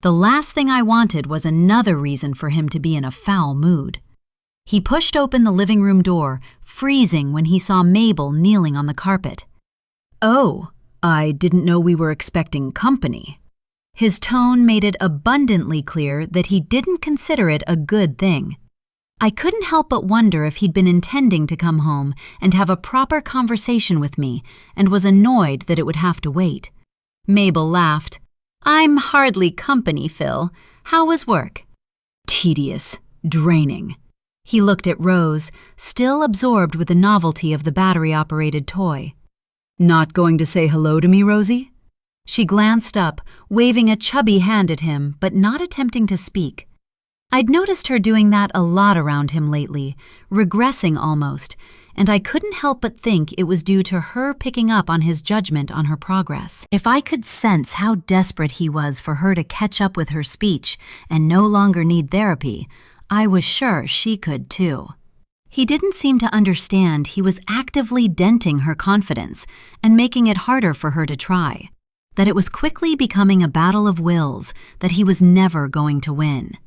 The last thing I wanted was another reason for him to be in a foul mood. He pushed open the living room door, freezing when he saw Mabel kneeling on the carpet. "Oh, I didn't know we were expecting company." His tone made it abundantly clear that he didn't consider it a good thing. I couldn't help but wonder if he'd been intending to come home and have a proper conversation with me and was annoyed that it would have to wait. Mabel laughed. "I'm hardly company, Phil. How was work?" "Tedious, draining." He looked at Rose, still absorbed with the novelty of the battery-operated toy. "Not going to say hello to me, Rosie?" She glanced up, waving a chubby hand at him, but not attempting to speak. I'd noticed her doing that a lot around him lately, regressing almost, and I couldn't help but think it was due to her picking up on his judgment on her progress. If I could sense how desperate he was for her to catch up with her speech and no longer need therapy, I was sure she could too. He didn't seem to understand he was actively denting her confidence and making it harder for her to try, that it was quickly becoming a battle of wills that he was never going to win.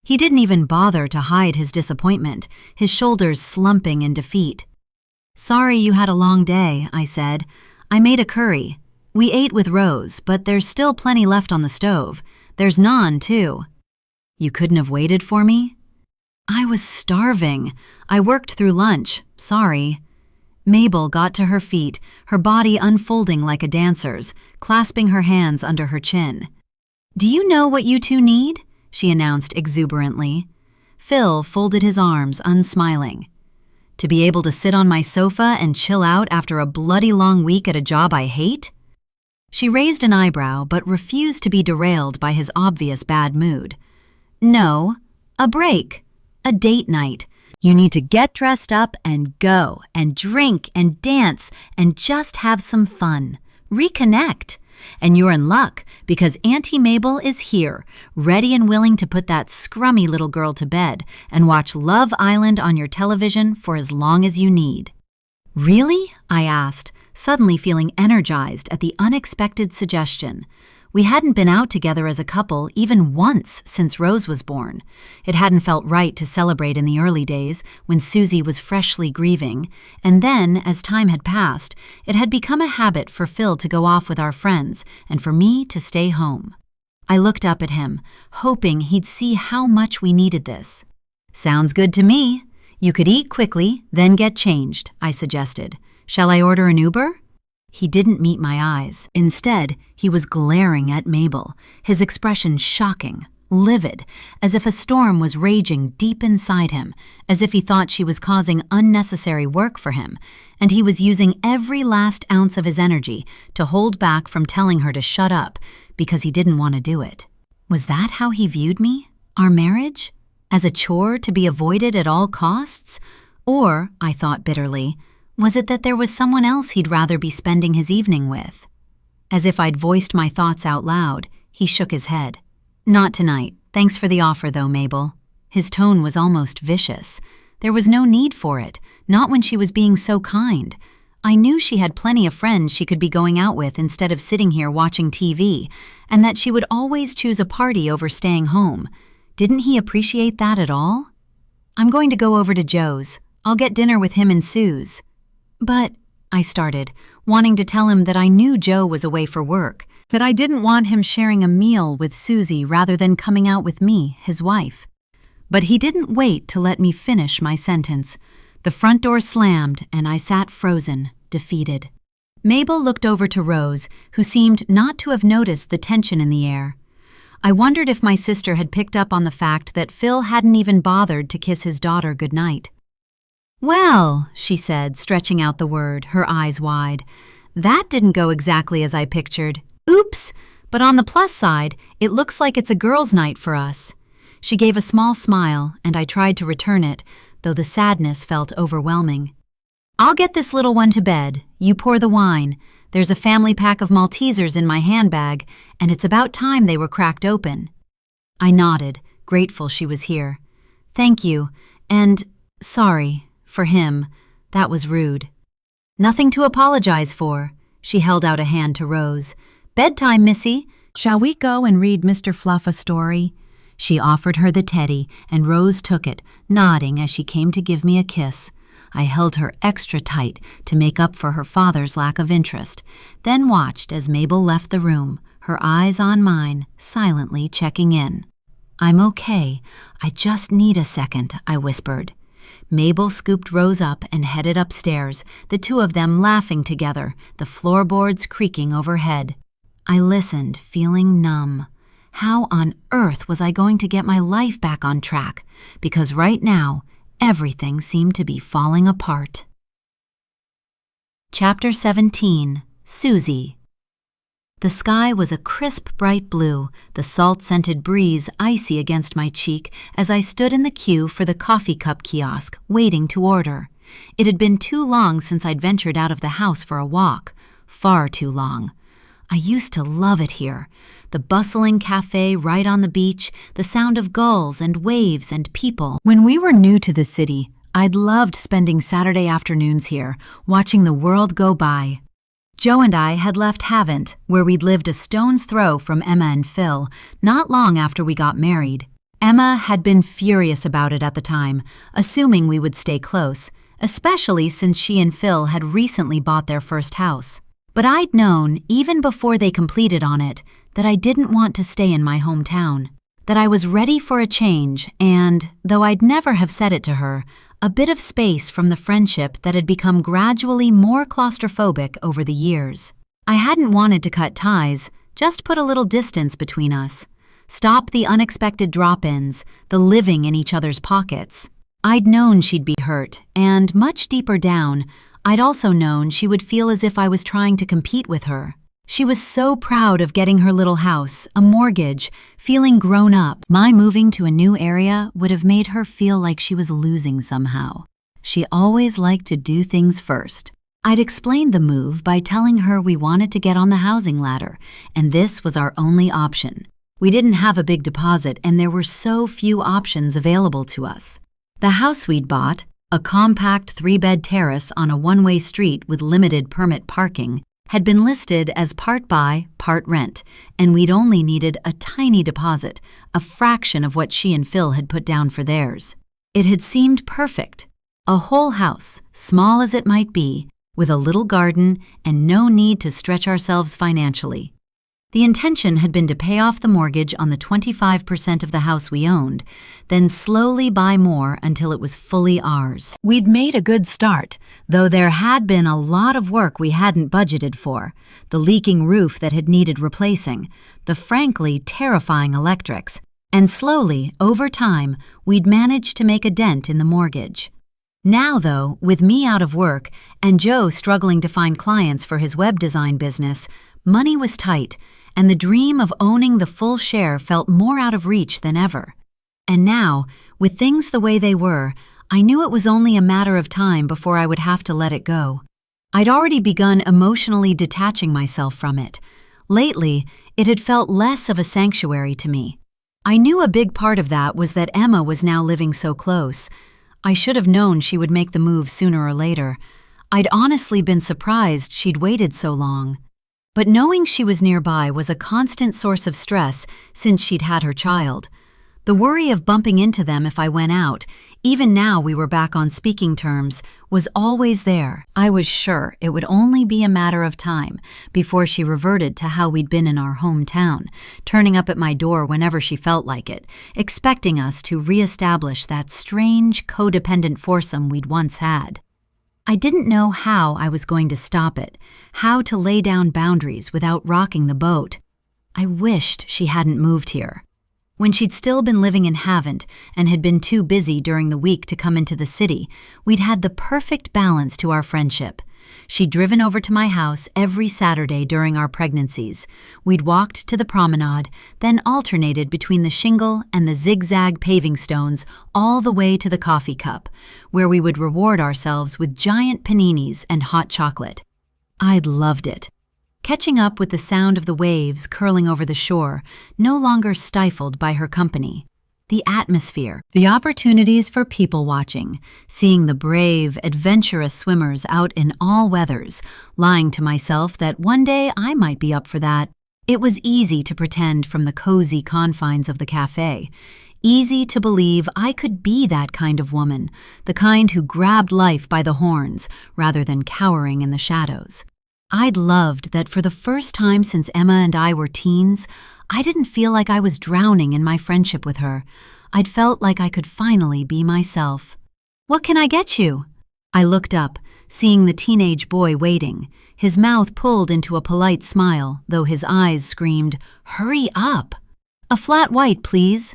He didn't even bother to hide his disappointment, his shoulders slumping in defeat. "Sorry you had a long day," I said. "I made a curry. We ate with Rose, but there's still plenty left on the stove. There's naan, too." "You couldn't have waited for me?" I was starving. I worked through lunch. Sorry. Mabel got to her feet, her body unfolding like a dancer's, clasping her hands under her chin. "Do you know what you two need?" she announced exuberantly. Phil folded his arms, unsmiling. "To be able to sit on my sofa and chill out after a bloody long week at a job I hate?" She raised an eyebrow but refused to be derailed by his obvious bad mood. "No, a break, a date night. You need to get dressed up and go and drink and dance and just have some fun. Reconnect. And you're in luck because Auntie Mabel is here, ready and willing to put that scrummy little girl to bed and watch Love Island on your television for as long as you need." "Really?" I asked, suddenly feeling energized at the unexpected suggestion. We hadn't been out together as a couple even once since Rose was born. It hadn't felt right to celebrate in the early days when Susie was freshly grieving, and then, as time had passed, it had become a habit for Phil to go off with our friends and for me to stay home. I looked up at him, hoping he'd see how much we needed this. "Sounds good to me. You could eat quickly, then get changed," I suggested. "Shall I order an Uber?" He didn't meet my eyes. Instead, he was glaring at Mabel, his expression shocking, livid, as if a storm was raging deep inside him, as if he thought she was causing unnecessary work for him, and he was using every last ounce of his energy to hold back from telling her to shut up because he didn't want to do it. Was that how he viewed me? Our marriage? As a chore to be avoided at all costs? Or, I thought bitterly, was it that there was someone else he'd rather be spending his evening with? As if I'd voiced my thoughts out loud, he shook his head. "Not tonight. Thanks for the offer, though, Mabel." His tone was almost vicious. There was no need for it, not when she was being so kind. I knew she had plenty of friends she could be going out with instead of sitting here watching TV, and that she would always choose a party over staying home. Didn't he appreciate that at all? "I'm going to go over to Joe's. I'll get dinner with him and Suze." "But," I started, wanting to tell him that I knew Joe was away for work, that I didn't want him sharing a meal with Susie rather than coming out with me, his wife. But he didn't wait to let me finish my sentence. The front door slammed, and I sat frozen, defeated. Mabel looked over to Rose, who seemed not to have noticed the tension in the air. I wondered if my sister had picked up on the fact that Phil hadn't even bothered to kiss his daughter goodnight. "Well," she said, stretching out the word, her eyes wide, "that didn't go exactly as I pictured. Oops! But on the plus side, it looks like it's a girls' night for us." She gave a small smile, and I tried to return it, though the sadness felt overwhelming. "I'll get this little one to bed. You pour the wine. There's a family pack of Maltesers in my handbag, and it's about time they were cracked open." I nodded, grateful she was here. "Thank you, and sorry. For him, that was rude." "Nothing to apologize for." She held out a hand to Rose. "Bedtime, Missy. Shall we go and read Mr. Fluff a story?" She offered her the teddy, and Rose took it, nodding as she came to give me a kiss. I held her extra tight to make up for her father's lack of interest, then watched as Mabel left the room, her eyes on mine, silently checking in. "I'm okay. I just need a second," I whispered. Mabel scooped Rose up and headed upstairs, the two of them laughing together, the floorboards creaking overhead. I listened, feeling numb. How on earth was I going to get my life back on track? Because right now, everything seemed to be falling apart. Chapter 17. Susie. The sky was a crisp, bright blue, the salt-scented breeze icy against my cheek as I stood in the queue for the coffee cup kiosk, waiting to order. It had been too long since I'd ventured out of the house for a walk. Far too long. I used to love it here. The bustling cafe right on the beach, the sound of gulls and waves and people. When we were new to the city, I'd loved spending Saturday afternoons here, watching the world go by. Joe and I had left Havant, where we'd lived a stone's throw from Emma and Phil, not long after we got married. Emma had been furious about it at the time, assuming we would stay close, especially since she and Phil had recently bought their first house. But I'd known, even before they completed on it, that I didn't want to stay in my hometown. that I was ready for a change and, though I'd never have said it to her, a bit of space from the friendship that had become gradually more claustrophobic over the years. I hadn't wanted to cut ties, just put a little distance between us. Stop the unexpected drop-ins, the living in each other's pockets. I'd known she'd be hurt, and much deeper down, I'd also known she would feel as if I was trying to compete with her. She was so proud of getting her little house, a mortgage, feeling grown up. My moving to a new area would have made her feel like she was losing somehow. She always liked to do things first. I'd explained the move by telling her we wanted to get on the housing ladder, and this was our only option. We didn't have a big deposit, and there were so few options available to us. The house we'd bought, a compact 3-bed terrace on a one-way street with limited permit parking, had been listed as part buy, part rent, and we'd only needed a tiny deposit, a fraction of what she and Phil had put down for theirs. It had seemed perfect. A whole house, small as it might be, with a little garden and no need to stretch ourselves financially. The intention had been to pay off the mortgage on the 25% of the house we owned, then slowly buy more until it was fully ours. We'd made a good start, though there had been a lot of work we hadn't budgeted for, the leaking roof that had needed replacing, the frankly terrifying electrics, and slowly, over time, we'd managed to make a dent in the mortgage. Now, though, with me out of work and Joe struggling to find clients for his web design business, money was tight, and the dream of owning the full share felt more out of reach than ever. And now, with things the way they were, I knew it was only a matter of time before I would have to let it go. I'd already begun emotionally detaching myself from it. Lately, it had felt less of a sanctuary to me. I knew a big part of that was that Emma was now living so close. I should have known she would make the move sooner or later. I'd honestly been surprised she'd waited so long. But knowing she was nearby was a constant source of stress since she'd had her child. The worry of bumping into them if I went out, even now we were back on speaking terms, was always there. I was sure it would only be a matter of time before she reverted to how we'd been in our hometown, turning up at my door whenever she felt like it, expecting us to reestablish that strange, codependent foursome we'd once had. I didn't know how I was going to stop it, how to lay down boundaries without rocking the boat. I wished she hadn't moved here. When she'd still been living in Havant and had been too busy during the week to come into the city, we'd had the perfect balance to our friendship. She'd driven over to my house every Saturday during our pregnancies. We'd walked to the promenade, then alternated between the shingle and the zigzag paving stones all the way to the coffee cup, where we would reward ourselves with giant paninis and hot chocolate. I'd loved it. Catching up with the sound of the waves curling over the shore, no longer stifled by her company. The atmosphere, the opportunities for people-watching, seeing the brave, adventurous swimmers out in all weathers, lying to myself that one day I might be up for that. It was easy to pretend from the cozy confines of the cafe. Easy to believe I could be that kind of woman, the kind who grabbed life by the horns rather than cowering in the shadows. I'd loved that for the first time since Emma and I were teens, I didn't feel like I was drowning in my friendship with her. I'd felt like I could finally be myself. "What can I get you?" I looked up, seeing the teenage boy waiting, his mouth pulled into a polite smile, though his eyes screamed, "Hurry up!" "A flat white, please."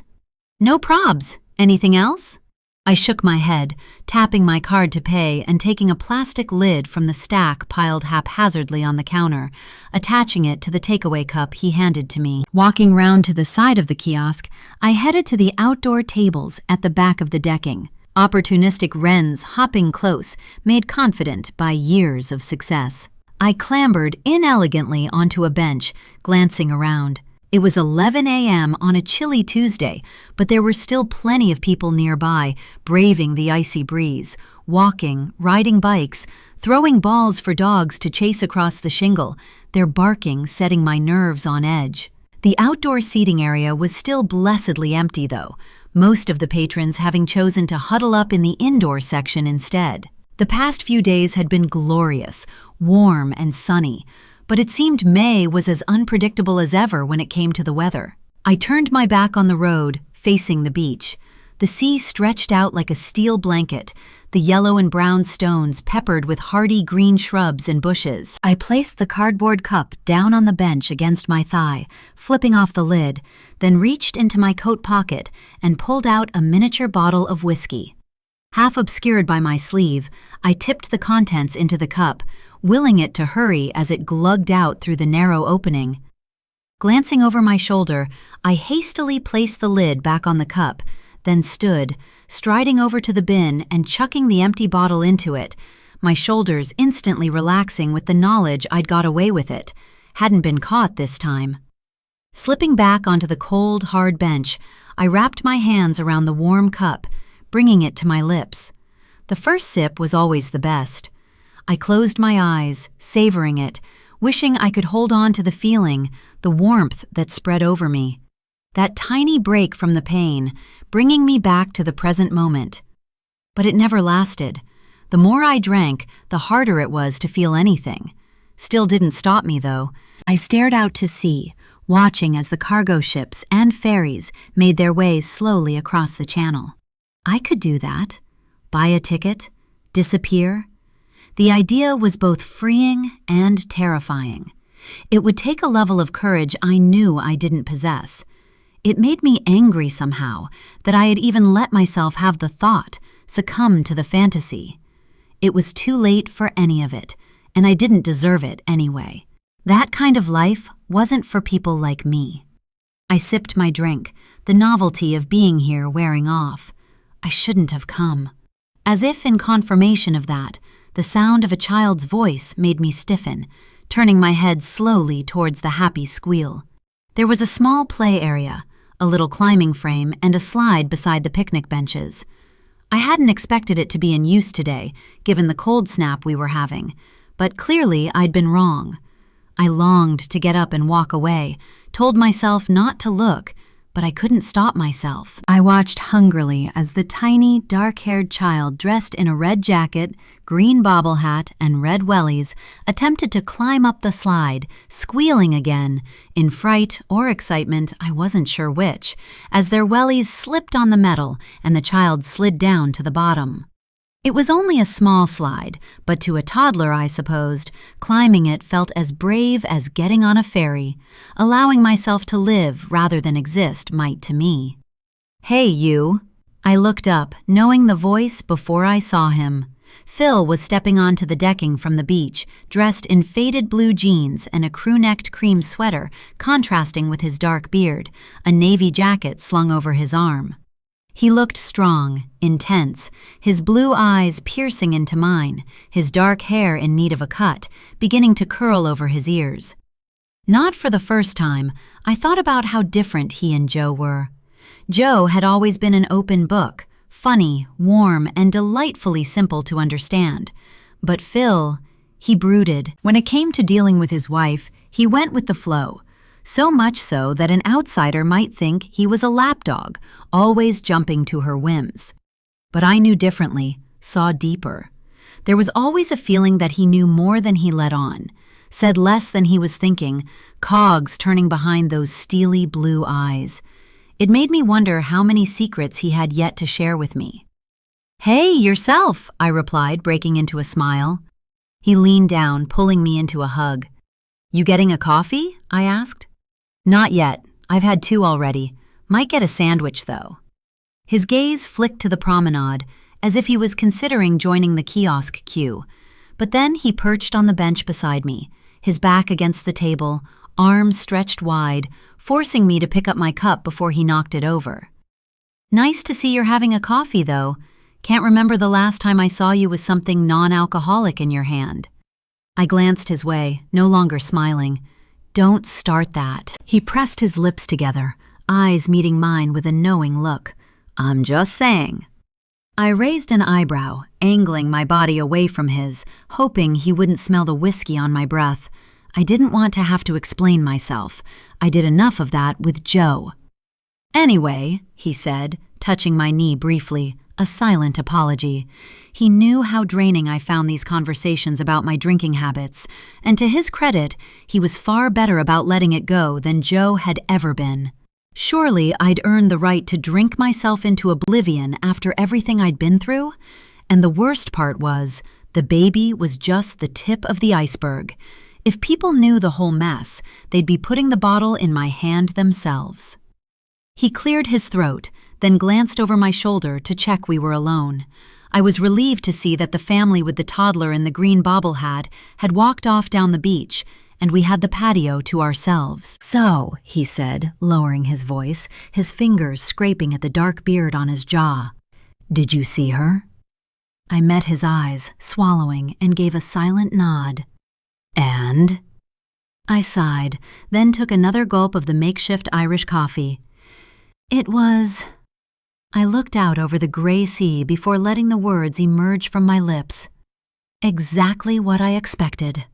"No probs. Anything else?" I shook my head, tapping my card to pay and taking a plastic lid from the stack piled haphazardly on the counter, attaching it to the takeaway cup he handed to me. Walking round to the side of the kiosk, I headed to the outdoor tables at the back of the decking, opportunistic wrens hopping close, made confident by years of success. I clambered inelegantly onto a bench, glancing around. It was 11 a.m. on a chilly Tuesday, but there were still plenty of people nearby, braving the icy breeze, walking, riding bikes, throwing balls for dogs to chase across the shingle, their barking setting my nerves on edge. The outdoor seating area was still blessedly empty, though, most of the patrons having chosen to huddle up in the indoor section instead. The past few days had been glorious, warm and sunny, but it seemed May was as unpredictable as ever when it came to the weather. I turned my back on the road, facing the beach. The sea stretched out like a steel blanket, the yellow and brown stones peppered with hardy green shrubs and bushes. I placed the cardboard cup down on the bench against my thigh, flipping off the lid, then reached into my coat pocket and pulled out a miniature bottle of whiskey. Half obscured by my sleeve, I tipped the contents into the cup, willing it to hurry as it glugged out through the narrow opening. Glancing over my shoulder, I hastily placed the lid back on the cup, then stood, striding over to the bin and chucking the empty bottle into it, my shoulders instantly relaxing with the knowledge I'd got away with it, hadn't been caught this time. Slipping back onto the cold, hard bench, I wrapped my hands around the warm cup, bringing it to my lips. The first sip was always the best. I closed my eyes, savoring it, wishing I could hold on to the feeling, the warmth that spread over me. That tiny break from the pain, bringing me back to the present moment. But it never lasted. The more I drank, the harder it was to feel anything. Still didn't stop me, though. I stared out to sea, watching as the cargo ships and ferries made their way slowly across the channel. I could do that. Buy a ticket, disappear. The idea was both freeing and terrifying. It would take a level of courage I knew I didn't possess. It made me angry somehow that I had even let myself have the thought, succumb to the fantasy. It was too late for any of it, and I didn't deserve it anyway. That kind of life wasn't for people like me. I sipped my drink, the novelty of being here wearing off. I shouldn't have come. As if in confirmation of that, the sound of a child's voice made me stiffen, turning my head slowly towards the happy squeal. There was a small play area, a little climbing frame, and a slide beside the picnic benches. I hadn't expected it to be in use today, given the cold snap we were having, but clearly I'd been wrong. I longed to get up and walk away, told myself not to look, but I couldn't stop myself. I watched hungrily as the tiny, dark-haired child dressed in a red jacket, green bobble hat, and red wellies attempted to climb up the slide, squealing again, in fright or excitement, I wasn't sure which, as their wellies slipped on the metal and the child slid down to the bottom. It was only a small slide, but to a toddler, I supposed, climbing it felt as brave as getting on a ferry. Allowing myself to live rather than exist might to me. "Hey, you." I looked up, knowing the voice before I saw him. Phil was stepping onto the decking from the beach, dressed in faded blue jeans and a crew-necked cream sweater, contrasting with his dark beard, a navy jacket slung over his arm. He looked strong, intense, his blue eyes piercing into mine, his dark hair in need of a cut, beginning to curl over his ears. Not for the first time, I thought about how different he and Joe were. Joe had always been an open book, funny, warm, and delightfully simple to understand. But Phil, he brooded. When it came to dealing with his wife, he went with the flow. So much so that an outsider might think he was a lapdog, always jumping to her whims. But I knew differently, saw deeper. There was always a feeling that he knew more than he let on, said less than he was thinking, cogs turning behind those steely blue eyes. It made me wonder how many secrets he had yet to share with me. "Hey, yourself," I replied, breaking into a smile. He leaned down, pulling me into a hug. "You getting a coffee?" I asked. "Not yet. I've had 2 already. Might get a sandwich, though." His gaze flicked to the promenade, as if he was considering joining the kiosk queue. But then he perched on the bench beside me, his back against the table, arms stretched wide, forcing me to pick up my cup before he knocked it over. "Nice to see you're having a coffee, though. Can't remember the last time I saw you with something non-alcoholic in your hand." I glanced his way, no longer smiling. "Don't start that." He pressed his lips together, eyes meeting mine with a knowing look. "I'm just saying." I raised an eyebrow, angling my body away from his, hoping he wouldn't smell the whiskey on my breath. I didn't want to have to explain myself. I did enough of that with Joe. "Anyway," he said, touching my knee briefly, a silent apology. He knew how draining I found these conversations about my drinking habits, and to his credit, he was far better about letting it go than Joe had ever been. Surely I'd earned the right to drink myself into oblivion after everything I'd been through? And the worst part was, the baby was just the tip of the iceberg. If people knew the whole mess, they'd be putting the bottle in my hand themselves. He cleared his throat, then glanced over my shoulder to check we were alone. I was relieved to see that the family with the toddler in the green bobble hat had walked off down the beach, and we had the patio to ourselves. "So," he said, lowering his voice, his fingers scraping at the dark beard on his jaw. "Did you see her?" I met his eyes, swallowing, and gave a silent nod. "And?" I sighed, then took another gulp of the makeshift Irish coffee. "It was—" I looked out over the gray sea before letting the words emerge from my lips. "Exactly what I expected."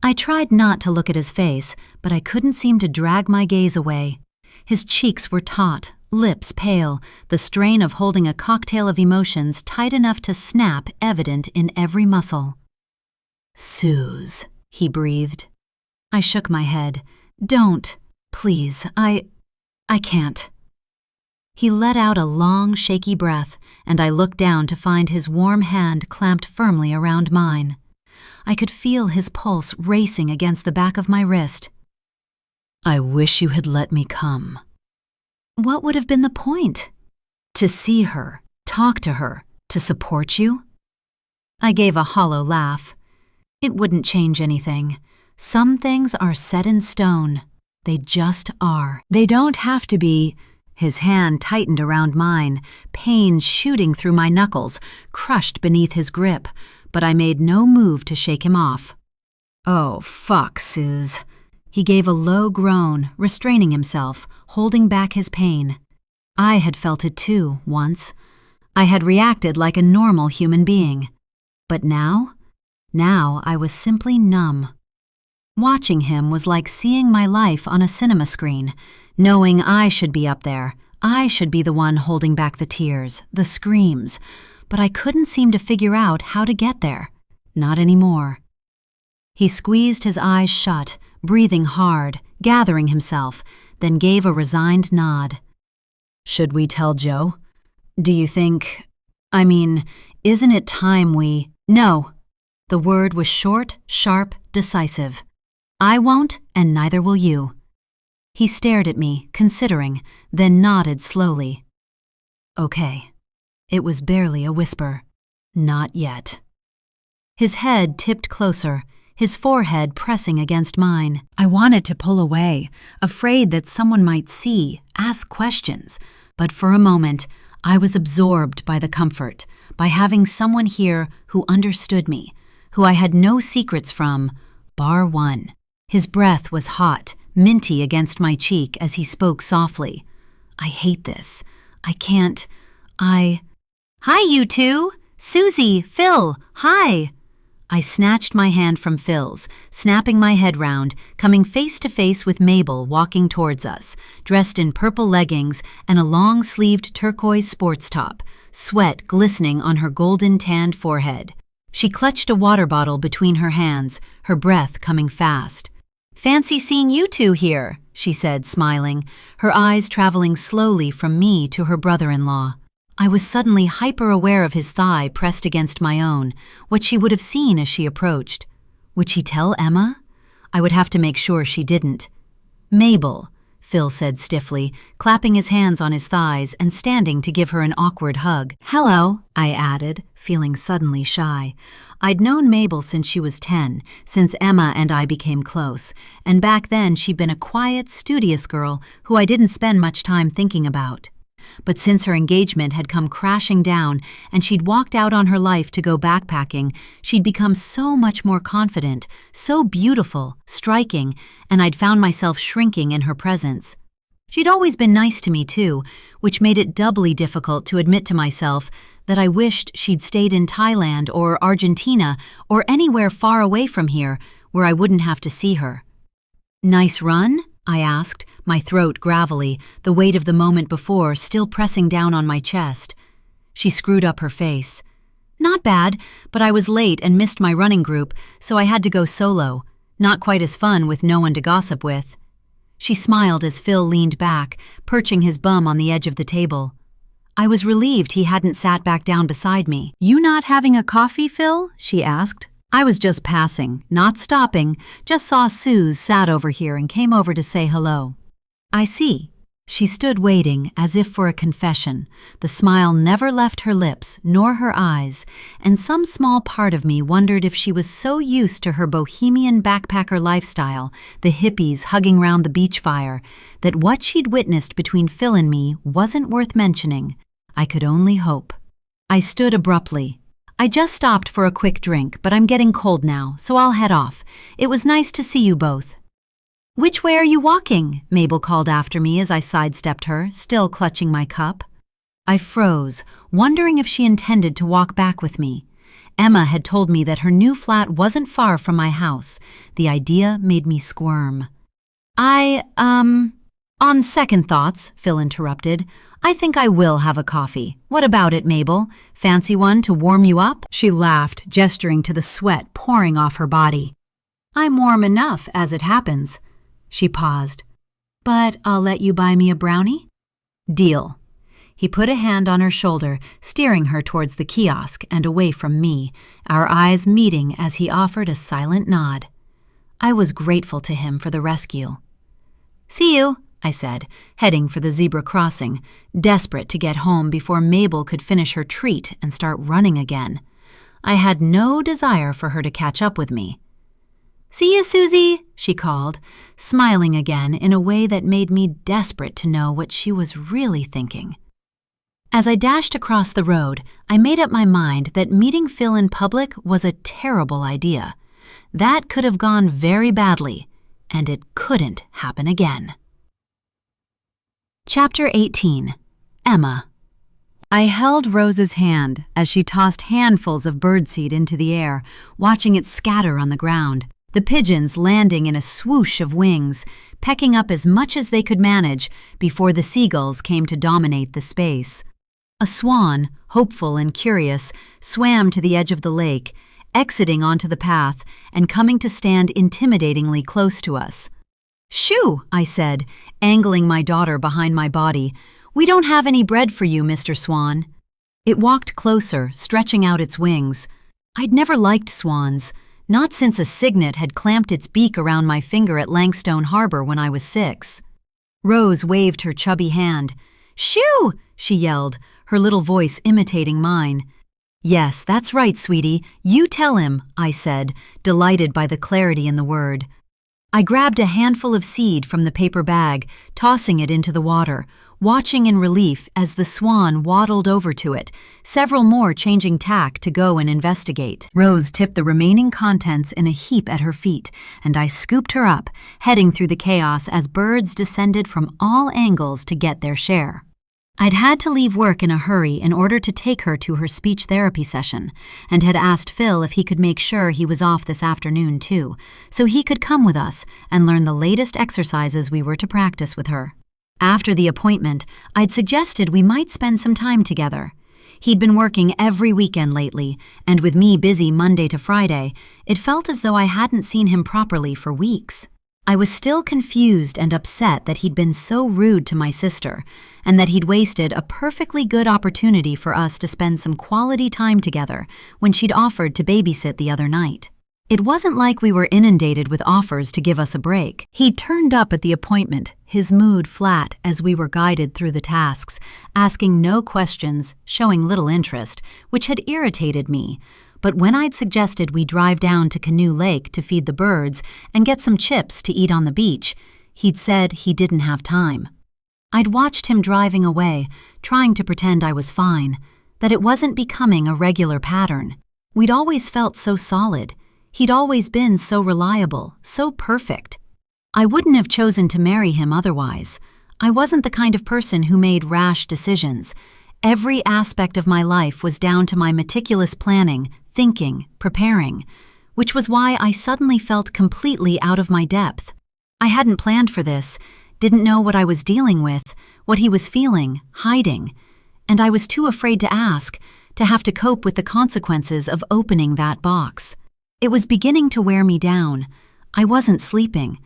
I tried not to look at his face, but I couldn't seem to drag my gaze away. His cheeks were taut, lips pale, the strain of holding a cocktail of emotions tight enough to snap evident in every muscle. "Suze," he breathed. I shook my head. "Don't. Please, I can't." He let out a long, shaky breath, and I looked down to find his warm hand clamped firmly around mine. I could feel his pulse racing against the back of my wrist. "I wish you had let me come." What would have been the point? To see her, talk to her, to support you? I gave a hollow laugh. It wouldn't change anything. Some things are set in stone. They just are. They don't have to be. His hand tightened around mine, pain shooting through my knuckles, crushed beneath his grip, but I made no move to shake him off. "Oh, fuck, Suze." He gave a low groan, restraining himself, holding back his pain. I had felt it too, once. I had reacted like a normal human being. But now I was simply numb. Watching him was like seeing my life on a cinema screen, knowing I should be up there. I should be the one holding back the tears, the screams, but I couldn't seem to figure out how to get there. Not anymore. He squeezed his eyes shut, breathing hard, gathering himself, then gave a resigned nod. "Should we tell Joe? Do you think— isn't it time we—" "No." The word was short, sharp, decisive. "I won't, and neither will you." He stared at me, considering, then nodded slowly. "Okay." It was barely a whisper. "Not yet." His head tipped closer, his forehead pressing against mine. I wanted to pull away, afraid that someone might see, ask questions, but for a moment, I was absorbed by the comfort, by having someone here who understood me, who I had no secrets from, bar one. His breath was hot, minty against my cheek as he spoke softly. "I hate this. I can't. Hi, you two! Susie, Phil, hi!" I snatched my hand from Phil's, snapping my head round, coming face to face with Mabel walking towards us, dressed in purple leggings and a long-sleeved turquoise sports top, sweat glistening on her golden-tanned forehead. She clutched a water bottle between her hands, her breath coming fast. "Fancy seeing you two here," she said, smiling, her eyes traveling slowly from me to her brother-in-law. I was suddenly hyper-aware of his thigh pressed against my own, what she would have seen as she approached. Would she tell Emma? I would have to make sure she didn't. "Mabel," Phil said stiffly, clapping his hands on his thighs and standing to give her an awkward hug. "Hello," I added, feeling suddenly shy. I'd known Mabel since she was 10, since Emma and I became close, and back then she'd been a quiet, studious girl who I didn't spend much time thinking about. But since her engagement had come crashing down and she'd walked out on her life to go backpacking, she'd become so much more confident, so beautiful, striking, and I'd found myself shrinking in her presence. She'd always been nice to me too, which made it doubly difficult to admit to myself that I wished she'd stayed in Thailand or Argentina or anywhere far away from here where I wouldn't have to see her. "Nice run?" I asked, my throat gravelly, the weight of the moment before still pressing down on my chest. She screwed up her face. "Not bad, but I was late and missed my running group, so I had to go solo. Not quite as fun with no one to gossip with." She smiled as Phil leaned back, perching his bum on the edge of the table. I was relieved he hadn't sat back down beside me. "You not having a coffee, Phil?" she asked. I was just passing, not stopping, just saw Suze sat over here and came over to say hello. "I see." She stood waiting, as if for a confession. The smile never left her lips, nor her eyes, and some small part of me wondered if she was so used to her bohemian backpacker lifestyle, the hippies hugging round the beach fire, that what she'd witnessed between Phil and me wasn't worth mentioning. I could only hope. I stood abruptly. "I just stopped for a quick drink, but I'm getting cold now, so I'll head off. It was nice to see you both." "Which way are you walking?" Mabel called after me as I sidestepped her, still clutching my cup. I froze, wondering if she intended to walk back with me. Emma had told me that her new flat wasn't far from my house. The idea made me squirm. On second thoughts," Phil interrupted, "I think I will have a coffee. What about it, Mabel? Fancy one to warm you up?" She laughed, gesturing to the sweat pouring off her body. "I'm warm enough, as it happens." She paused. "But I'll let you buy me a brownie?" "Deal." He put a hand on her shoulder, steering her towards the kiosk and away from me, our eyes meeting as he offered a silent nod. I was grateful to him for the rescue. "See you," I said, heading for the zebra crossing, desperate to get home before Mabel could finish her treat and start running again. I had no desire for her to catch up with me. "See you, Susie," she called, smiling again in a way that made me desperate to know what she was really thinking. As I dashed across the road, I made up my mind that meeting Phil in public was a terrible idea. That could have gone very badly, and it couldn't happen again. Chapter 18. Emma. I held Rose's hand as she tossed handfuls of birdseed into the air, watching it scatter on the ground, the pigeons landing in a swoosh of wings, pecking up as much as they could manage before the seagulls came to dominate the space. A swan, hopeful and curious, swam to the edge of the lake, exiting onto the path and coming to stand intimidatingly close to us. "Shoo," I said, angling my daughter behind my body. "We don't have any bread for you, Mr. Swan." It walked closer, stretching out its wings. I'd never liked swans, not since a cygnet had clamped its beak around my finger at Langstone Harbor when I was 6. Rose waved her chubby hand. "Shoo!" she yelled, her little voice imitating mine. "Yes, that's right, sweetie. You tell him," I said, delighted by the clarity in the word. I grabbed a handful of seed from the paper bag, tossing it into the water, watching in relief as the swan waddled over to it, several more changing tack to go and investigate. Rose tipped the remaining contents in a heap at her feet, and I scooped her up, heading through the chaos as birds descended from all angles to get their share. I'd had to leave work in a hurry in order to take her to her speech therapy session, and had asked Phil if he could make sure he was off this afternoon too, so he could come with us and learn the latest exercises we were to practice with her. After the appointment, I'd suggested we might spend some time together. He'd been working every weekend lately, and with me busy Monday to Friday, it felt as though I hadn't seen him properly for weeks. I was still confused and upset that he'd been so rude to my sister, and that he'd wasted a perfectly good opportunity for us to spend some quality time together when she'd offered to babysit the other night. It wasn't like we were inundated with offers to give us a break. He turned up at the appointment, his mood flat as we were guided through the tasks, asking no questions, showing little interest, which had irritated me. But when I'd suggested we drive down to Canoe Lake to feed the birds and get some chips to eat on the beach, he'd said he didn't have time. I'd watched him driving away, trying to pretend I was fine, that it wasn't becoming a regular pattern. We'd always felt so solid. He'd always been so reliable, so perfect. I wouldn't have chosen to marry him otherwise. I wasn't the kind of person who made rash decisions. Every aspect of my life was down to my meticulous planning, thinking, preparing, which was why I suddenly felt completely out of my depth. I hadn't planned for this, didn't know what I was dealing with, what he was feeling, hiding, and I was too afraid to ask, to have to cope with the consequences of opening that box. It was beginning to wear me down. I wasn't sleeping.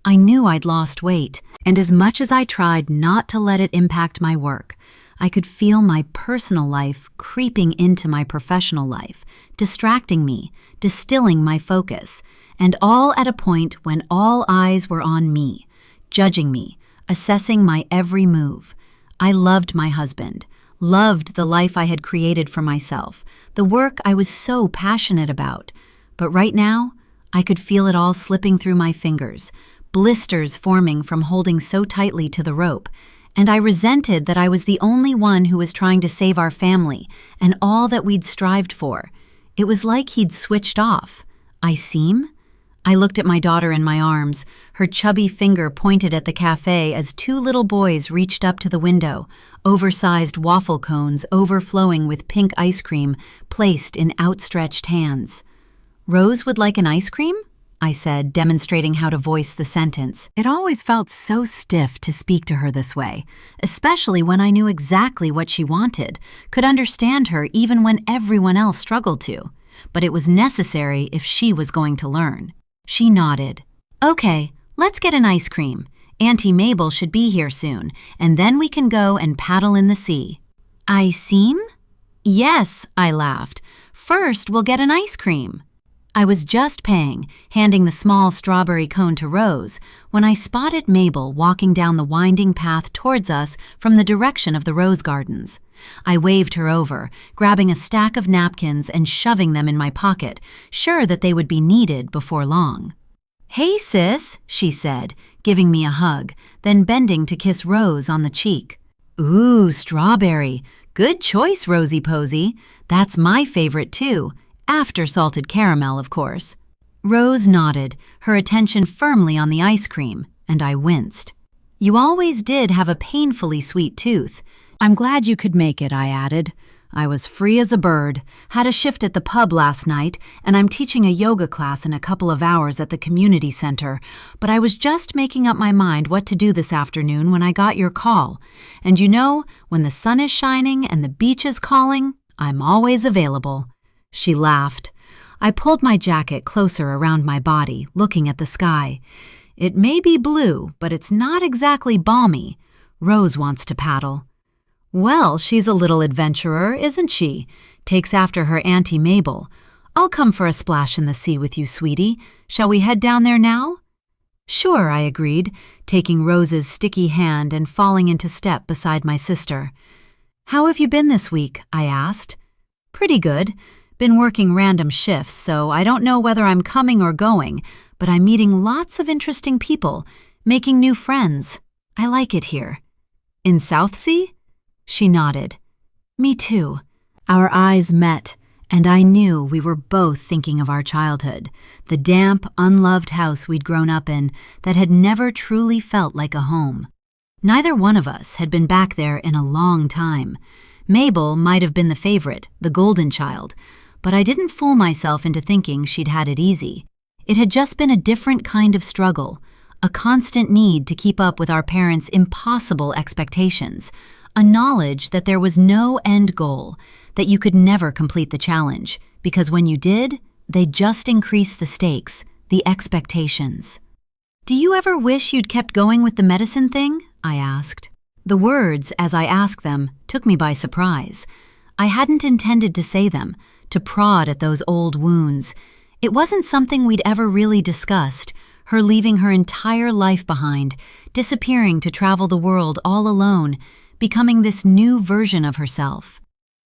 I knew I'd lost weight, and as much as I tried not to let it impact my work, I could feel my personal life creeping into my professional life, distracting me, distilling my focus, and all at a point when all eyes were on me, judging me, assessing my every move. I loved my husband, loved the life I had created for myself, the work I was so passionate about. But right now, I could feel it all slipping through my fingers, blisters forming from holding so tightly to the rope, and I resented that I was the only one who was trying to save our family and all that we'd strived for. It was like he'd switched off. I seem? I looked at my daughter in my arms, her chubby finger pointed at the cafe as two little boys reached up to the window, oversized waffle cones overflowing with pink ice cream placed in outstretched hands. "Rose would like an ice cream?" I said, demonstrating how to voice the sentence. It always felt so stiff to speak to her this way, especially when I knew exactly what she wanted, could understand her even when everyone else struggled to. But it was necessary if she was going to learn. She nodded. "Okay, let's get an ice cream. Auntie Mabel should be here soon, and then we can go and paddle in the sea." "I seem?" "Yes," I laughed. "First, we'll get an ice cream." I was just paying, handing the small strawberry cone to Rose, when I spotted Mabel walking down the winding path towards us from the direction of the rose gardens. I waved her over, grabbing a stack of napkins and shoving them in my pocket, sure that they would be needed before long. "Hey, sis," she said, giving me a hug, then bending to kiss Rose on the cheek. "Ooh, strawberry. Good choice, Rosie Posy. That's my favorite, too. After salted caramel, of course." Rose nodded, her attention firmly on the ice cream, and I winced. "You always did have a painfully sweet tooth. I'm glad you could make it," I added. "I was free as a bird, had a shift at the pub last night, and I'm teaching a yoga class in a couple of hours at the community center, but I was just making up my mind what to do this afternoon when I got your call. And you know, when the sun is shining and the beach is calling, I'm always available." She laughed. I pulled my jacket closer around my body, looking at the sky. "It may be blue, but it's not exactly balmy. Rose wants to paddle." "Well, she's a little adventurer, isn't she? Takes after her Auntie Mabel. I'll come for a splash in the sea with you, sweetie. Shall we head down there now?" "Sure," I agreed, taking Rose's sticky hand and falling into step beside my sister. "How have you been this week?" I asked. "Pretty good. Been working random shifts, so I don't know whether I'm coming or going, but I'm meeting lots of interesting people, making new friends. I like it here." "In Southsea?" She nodded. "Me too." Our eyes met, and I knew we were both thinking of our childhood, the damp, unloved house we'd grown up in that had never truly felt like a home. Neither one of us had been back there in a long time. Mabel might have been the favorite, the golden child, but I didn't fool myself into thinking she'd had it easy. It had just been a different kind of struggle, a constant need to keep up with our parents' impossible expectations, a knowledge that there was no end goal, that you could never complete the challenge, because when you did, they just increased the stakes, the expectations. "Do you ever wish you'd kept going with the medicine thing?" I asked. The words, as I asked them, took me by surprise. I hadn't intended to say them, to prod at those old wounds. It wasn't something we'd ever really discussed, her leaving her entire life behind, disappearing to travel the world all alone, becoming this new version of herself.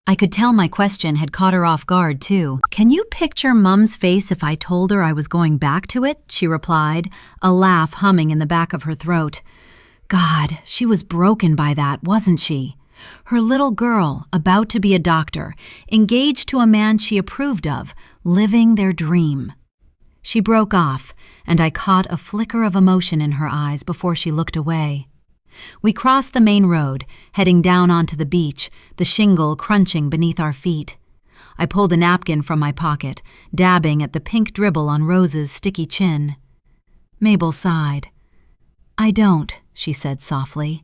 I could tell my question had caught her off guard, too. "Can you picture Mum's face if I told her I was going back to it?" she replied, a laugh humming in the back of her throat. God, she was broken by that, wasn't she? Her little girl, about to be a doctor, engaged to a man she approved of, living their dream. She broke off, and I caught a flicker of emotion in her eyes before she looked away. We crossed the main road, heading down onto the beach, the shingle crunching beneath our feet. I pulled a napkin from my pocket, dabbing at the pink dribble on Rose's sticky chin. Mabel sighed. "I don't," she said softly.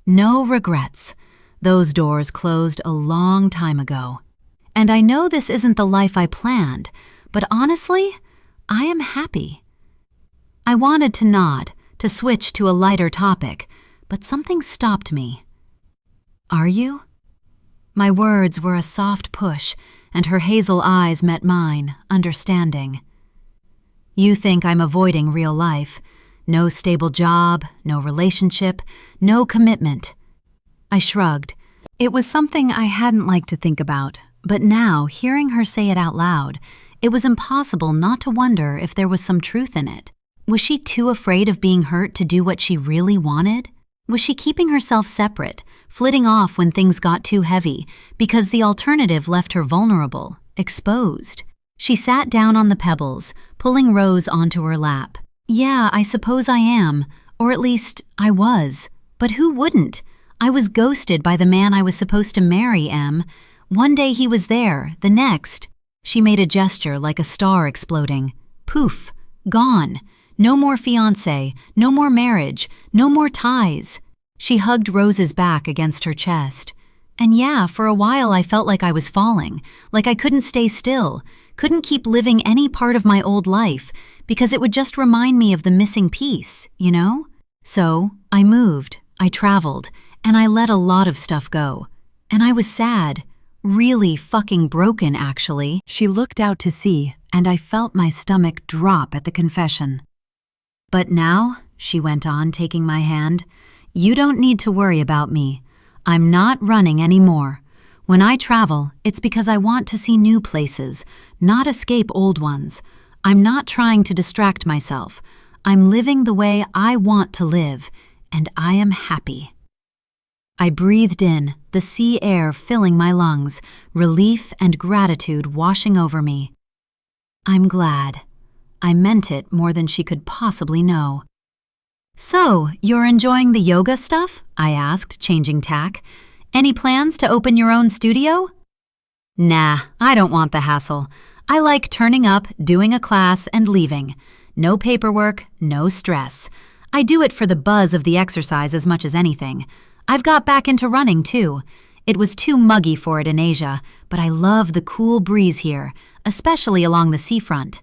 "No regrets. Those doors closed a long time ago. And I know this isn't the life I planned, but honestly, I am happy." I wanted to nod, to switch to a lighter topic, but something stopped me. "Are you?" My words were a soft push, and her hazel eyes met mine, understanding. "You think I'm avoiding real life. No stable job, no relationship, no commitment." I shrugged. It was something I hadn't liked to think about, but now, hearing her say it out loud, it was impossible not to wonder if there was some truth in it. Was she too afraid of being hurt to do what she really wanted? Was she keeping herself separate, flitting off when things got too heavy, because the alternative left her vulnerable, exposed? She sat down on the pebbles, pulling Rose onto her lap. "Yeah, I suppose I am, or at least I was. But who wouldn't? I was ghosted by the man I was supposed to marry, Em. One day he was there, the next." She made a gesture like a star exploding. Poof, gone. No more fiancé, no more marriage, no more ties. She hugged Rose's back against her chest. And yeah, for a while I felt like I was falling, like I couldn't stay still, couldn't keep living any part of my old life, because it would just remind me of the missing piece, you know? So I moved, I traveled, and I let a lot of stuff go. And I was sad, really fucking broken actually. She looked out to sea, and I felt my stomach drop at the confession. "But now," she went on, taking my hand, "you don't need to worry about me. I'm not running anymore. When I travel, it's because I want to see new places, not escape old ones. I'm not trying to distract myself. I'm living the way I want to live, and I am happy." I breathed in, the sea air filling my lungs, relief and gratitude washing over me. "I'm glad." I meant it more than she could possibly know. "So, you're enjoying the yoga stuff?" I asked, changing tack. "Any plans to open your own studio?" "Nah, I don't want the hassle. I like turning up, doing a class, and leaving. No paperwork, no stress. I do it for the buzz of the exercise as much as anything. I've got back into running, too. It was too muggy for it in Asia, but I love the cool breeze here, especially along the seafront."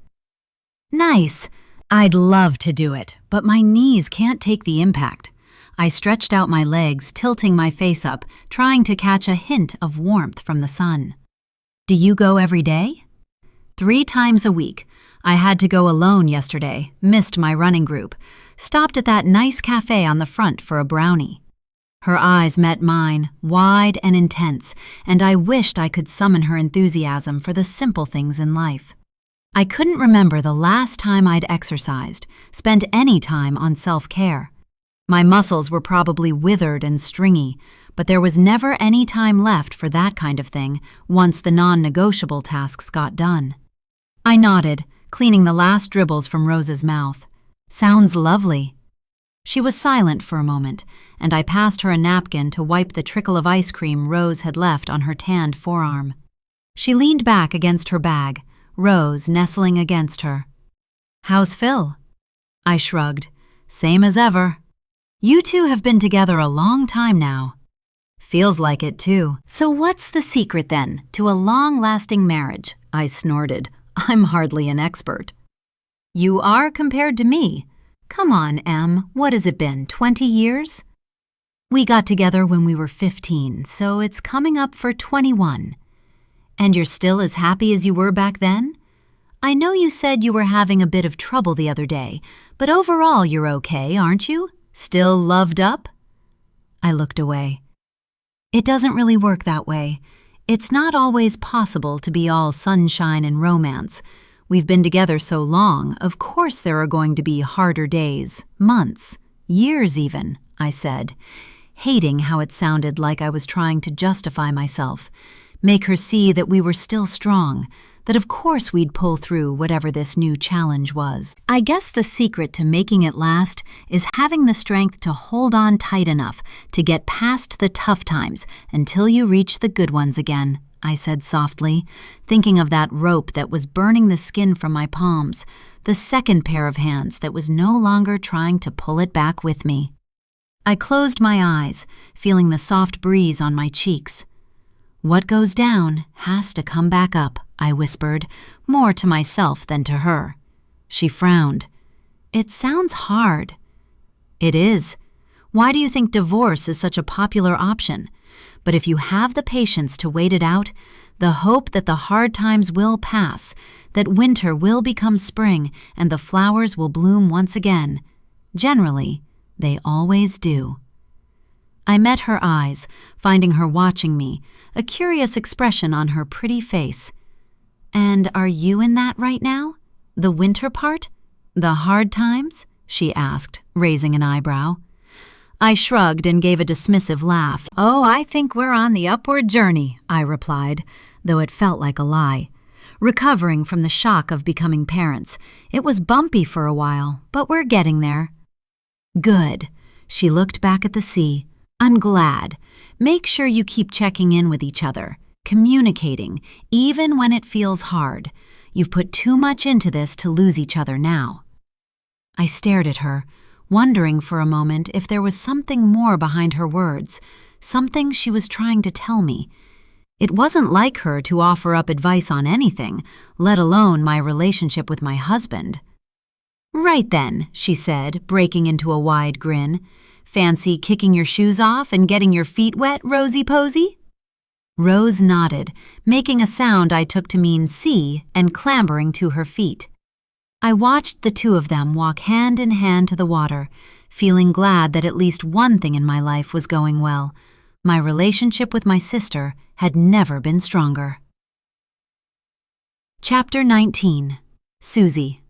"Nice. I'd love to do it, but my knees can't take the impact." I stretched out my legs, tilting my face up, trying to catch a hint of warmth from the sun. "Do you go every day?" 3 times a week. I had to go alone yesterday, missed my running group, stopped at that nice cafe on the front for a brownie. Her eyes met mine, wide and intense, and I wished I could summon her enthusiasm for the simple things in life. I couldn't remember the last time I'd exercised, spent any time on self-care. My muscles were probably withered and stringy, but there was never any time left for that kind of thing once the non-negotiable tasks got done. I nodded, cleaning the last dribbles from Rose's mouth. "Sounds lovely." She was silent for a moment, and I passed her a napkin to wipe the trickle of ice cream Rose had left on her tanned forearm. She leaned back against her bag, Rose nestling against her. "How's Phil?" I shrugged. "Same as ever." "You two have been together a long time now." "Feels like it, too." "So what's the secret, then, to a long-lasting marriage?" I snorted. "I'm hardly an expert." "You are compared to me. Come on, Em, what has it been, 20 years? We got together when we were 15, so it's coming up for 21. And you're still as happy as you were back then? I know you said you were having a bit of trouble the other day, but overall you're okay, aren't you? Still loved up?" I looked away. It doesn't really work that way. It's not always possible to be all sunshine and romance. We've been together so long, of course there are going to be harder days, months, years even, I said, hating how it sounded like I was trying to justify myself, make her see that we were still strong, that of course we'd pull through whatever this new challenge was. I guess the secret to making it last is having the strength to hold on tight enough to get past the tough times until you reach the good ones again, I said softly, thinking of that rope that was burning the skin from my palms, the second pair of hands that was no longer trying to pull it back with me. I closed my eyes, feeling the soft breeze on my cheeks. "What goes down has to come back up," I whispered, more to myself than to her. She frowned. "It sounds hard." It is. Why do you think divorce is such a popular option? But if you have the patience to wait it out, the hope that the hard times will pass, that winter will become spring and the flowers will bloom once again, generally, they always do. I met her eyes, finding her watching me, a curious expression on her pretty face. And are you in that right now? The winter part? The hard times? She asked, raising an eyebrow. I shrugged and gave a dismissive laugh. Oh, I think we're on the upward journey, I replied, though it felt like a lie. Recovering from the shock of becoming parents, it was bumpy for a while, but we're getting there. Good. She looked back at the sea. I'm glad. Make sure you keep checking in with each other, communicating, even when it feels hard. You've put too much into this to lose each other now. I stared at her, wondering for a moment if there was something more behind her words, something she was trying to tell me. It wasn't like her to offer up advice on anything, let alone my relationship with my husband. Right then, she said, breaking into a wide grin. Fancy kicking your shoes off and getting your feet wet, Rosie Posy? Rose nodded, making a sound I took to mean see and clambering to her feet. I watched the two of them walk hand in hand to the water, feeling glad that at least one thing in my life was going well. My relationship with my sister had never been stronger. Chapter 19. Susie.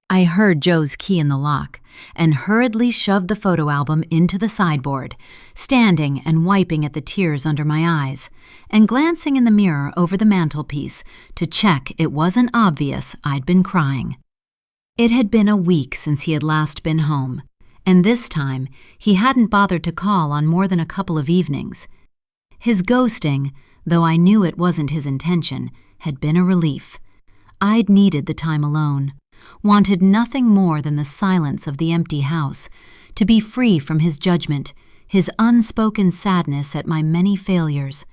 I heard Joe's key in the lock and hurriedly shoved the photo album into the sideboard, standing and wiping at the tears under my eyes, and glancing in the mirror over the mantelpiece to check it wasn't obvious I'd been crying. It had been a week since he had last been home, and this time he hadn't bothered to call on more than a couple of evenings. His ghosting, though I knew it wasn't his intention, had been a relief. I'd needed the time alone, wanted nothing more than the silence of the empty house, to be free from his judgment, his unspoken sadness at my many failures.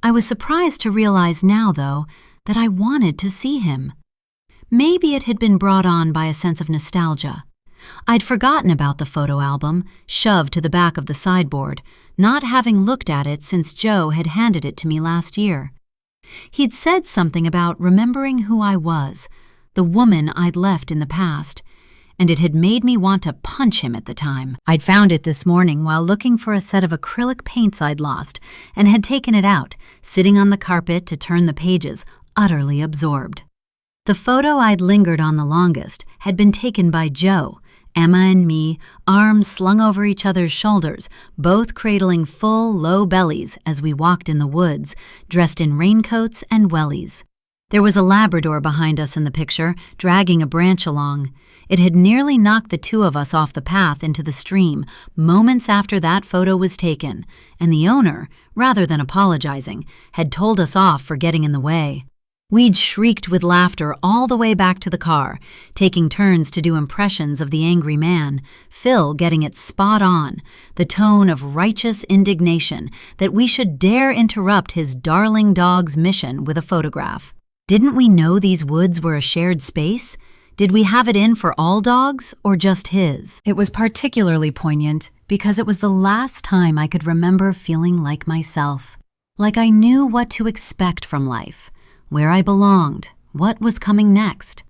I was surprised to realize now, though, that I wanted to see him. Maybe it had been brought on by a sense of nostalgia. I'd forgotten about the photo album, shoved to the back of the sideboard, not having looked at it since Joe had handed it to me last year. He'd said something about remembering who I was, the woman I'd left in the past, and it had made me want to punch him at the time. I'd found it this morning while looking for a set of acrylic paints I'd lost, and had taken it out, sitting on the carpet to turn the pages, utterly absorbed. The photo I'd lingered on the longest had been taken by Joe, Emma and me, arms slung over each other's shoulders, both cradling full, low bellies as we walked in the woods, dressed in raincoats and wellies. There was a Labrador behind us in the picture, dragging a branch along. It had nearly knocked the two of us off the path into the stream moments after that photo was taken, and the owner, rather than apologizing, had told us off for getting in the way. We'd shrieked with laughter all the way back to the car, taking turns to do impressions of the angry man, Phil getting it spot on, the tone of righteous indignation that we should dare interrupt his darling dog's mission with a photograph. Didn't we know these woods were a shared space? Did we have it in for all dogs or just his? It was particularly poignant because it was the last time I could remember feeling like myself, like I knew what to expect from life, where I belonged, what was coming next.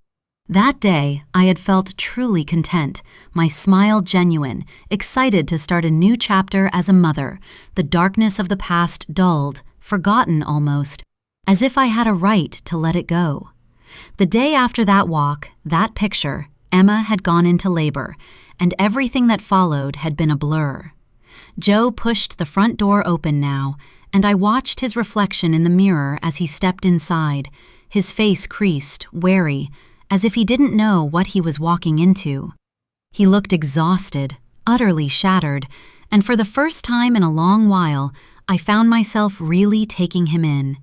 That day, I had felt truly content, my smile genuine, excited to start a new chapter as a mother, the darkness of the past dulled, forgotten almost, as if I had a right to let it go. The day after that walk, that picture, Emma had gone into labor, and everything that followed had been a blur. Joe pushed the front door open now, and I watched his reflection in the mirror as he stepped inside, his face creased, wary, as if he didn't know what he was walking into. He looked exhausted, utterly shattered, and for the first time in a long while, I found myself really taking him in.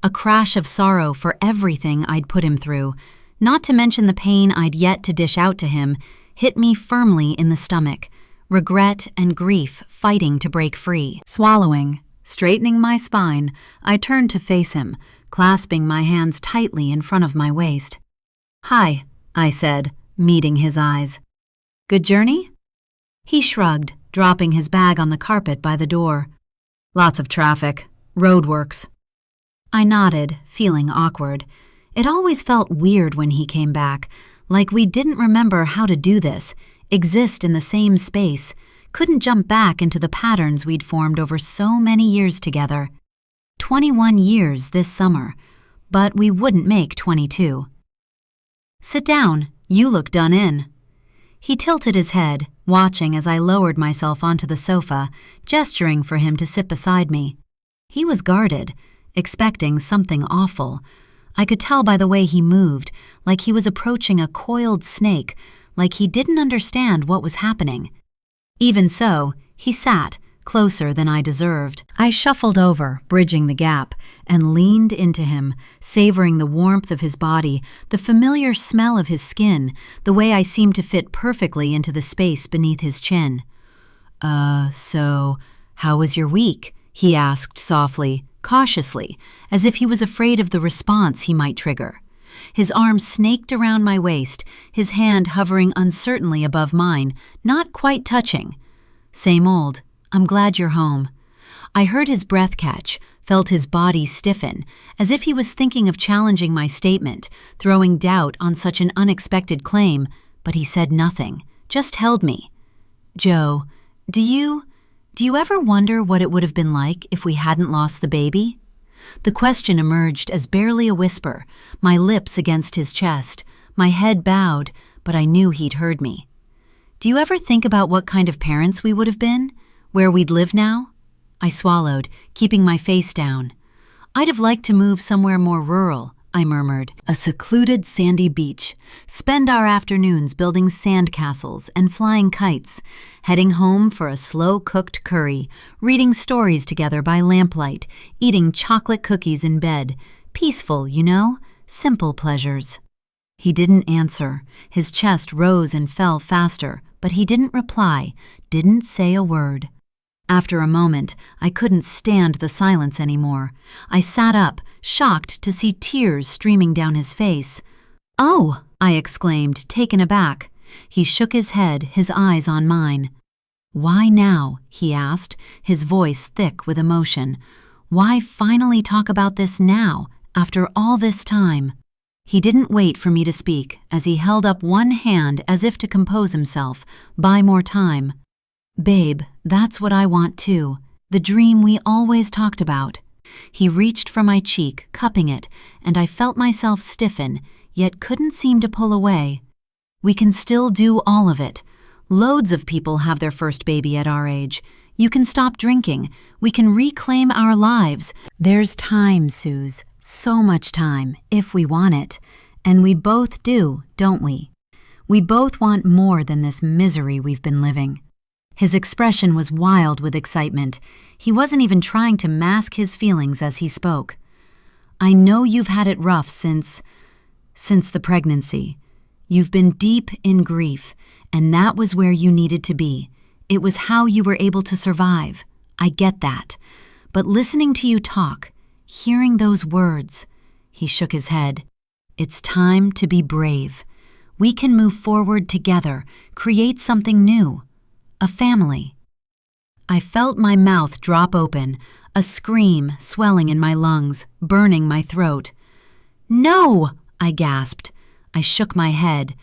A crash of sorrow for everything I'd put him through, not to mention the pain I'd yet to dish out to him, hit me firmly in the stomach, regret and grief fighting to break free. Swallowing, straightening my spine, I turned to face him, clasping my hands tightly in front of my waist. "Hi," I said, meeting his eyes. "Good journey?" He shrugged, dropping his bag on the carpet by the door. Lots of traffic. Roadworks. I nodded, feeling awkward. It always felt weird when he came back, like we didn't remember how to do this, exist in the same space, couldn't jump back into the patterns we'd formed over so many years together. 21 years this summer, but we wouldn't make 22. Sit down, you look done in. He tilted his head, watching as I lowered myself onto the sofa, gesturing for him to sit beside me. He was guarded, expecting something awful. I could tell by the way he moved, like he was approaching a coiled snake, like he didn't understand what was happening. Even so, he sat, closer than I deserved. I shuffled over, bridging the gap, and leaned into him, savoring the warmth of his body, the familiar smell of his skin, the way I seemed to fit perfectly into the space beneath his chin. So, how was your week?" he asked softly, cautiously, as if he was afraid of the response he might trigger. His arm snaked around my waist, his hand hovering uncertainly above mine, not quite touching. Same old. I'm glad you're home. I heard his breath catch, felt his body stiffen, as if he was thinking of challenging my statement, throwing doubt on such an unexpected claim, but he said nothing, just held me. "Joe, do you ever wonder what it would have been like if we hadn't lost the baby?" The question emerged as barely a whisper, my lips against his chest, my head bowed, but I knew he'd heard me. "Do you ever think about what kind of parents we would have been? Where we'd live now?" I swallowed, keeping my face down. "I'd have liked to move somewhere more rural," I murmured. "A secluded sandy beach, spend our afternoons building sand castles and flying kites, heading home for a slow-cooked curry, reading stories together by lamplight, eating chocolate cookies in bed. Peaceful, you know, simple pleasures." He didn't answer. His chest rose and fell faster, but he didn't reply, didn't say a word. After a moment, I couldn't stand the silence anymore. I sat up, shocked to see tears streaming down his face. "Oh!" I exclaimed, taken aback. He shook his head, his eyes on mine. "Why now?" he asked, his voice thick with emotion. "Why finally talk about this now, after all this time?" He didn't wait for me to speak, as he held up one hand as if to compose himself, buy more time. "Babe, that's what I want too, the dream we always talked about." He reached for my cheek, cupping it, and I felt myself stiffen, yet couldn't seem to pull away. "We can still do all of it. Loads of people have their first baby at our age. You can stop drinking. We can reclaim our lives. There's time, Suze, so much time, if we want it. And we both do, don't we? We both want more than this misery we've been living." His expression was wild with excitement. He wasn't even trying to mask his feelings as he spoke. "I know you've had it rough since the pregnancy. You've been deep in grief, and that was where you needed to be. It was how you were able to survive. I get that. But listening to you talk, hearing those words," he shook his head, "it's time to be brave. We can move forward together, create something new. A family." I felt my mouth drop open, a scream swelling in my lungs, burning my throat. "No!" I gasped. I shook my head.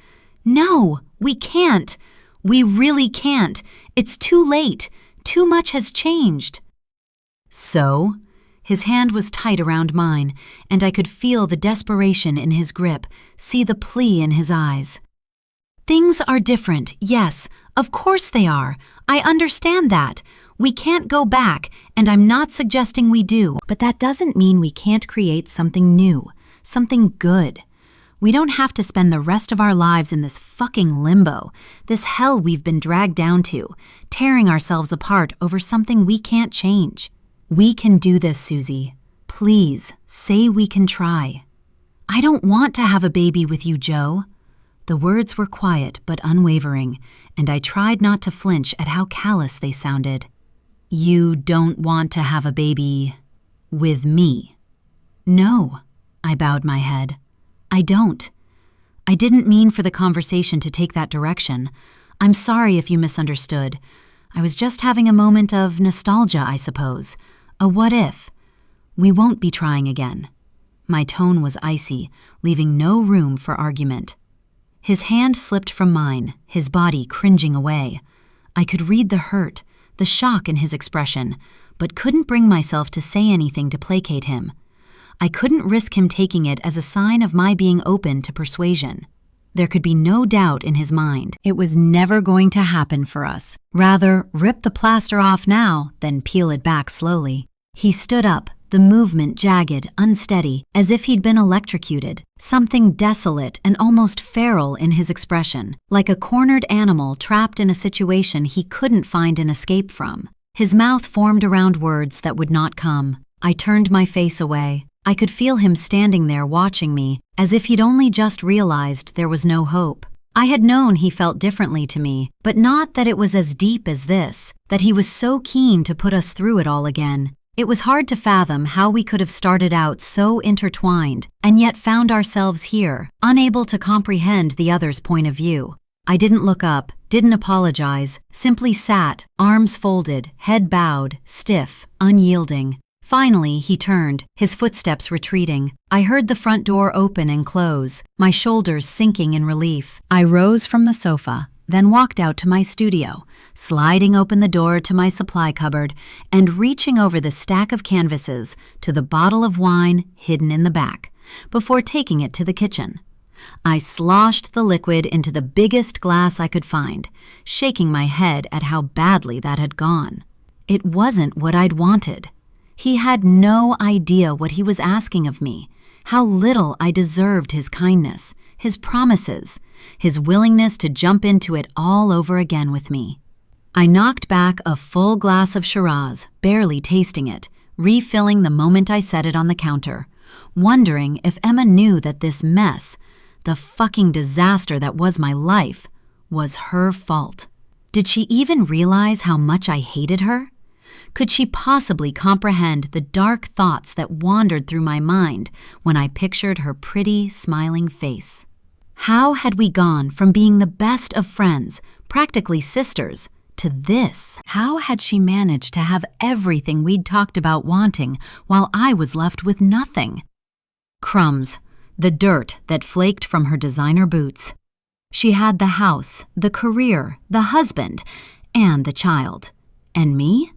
"No, we can't. We really can't. It's too late. Too much has changed." "So?" His hand was tight around mine, and I could feel the desperation in his grip, see the plea in his eyes. "Things are different, yes, of course they are. I understand that. We can't go back, and I'm not suggesting we do, but that doesn't mean we can't create something new, something good. We don't have to spend the rest of our lives in this fucking limbo, this hell we've been dragged down to, tearing ourselves apart over something we can't change. We can do this, Susie. Please, say we can try." "I don't want to have a baby with you, Joe." The words were quiet but unwavering, and I tried not to flinch at how callous they sounded. "You don't want to have a baby with me?" "No," I bowed my head. "I don't. I didn't mean for the conversation to take that direction. I'm sorry if you misunderstood. I was just having a moment of nostalgia, I suppose. A what if. We won't be trying again." My tone was icy, leaving no room for argument. His hand slipped from mine, his body cringing away. I could read the hurt, the shock in his expression, but couldn't bring myself to say anything to placate him. I couldn't risk him taking it as a sign of my being open to persuasion. There could be no doubt in his mind. It was never going to happen for us. Rather, rip the plaster off now, than peel it back slowly. He stood up, the movement jagged, unsteady, as if he'd been electrocuted, something desolate and almost feral in his expression, like a cornered animal trapped in a situation he couldn't find an escape from. His mouth formed around words that would not come. I turned my face away. I could feel him standing there watching me, as if he'd only just realized there was no hope. I had known he felt differently to me, but not that it was as deep as this, that he was so keen to put us through it all again. It was hard to fathom how we could have started out so intertwined, and yet found ourselves here, unable to comprehend the other's point of view. I didn't look up, didn't apologize, simply sat, arms folded, head bowed, stiff, unyielding. Finally, he turned, his footsteps retreating. I heard the front door open and close, my shoulders sinking in relief. I rose from the sofa, then walked out to my studio, sliding open the door to my supply cupboard and reaching over the stack of canvases to the bottle of wine hidden in the back, before taking it to the kitchen. I sloshed the liquid into the biggest glass I could find, shaking my head at how badly that had gone. It wasn't what I'd wanted. He had no idea what he was asking of me, how little I deserved his kindness, his promises, his willingness to jump into it all over again with me. I knocked back a full glass of Shiraz, barely tasting it, refilling the moment I set it on the counter, wondering if Emma knew that this mess, the fucking disaster that was my life, was her fault. Did she even realize how much I hated her? Could she possibly comprehend the dark thoughts that wandered through my mind when I pictured her pretty, smiling face? How had we gone from being the best of friends, practically sisters, to this? How had she managed to have everything we'd talked about wanting while I was left with nothing? Crumbs, the dirt that flaked from her designer boots. She had the house, the career, the husband, and the child. And me?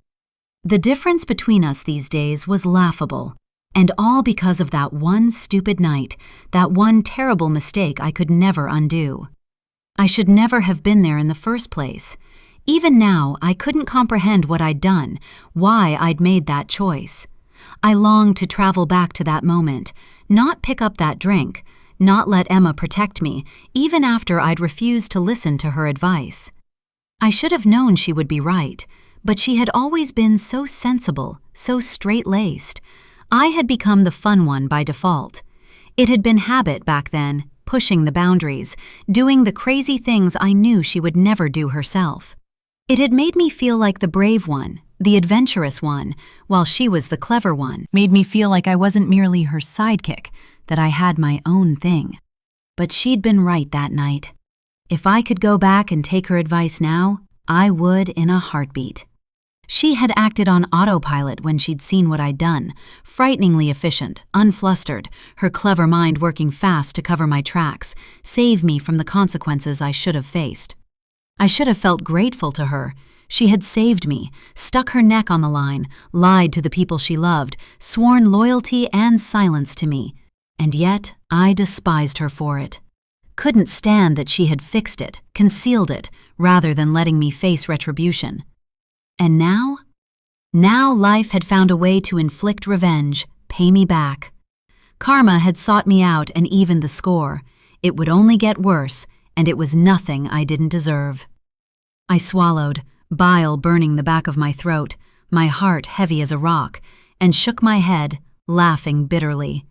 The difference between us these days was laughable, and all because of that one stupid night, that one terrible mistake I could never undo. I should never have been there in the first place. Even now, I couldn't comprehend what I'd done, why I'd made that choice. I longed to travel back to that moment, not pick up that drink, not let Emma protect me, even after I'd refused to listen to her advice. I should have known she would be right, but she had always been so sensible, so straight-laced. I had become the fun one by default. It had been habit back then, pushing the boundaries, doing the crazy things I knew she would never do herself. It had made me feel like the brave one, the adventurous one, while she was the clever one. Made me feel like I wasn't merely her sidekick, that I had my own thing. But she'd been right that night. If I could go back and take her advice now, I would in a heartbeat. She had acted on autopilot when she'd seen what I'd done, frighteningly efficient, unflustered, her clever mind working fast to cover my tracks, save me from the consequences I should have faced. I should have felt grateful to her. She had saved me, stuck her neck on the line, lied to the people she loved, sworn loyalty and silence to me, and yet I despised her for it. Couldn't stand that she had fixed it, concealed it, rather than letting me face retribution. And now? Now life had found a way to inflict revenge, pay me back. Karma had sought me out and evened the score. It would only get worse, and it was nothing I didn't deserve. I swallowed, bile burning the back of my throat, my heart heavy as a rock, and shook my head, laughing bitterly.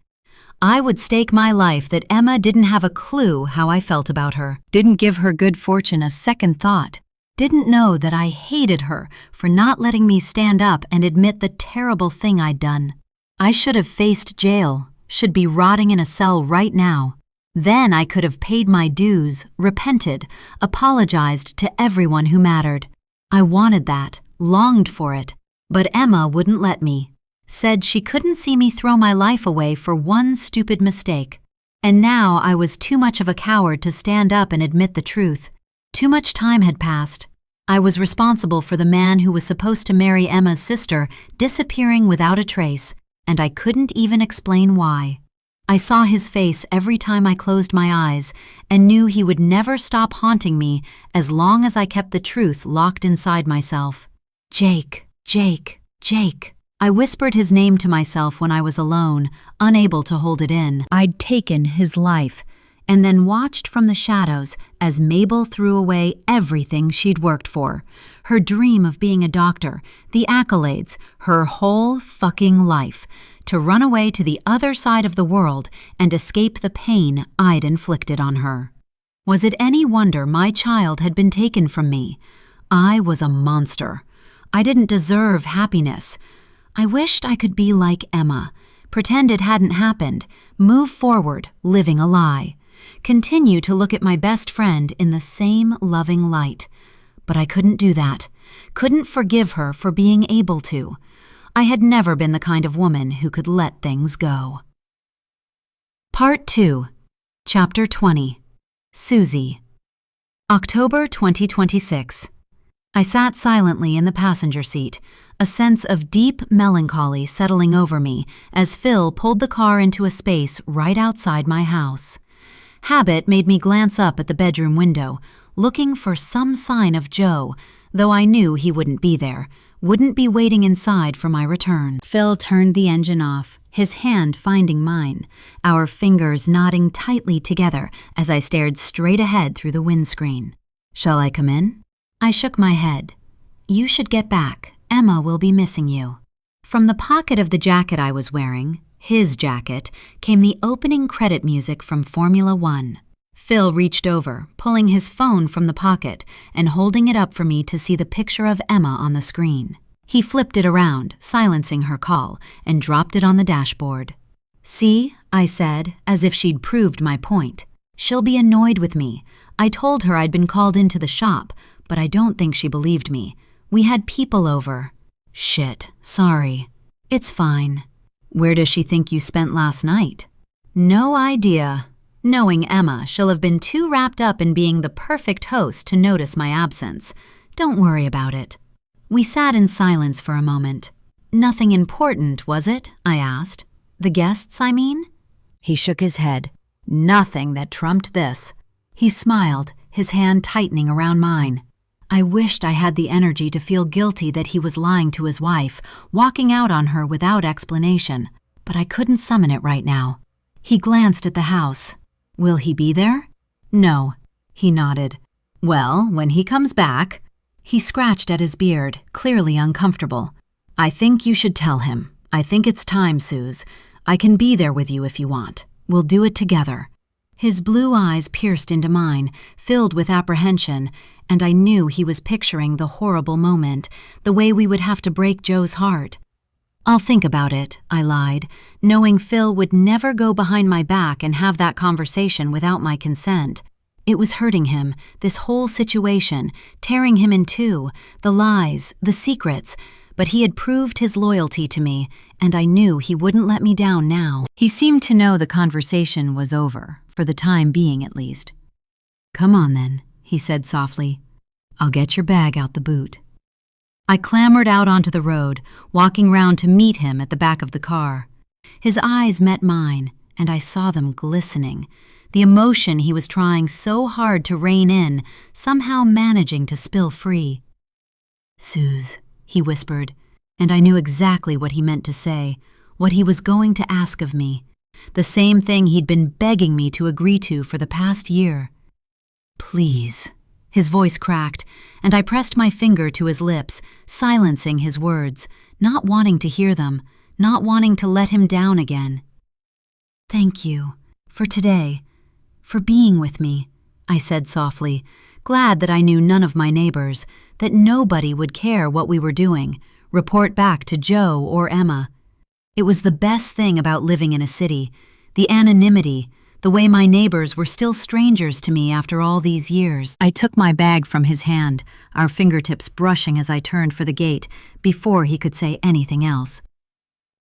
I would stake my life that Emma didn't have a clue how I felt about her, didn't give her good fortune a second thought, didn't know that I hated her for not letting me stand up and admit the terrible thing I'd done. I should have faced jail, should be rotting in a cell right now. Then I could have paid my dues, repented, apologized to everyone who mattered. I wanted that, longed for it, but Emma wouldn't let me. Said she couldn't see me throw my life away for one stupid mistake. And now I was too much of a coward to stand up and admit the truth. Too much time had passed. I was responsible for the man who was supposed to marry Emma's sister disappearing without a trace, and I couldn't even explain why. I saw his face every time I closed my eyes and knew he would never stop haunting me as long as I kept the truth locked inside myself. Jake, Jake, Jake. I whispered his name to myself when I was alone, unable to hold it in. I'd taken his life, and then watched from the shadows as Mabel threw away everything she'd worked for. Her dream of being a doctor, the accolades, her whole fucking life, to run away to the other side of the world and escape the pain I'd inflicted on her. Was it any wonder my child had been taken from me? I was a monster. I didn't deserve happiness. I wished I could be like Emma, pretend it hadn't happened, move forward, living a lie, continue to look at my best friend in the same loving light. But I couldn't do that, couldn't forgive her for being able to. I had never been the kind of woman who could let things go. Part 2, Chapter 20, Susie. October 2026. I sat silently in the passenger seat, a sense of deep melancholy settling over me as Phil pulled the car into a space right outside my house. Habit made me glance up at the bedroom window, looking for some sign of Joe, though I knew he wouldn't be there, wouldn't be waiting inside for my return. Phil turned the engine off, his hand finding mine, our fingers knotting tightly together as I stared straight ahead through the windscreen. "Shall I come in?" I shook my head. "You should get back. Emma will be missing you." From the pocket of the jacket I was wearing, his jacket, came the opening credit music from Formula One. Phil reached over, pulling his phone from the pocket and holding it up for me to see the picture of Emma on the screen. He flipped it around, silencing her call, and dropped it on the dashboard. "See," I said, as if she'd proved my point. "She'll be annoyed with me. I told her I'd been called into the shop, but I don't think she believed me. We had people over." "Shit, sorry." "It's fine." "Where does she think you spent last night?" "No idea." Knowing Emma, she'll have been too wrapped up in being the perfect host to notice my absence. Don't worry about it. We sat in silence for a moment. "Nothing important, was it?" I asked. "The guests, I mean?" He shook his head. "Nothing that trumped this." He smiled, his hand tightening around mine. I wished I had the energy to feel guilty that he was lying to his wife, walking out on her without explanation, but I couldn't summon it right now. He glanced at the house. "Will he be there?" "No." He nodded. "Well, when he comes back..." He scratched at his beard, clearly uncomfortable. "I think you should tell him. I think it's time, Suze. I can be there with you if you want. We'll do it together." His blue eyes pierced into mine, filled with apprehension, and I knew he was picturing the horrible moment, the way we would have to break Joe's heart. "I'll think about it," I lied, knowing Phil would never go behind my back and have that conversation without my consent. It was hurting him, this whole situation, tearing him in two, the lies, the secrets, but he had proved his loyalty to me, and I knew he wouldn't let me down now. He seemed to know the conversation was over, for the time being at least. "Come on then," he said softly. "I'll get your bag out the boot." I clambered out onto the road, walking round to meet him at the back of the car. His eyes met mine, and I saw them glistening, the emotion he was trying so hard to rein in, somehow managing to spill free. "Suze," he whispered, and I knew exactly what he meant to say, what he was going to ask of me, the same thing he'd been begging me to agree to for the past year. "Please." His voice cracked, and I pressed my finger to his lips, silencing his words, not wanting to hear them, not wanting to let him down again. "Thank you, for today, for being with me," I said softly, glad that I knew none of my neighbors, that nobody would care what we were doing, report back to Joe or Emma. It was the best thing about living in a city, the anonymity, the way my neighbors were still strangers to me after all these years. I took my bag from his hand, our fingertips brushing as I turned for the gate, before he could say anything else.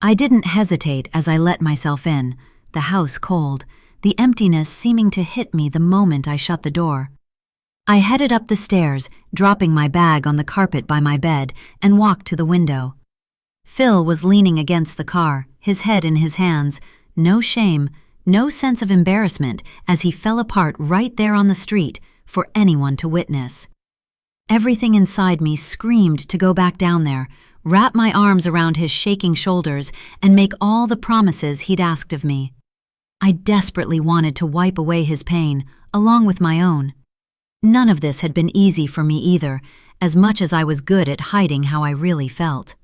I didn't hesitate as I let myself in, the house cold, the emptiness seeming to hit me the moment I shut the door. I headed up the stairs, dropping my bag on the carpet by my bed, and walked to the window. Phil was leaning against the car, his head in his hands, no shame, no sense of embarrassment as he fell apart right there on the street for anyone to witness. Everything inside me screamed to go back down there, wrap my arms around his shaking shoulders, and make all the promises he'd asked of me. I desperately wanted to wipe away his pain, along with my own. None of this had been easy for me either, as much as I was good at hiding how I really felt.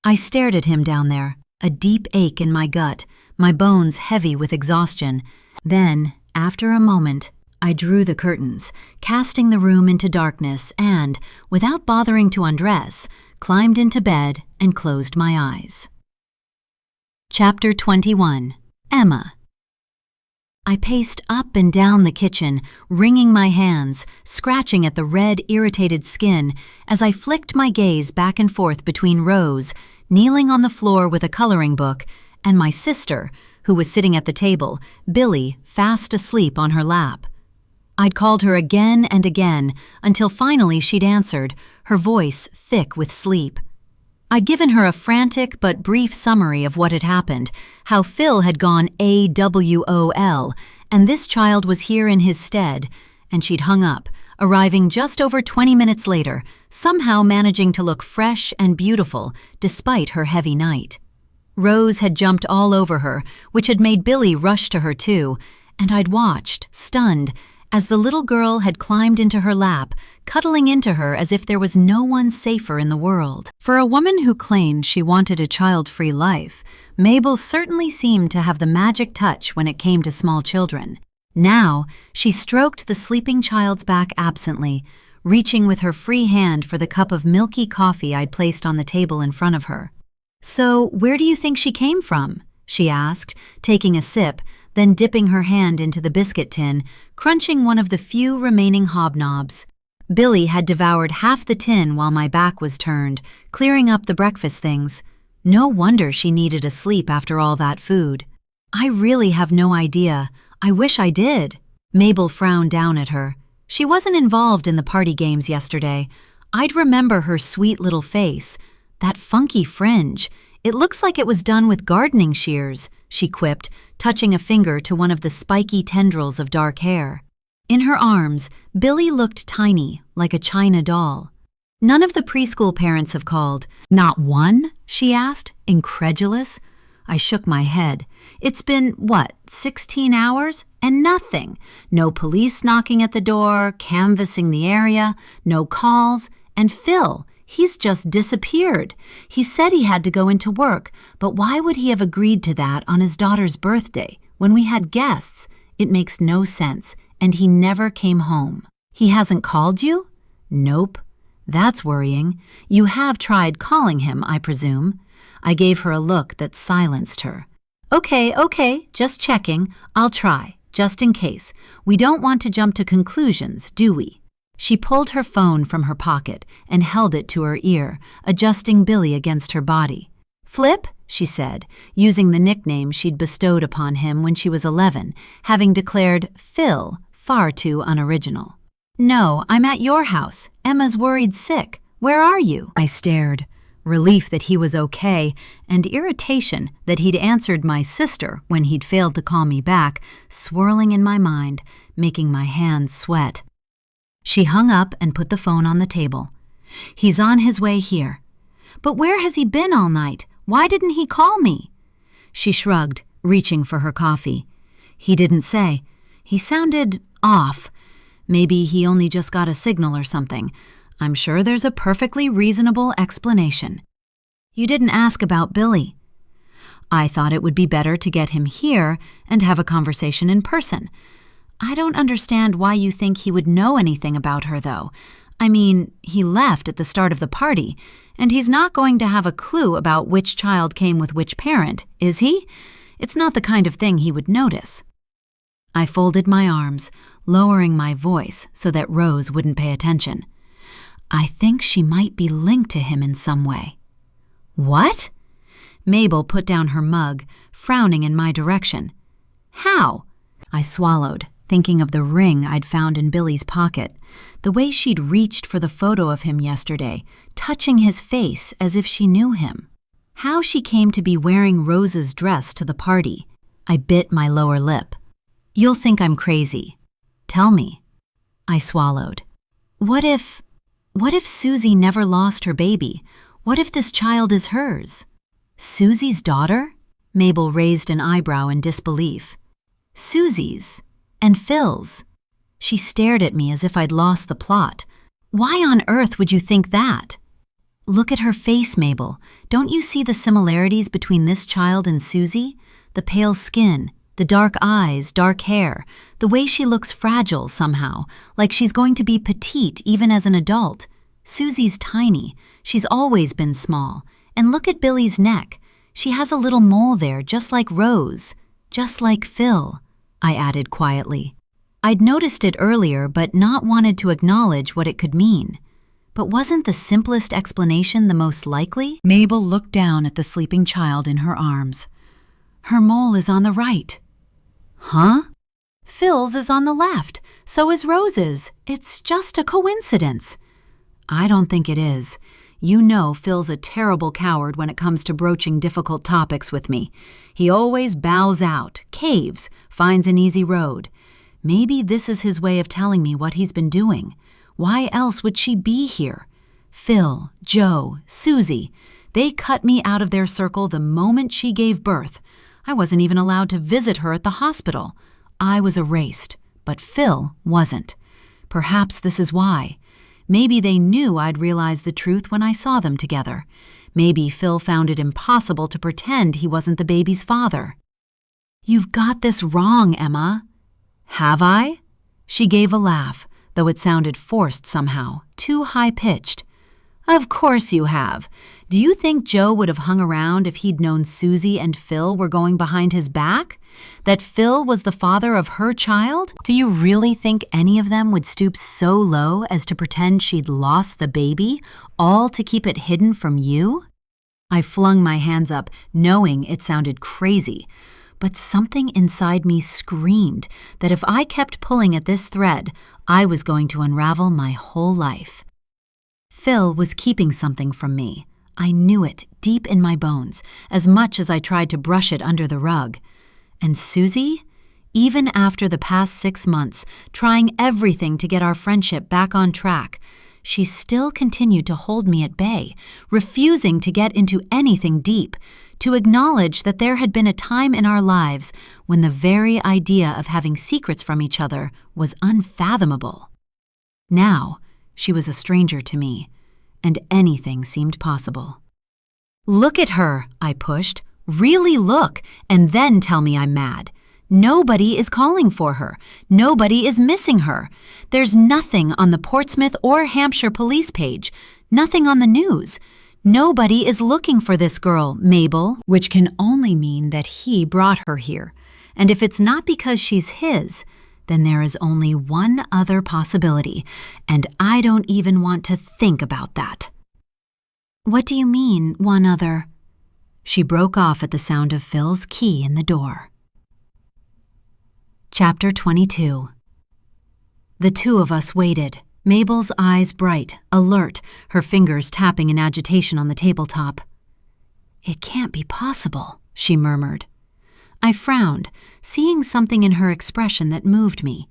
I stared at him down there, a deep ache in my gut, my bones heavy with exhaustion. Then, after a moment, I drew the curtains, casting the room into darkness and, without bothering to undress, climbed into bed and closed my eyes. Chapter 21. Emma. I paced up and down the kitchen, wringing my hands, scratching at the red, irritated skin as I flicked my gaze back and forth between Rose, kneeling on the floor with a coloring book, and my sister, who was sitting at the table, Billy, fast asleep on her lap. I'd called her again and again until finally she'd answered, her voice thick with sleep. I'd given her a frantic but brief summary of what had happened, how Phil had gone AWOL, and this child was here in his stead, and she'd hung up, arriving just over 20 minutes later, somehow managing to look fresh and beautiful despite her heavy night. Rose had jumped all over her, which had made Billy rush to her too, and I'd watched, stunned, as the little girl had climbed into her lap, cuddling into her as if there was no one safer in the world. For a woman who claimed she wanted a child-free life, Mabel certainly seemed to have the magic touch when it came to small children. Now, she stroked the sleeping child's back absently, reaching with her free hand for the cup of milky coffee I'd placed on the table in front of her. "So, where do you think she came from?" she asked, taking a sip, then dipping her hand into the biscuit tin, crunching one of the few remaining hobnobs. Billy had devoured half the tin while my back was turned, clearing up the breakfast things. No wonder she needed a sleep after all that food. "I really have no idea. I wish I did." Mabel frowned down at her. She wasn't involved in the party games yesterday. I'd remember her sweet little face. "That funky fringe. It looks like it was done with gardening shears," she quipped, touching a finger to one of the spiky tendrils of dark hair. In her arms, Billy looked tiny, like a china doll. "None of the preschool parents have called." "Not one?" she asked, incredulous. I shook my head. "It's been, 16 hours? And nothing. No police knocking at the door, canvassing the area, no calls. And Phil, he's just disappeared. He said he had to go into work, but why would he have agreed to that on his daughter's birthday, when we had guests? It makes no sense, and he never came home." "He hasn't called you?" "Nope." "That's worrying. You have tried calling him, I presume." I gave her a look that silenced her. Okay, just checking. I'll try, just in case. We don't want to jump to conclusions, do we?" She pulled her phone from her pocket and held it to her ear, adjusting Billy against her body. "Flip," she said, using the nickname she'd bestowed upon him when she was 11, having declared Phil far too unoriginal. "No, I'm at your house. Emma's worried sick. Where are you?" I stared. Relief that he was okay, and irritation that he'd answered my sister when he'd failed to call me back, swirling in my mind, making my hands sweat. She hung up and put the phone on the table. "He's on his way here." "But where has he been all night? Why didn't he call me?" She shrugged, reaching for her coffee. "He didn't say. He sounded off. Maybe he only just got a signal or something. I'm sure there's a perfectly reasonable explanation." "You didn't ask about Billy." "I thought it would be better to get him here and have a conversation in person. I don't understand why you think he would know anything about her, though. I mean, he left at the start of the party, and he's not going to have a clue about which child came with which parent, is he? It's not the kind of thing he would notice." I folded my arms, lowering my voice so that Rose wouldn't pay attention. I think she might be linked to him in some way. What? Mabel put down her mug, frowning in my direction. How? I swallowed, thinking of the ring I'd found in Billy's pocket, the way she'd reached for the photo of him yesterday, touching his face as if she knew him. How she came to be wearing Rose's dress to the party. I bit my lower lip. You'll think I'm crazy. Tell me. I swallowed. What if Susie never lost her baby? What if this child is hers? Susie's daughter? Mabel raised an eyebrow in disbelief. Susie's and Phil's. She stared at me as if I'd lost the plot. Why on earth would you think that? Look at her face, Mabel. Don't you see the similarities between this child and Susie? The pale skin, the dark eyes, dark hair, the way she looks fragile somehow, like she's going to be petite even as an adult. Susie's tiny. She's always been small. And look at Billy's neck. She has a little mole there, just like Rose. Just like Phil, I added quietly. I'd noticed it earlier, but not wanted to acknowledge what it could mean. But wasn't the simplest explanation the most likely? Mabel looked down at the sleeping child in her arms. Her mole is on the right. Huh? Phil's is on the left. So is Rose's. It's just a coincidence. I don't think it is. You know Phil's a terrible coward when it comes to broaching difficult topics with me. He always bows out, caves, finds an easy road. Maybe this is his way of telling me what he's been doing. Why else would she be here? Phil, Joe, Susie, they cut me out of their circle the moment she gave birth. I wasn't even allowed to visit her at the hospital. I was erased, but Phil wasn't. Perhaps this is why. Maybe they knew I'd realize the truth when I saw them together. Maybe Phil found it impossible to pretend he wasn't the baby's father. You've got this wrong, Emma. Have I? She gave a laugh, though it sounded forced somehow, too high-pitched. Of course you have. Do you think Joe would have hung around if he'd known Susie and Phil were going behind his back? That Phil was the father of her child? Do you really think any of them would stoop so low as to pretend she'd lost the baby, all to keep it hidden from you? I flung my hands up, knowing it sounded crazy. But something inside me screamed that if I kept pulling at this thread, I was going to unravel my whole life. Phil was keeping something from me. I knew it deep in my bones, as much as I tried to brush it under the rug. And Susie? Even after the past 6 months, trying everything to get our friendship back on track, she still continued to hold me at bay, refusing to get into anything deep, to acknowledge that there had been a time in our lives when the very idea of having secrets from each other was unfathomable. Now, she was a stranger to me, and anything seemed possible. Look at her, I pushed. Really look, and then tell me I'm mad. Nobody is calling for her. Nobody is missing her. There's nothing on the Portsmouth or Hampshire police page, nothing on the news. Nobody is looking for this girl, Mabel, which can only mean that he brought her here. And if it's not because she's his, then there is only one other possibility, and I don't even want to think about that. What do you mean, one other? She broke off at the sound of Phil's key in the door. Chapter 22. The two of us waited, Mabel's eyes bright, alert, her fingers tapping in agitation on the tabletop. It can't be possible, she murmured. I frowned, seeing something in her expression that moved me.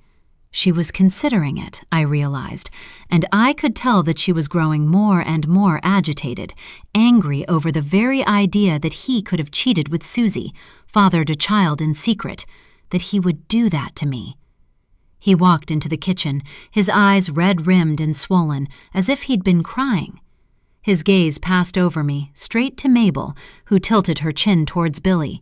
She was considering it, I realized, and I could tell that she was growing more and more agitated, angry over the very idea that he could have cheated with Susie, fathered a child in secret, that he would do that to me. He walked into the kitchen, his eyes red-rimmed and swollen, as if he'd been crying. His gaze passed over me, straight to Mabel, who tilted her chin towards Billy.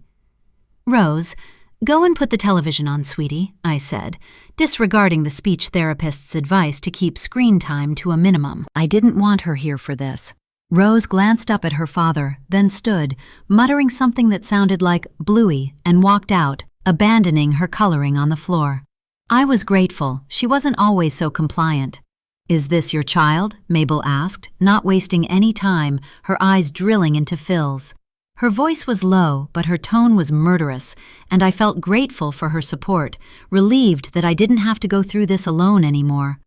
Rose, go and put the television on, sweetie, I said, disregarding the speech therapist's advice to keep screen time to a minimum. I didn't want her here for this. Rose glanced up at her father, then stood, muttering something that sounded like Bluey, and walked out, abandoning her coloring on the floor. I was grateful. She wasn't always so compliant. "Is this your child?" Mabel asked, not wasting any time, her eyes drilling into Phil's. Her voice was low, but her tone was murderous, and I felt grateful for her support, relieved that I didn't have to go through this alone anymore.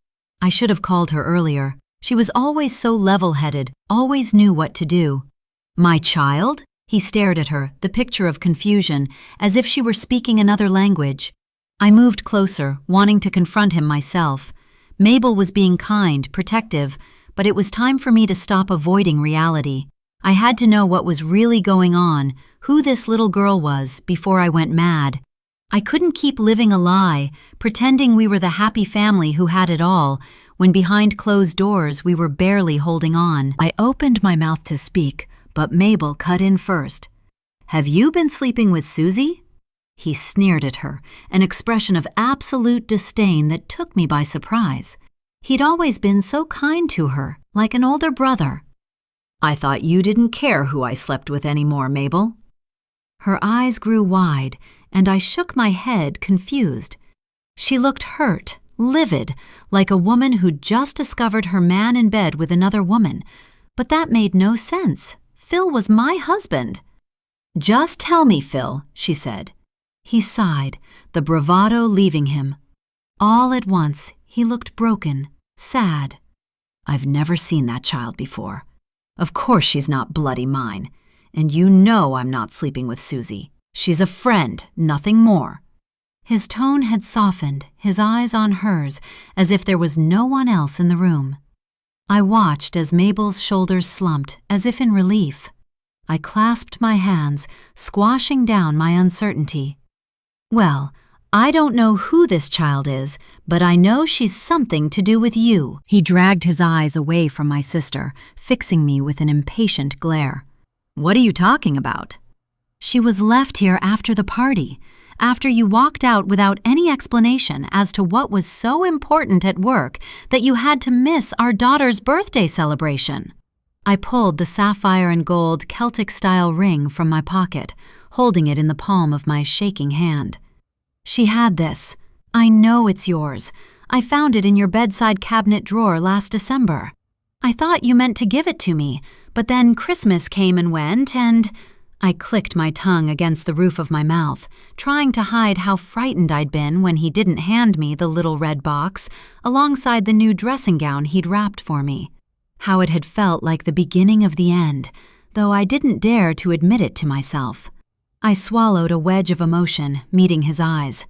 I should have called her earlier. She was always so level-headed, always knew what to do. "My child?" He stared at her, the picture of confusion, as if she were speaking another language. I moved closer, wanting to confront him myself. Mabel was being kind, protective, but it was time for me to stop avoiding reality. I had to know what was really going on, who this little girl was, before I went mad. I couldn't keep living a lie, pretending we were the happy family who had it all, when behind closed doors we were barely holding on. I opened my mouth to speak, but Mabel cut in first. "Have you been sleeping with Susie?" He sneered at her, an expression of absolute disdain that took me by surprise. He'd always been so kind to her, like an older brother. "I thought you didn't care who I slept with anymore, Mabel." Her eyes grew wide, and I shook my head, confused. She looked hurt, livid, like a woman who'd just discovered her man in bed with another woman. But that made no sense. Phil was my husband. "Just tell me, Phil," she said. He sighed, the bravado leaving him. All at once, he looked broken, sad. "I've never seen that child before. Of course she's not bloody mine. And you know I'm not sleeping with Susie. She's a friend, nothing more." His tone had softened, his eyes on hers, as if there was no one else in the room. I watched as Mabel's shoulders slumped, as if in relief. I clasped my hands, squashing down my uncertainty. "Well, I don't know who this child is, but I know she's something to do with you." He dragged his eyes away from my sister, fixing me with an impatient glare. "What are you talking about?" "She was left here after the party, after you walked out without any explanation as to what was so important at work that you had to miss our daughter's birthday celebration." I pulled the sapphire and gold Celtic-style ring from my pocket, holding it in the palm of my shaking hand. "She had this. I know it's yours. I found it in your bedside cabinet drawer last December. I thought you meant to give it to me, but then Christmas came and went, and—" I clicked my tongue against the roof of my mouth, trying to hide how frightened I'd been when he didn't hand me the little red box alongside the new dressing gown he'd wrapped for me. How it had felt like the beginning of the end, though I didn't dare to admit it to myself. I swallowed a wedge of emotion, meeting his eyes.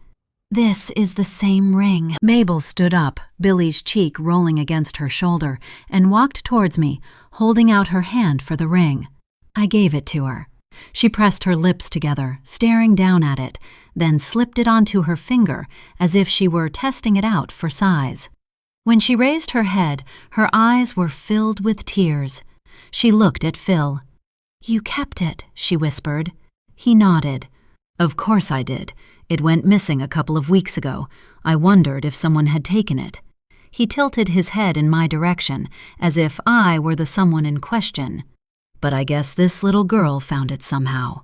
"This is the same ring." Mabel stood up, Billy's cheek rolling against her shoulder, and walked towards me, holding out her hand for the ring. I gave it to her. She pressed her lips together, staring down at it, then slipped it onto her finger as if she were testing it out for size. When she raised her head, her eyes were filled with tears. She looked at Phil. "You kept it," she whispered. He nodded. "Of course I did. It went missing a couple of weeks ago. I wondered if someone had taken it." He tilted his head in my direction, as if I were the someone in question. "But I guess this little girl found it somehow."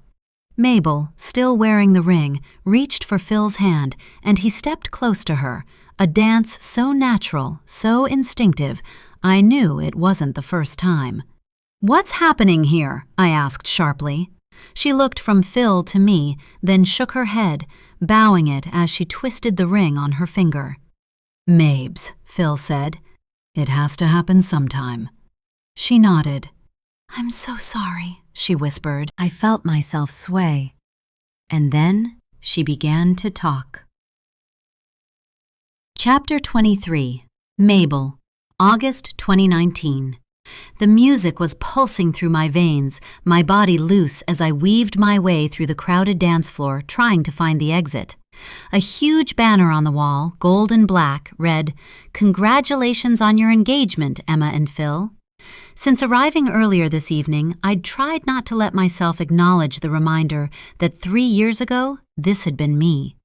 Mabel, still wearing the ring, reached for Phil's hand, and he stepped close to her, a dance so natural, so instinctive, I knew it wasn't the first time. "What's happening here?" I asked sharply. She looked from Phil to me, then shook her head, bowing it as she twisted the ring on her finger. "Mabes," Phil said. "It has to happen sometime." She nodded. "I'm so sorry," she whispered. I felt myself sway. And then she began to talk. Chapter 23. Mabel, August 2019. The music was pulsing through my veins, my body loose as I weaved my way through the crowded dance floor, trying to find the exit. A huge banner on the wall, gold and black, read, "Congratulations on your engagement, Emma and Phil." Since arriving earlier this evening, I'd tried not to let myself acknowledge the reminder that 3 years ago, this had been me.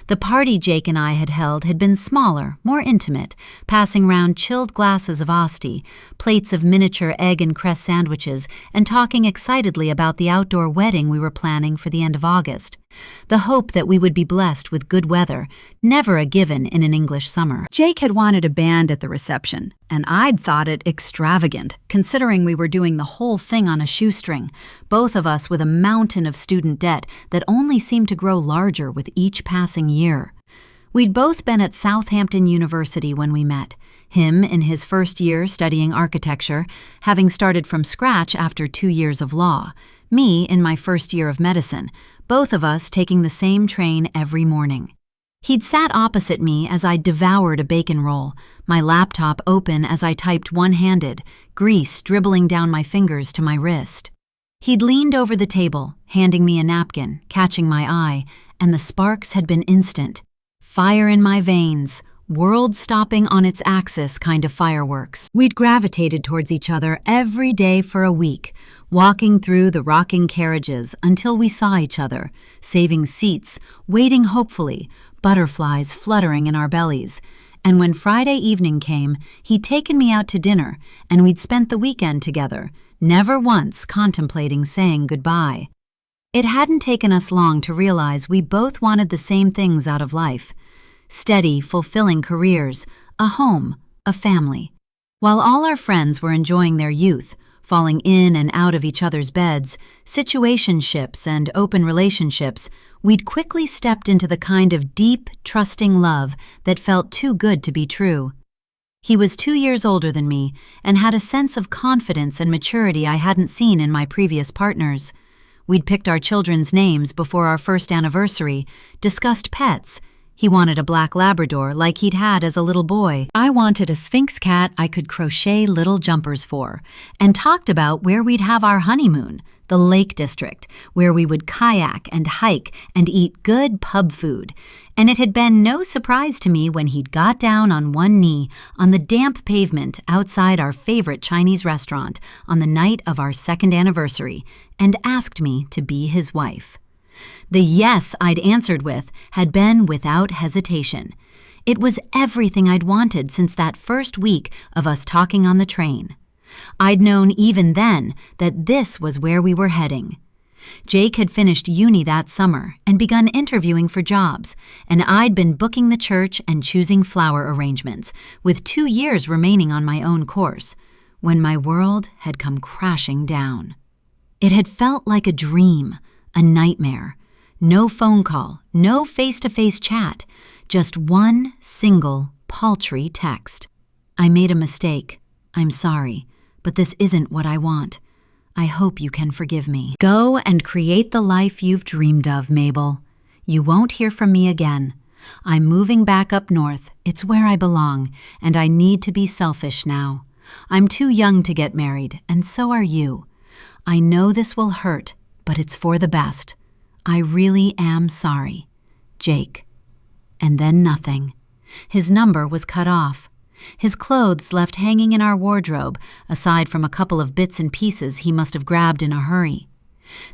The party Jake and I had held had been smaller, more intimate, passing round chilled glasses of Asti, plates of miniature egg and cress sandwiches, and talking excitedly about the outdoor wedding we were planning for the end of August. The hope that we would be blessed with good weather, never a given in an English summer. Jake had wanted a band at the reception, and I'd thought it extravagant, considering we were doing the whole thing on a shoestring, both of us with a mountain of student debt that only seemed to grow larger with each passing year. We'd both been at Southampton University when we met, him in his first year studying architecture, having started from scratch after 2 years of law, me in my first year of medicine, both of us taking the same train every morning. He'd sat opposite me as I devoured a bacon roll, my laptop open as I typed one-handed, grease dribbling down my fingers to my wrist. He'd leaned over the table, handing me a napkin, catching my eye, and the sparks had been instant. Fire in my veins, world-stopping on its axis kind of fireworks. We'd gravitated towards each other every day for a week, walking through the rocking carriages until we saw each other, saving seats, waiting hopefully, butterflies fluttering in our bellies. And when Friday evening came, he'd taken me out to dinner, and we'd spent the weekend together, never once contemplating saying goodbye. It hadn't taken us long to realize we both wanted the same things out of life: steady, fulfilling careers, a home, a family. While all our friends were enjoying their youth, falling in and out of each other's beds, situationships and open relationships, we'd quickly stepped into the kind of deep, trusting love that felt too good to be true. He was 2 years older than me and had a sense of confidence and maturity I hadn't seen in my previous partners. We'd picked our children's names before our first anniversary, discussed pets. He wanted a black Labrador like he'd had as a little boy. I wanted a Sphinx cat I could crochet little jumpers for, and talked about where we'd have our honeymoon, the Lake District, where we would kayak and hike and eat good pub food. And it had been no surprise to me when he'd got down on one knee on the damp pavement outside our favorite Chinese restaurant on the night of our second anniversary and asked me to be his wife. The yes I'd answered with had been without hesitation. It was everything I'd wanted since that first week of us talking on the train. I'd known even then that this was where we were heading. Jake had finished uni that summer and begun interviewing for jobs, and I'd been booking the church and choosing flower arrangements, with 2 years remaining on my own course, when my world had come crashing down. It had felt like a dream, a nightmare. No phone call, no face-to-face chat, just one single, paltry text. I made a mistake. I'm sorry, but this isn't what I want. I hope you can forgive me. Go and create the life you've dreamed of, Mabel. You won't hear from me again. I'm moving back up north. It's where I belong, and I need to be selfish now. I'm too young to get married, and so are you. I know this will hurt, but it's for the best. I really am sorry. Jake. And then nothing. His number was cut off. His clothes left hanging in our wardrobe, aside from a couple of bits and pieces he must have grabbed in a hurry.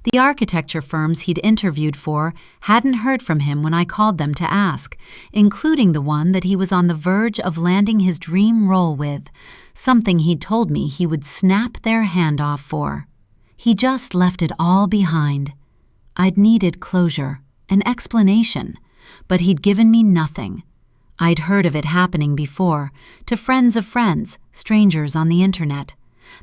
The architecture firms he'd interviewed for hadn't heard from him when I called them to ask, including the one that he was on the verge of landing his dream role with, something he'd told me he would snap their hand off for. He just left it all behind. I'd needed closure, an explanation, but he'd given me nothing. I'd heard of it happening before, to friends of friends, strangers on the internet.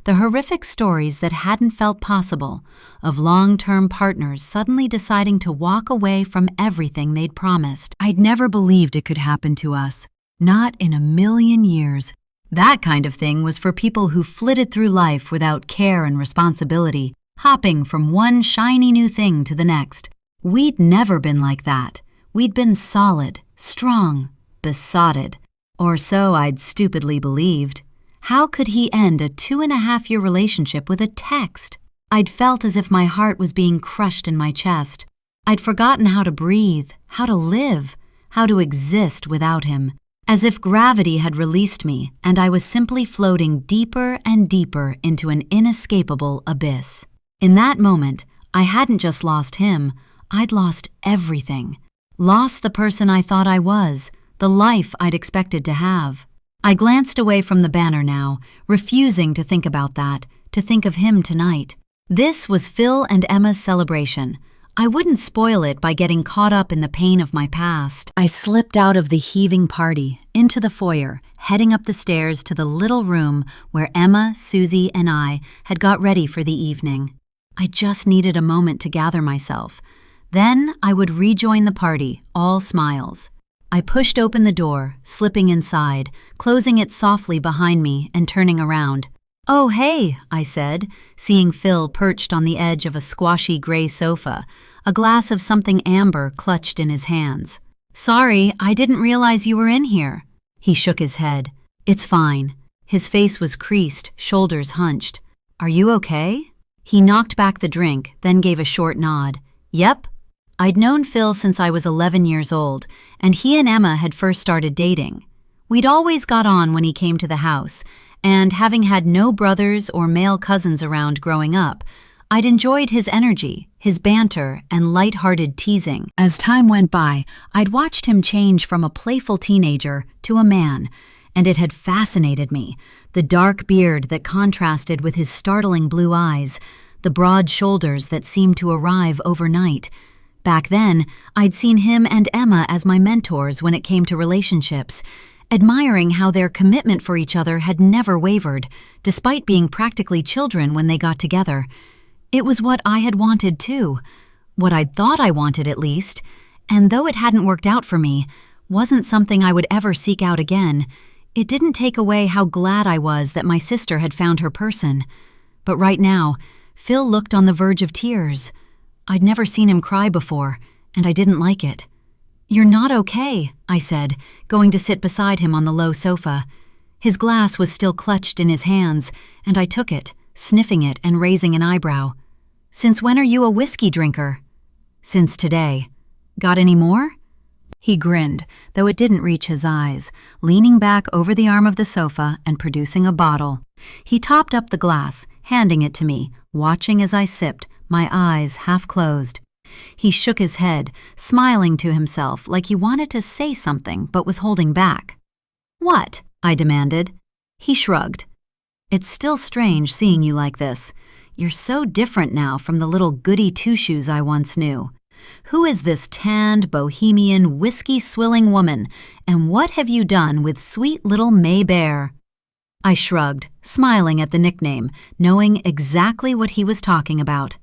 The horrific stories that hadn't felt possible, of long-term partners suddenly deciding to walk away from everything they'd promised. I'd never believed it could happen to us. Not in a million years. That kind of thing was for people who flitted through life without care and responsibility, hopping from one shiny new thing to the next. We'd never been like that. We'd been solid, strong, besotted. Or so I'd stupidly believed. How could he end a 2.5-year relationship with a text? I'd felt as if my heart was being crushed in my chest. I'd forgotten how to breathe, how to live, how to exist without him. As if gravity had released me and I was simply floating deeper and deeper into an inescapable abyss. In that moment, I hadn't just lost him, I'd lost everything. Lost the person I thought I was, the life I'd expected to have. I glanced away from the banner now, refusing to think about that, to think of him tonight. This was Phil and Emma's celebration. I wouldn't spoil it by getting caught up in the pain of my past. I slipped out of the heaving party, into the foyer, heading up the stairs to the little room where Emma, Susie, and I had got ready for the evening. I just needed a moment to gather myself. Then I would rejoin the party, all smiles. I pushed open the door, slipping inside, closing it softly behind me and turning around. "Oh, hey," I said, seeing Phil perched on the edge of a squashy gray sofa, a glass of something amber clutched in his hands. "Sorry, I didn't realize you were in here." He shook his head. "It's fine." His face was creased, shoulders hunched. "Are you okay?" He knocked back the drink, then gave a short nod. "Yep." I'd known Phil since I was 11 years old, and he and Emma had first started dating. We'd always got on when he came to the house, and having had no brothers or male cousins around growing up, I'd enjoyed his energy, his banter, and light-hearted teasing. As time went by, I'd watched him change from a playful teenager to a man, and it had fascinated me. The dark beard that contrasted with his startling blue eyes, the broad shoulders that seemed to arrive overnight. Back then, I'd seen him and Emma as my mentors when it came to relationships, admiring how their commitment for each other had never wavered, despite being practically children when they got together. It was what I had wanted too, what I'd thought I wanted at least, and though it hadn't worked out for me, wasn't something I would ever seek out again. It didn't take away how glad I was that my sister had found her person. But right now, Phil looked on the verge of tears. I'd never seen him cry before, and I didn't like it. "You're not okay," I said, going to sit beside him on the low sofa. His glass was still clutched in his hands, and I took it, sniffing it and raising an eyebrow. "Since when are you a whiskey drinker?" "Since today." "Got any more?" He grinned, though it didn't reach his eyes, leaning back over the arm of the sofa and producing a bottle. He topped up the glass, handing it to me, watching as I sipped, my eyes half closed. He shook his head, smiling to himself like he wanted to say something but was holding back. "What?" I demanded. He shrugged. "It's still strange seeing you like this. You're so different now from the little goody two-shoes I once knew. Who is this tanned, bohemian, whiskey-swilling woman, and what have you done with sweet little May Bear?" I shrugged, smiling at the nickname, knowing exactly what he was talking about.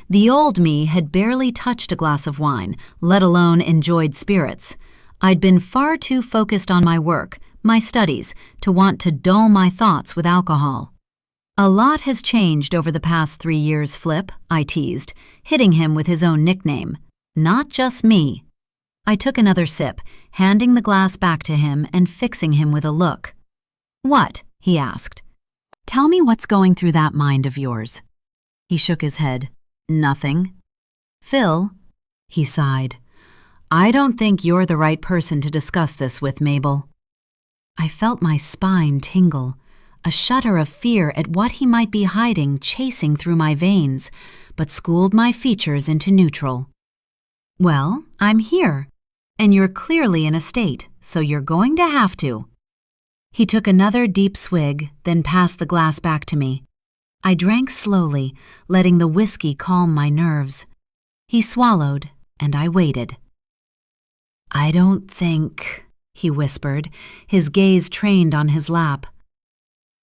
The old me had barely touched a glass of wine, let alone enjoyed spirits. I'd been far too focused on my work, my studies, to want to dull my thoughts with alcohol. "A lot has changed over the past 3 years, Flip," I teased, hitting him with his own nickname. "Not just me." I took another sip, handing the glass back to him and fixing him with a look. "What?" he asked. "Tell me what's going through that mind of yours." He shook his head. "Nothing." "Phil," he sighed, "I don't think you're the right person to discuss this with, Mabel." I felt my spine tingle, a shudder of fear at what he might be hiding chasing through my veins, but schooled my features into neutral. "Well, I'm here, and you're clearly in a state, so you're going to have to." He took another deep swig, then passed the glass back to me. I drank slowly, letting the whiskey calm my nerves. He swallowed, and I waited. "I don't think," he whispered, his gaze trained on his lap.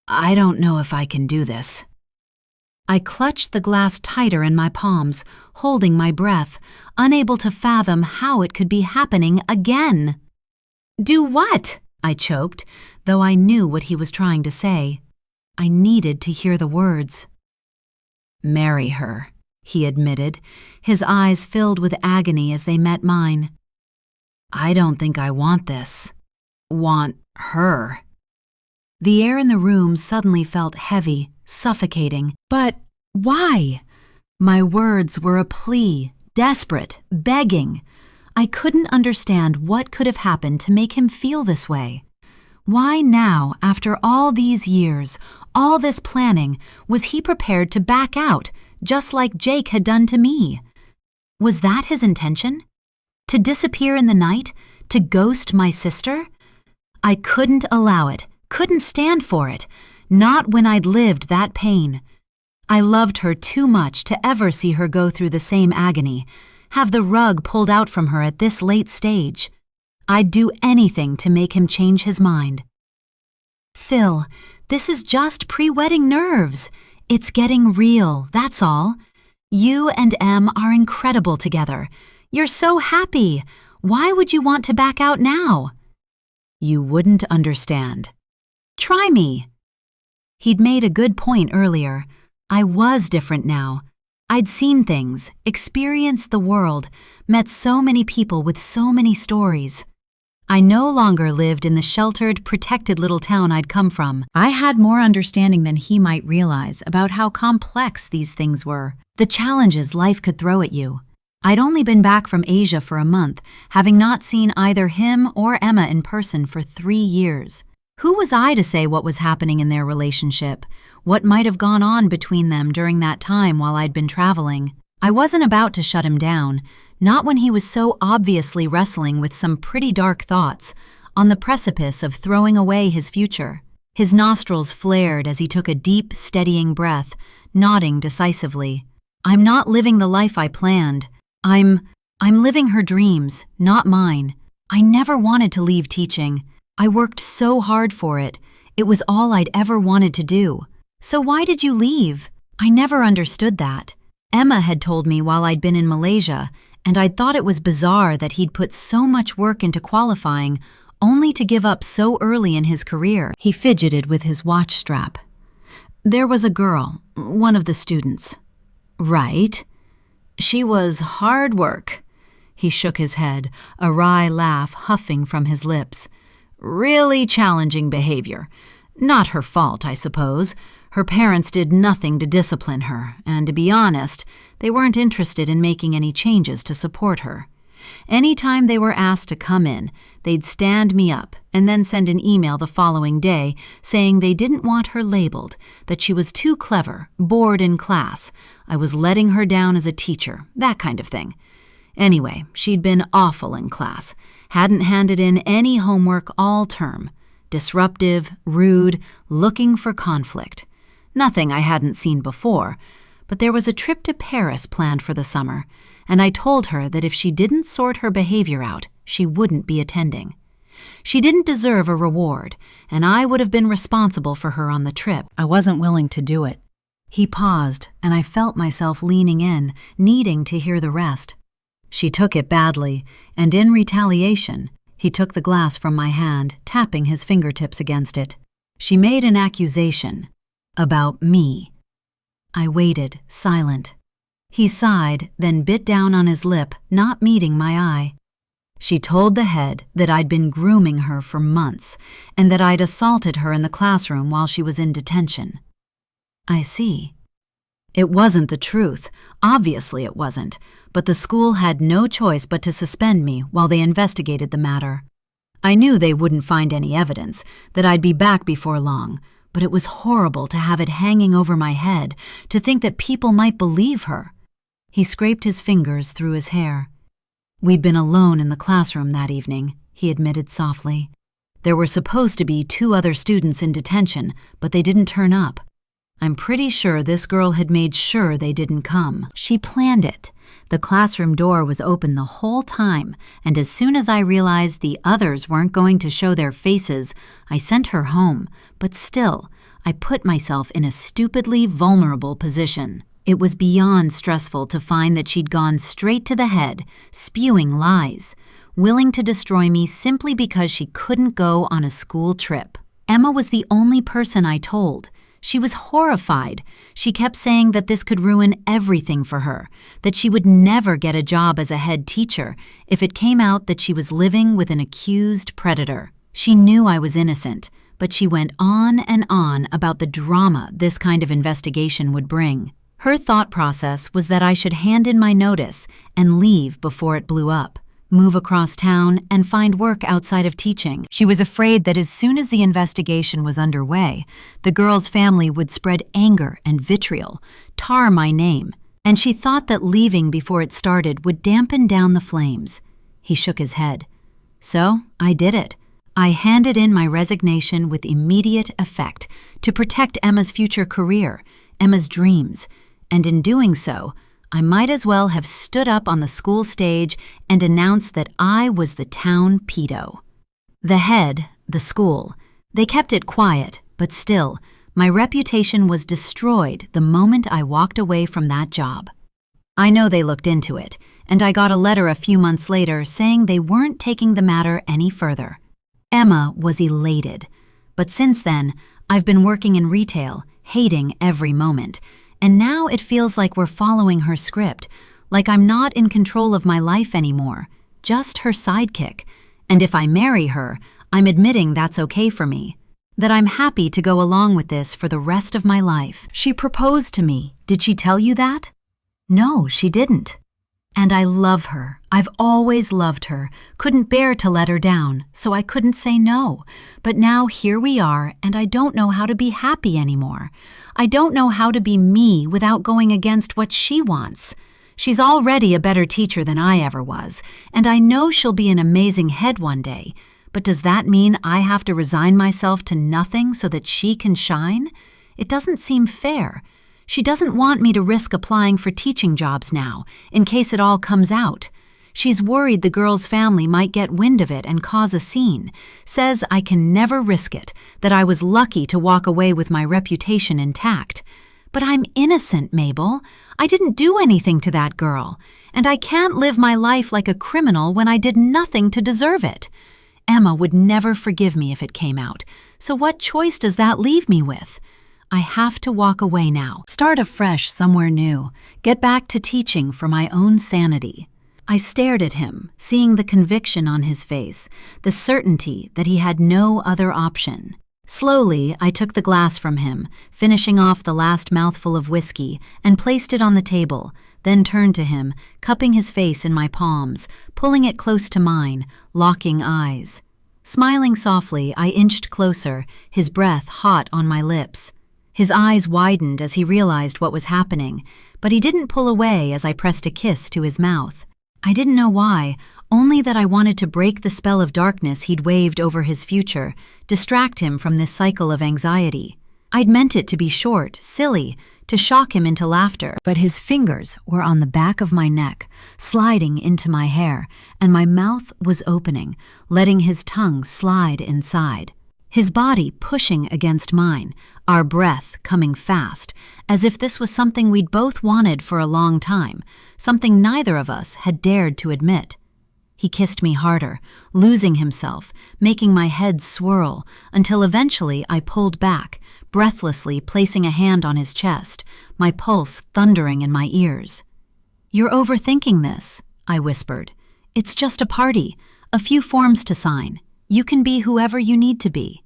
"I don't know if I can do this." I clutched the glass tighter in my palms, holding my breath, unable to fathom how it could be happening again. "Do what?" I choked, though I knew what he was trying to say. I needed to hear the words. "Marry her," he admitted, his eyes filled with agony as they met mine. "I don't think I want this. Want her." The air in the room suddenly felt heavy, suffocating. "But why?" My words were a plea, desperate, begging. I couldn't understand what could have happened to make him feel this way. Why now, after all these years, all this planning, was he prepared to back out, just like Jake had done to me? Was that his intention? To disappear in the night? To ghost my sister? I couldn't allow it, couldn't stand for it, not when I'd lived that pain. I loved her too much to ever see her go through the same agony, have the rug pulled out from her at this late stage. I'd do anything to make him change his mind. Phil, this is just pre-wedding nerves. It's getting real, that's all. You and Em are incredible together. You're so happy. Why would you want to back out now? You wouldn't understand. Try me. He'd made a good point earlier. I was different now. I'd seen things, experienced the world, met so many people with so many stories. I no longer lived in the sheltered, protected little town I'd come from. I had more understanding than he might realize about how complex these things were, the challenges life could throw at you. I'd only been back from Asia for a month, having not seen either him or Emma in person for 3 years. Who was I to say what was happening in their relationship, what might have gone on between them during that time while I'd been traveling? I wasn't about to shut him down, not when he was so obviously wrestling with some pretty dark thoughts, on the precipice of throwing away his future. His nostrils flared as he took a deep, steadying breath, nodding decisively. I'm not living the life I planned. I'm living her dreams, not mine. I never wanted to leave teaching. I worked so hard for it. It was all I'd ever wanted to do. So why did you leave? I never understood that. Emma had told me while I'd been in Malaysia, and I'd thought it was bizarre that he'd put so much work into qualifying, only to give up so early in his career. He fidgeted with his watch strap. There was a girl, one of the students. Right. She was hard work. He shook his head, a wry laugh huffing from his lips. Really challenging behavior. Not her fault, I suppose. Her parents did nothing to discipline her, and to be honest, they weren't interested in making any changes to support her. Any time they were asked to come in, they'd stand me up and then send an email the following day saying they didn't want her labeled, that she was too clever, bored in class, I was letting her down as a teacher, that kind of thing. Anyway, she'd been awful in class, hadn't handed in any homework all term. Disruptive, rude, looking for conflict. Nothing I hadn't seen before, but there was a trip to Paris planned for the summer, and I told her that if she didn't sort her behavior out, she wouldn't be attending. She didn't deserve a reward, and I would have been responsible for her on the trip. I wasn't willing to do it. He paused, and I felt myself leaning in, needing to hear the rest. She took it badly, and in retaliation, he took the glass from my hand, tapping his fingertips against it. She made an accusation about me. I waited, silent. He sighed, then bit down on his lip, not meeting my eye. She told the head that I'd been grooming her for months, and that I'd assaulted her in the classroom while she was in detention. I see. It wasn't the truth. Obviously it wasn't, but the school had no choice but to suspend me while they investigated the matter. I knew they wouldn't find any evidence, that I'd be back before long, but it was horrible to have it hanging over my head, to think that people might believe her. He scraped his fingers through his hair. We'd been alone in the classroom that evening, he admitted softly. There were supposed to be 2 other students in detention, but they didn't turn up. I'm pretty sure this girl had made sure they didn't come. She planned it. The classroom door was open the whole time, and as soon as I realized the others weren't going to show their faces, I sent her home. But still, I put myself in a stupidly vulnerable position. It was beyond stressful to find that she'd gone straight to the head, spewing lies, willing to destroy me simply because she couldn't go on a school trip. Emma was the only person I told. She was horrified. She kept saying that this could ruin everything for her, that she would never get a job as a head teacher if it came out that she was living with an accused predator. She knew I was innocent, but she went on and on about the drama this kind of investigation would bring. Her thought process was that I should hand in my notice and leave before it blew up, move across town, and find work outside of teaching. She was afraid that as soon as the investigation was underway, the girl's family would spread anger and vitriol, tar my name, and she thought that leaving before it started would dampen down the flames. He shook his head. So I did it. I handed in my resignation with immediate effect to protect Emma's future career, Emma's dreams, and in doing so, I might as well have stood up on the school stage and announced that I was the town pedo. The head, the school, they kept it quiet, but still, my reputation was destroyed the moment I walked away from that job. I know they looked into it, and I got a letter a few months later saying they weren't taking the matter any further. Emma was elated, but since then, I've been working in retail, hating every moment, and now it feels like we're following her script, like I'm not in control of my life anymore, just her sidekick. And if I marry her, I'm admitting that's okay for me, that I'm happy to go along with this for the rest of my life. She proposed to me. Did she tell you that? No, she didn't. And I love her. I've always loved her. Couldn't bear to let her down, so I couldn't say no. But now here we are, and I don't know how to be happy anymore. I don't know how to be me without going against what she wants. She's already a better teacher than I ever was, and I know she'll be an amazing head one day. But does that mean I have to resign myself to nothing so that she can shine? It doesn't seem fair. She doesn't want me to risk applying for teaching jobs now, in case it all comes out. She's worried the girl's family might get wind of it and cause a scene. Says I can never risk it, that I was lucky to walk away with my reputation intact. But I'm innocent, Mabel. I didn't do anything to that girl, and I can't live my life like a criminal when I did nothing to deserve it. Emma would never forgive me if it came out, so what choice does that leave me with? I have to walk away now, start afresh somewhere new, get back to teaching for my own sanity. I stared at him, seeing the conviction on his face, the certainty that he had no other option. Slowly, I took the glass from him, finishing off the last mouthful of whiskey, and placed it on the table, then turned to him, cupping his face in my palms, pulling it close to mine, locking eyes. Smiling softly, I inched closer, his breath hot on my lips. His eyes widened as he realized what was happening, but he didn't pull away as I pressed a kiss to his mouth. I didn't know why, only that I wanted to break the spell of darkness he'd waved over his future, distract him from this cycle of anxiety. I'd meant it to be short, silly, to shock him into laughter, but his fingers were on the back of my neck, sliding into my hair, and my mouth was opening, letting his tongue slide inside. His body pushing against mine, our breath coming fast, as if this was something we'd both wanted for a long time, something neither of us had dared to admit. He kissed me harder, losing himself, making my head swirl, until eventually I pulled back, breathlessly placing a hand on his chest, my pulse thundering in my ears. "You're overthinking this," I whispered. "It's just a party, a few forms to sign. You can be whoever you need to be."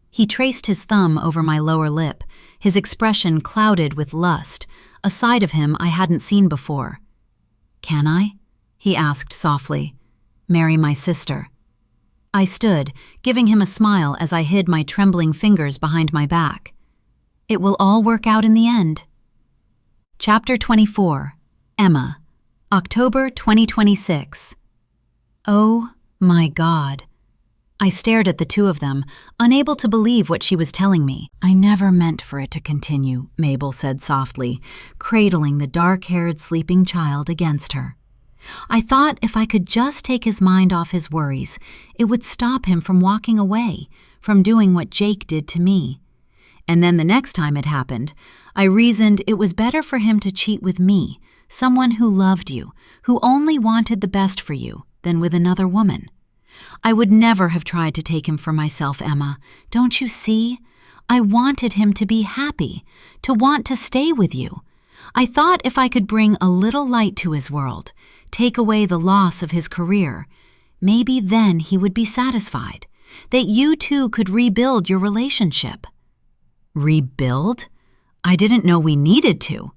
He traced his thumb over my lower lip, his expression clouded with lust, a side of him I hadn't seen before. "Can I?" he asked softly. "Marry my sister." I stood, giving him a smile as I hid my trembling fingers behind my back. "It will all work out in the end." Chapter 24. Emma. October 2026. Oh my God. I stared at the two of them, unable to believe what she was telling me. "I never meant for it to continue," Mabel said softly, cradling the dark-haired sleeping child against her. "I thought if I could just take his mind off his worries, it would stop him from walking away, from doing what Jake did to me. And then the next time it happened, I reasoned it was better for him to cheat with me, someone who loved you, who only wanted the best for you, than with another woman. I would never have tried to take him for myself, Emma. Don't you see? I wanted him to be happy, to want to stay with you. I thought if I could bring a little light to his world, take away the loss of his career, maybe then he would be satisfied, that you two could rebuild your relationship." Rebuild? I didn't know we needed to.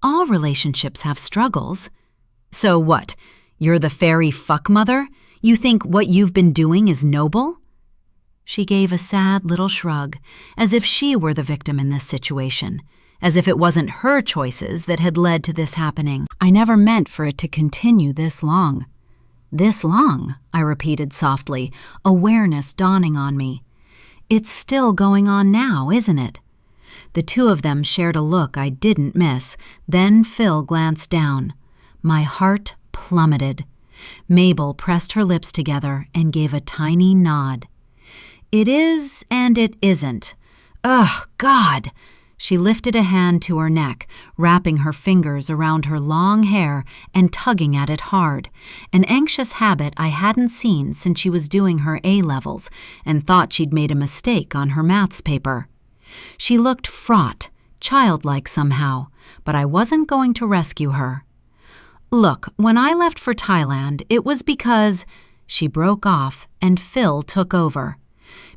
All relationships have struggles. So what? You're the fairy fuck mother? You think what you've been doing is noble? She gave a sad little shrug, as if she were the victim in this situation, as if it wasn't her choices that had led to this happening. "I never meant for it to continue this long." "This long?" I repeated softly, awareness dawning on me. "It's still going on now, isn't it?" The two of them shared a look I didn't miss. Then Phil glanced down. My heart plummeted. Mabel pressed her lips together and gave a tiny nod. It is and it isn't. Ugh, God! She lifted a hand to her neck, wrapping her fingers around her long hair and tugging at it hard, an anxious habit I hadn't seen since she was doing her A-levels and thought she'd made a mistake on her maths paper. She looked fraught, childlike somehow, but I wasn't going to rescue her. Look, when I left for Thailand, it was because… She broke off and Phil took over.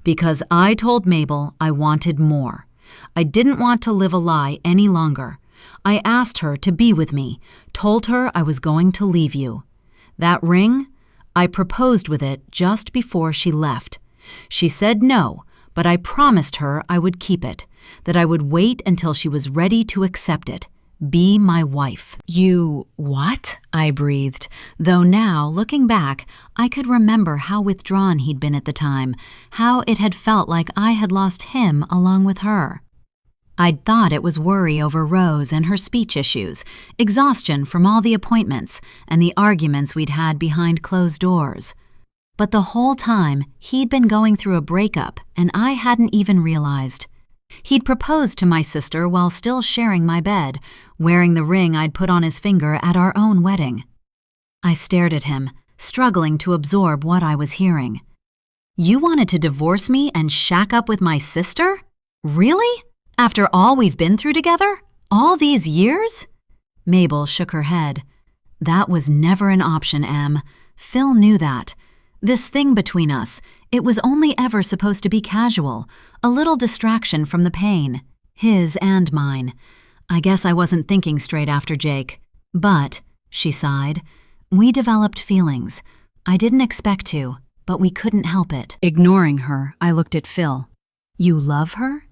Because I told Mabel I wanted more. I didn't want to live a lie any longer. I asked her to be with me, told her I was going to leave you. That ring? I proposed with it just before she left. She said no, but I promised her I would keep it, that I would wait until she was ready to accept it. Be my wife. You what? I breathed, though now, looking back, I could remember how withdrawn he'd been at the time, how it had felt like I had lost him along with her. I'd thought it was worry over Rose and her speech issues, exhaustion from all the appointments, and the arguments we'd had behind closed doors. But the whole time, he'd been going through a breakup, and I hadn't even realized. He'd proposed to my sister while still sharing my bed, wearing the ring I'd put on his finger at our own wedding. I stared at him, struggling to absorb what I was hearing. You wanted to divorce me and shack up with my sister? Really? After all we've been through together? All these years? Mabel shook her head. That was never an option, Em. Phil knew that. This thing between us, it was only ever supposed to be casual, a little distraction from the pain, his and mine. I guess I wasn't thinking straight after Jake. But, she sighed, we developed feelings. I didn't expect to, but we couldn't help it. Ignoring her, I looked at Phil. You love her?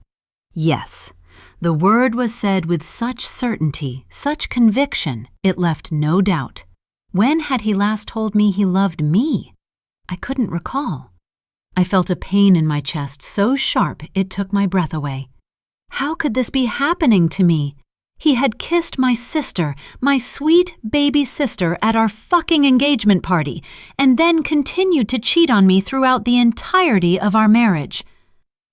Yes. The word was said with such certainty, such conviction, it left no doubt. When had he last told me he loved me? I couldn't recall. I felt a pain in my chest so sharp it took my breath away. How could this be happening to me? He had kissed my sister, my sweet baby sister, at our fucking engagement party, and then continued to cheat on me throughout the entirety of our marriage.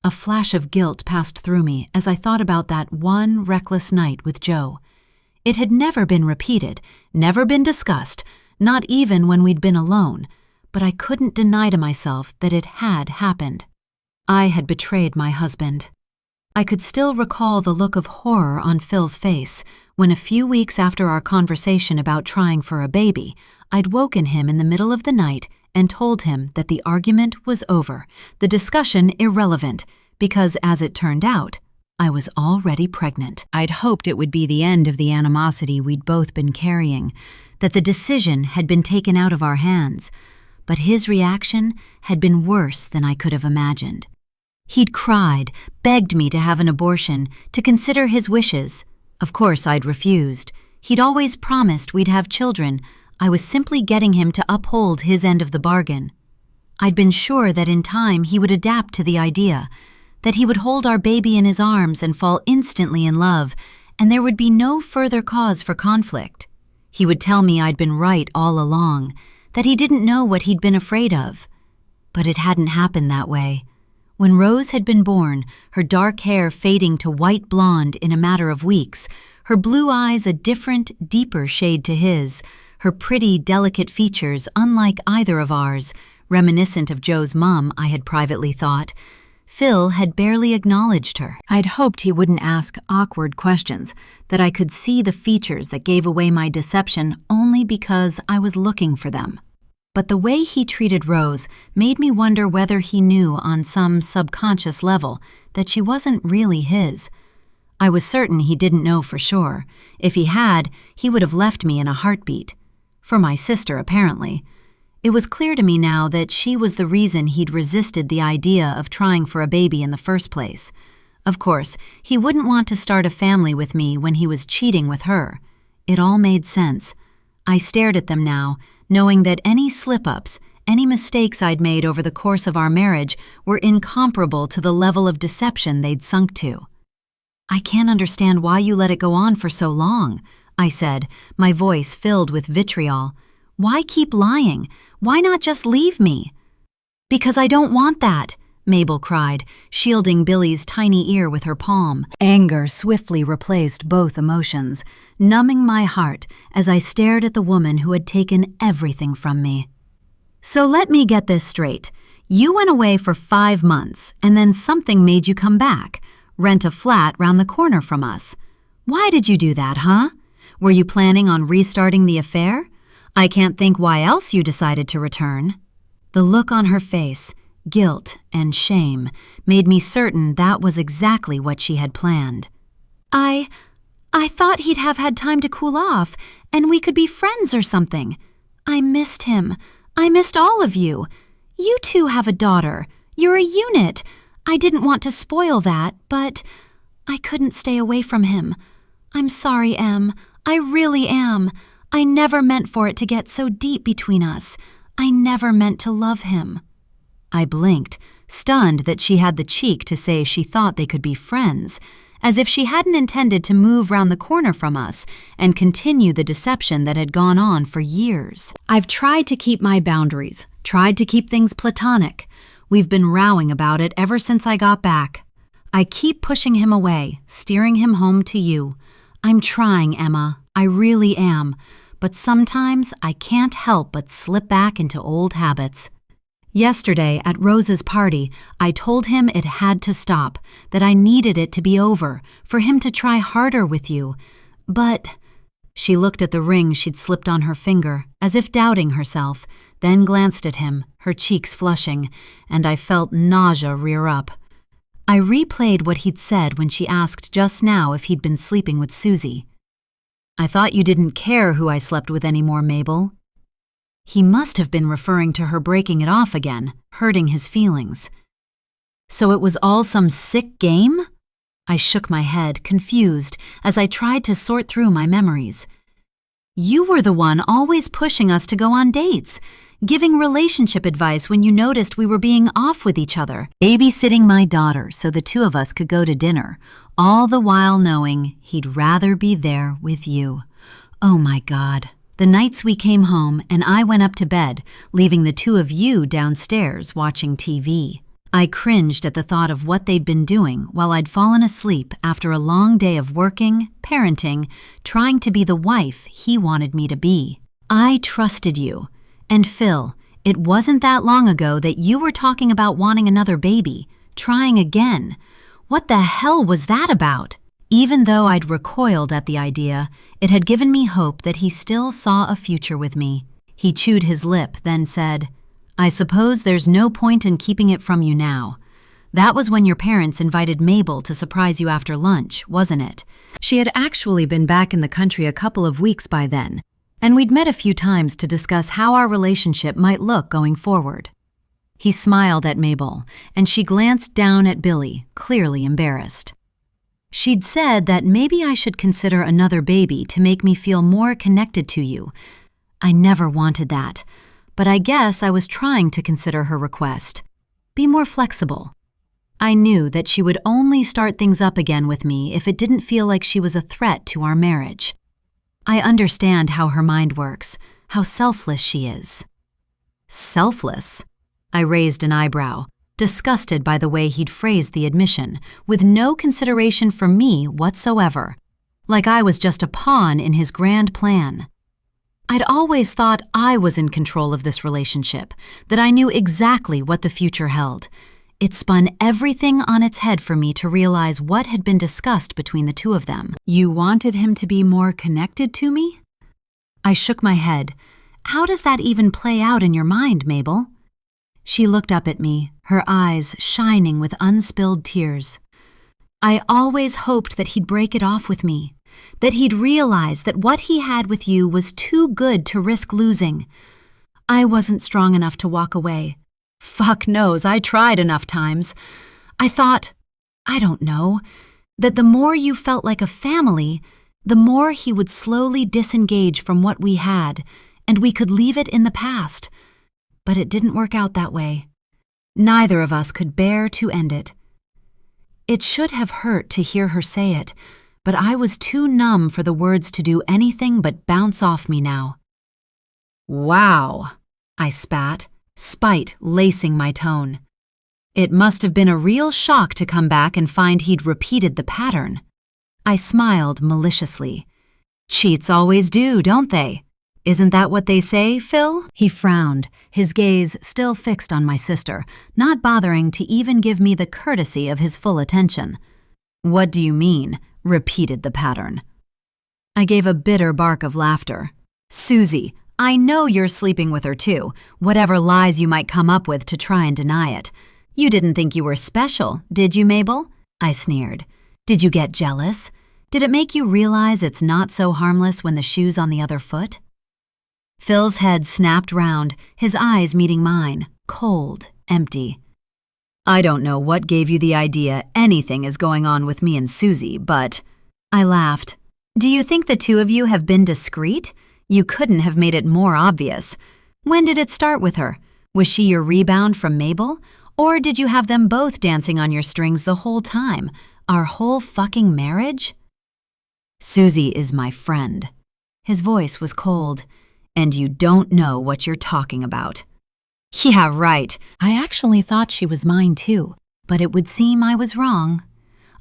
A flash of guilt passed through me as I thought about that one reckless night with Joe. It had never been repeated, never been discussed, not even when we'd been alone. But I couldn't deny to myself that it had happened. I had betrayed my husband. I could still recall the look of horror on Phil's face when a few weeks after our conversation about trying for a baby, I'd woken him in the middle of the night and told him that the argument was over, the discussion irrelevant, because as it turned out, I was already pregnant. I'd hoped it would be the end of the animosity we'd both been carrying, that the decision had been taken out of our hands. But his reaction had been worse than I could have imagined. He'd cried, begged me to have an abortion, to consider his wishes. Of course, I'd refused. He'd always promised we'd have children. I was simply getting him to uphold his end of the bargain. I'd been sure that in time he would adapt to the idea, that he would hold our baby in his arms and fall instantly in love, and there would be no further cause for conflict. He would tell me I'd been right all along, that he didn't know what he'd been afraid of. But it hadn't happened that way. When Rose had been born, her dark hair fading to white blonde in a matter of weeks, her blue eyes a different, deeper shade to his, her pretty, delicate features unlike either of ours, reminiscent of Joe's mom, I had privately thought, Phil had barely acknowledged her. I'd hoped he wouldn't ask awkward questions, that I could see the features that gave away my deception only because I was looking for them. But the way he treated Rose made me wonder whether he knew on some subconscious level that she wasn't really his. I was certain he didn't know for sure. If he had, he would have left me in a heartbeat. For my sister, apparently. It was clear to me now that she was the reason he'd resisted the idea of trying for a baby in the first place. Of course, he wouldn't want to start a family with me when he was cheating with her. It all made sense. I stared at them now, knowing that any slip-ups, any mistakes I'd made over the course of our marriage were incomparable to the level of deception they'd sunk to. I can't understand why you let it go on for so long, I said, my voice filled with vitriol. Why keep lying? Why not just leave me? Because I don't want that, Mabel cried, shielding Billy's tiny ear with her palm. Anger swiftly replaced both emotions, numbing my heart as I stared at the woman who had taken everything from me. So let me get this straight. You went away for 5 months, and then something made you come back, rent a flat round the corner from us. Why did you do that, huh? Were you planning on restarting the affair? I can't think why else you decided to return. The look on her face, guilt and shame, made me certain that was exactly what she had planned. I thought he'd have had time to cool off, and we could be friends or something. I missed him. I missed all of you. You two have a daughter. You're a unit. I didn't want to spoil that, but I couldn't stay away from him. I'm sorry, Em. I really am. I never meant for it to get so deep between us. I never meant to love him. I blinked, stunned that she had the cheek to say she thought they could be friends, as if she hadn't intended to move round the corner from us and continue the deception that had gone on for years. I've tried to keep my boundaries, tried to keep things platonic. We've been rowing about it ever since I got back. I keep pushing him away, steering him home to you. I'm trying, Emma. I really am. But sometimes I can't help but slip back into old habits. Yesterday, at Rose's party, I told him it had to stop, that I needed it to be over, for him to try harder with you. But she looked at the ring she'd slipped on her finger, as if doubting herself, then glanced at him, her cheeks flushing, and I felt nausea rear up. I replayed what he'd said when she asked just now if he'd been sleeping with Susie. I thought you didn't care who I slept with anymore, Mabel. He must have been referring to her breaking it off again, hurting his feelings. So it was all some sick game? I shook my head, confused, as I tried to sort through my memories. You were the one always pushing us to go on dates, giving relationship advice when you noticed we were being off with each other, babysitting my daughter so the two of us could go to dinner, all the while knowing he'd rather be there with you. Oh my God. The nights we came home and I went up to bed, leaving the two of you downstairs watching TV. I cringed at the thought of what they'd been doing while I'd fallen asleep after a long day of working, parenting, trying to be the wife he wanted me to be. I trusted you. And Phil, it wasn't that long ago that you were talking about wanting another baby, trying again. What the hell was that about? Even though I'd recoiled at the idea, it had given me hope that he still saw a future with me. He chewed his lip, then said, I suppose there's no point in keeping it from you now. That was when your parents invited Mabel to surprise you after lunch, wasn't it? She had actually been back in the country a couple of weeks by then, and we'd met a few times to discuss how our relationship might look going forward. He smiled at Mabel, and she glanced down at Billy, clearly embarrassed. She'd said that maybe I should consider another baby to make me feel more connected to you. I never wanted that, but I guess I was trying to consider her request. Be more flexible. I knew that she would only start things up again with me if it didn't feel like she was a threat to our marriage. I understand how her mind works, how selfless she is. Selfless? I raised an eyebrow, disgusted by the way he'd phrased the admission, with no consideration for me whatsoever, like I was just a pawn in his grand plan. I'd always thought I was in control of this relationship, that I knew exactly what the future held. It spun everything on its head for me to realize what had been discussed between the two of them. You wanted him to be more connected to me? I shook my head. How does that even play out in your mind, Mabel? She looked up at me, her eyes shining with unspilled tears. I always hoped that he'd break it off with me, that he'd realize that what he had with you was too good to risk losing. I wasn't strong enough to walk away. Fuck knows, I tried enough times. I thought, I don't know, that the more you felt like a family, the more he would slowly disengage from what we had, and we could leave it in the past. But it didn't work out that way. Neither of us could bear to end it. It should have hurt to hear her say it, but I was too numb for the words to do anything but bounce off me now. "Wow," I spat, spite lacing my tone. It must have been a real shock to come back and find he'd repeated the pattern. I smiled maliciously. "Cheats always do, don't they? Isn't that what they say, Phil?" He frowned, his gaze still fixed on my sister, not bothering to even give me the courtesy of his full attention. "What do you mean, repeated the pattern?" I gave a bitter bark of laughter. "Susie, I know you're sleeping with her too, whatever lies you might come up with to try and deny it. You didn't think you were special, did you, Mabel?" I sneered. "Did you get jealous? Did it make you realize it's not so harmless when the shoe's on the other foot?" Phil's head snapped round, his eyes meeting mine, cold, empty. "I don't know what gave you the idea anything is going on with me and Susie, but—" I laughed. "Do you think the two of you have been discreet? You couldn't have made it more obvious. When did it start with her? Was she your rebound from Mabel? Or did you have them both dancing on your strings the whole time? Our whole fucking marriage?" "Susie is my friend." His voice was cold. "And you don't know what you're talking about." "Yeah, right. I actually thought she was mine too, but it would seem I was wrong.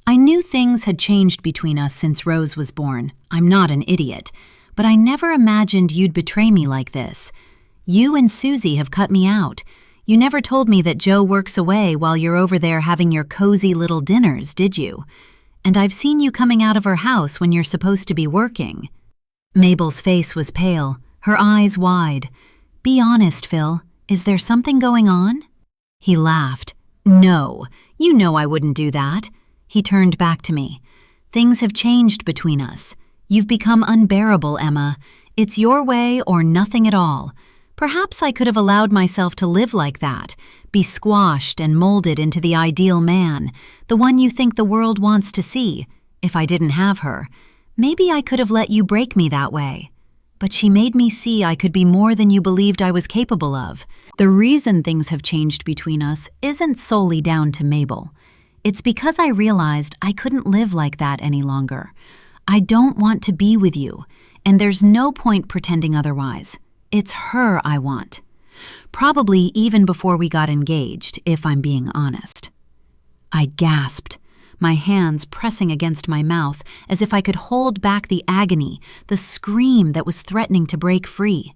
I knew things had changed between us since Rose was born. I'm not an idiot. But I never imagined you'd betray me like this. You and Susie have cut me out. You never told me that Joe works away while you're over there having your cozy little dinners, did you? And I've seen you coming out of her house when you're supposed to be working." Mabel's face was pale, her eyes wide. "Be honest, Phil. Is there something going on?" He laughed. "No, you know I wouldn't do that." He turned back to me. "Things have changed between us. You've become unbearable, Emma. It's your way or nothing at all. Perhaps I could have allowed myself to live like that, be squashed and molded into the ideal man, the one you think the world wants to see, if I didn't have her. Maybe I could have let you break me that way. But she made me see I could be more than you believed I was capable of. The reason things have changed between us isn't solely down to Mabel. It's because I realized I couldn't live like that any longer. I don't want to be with you, and there's no point pretending otherwise. It's her I want. Probably even before we got engaged, if I'm being honest." I gasped, my hands pressing against my mouth as if I could hold back the agony, the scream that was threatening to break free.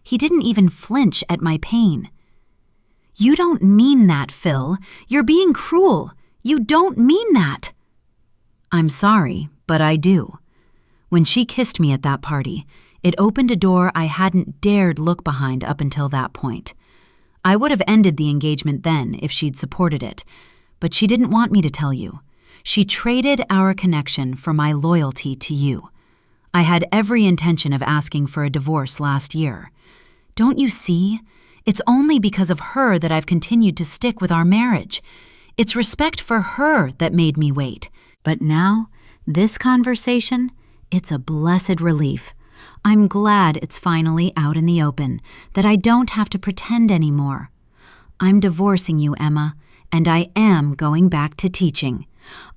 He didn't even flinch at my pain. "You don't mean that, Phil. You're being cruel. You don't mean that." "I'm sorry, but I do." When she kissed me at that party, it opened a door I hadn't dared look behind up until that point. I would have ended the engagement then if she'd supported it, but she didn't want me to tell you. She traded our connection for my loyalty to you. I had every intention of asking for a divorce last year. Don't you see? It's only because of her that I've continued to stick with our marriage. It's respect for her that made me wait. But now, this conversation, it's a blessed relief. I'm glad it's finally out in the open, that I don't have to pretend anymore. I'm divorcing you, Emma, and I am going back to teaching.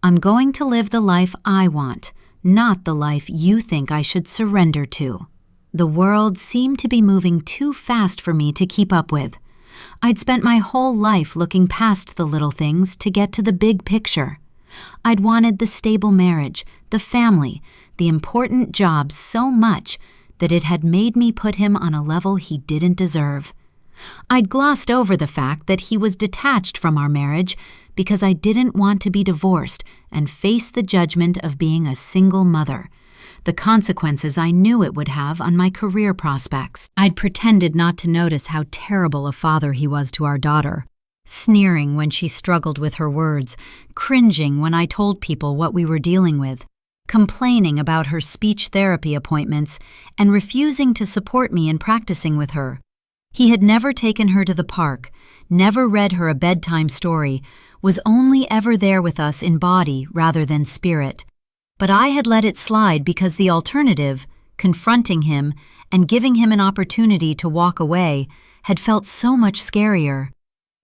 I'm going to live the life I want, not the life you think I should surrender to. The world seemed to be moving too fast for me to keep up with. I'd spent my whole life looking past the little things to get to the big picture. I'd wanted the stable marriage, the family, the important job so much that it had made me put him on a level he didn't deserve. I'd glossed over the fact that he was detached from our marriage because I didn't want to be divorced and face the judgment of being a single mother, the consequences I knew it would have on my career prospects. I'd pretended not to notice how terrible a father he was to our daughter, sneering when she struggled with her words, cringing when I told people what we were dealing with, complaining about her speech therapy appointments, and refusing to support me in practicing with her. He had never taken her to the park, never read her a bedtime story, was only ever there with us in body rather than spirit. But I had let it slide because the alternative, confronting him and giving him an opportunity to walk away, had felt so much scarier.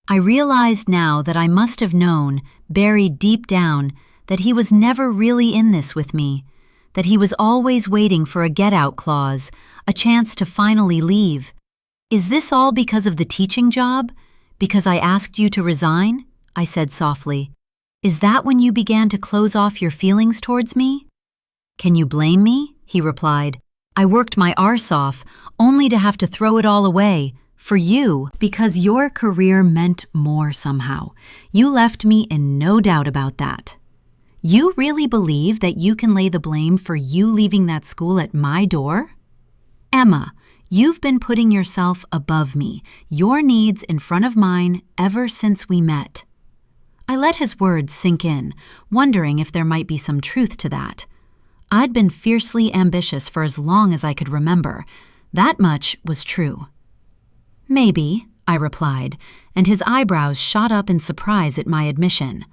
I realized now that I must have known, buried deep down, that he was never really in this with me, that he was always waiting for a get-out clause, a chance to finally leave. "Is this all because of the teaching job? Because I asked you to resign?" I said softly. "Is that when you began to close off your feelings towards me?" "Can you blame me?" he replied. "I worked my arse off, only to have to throw it all away. For you, because your career meant more somehow. You left me in no doubt about that. You really believe that you can lay the blame for you leaving that school at my door? Emma, you've been putting yourself above me, your needs in front of mine, ever since we met." I let his words sink in, wondering if there might be some truth to that. I'd been fiercely ambitious for as long as I could remember. That much was true. "Maybe," I replied, and his eyebrows shot up in surprise at my admission.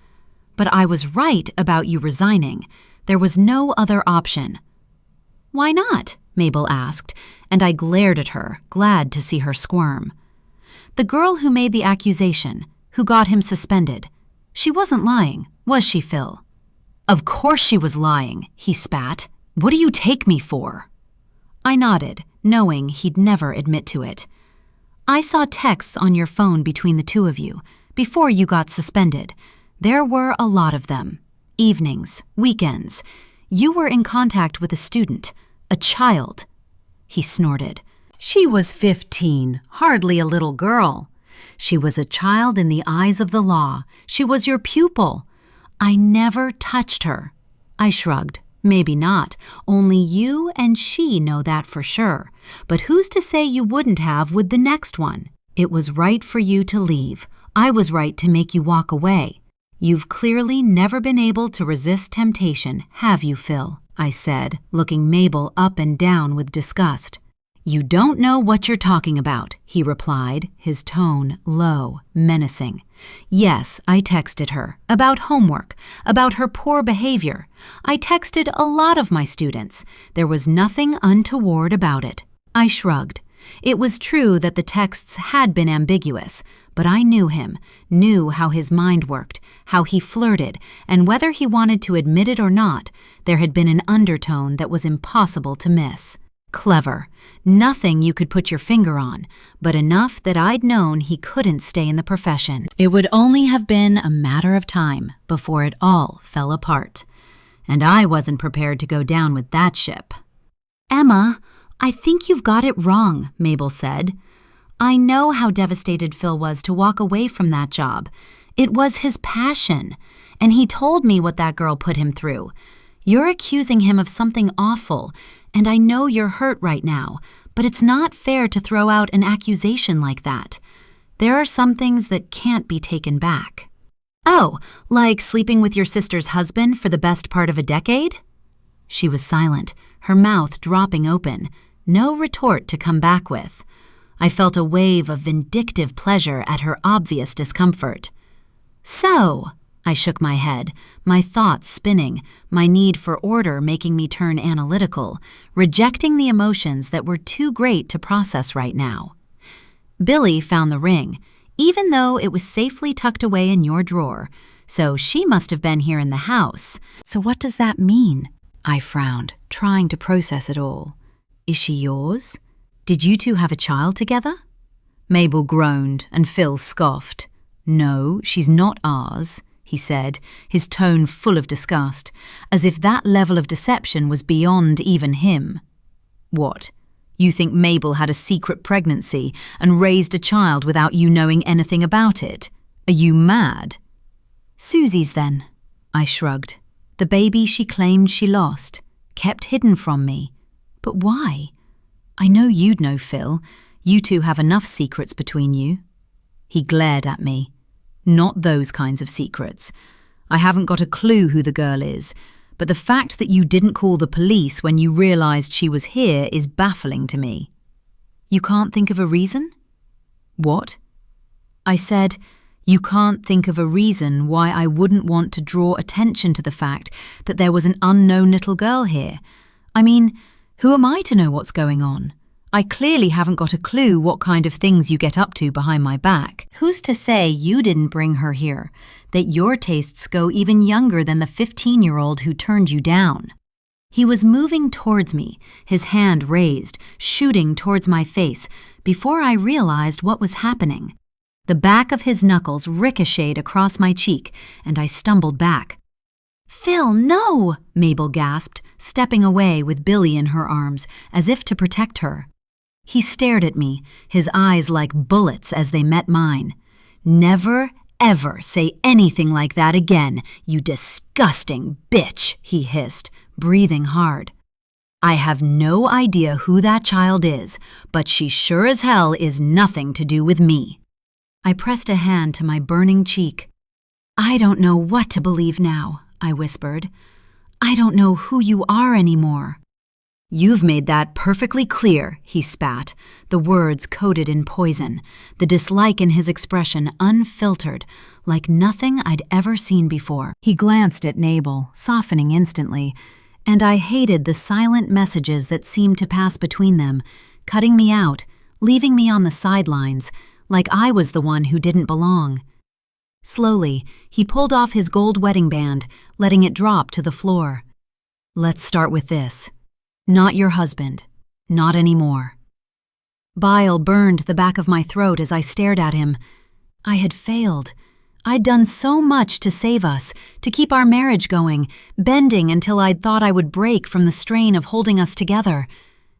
"But I was right about you resigning. There was no other option." "Why not?" Mabel asked, and I glared at her, glad to see her squirm. "The girl who made the accusation, who got him suspended. She wasn't lying, was she, Phil?" "Of course she was lying," he spat. "What do you take me for?" I nodded, knowing he'd never admit to it. "I saw texts on your phone between the two of you, before you got suspended. There were a lot of them. Evenings, weekends. You were in contact with a student, a child." He snorted. "She was 15, hardly a little girl. She was a child in the eyes of the law. She was your pupil. I never touched her." I shrugged. "Maybe not. Only you and she know that for sure. But who's to say you wouldn't have with the next one? It was right for you to leave. I was right to make you walk away. You've clearly never been able to resist temptation, have you, Phil?" I said, looking Mabel up and down with disgust. "You don't know what you're talking about," he replied, his tone low, menacing. "Yes, I texted her. About homework. About her poor behavior. I texted a lot of my students. There was nothing untoward about it." I shrugged. It was true that the texts had been ambiguous, but I knew him, knew how his mind worked, how he flirted, and whether he wanted to admit it or not, there had been an undertone that was impossible to miss. Clever. Nothing you could put your finger on, but enough that I'd known he couldn't stay in the profession. It would only have been a matter of time before it all fell apart. And I wasn't prepared to go down with that ship. "Emma, I think you've got it wrong," Mabel said. "I know how devastated Phil was to walk away from that job. It was his passion, and he told me what that girl put him through. You're accusing him of something awful, and I know you're hurt right now, but it's not fair to throw out an accusation like that. There are some things that can't be taken back." "Oh, like sleeping with your sister's husband for the best part of a decade?" She was silent, her mouth dropping open, no retort to come back with. I felt a wave of vindictive pleasure at her obvious discomfort. "So," I shook my head, my thoughts spinning, my need for order making me turn analytical, rejecting the emotions that were too great to process right now. "Billy found the ring, even though it was safely tucked away in your drawer, so she must have been here in the house. So what does that mean?" I frowned, trying to process it all. "Is she yours? Did you two have a child together?" Mabel groaned, and Phil scoffed. "No, she's not ours," he said, his tone full of disgust, as if that level of deception was beyond even him. "What? You think Mabel had a secret pregnancy and raised a child without you knowing anything about it? Are you mad?" "Susie's then," I shrugged. "The baby she claimed she lost, kept hidden from me. But why? I know you'd know, Phil. You two have enough secrets between you." He glared at me. "Not those kinds of secrets. I haven't got a clue who the girl is, but the fact that you didn't call the police when you realized she was here is baffling to me." "You can't think of a reason?" "What?" I said, "You can't think of a reason why I wouldn't want to draw attention to the fact that there was an unknown little girl here. I mean, who am I to know what's going on? I clearly haven't got a clue what kind of things you get up to behind my back. Who's to say you didn't bring her here, that your tastes go even younger than the 15-year-old who turned you down? He was moving towards me, his hand raised, shooting towards my face, before I realized what was happening. The back of his knuckles ricocheted across my cheek, and I stumbled back. "Phil, no!" Mabel gasped, stepping away with Billy in her arms, as if to protect her. He stared at me, his eyes like bullets as they met mine. "Never, ever say anything like that again, you disgusting bitch," he hissed, breathing hard. "I have no idea who that child is, but she sure as hell is nothing to do with me." I pressed a hand to my burning cheek. "I don't know what to believe now," I whispered. "I don't know who you are anymore." "You've made that perfectly clear," he spat, the words coated in poison, the dislike in his expression unfiltered, like nothing I'd ever seen before. He glanced at Mabel, softening instantly, and I hated the silent messages that seemed to pass between them, cutting me out, leaving me on the sidelines, like I was the one who didn't belong. Slowly, he pulled off his gold wedding band, letting it drop to the floor. "Let's start with this. Not your husband. Not anymore." Bile burned the back of my throat as I stared at him. I had failed. I'd done so much to save us, to keep our marriage going, bending until I'd thought I would break from the strain of holding us together.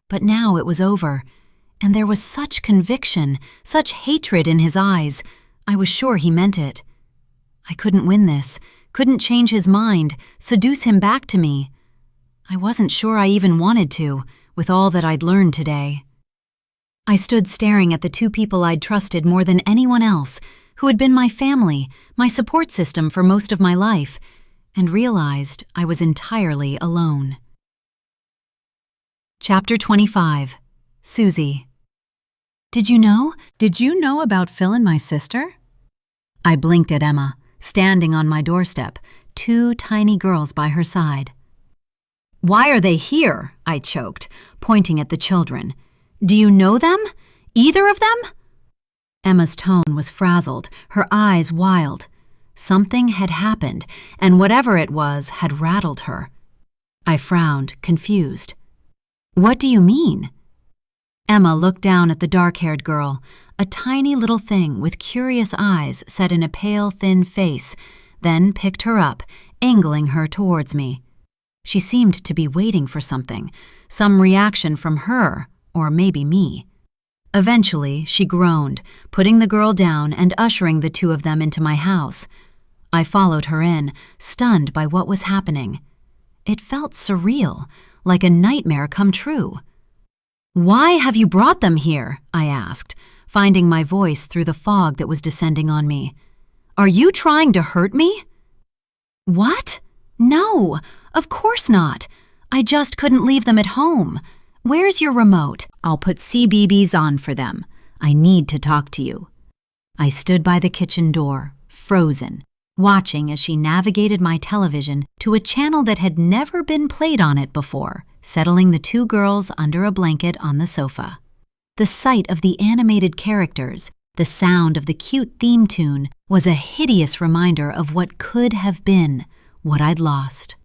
But now it was over, and there was such conviction, such hatred in his eyes. I was sure he meant it. I couldn't win this, couldn't change his mind, seduce him back to me. I wasn't sure I even wanted to, with all that I'd learned today. I stood staring at the two people I'd trusted more than anyone else, who had been my family, my support system for most of my life, and realized I was entirely alone. Chapter 25. Susie. Did you know about Phil and my sister?" I blinked at Emma, standing on my doorstep, two tiny girls by her side. "Why are they here?" I choked, pointing at the children. "Do you know them? Either of them?" Emma's tone was frazzled, her eyes wild. Something had happened, and whatever it was had rattled her. I frowned, confused. "What do you mean?" Emma looked down at the dark-haired girl, a tiny little thing with curious eyes set in a pale, thin face, then picked her up, angling her towards me. She seemed to be waiting for something, some reaction from her, or maybe me. Eventually, she groaned, putting the girl down and ushering the two of them into my house. I followed her in, stunned by what was happening. It felt surreal, like a nightmare come true. "Why have you brought them here?" I asked, finding my voice through the fog that was descending on me. "Are you trying to hurt me?" "What? No, of course not. I just couldn't leave them at home. Where's your remote? I'll put CBeebies on for them. I need to talk to you." I stood by the kitchen door, frozen, watching as she navigated my television to a channel that had never been played on it before, settling the two girls under a blanket on the sofa. The sight of the animated characters, the sound of the cute theme tune, was a hideous reminder of what could have been, what I'd lost.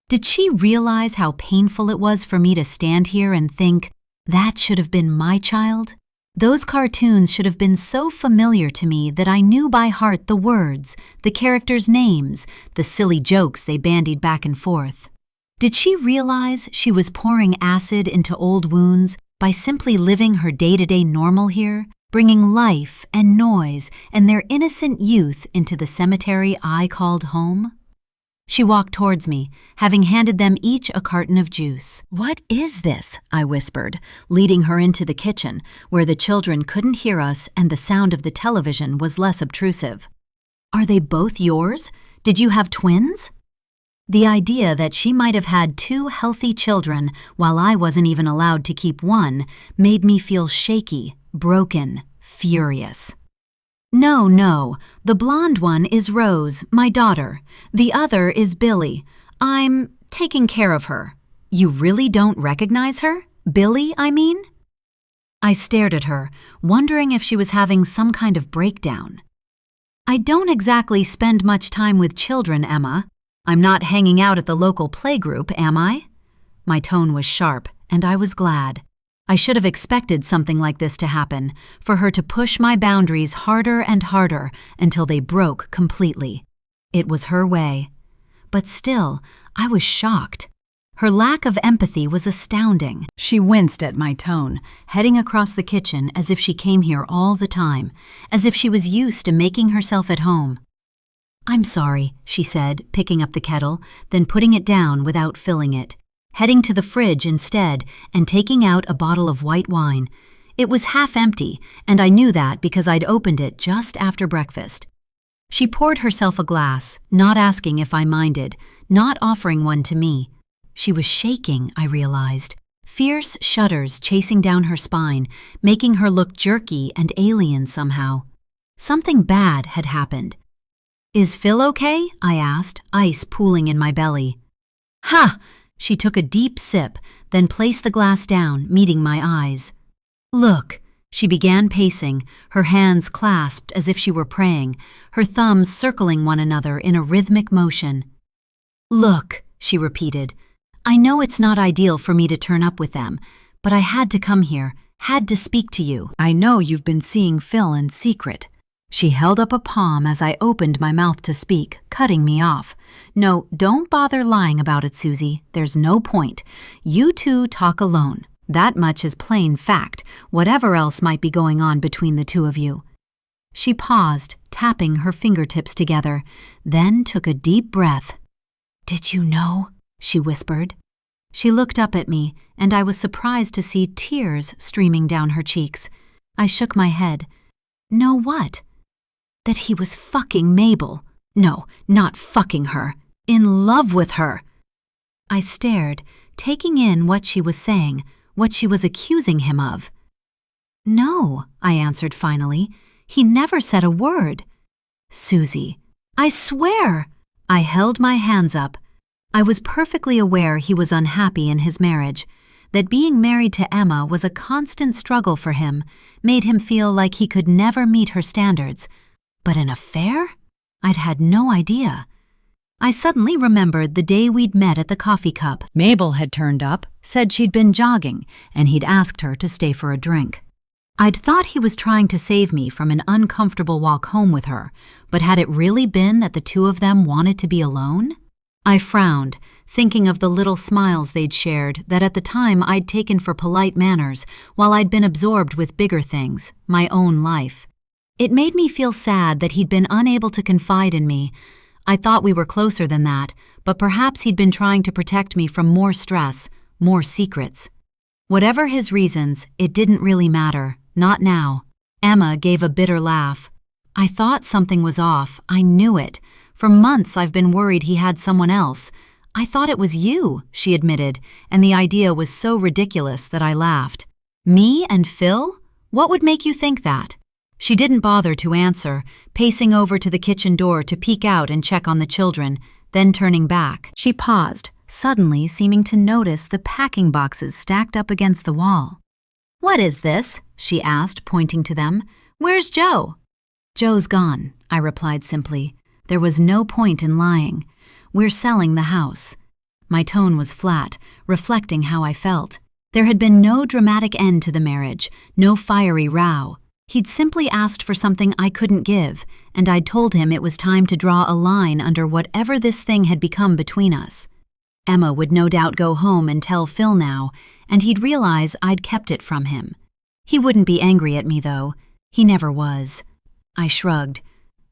Did she realize how painful it was for me to stand here and think, that should have been my child? Those cartoons should have been so familiar to me that I knew by heart the words, the characters' names, the silly jokes they bandied back and forth. Did she realize she was pouring acid into old wounds by simply living her day-to-day normal here, bringing life and noise and their innocent youth into the cemetery I called home? She walked towards me, having handed them each a carton of juice. "What is this?" I whispered, leading her into the kitchen, where the children couldn't hear us and the sound of the television was less obtrusive. "Are they both yours? Did you have twins?" The idea that she might have had two healthy children while I wasn't even allowed to keep one made me feel shaky, broken, furious. No, the blonde one is Rose, my daughter. The other is Billy. I'm taking care of her." "You really don't recognize her? Billy, I mean?" I stared at her, wondering if she was having some kind of breakdown. I don't exactly spend much time with children, Emma. I'm not hanging out at the local playgroup, am I? My tone was sharp, and I was glad. I should have expected something like this to happen, for her to push my boundaries harder and harder until they broke completely. It was her way. But still, I was shocked. Her lack of empathy was astounding. She winced at my tone, heading across the kitchen as if she came here all the time, as if she was used to making herself at home. "I'm sorry," she said, picking up the kettle, then putting it down without filling it, heading to the fridge instead and taking out a bottle of white wine. It was half empty, and I knew that because I'd opened it just after breakfast. She poured herself a glass, not asking if I minded, not offering one to me. She was shaking, I realized, fierce shudders chasing down her spine, making her look jerky and alien somehow. Something bad had happened. "Is Phil okay?" I asked, ice pooling in my belly. "Ha!" She took a deep sip, then placed the glass down, meeting my eyes. "Look." She began pacing, her hands clasped as if she were praying, her thumbs circling one another in a rhythmic motion. "Look," she repeated. "I know it's not ideal for me to turn up with them, but I had to come here, had to speak to you. I know you've been seeing Phil in secret." She held up a palm as I opened my mouth to speak, cutting me off. "No, don't bother lying about it, Susie. There's no point. You two talk alone. That much is plain fact, whatever else might be going on between the two of you." She paused, tapping her fingertips together, then took a deep breath. "Did you know?" she whispered. She looked up at me, and I was surprised to see tears streaming down her cheeks. I shook my head. "Know what?" "That he was fucking Mabel. No, not fucking her. In love with her." I stared, taking in what she was saying, what she was accusing him of. "No," I answered finally. "He never said a word." "Susie, I swear!" I held my hands up. I was perfectly aware he was unhappy in his marriage, that being married to Emma was a constant struggle for him, made him feel like he could never meet her standards. But an affair? I'd had no idea. I suddenly remembered the day we'd met at the coffee cup. Mabel had turned up, said she'd been jogging, and he'd asked her to stay for a drink. I'd thought he was trying to save me from an uncomfortable walk home with her, but had it really been that the two of them wanted to be alone? I frowned, thinking of the little smiles they'd shared that at the time I'd taken for polite manners while I'd been absorbed with bigger things, my own life. It made me feel sad that he'd been unable to confide in me. I thought we were closer than that, but perhaps he'd been trying to protect me from more stress, more secrets. Whatever his reasons, it didn't really matter, not now. Emma gave a bitter laugh. "I thought something was off, I knew it. For months I've been worried he had someone else. I thought it was you," she admitted, and the idea was so ridiculous that I laughed. "Me and Phil? What would make you think that?" She didn't bother to answer, pacing over to the kitchen door to peek out and check on the children, then turning back. She paused, suddenly seeming to notice the packing boxes stacked up against the wall. "What is this?" she asked, pointing to them. "Where's Joe?" "Joe's gone," I replied simply. There was no point in lying. "We're selling the house." My tone was flat, reflecting how I felt. There had been no dramatic end to the marriage, no fiery row. He'd simply asked for something I couldn't give, and I'd told him it was time to draw a line under whatever this thing had become between us. Emma would no doubt go home and tell Phil now, and he'd realize I'd kept it from him. He wouldn't be angry at me, though. He never was. I shrugged.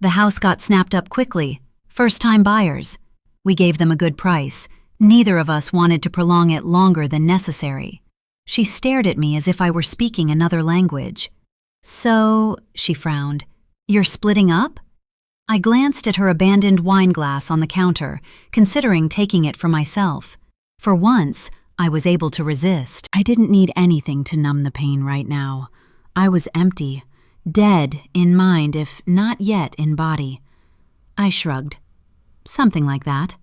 The house got snapped up quickly. First-time buyers. We gave them a good price. Neither of us wanted to prolong it longer than necessary. She stared at me as if I were speaking another language. "So," she frowned, "you're splitting up?" I glanced at her abandoned wine glass on the counter, considering taking it for myself. For once, I was able to resist. I didn't need anything to numb the pain right now. I was empty, dead in mind if not yet in body. I shrugged. "Something like that."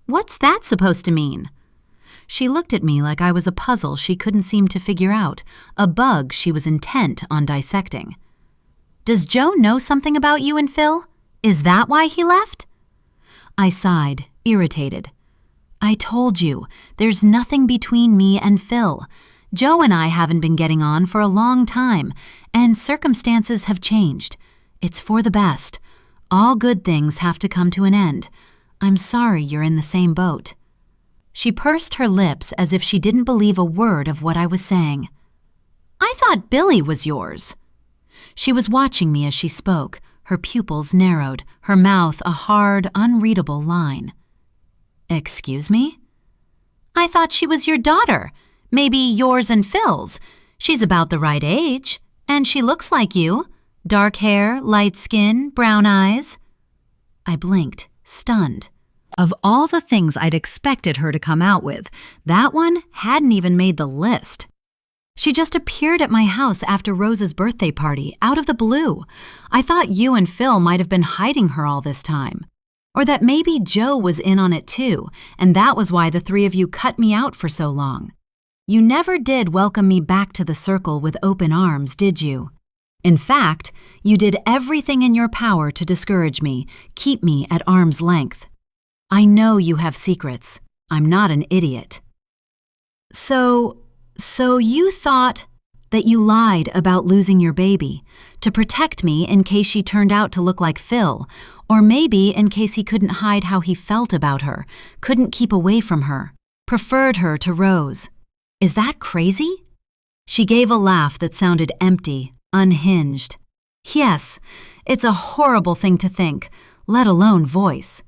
"What's that supposed to mean?" She looked at me like I was a puzzle she couldn't seem to figure out, a bug she was intent on dissecting. "Does Joe know something about you and Phil? Is that why he left?" I sighed, irritated. "I told you, there's nothing between me and Phil. Joe and I haven't been getting on for a long time, and circumstances have changed. It's for the best. All good things have to come to an end. I'm sorry you're in the same boat." She pursed her lips as if she didn't believe a word of what I was saying. "I thought Billy was yours." She was watching me as she spoke, her pupils narrowed, her mouth a hard, unreadable line. "Excuse me?" "I thought she was your daughter. Maybe yours and Phil's. She's about the right age, and she looks like you. Dark hair, light skin, brown eyes." I blinked, stunned. Of all the things I'd expected her to come out with, that one hadn't even made the list. She just appeared at my house after Rose's birthday party, out of the blue. I thought you and Phil might have been hiding her all this time. Or that maybe Joe was in on it too, and that was why the three of you cut me out for so long. You never did welcome me back to the circle with open arms, did you? In fact, you did everything in your power to discourage me, keep me at arm's length. I know you have secrets. I'm not an idiot. So you thought that you lied about losing your baby to protect me in case she turned out to look like Phil, or maybe in case he couldn't hide how he felt about her, couldn't keep away from her, preferred her to Rose. Is that crazy? She gave a laugh that sounded empty, unhinged. Yes, it's a horrible thing to think, let alone voice.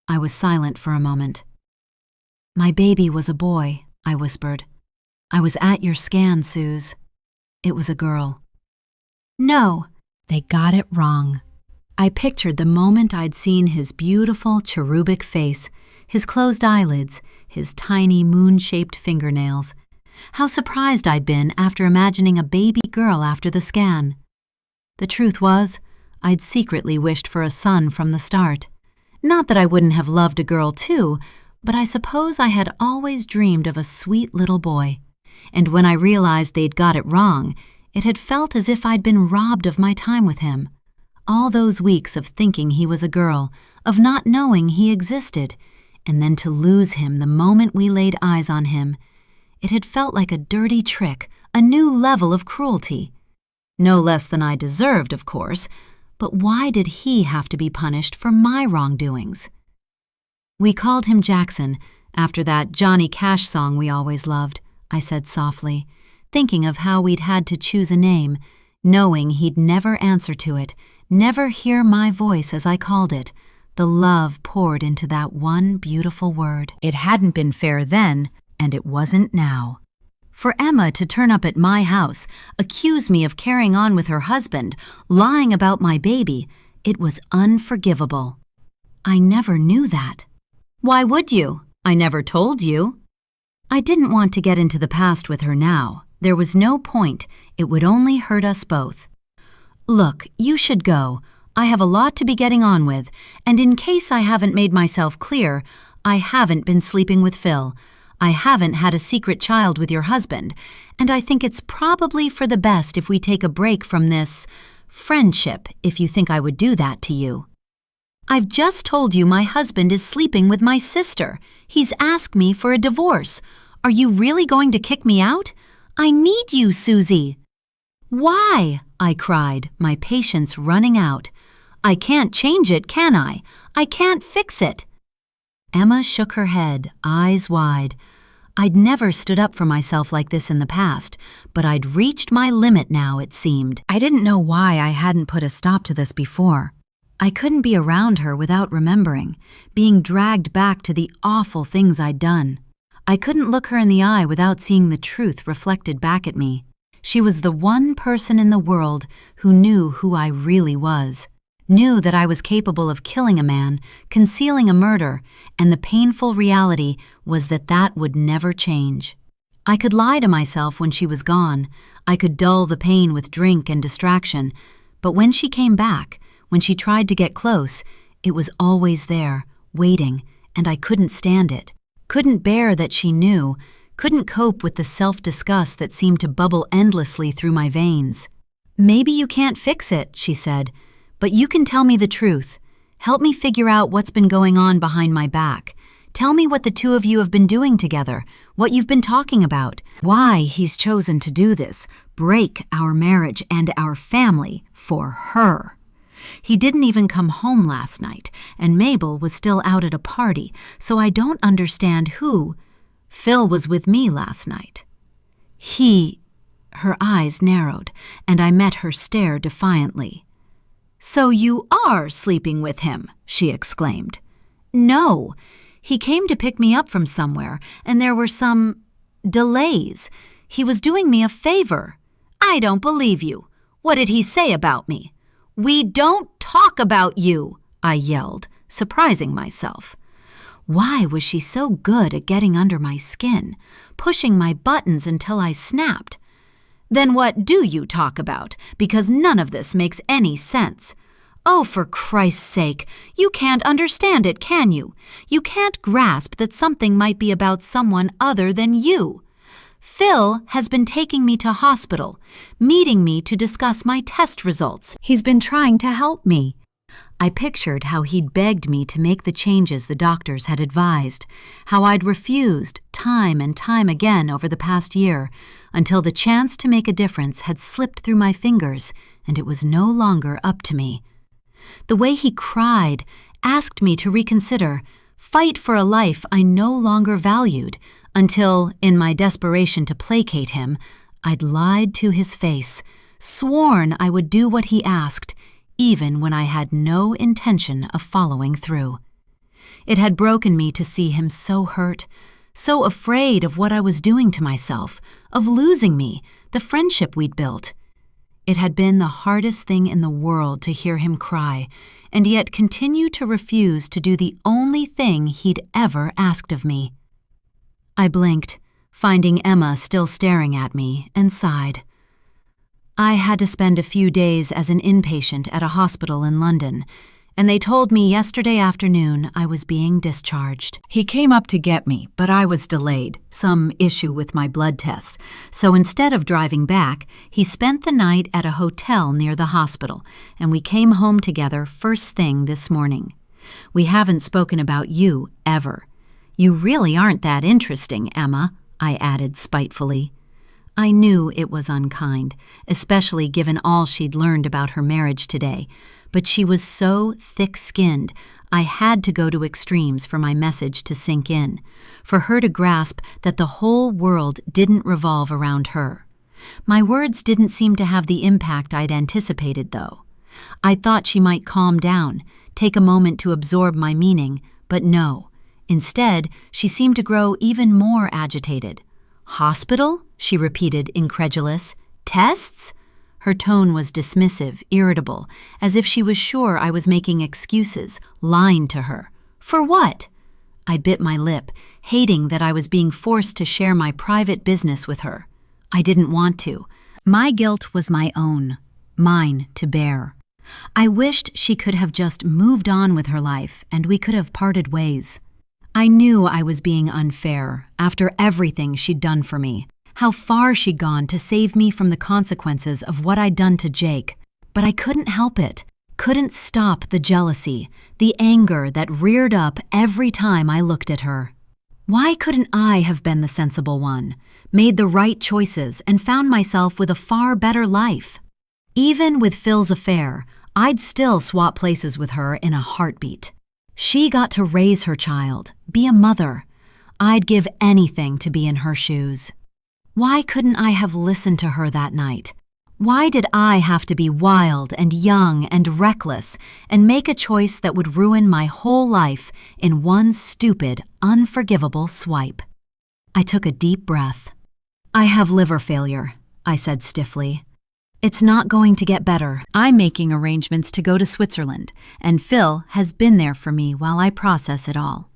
I was silent for a moment. "My baby was a boy," I whispered. "I was at your scan, Suze. It was a girl." "No, they got it wrong." I pictured the moment I'd seen his beautiful cherubic face, his closed eyelids, his tiny moon-shaped fingernails. How surprised I'd been after imagining a baby girl after the scan. The truth was, I'd secretly wished for a son from the start. Not that I wouldn't have loved a girl too, but I suppose I had always dreamed of a sweet little boy. And when I realized they'd got it wrong, it had felt as if I'd been robbed of my time with him. All those weeks of thinking he was a girl, of not knowing he existed, and then to lose him the moment we laid eyes on him. It had felt like a dirty trick, a new level of cruelty. No less than I deserved, of course, but why did he have to be punished for my wrongdoings? "We called him Jackson, after that Johnny Cash song we always loved," I said softly, thinking of how we'd had to choose a name, knowing he'd never answer to it, never hear my voice as I called it, the love poured into that one beautiful word. It hadn't been fair then, and it wasn't now. For Emma to turn up at my house, accuse me of carrying on with her husband, lying about my baby, it was unforgivable. I never knew that. Why would you? I never told you. I didn't want to get into the past with her now. There was no point. It would only hurt us both. "Look, you should go. I have a lot to be getting on with, and in case I haven't made myself clear, I haven't been sleeping with Phil. I haven't had a secret child with your husband, and I think it's probably for the best if we take a break from this friendship, if you think I would do that to you. I've just told you my husband is sleeping with my sister. He's asked me for a divorce. Are you really going to kick me out? I need you, Susie." "Why?" I cried, my patience running out. "I can't change it, can I? I can't fix it." Emma shook her head, eyes wide. I'd never stood up for myself like this in the past, but I'd reached my limit now, it seemed. I didn't know why I hadn't put a stop to this before. I couldn't be around her without remembering, being dragged back to the awful things I'd done. I couldn't look her in the eye without seeing the truth reflected back at me. She was the one person in the world who knew who I really was, knew that I was capable of killing a man, concealing a murder, and the painful reality was that that would never change. I could lie to myself when she was gone. I could dull the pain with drink and distraction. But when she came back, when she tried to get close, it was always there, waiting, and I couldn't stand it. couldn't bear that she knew, couldn't cope with the self-disgust that seemed to bubble endlessly through my veins. "Maybe you can't fix it," she said, "but you can tell me the truth. Help me figure out what's been going on behind my back. Tell me what the two of you have been doing together, what you've been talking about, why he's chosen to do this, break our marriage and our family for her. He didn't even come home last night, and Mabel was still out at a party, so I don't understand who. Phil was with me last night. Her eyes narrowed, and I met her stare defiantly. "So you are sleeping with him," she exclaimed. "No. He came to pick me up from somewhere, and there were some delays. He was doing me a favor." "I don't believe you. What did he say about me?" "We don't talk about you," I yelled, surprising myself. Why was she so good at getting under my skin, pushing my buttons until I snapped? "Then what do you talk about? Because none of this makes any sense." "Oh, for Christ's sake, you can't understand it, can you? You can't grasp that something might be about someone other than you. Phil has been taking me to hospital, meeting me to discuss my test results. He's been trying to help me." I pictured how he'd begged me to make the changes the doctors had advised, how I'd refused time and time again over the past year, until the chance to make a difference had slipped through my fingers and it was no longer up to me. The way he cried, asked me to reconsider, fight for a life I no longer valued, until, in my desperation to placate him, I'd lied to his face, sworn I would do what he asked, even when I had no intention of following through. It had broken me to see him so hurt, so afraid of what I was doing to myself, of losing me, the friendship we'd built. It had been the hardest thing in the world to hear him cry, and yet continue to refuse to do the only thing he'd ever asked of me. I blinked, finding Emma still staring at me, and sighed. I had to spend a few days as an inpatient at a hospital in London, and they told me yesterday afternoon I was being discharged. He came up to get me, but I was delayed, some issue with my blood tests, so instead of driving back, he spent the night at a hotel near the hospital, and we came home together first thing this morning. We haven't spoken about you ever. You really aren't that interesting, Emma, I added spitefully. I knew it was unkind, especially given all she'd learned about her marriage today, but she was so thick-skinned, I had to go to extremes for my message to sink in, for her to grasp that the whole world didn't revolve around her. My words didn't seem to have the impact I'd anticipated, though. I thought she might calm down, take a moment to absorb my meaning, but no. Instead, she seemed to grow even more agitated. "Hospital?" she repeated, incredulous. "Tests?" Her tone was dismissive, irritable, as if she was sure I was making excuses, lying to her. "For what?" I bit my lip, hating that I was being forced to share my private business with her. I didn't want to. My guilt was my own, mine to bear. I wished she could have just moved on with her life and we could have parted ways. I knew I was being unfair after everything she'd done for me, how far she'd gone to save me from the consequences of what I'd done to Jake, but I couldn't help it, couldn't stop the jealousy, the anger that reared up every time I looked at her. Why couldn't I have been the sensible one, made the right choices, and found myself with a far better life? Even with Phil's affair, I'd still swap places with her in a heartbeat. She got to raise her child, be a mother. I'd give anything to be in her shoes. Why couldn't I have listened to her that night? Why did I have to be wild and young and reckless and make a choice that would ruin my whole life in one stupid, unforgivable swipe? I took a deep breath. "I have liver failure," I said stiffly. "It's not going to get better. I'm making arrangements to go to Switzerland, and Phil has been there for me while I process it all."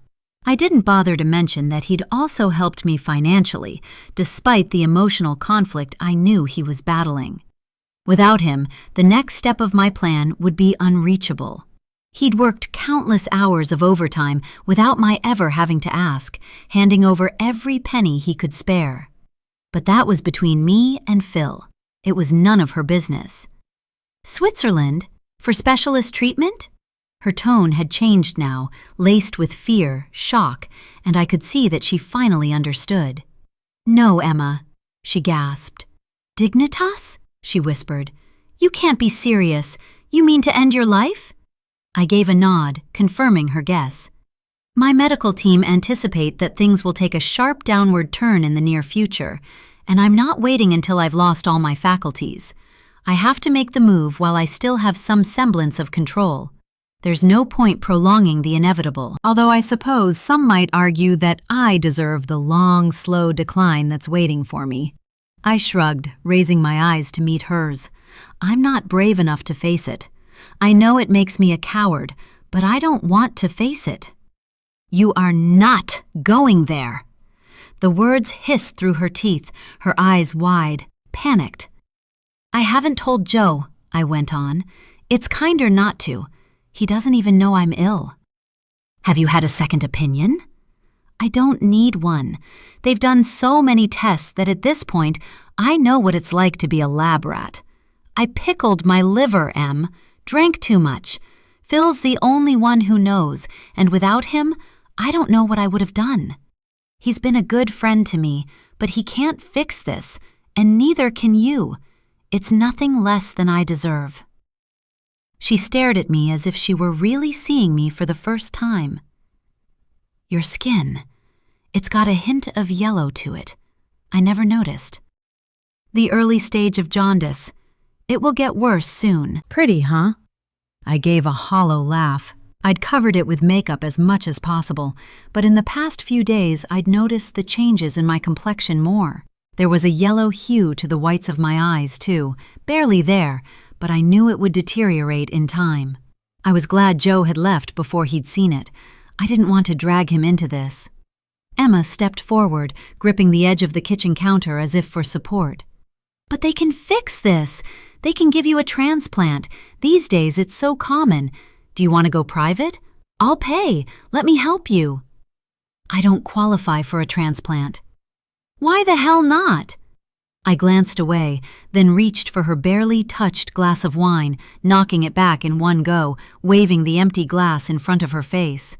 I didn't bother to mention that he'd also helped me financially, despite the emotional conflict I knew he was battling. Without him, the next step of my plan would be unreachable. He'd worked countless hours of overtime without my ever having to ask, handing over every penny he could spare. But that was between me and Phil. It was none of her business. Switzerland? For specialist treatment? Her tone had changed now, laced with fear, shock, and I could see that she finally understood. "No, Emma," she gasped. "Dignitas?" she whispered. "You can't be serious. You mean to end your life?" I gave a nod, confirming her guess. "My medical team anticipate that things will take a sharp downward turn in the near future, and I'm not waiting until I've lost all my faculties. I have to make the move while I still have some semblance of control. There's no point prolonging the inevitable, although I suppose some might argue that I deserve the long, slow decline that's waiting for me." I shrugged, raising my eyes to meet hers. "I'm not brave enough to face it. I know it makes me a coward, but I don't want to face it." "You are not going there." The words hissed through her teeth, her eyes wide, panicked. "I haven't told Joe," I went on. "It's kinder not to. He doesn't even know I'm ill." "Have you had a second opinion?" "I don't need one. They've done so many tests that at this point, I know what it's like to be a lab rat. I pickled my liver, Em. Drank too much. Phil's the only one who knows, and without him, I don't know what I would have done. He's been a good friend to me, but he can't fix this, and neither can you. It's nothing less than I deserve." She stared at me as if she were really seeing me for the first time. "Your skin. It's got a hint of yellow to it. I never noticed." "The early stage of jaundice. It will get worse soon." "Pretty, huh?" I gave a hollow laugh. I'd covered it with makeup as much as possible, but in the past few days I'd noticed the changes in my complexion more. There was a yellow hue to the whites of my eyes, too, barely there, but I knew it would deteriorate in time. I was glad Joe had left before he'd seen it. I didn't want to drag him into this. Emma stepped forward, gripping the edge of the kitchen counter as if for support. "But they can fix this. They can give you a transplant. These days it's so common. Do you want to go private? I'll pay. Let me help you." "I don't qualify for a transplant." "Why the hell not?" I glanced away, then reached for her barely touched glass of wine, knocking it back in one go, waving the empty glass in front of her face.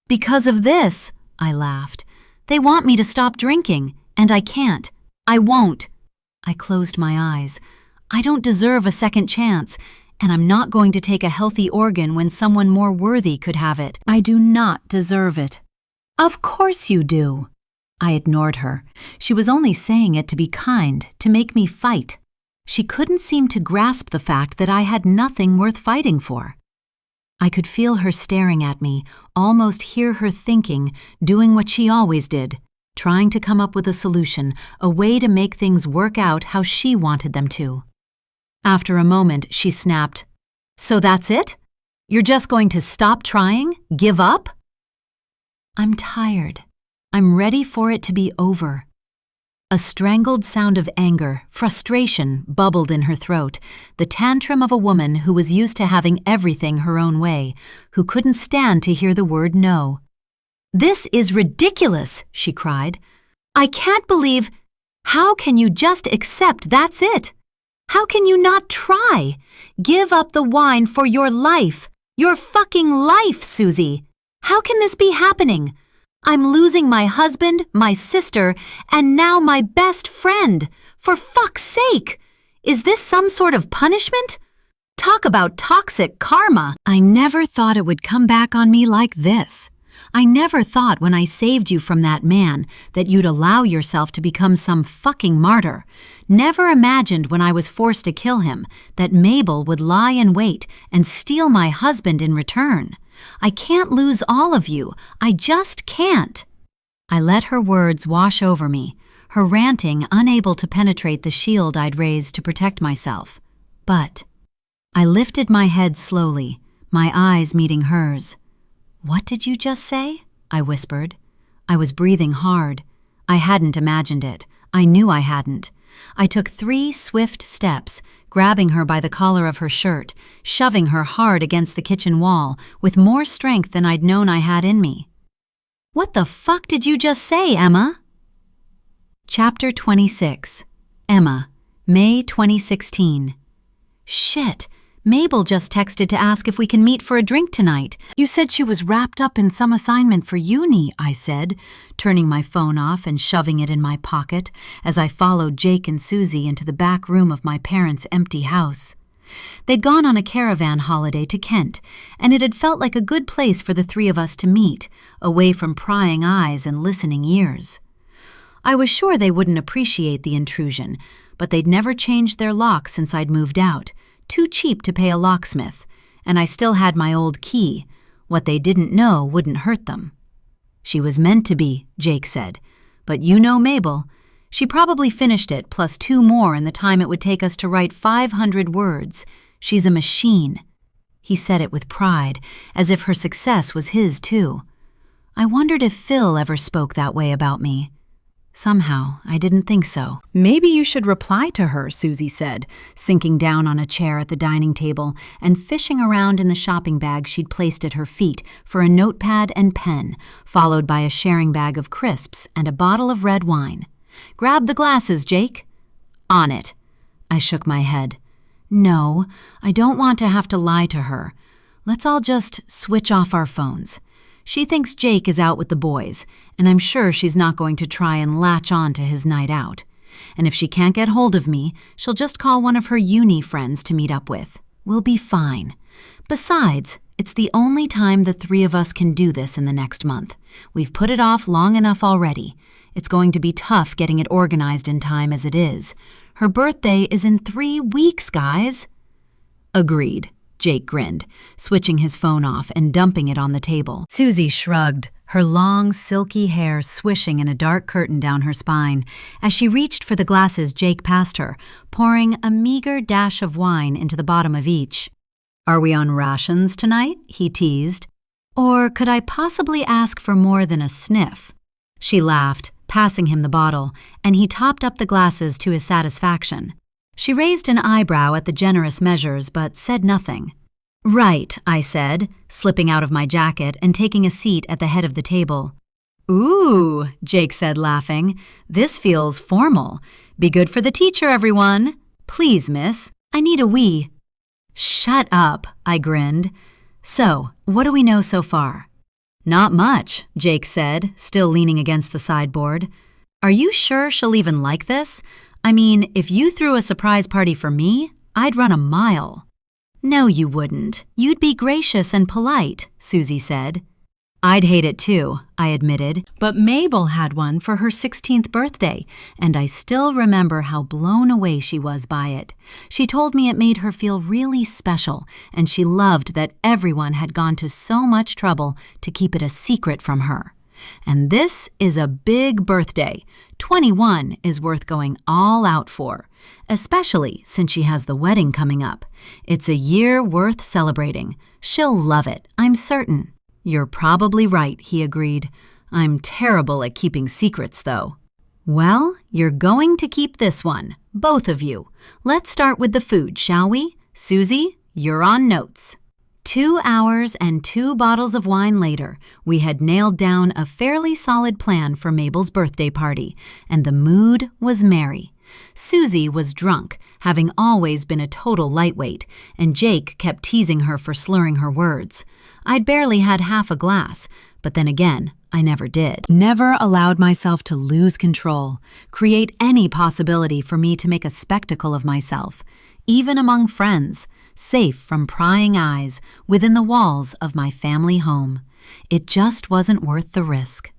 "Because of this," I laughed. "They want me to stop drinking, and I can't. I won't." I closed my eyes. I don't deserve a second chance, and I'm not going to take a healthy organ when someone more worthy could have it. I do not deserve it. "Of course you do." I ignored her. She was only saying it to be kind, to make me fight. She couldn't seem to grasp the fact that I had nothing worth fighting for. I could feel her staring at me, almost hear her thinking, doing what she always did, trying to come up with a solution, a way to make things work out how she wanted them to. After a moment, she snapped, "So that's it? You're just going to stop trying? Give up?" "I'm tired. I'm ready for it to be over." A strangled sound of anger, frustration, bubbled in her throat, the tantrum of a woman who was used to having everything her own way, who couldn't stand to hear the word no. "This is ridiculous," she cried. "I can't believe... How can you just accept that's it? How can you not try? Give up the wine for your life. Your fucking life, Susie. How can this be happening? I'm losing my husband, my sister, and now my best friend. For fuck's sake! Is this some sort of punishment? Talk about toxic karma. I never thought it would come back on me like this. I never thought when I saved you from that man that you'd allow yourself to become some fucking martyr. Never imagined when I was forced to kill him that Mabel would lie in wait and steal my husband in return. I can't lose all of you. I just can't." I let her words wash over me, her ranting unable to penetrate the shield I'd raised to protect myself. But I lifted my head slowly, my eyes meeting hers. "What did you just say?" I whispered. I was breathing hard. I hadn't imagined it. I knew I hadn't. I took 3 swift steps, grabbing her by the collar of her shirt, shoving her hard against the kitchen wall with more strength than I'd known I had in me. "What the fuck did you just say, Emma?" Chapter 26. Emma, May 2016. Shit, Mabel just texted to ask if we can meet for a drink tonight. "You said she was wrapped up in some assignment for uni," I said, turning my phone off and shoving it in my pocket as I followed Jake and Susie into the back room of my parents' empty house. They'd gone on a caravan holiday to Kent, and it had felt like a good place for the 3 of us to meet, away from prying eyes and listening ears. I was sure they wouldn't appreciate the intrusion, but they'd never changed their lock since I'd moved out, too cheap to pay a locksmith, and I still had my old key. What they didn't know wouldn't hurt them. "She was meant to be," Jake said, "but you know Mabel. She probably finished it plus 2 more in the time it would take us to write 500 words. She's a machine." He said it with pride, as if her success was his too. I wondered if Phil ever spoke that way about me. Somehow, I didn't think so. "Maybe you should reply to her," Susie said, sinking down on a chair at the dining table and fishing around in the shopping bag she'd placed at her feet for a notepad and pen, followed by a sharing bag of crisps and a bottle of red wine. "Grab the glasses, Jake." "On it." I shook my head. "No, I don't want to have to lie to her. Let's all just switch off our phones. She thinks Jake is out with the boys, and I'm sure she's not going to try and latch on to his night out. And if she can't get hold of me, she'll just call one of her uni friends to meet up with. We'll be fine. Besides, it's the only time the 3 of us can do this in the next month. We've put it off long enough already. It's going to be tough getting it organized in time as it is. Her birthday is in 3 weeks, guys." "Agreed," Jake grinned, switching his phone off and dumping it on the table. Susie shrugged, her long, silky hair swishing in a dark curtain down her spine, as she reached for the glasses Jake passed her, pouring a meager dash of wine into the bottom of each. "Are we on rations tonight?" he teased. "Or could I possibly ask for more than a sniff?" She laughed, passing him the bottle, and he topped up the glasses to his satisfaction. She raised an eyebrow at the generous measures, but said nothing. "Right," I said, slipping out of my jacket and taking a seat at the head of the table. "Ooh," Jake said, laughing. "This feels formal. Be good for the teacher, everyone." "Please, miss. I need a wee." "Shut up," I grinned. "So, what do we know so far?" "Not much," Jake said, still leaning against the sideboard. "Are you sure she'll even like this? I mean, if you threw a surprise party for me, I'd run a mile." "No, you wouldn't. You'd be gracious and polite," Susie said. "I'd hate it too," I admitted, but Mabel had one for her 16th birthday, and I still remember how blown away she was by it. She told me it made her feel really special, and she loved that everyone had gone to so much trouble to keep it a secret from her. And this is a big birthday. 21 is worth going all out for, especially since she has the wedding coming up. It's a year worth celebrating. She'll love it, I'm certain. "You're probably right," he agreed. "I'm terrible at keeping secrets, though." "Well, you're going to keep this one, both of you. Let's start with the food, shall we? Susie, you're on notes." 2 hours and 2 bottles of wine later, we had nailed down a fairly solid plan for Mabel's birthday party, and the mood was merry. Susie was drunk, having always been a total lightweight, and Jake kept teasing her for slurring her words. I'd barely had half a glass, but then again, I never did. Never allowed myself to lose control, create any possibility for me to make a spectacle of myself, even among friends, safe from prying eyes within the walls of my family home. It just wasn't worth the risk.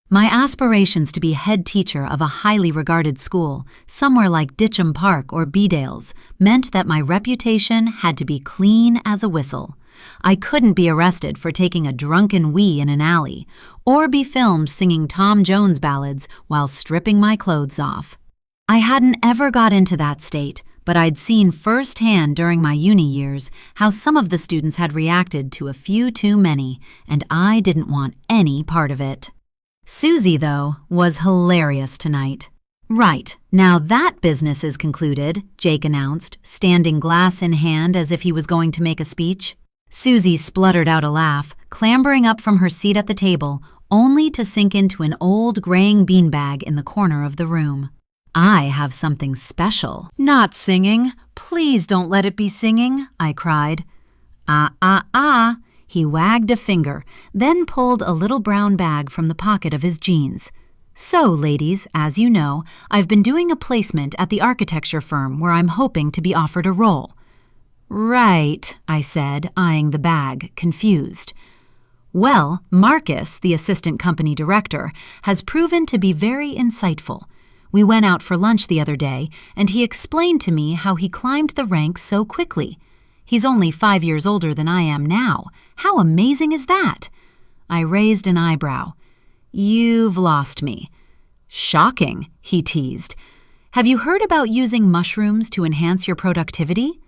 My aspirations to be head teacher of a highly regarded school, somewhere like Ditcham Park or Bedales, meant that my reputation had to be clean as a whistle. I couldn't be arrested for taking a drunken wee in an alley, or be filmed singing Tom Jones ballads while stripping my clothes off. I hadn't ever got into that state, but I'd seen firsthand during my uni years how some of the students had reacted to a few too many, and I didn't want any part of it. Susie, though, was hilarious tonight. Right, now that business is concluded, Jake announced, standing glass in hand as if he was going to make a speech. Susie spluttered out a laugh, clambering up from her seat at the table, only to sink into an old graying beanbag in the corner of the room. I have something special. Not singing. Please don't let it be singing, I cried. Ah. He wagged a finger, then pulled a little brown bag from the pocket of his jeans. So, ladies, as you know, I've been doing a placement at the architecture firm where I'm hoping to be offered a role. Right, I said, eyeing the bag, confused. Well, Marcus, the assistant company director, has proven to be very insightful. We went out for lunch the other day, and he explained to me how he climbed the ranks so quickly. He's only 5 years older than I am now. How amazing is that? I raised an eyebrow. You've lost me. Shocking, he teased. Have you heard about using mushrooms to enhance your productivity?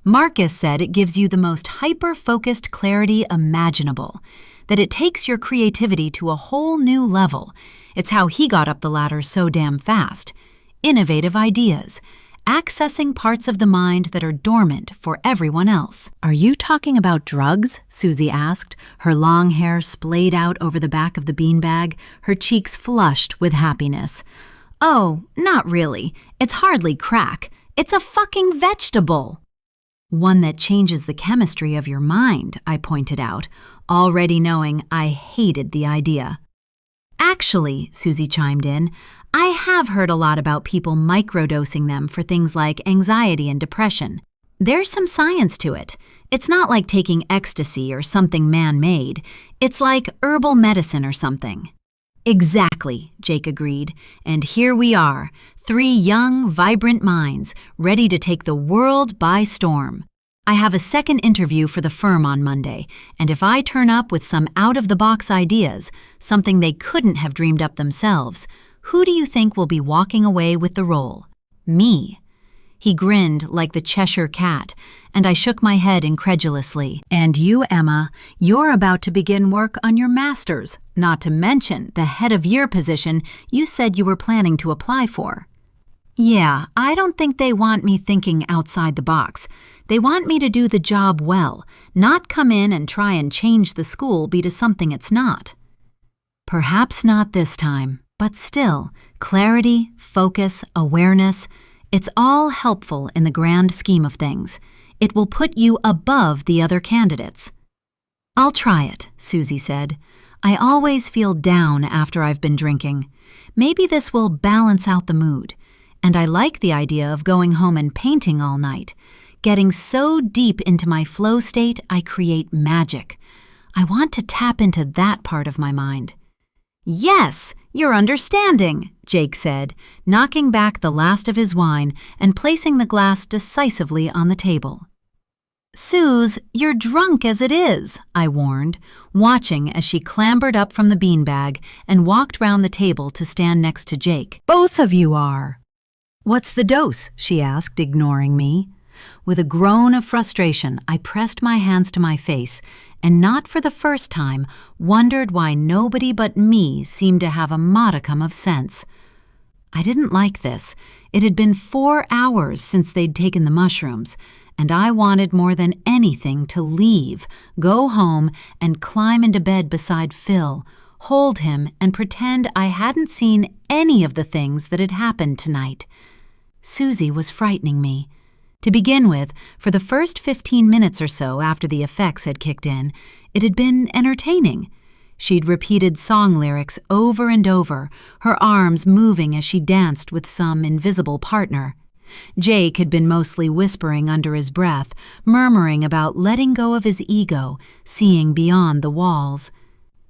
Marcus said it gives you the most hyper-focused clarity imaginable, that it takes your creativity to a whole new level. It's how he got up the ladder so damn fast. Innovative ideas, accessing parts of the mind that are dormant for everyone else. Are you talking about drugs? Susie asked, her long hair splayed out over the back of the beanbag, her cheeks flushed with happiness. Oh, not really. It's hardly crack. It's a fucking vegetable. One that changes the chemistry of your mind, I pointed out, already knowing I hated the idea. Actually, Susie chimed in, I have heard a lot about people microdosing them for things like anxiety and depression. There's some science to it. It's not like taking ecstasy or something man-made. It's like herbal medicine or something. Exactly, Jake agreed. And here we are, 3 young, vibrant minds, ready to take the world by storm. I have a second interview for the firm on Monday, and if I turn up with some out-of-the-box ideas, something they couldn't have dreamed up themselves, who do you think will be walking away with the role? Me. He grinned like the Cheshire Cat, and I shook my head incredulously. And you, Emma, you're about to begin work on your master's, not to mention the head-of-year position you said you were planning to apply for. Yeah, I don't think they want me thinking outside the box. They want me to do the job well, not come in and try and change the school be to something it's not. Perhaps not this time, but still, clarity, focus, awareness, it's all helpful in the grand scheme of things. It will put you above the other candidates. I'll try it, Susie said. I always feel down after I've been drinking. Maybe this will balance out the mood. And I like the idea of going home and painting all night. Getting so deep into my flow state, I create magic. I want to tap into that part of my mind. Yes, you're understanding, Jake said, knocking back the last of his wine and placing the glass decisively on the table. Suze, you're drunk as it is, I warned, watching as she clambered up from the beanbag and walked round the table to stand next to Jake. Both of you are. What's the dose? She asked, ignoring me. With a groan of frustration, I pressed my hands to my face and not for the first time wondered why nobody but me seemed to have a modicum of sense. I didn't like this. It had been 4 hours since they'd taken the mushrooms, and I wanted more than anything to leave, go home, and climb into bed beside Phil, hold him, and pretend I hadn't seen any of the things that had happened tonight. Susie was frightening me. To begin with, for the first 15 minutes or so after the effects had kicked in, it had been entertaining. She'd repeated song lyrics over and over, her arms moving as she danced with some invisible partner. Jake had been mostly whispering under his breath, murmuring about letting go of his ego, seeing beyond the walls.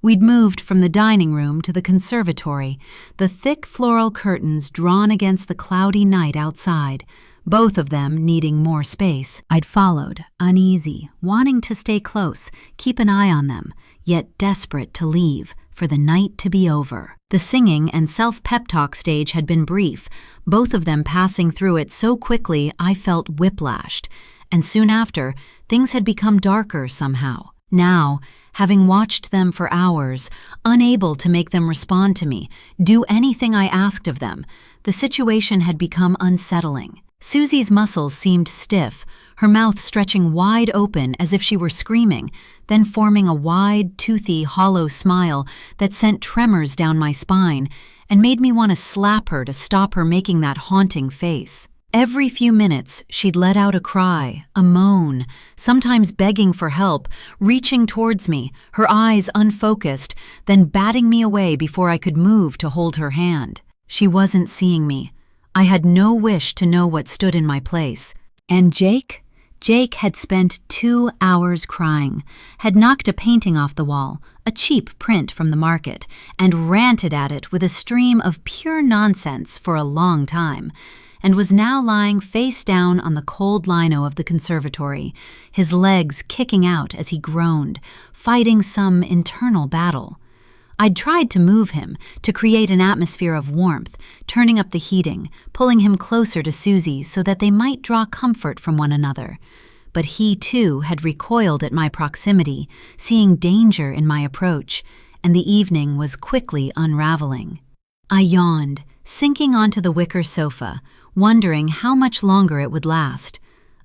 We'd moved from the dining room to the conservatory, the thick floral curtains drawn against the cloudy night outside, both of them needing more space. I'd followed, uneasy, wanting to stay close, keep an eye on them, yet desperate to leave, for the night to be over. The singing and self-pep talk stage had been brief, both of them passing through it so quickly I felt whiplashed, and soon after, things had become darker somehow. Now, having watched them for hours, unable to make them respond to me, do anything I asked of them, The situation had become unsettling. Susie's muscles seemed stiff, her mouth stretching wide open as if she were screaming, then forming a wide, toothy, hollow smile that sent tremors down my spine and made me want to slap her to stop her making that haunting face. Every few minutes, she'd let out a cry, a moan, sometimes begging for help, reaching towards me, her eyes unfocused, then batting me away before I could move to hold her hand. She wasn't seeing me. I had no wish to know what stood in my place. And Jake? Jake had spent 2 hours crying, had knocked a painting off the wall, a cheap print from the market, and ranted at it with a stream of pure nonsense for a long time, and was now lying face down on the cold lino of the conservatory, his legs kicking out as he groaned, fighting some internal battle. I'd tried to move him, to create an atmosphere of warmth, turning up the heating, pulling him closer to Susie so that they might draw comfort from one another. But he, too, had recoiled at my proximity, seeing danger in my approach, and the evening was quickly unraveling. I yawned, sinking onto the wicker sofa, wondering how much longer it would last.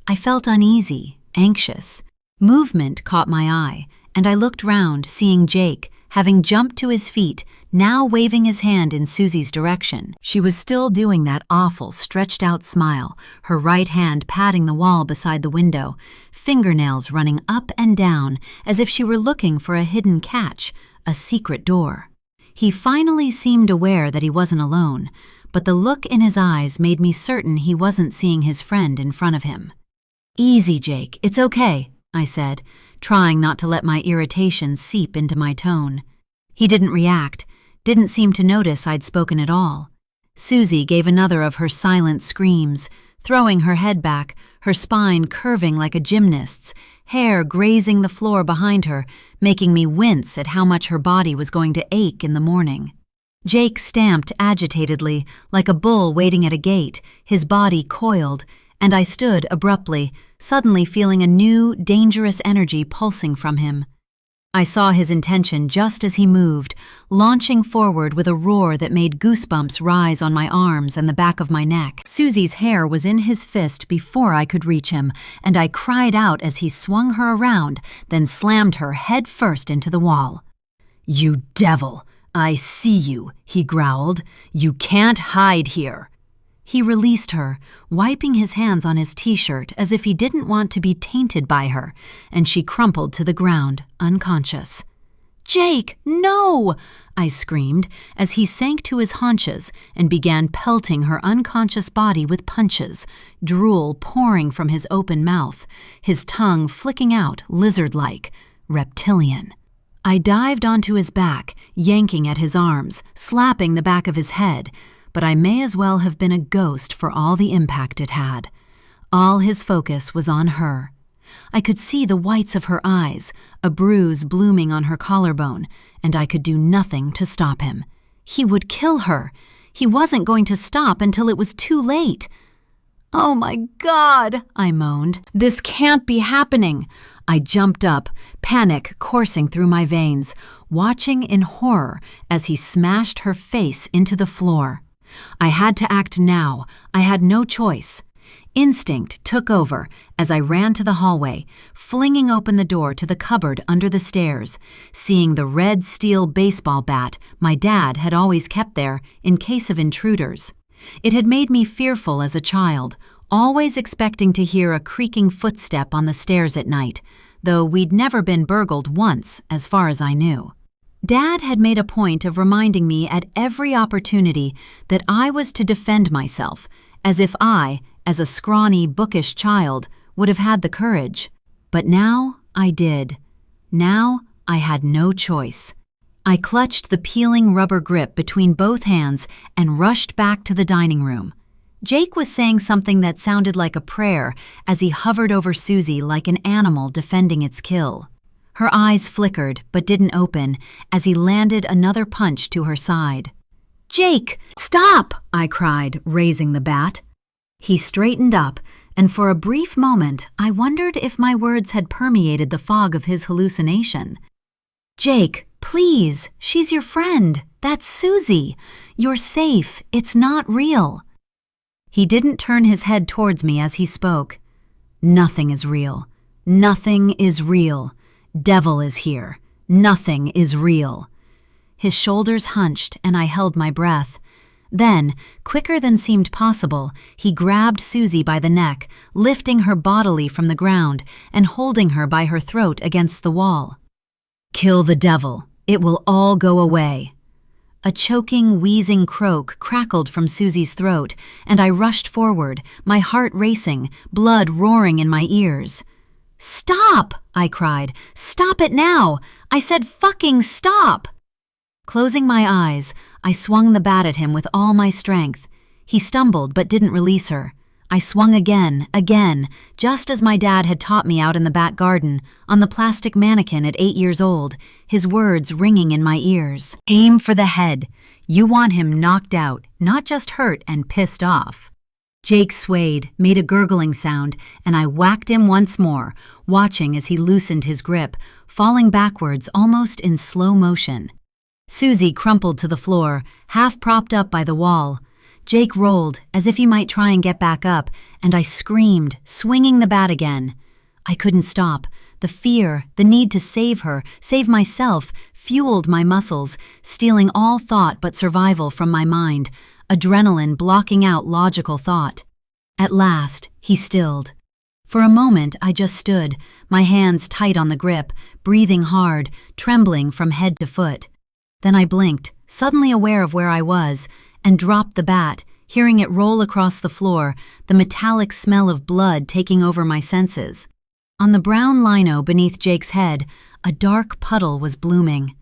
I felt uneasy, anxious. Movement caught my eye, and I looked round, seeing Jake, having jumped to his feet, now waving his hand in Susie's direction. She was still doing that awful, stretched-out smile, her right hand patting the wall beside the window, fingernails running up and down as if she were looking for a hidden catch, a secret door. He finally seemed aware that he wasn't alone, but the look in his eyes made me certain he wasn't seeing his friend in front of him. "Easy, Jake, it's okay," I said, trying not to let my irritation seep into my tone. He didn't react, didn't seem to notice I'd spoken at all. Susie gave another of her silent screams, throwing her head back, her spine curving like a gymnast's, hair grazing the floor behind her, making me wince at how much her body was going to ache in the morning. Jake stamped agitatedly, like a bull waiting at a gate, his body coiled, and I stood abruptly, suddenly feeling a new, dangerous energy pulsing from him. I saw his intention just as he moved, launching forward with a roar that made goosebumps rise on my arms and the back of my neck. Susie's hair was in his fist before I could reach him, and I cried out as he swung her around, then slammed her head first into the wall. "You devil! I see you," he growled. "You can't hide here." He released her, wiping his hands on his t-shirt as if he didn't want to be tainted by her, and she crumpled to the ground, unconscious. "Jake, no!" I screamed as he sank to his haunches and began pelting her unconscious body with punches, drool pouring from his open mouth, his tongue flicking out lizard-like, reptilian. I dived onto his back, yanking at his arms, slapping the back of his head, but I may as well have been a ghost for all the impact it had. All his focus was on her. I could see the whites of her eyes, a bruise blooming on her collarbone, and I could do nothing to stop him. He would kill her. He wasn't going to stop until it was too late. "Oh my God," I moaned. "This can't be happening." I jumped up, panic coursing through my veins, watching in horror as he smashed her face into the floor. I had to act now. I had no choice. Instinct took over as I ran to the hallway, flinging open the door to the cupboard under the stairs, seeing the red steel baseball bat my dad had always kept there in case of intruders. It had made me fearful as a child, always expecting to hear a creaking footstep on the stairs at night, though we'd never been burgled once, as far as I knew. Dad had made a point of reminding me at every opportunity that I was to defend myself, as if I, as a scrawny, bookish child, would have had the courage. But now I did. Now I had no choice. I clutched the peeling rubber grip between both hands and rushed back to the dining room. Jake was saying something that sounded like a prayer as he hovered over Susie like an animal defending its kill. Her eyes flickered but didn't open as he landed another punch to her side. "Jake, stop!" I cried, raising the bat. He straightened up, and for a brief moment I wondered if my words had permeated the fog of his hallucination. "Jake, please, she's your friend," That's Susie! You're safe. It's not real." He didn't turn his head towards me as he spoke. "Nothing is real. Nothing is real. Devil is here. Nothing is real." His shoulders hunched and I held my breath. Then, quicker than seemed possible, he grabbed Susie by the neck, lifting her bodily from the ground and holding her by her throat against the wall. "Kill the devil. It will all go away." A choking, wheezing croak crackled from Susie's throat, and I rushed forward, my heart racing, blood roaring in my ears. "Stop!" I cried. "Stop it now! I said fucking stop!" Closing my eyes, I swung the bat at him with all my strength. He stumbled but didn't release her. I swung again, just as my dad had taught me out in the back garden, on the plastic mannequin at 8 years old, his words ringing in my ears. "Aim for the head. You want him knocked out, not just hurt and pissed off." Jake swayed, made a gurgling sound, and I whacked him once more, watching as he loosened his grip, falling backwards almost in slow motion. Susie crumpled to the floor, half propped up by the wall. Jake rolled, as if he might try and get back up, and I screamed, swinging the bat again. I couldn't stop. The fear, the need to save her, save myself, fueled my muscles, stealing all thought but survival from my mind, adrenaline blocking out logical thought. At last, he stilled. For a moment, I just stood, my hands tight on the grip, breathing hard, trembling from head to foot. Then I blinked, suddenly aware of where I was, and dropped the bat, hearing it roll across the floor, the metallic smell of blood taking over my senses. On the brown lino beneath Jake's head, a dark puddle was blooming.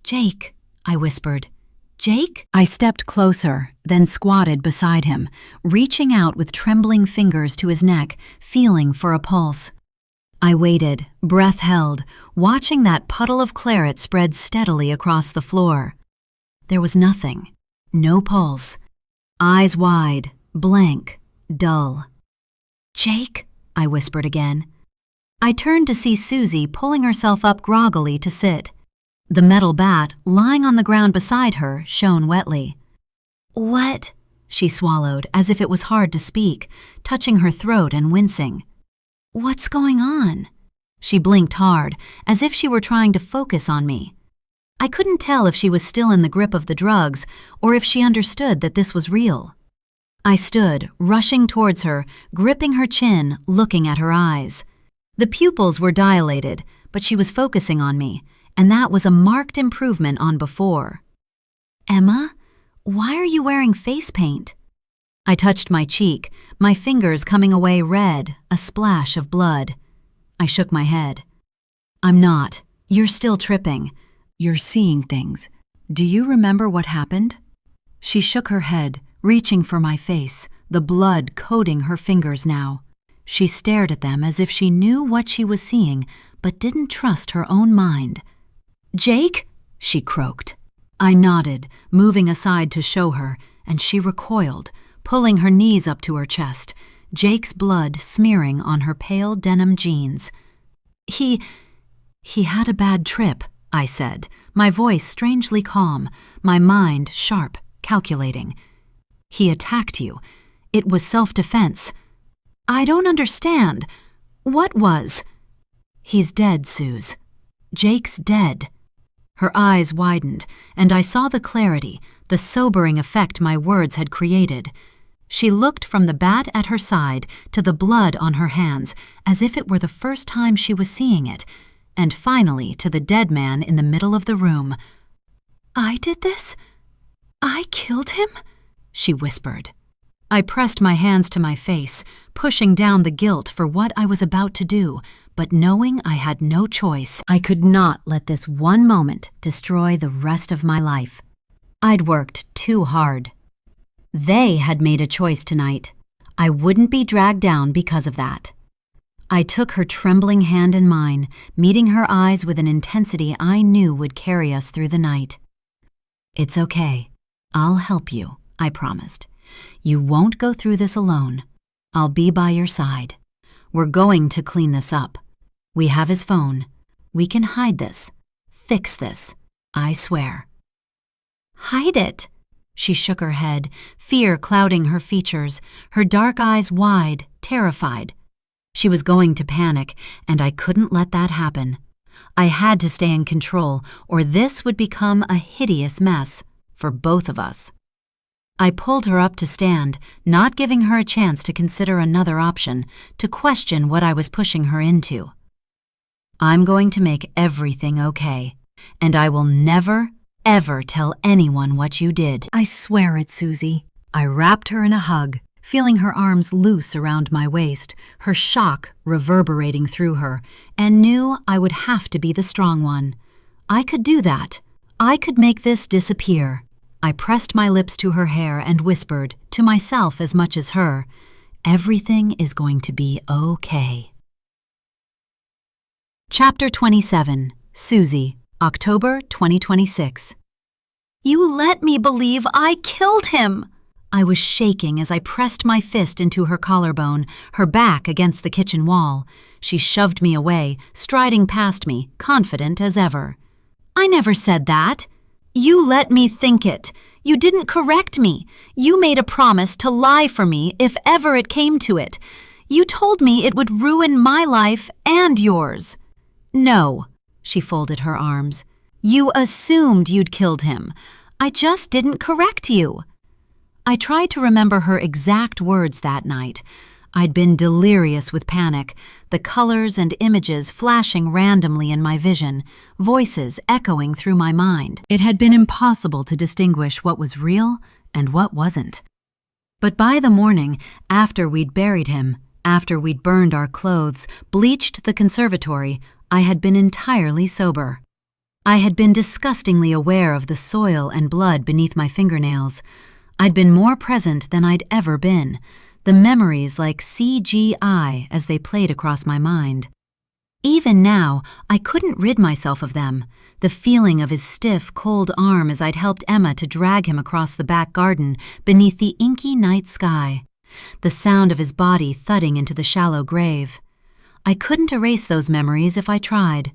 "Jake," I whispered. "Jake?" I stepped closer, then squatted beside him, reaching out with trembling fingers to his neck, feeling for a pulse. I waited, breath held, watching that puddle of claret spread steadily across the floor. There was nothing. No pulse. Eyes wide, blank, dull. "Jake?" I whispered again. I turned to see Susie pulling herself up groggily to sit. The metal bat, lying on the ground beside her, shone wetly. "What?" she swallowed, as if it was hard to speak, touching her throat and wincing. "What's going on?" She blinked hard, as if she were trying to focus on me. I couldn't tell if she was still in the grip of the drugs or if she understood that this was real. I stood, rushing towards her, gripping her chin, looking at her eyes. The pupils were dilated, but she was focusing on me, and that was a marked improvement on before. "Emma, why are you wearing face paint?" I touched my cheek, my fingers coming away red, a splash of blood. I shook my head. "I'm not. You're still tripping. You're seeing things. Do you remember what happened?" She shook her head, reaching for my face, the blood coating her fingers now. She stared at them as if she knew what she was seeing, but didn't trust her own mind. "Jake?" she croaked. I nodded, moving aside to show her, and she recoiled, pulling her knees up to her chest, Jake's blood smearing on her pale denim jeans. He had a bad trip," I said, my voice strangely calm, my mind sharp, calculating. "He attacked you. It was self-defense." "I don't understand. What was?" "He's dead, Suze. Jake's dead." Her eyes widened, and I saw the clarity, the sobering effect my words had created. She looked from the bat at her side to the blood on her hands, as if it were the first time she was seeing it, and finally to the dead man in the middle of the room. "I did this? I killed him?" she whispered. I pressed my hands to my face, pushing down the guilt for what I was about to do, but knowing I had no choice. I could not let this one moment destroy the rest of my life. I'd worked too hard. They had made a choice tonight. I wouldn't be dragged down because of that. I took her trembling hand in mine, meeting her eyes with an intensity I knew would carry us through the night. "It's okay. I'll help you," I promised. "You won't go through this alone. I'll be by your side. We're going to clean this up. We have his phone. We can hide this. Fix this. I swear." Hide it." She shook her head, fear clouding her features, her dark eyes wide, terrified. She was going to panic, and I couldn't let that happen. I had to stay in control, or this would become a hideous mess for both of us. I pulled her up to stand, not giving her a chance to consider another option, to question what I was pushing her into. "I'm going to make everything okay, and I will never, ever tell anyone what you did. I swear it, Susie." I wrapped her in a hug, feeling her arms loose around my waist, her shock reverberating through her, and knew I would have to be the strong one. I could do that. I could make this disappear. I pressed my lips to her hair and whispered, to myself as much as her, "Everything is going to be okay." Chapter 27, Susie, October 2026. "You let me believe I killed him!" I was shaking as I pressed my fist into her collarbone, her back against the kitchen wall. She shoved me away, striding past me, confident as ever. "I never said that." "You let me think it. You didn't correct me. You made a promise to lie for me if ever it came to it. You told me it would ruin my life and yours." "No," she folded her arms. "You assumed you'd killed him. I just didn't correct you." I tried to remember her exact words that night. I'd been delirious with panic, the colors and images flashing randomly in my vision, voices echoing through my mind. It had been impossible to distinguish what was real and what wasn't. But by the morning, after we'd buried him, after we'd burned our clothes, bleached the conservatory, I had been entirely sober. I had been disgustingly aware of the soil and blood beneath my fingernails. I'd been more present than I'd ever been, the memories like CGI as they played across my mind. Even now, I couldn't rid myself of them, the feeling of his stiff, cold arm as I'd helped Emma to drag him across the back garden beneath the inky night sky, the sound of his body thudding into the shallow grave. I couldn't erase those memories if I tried.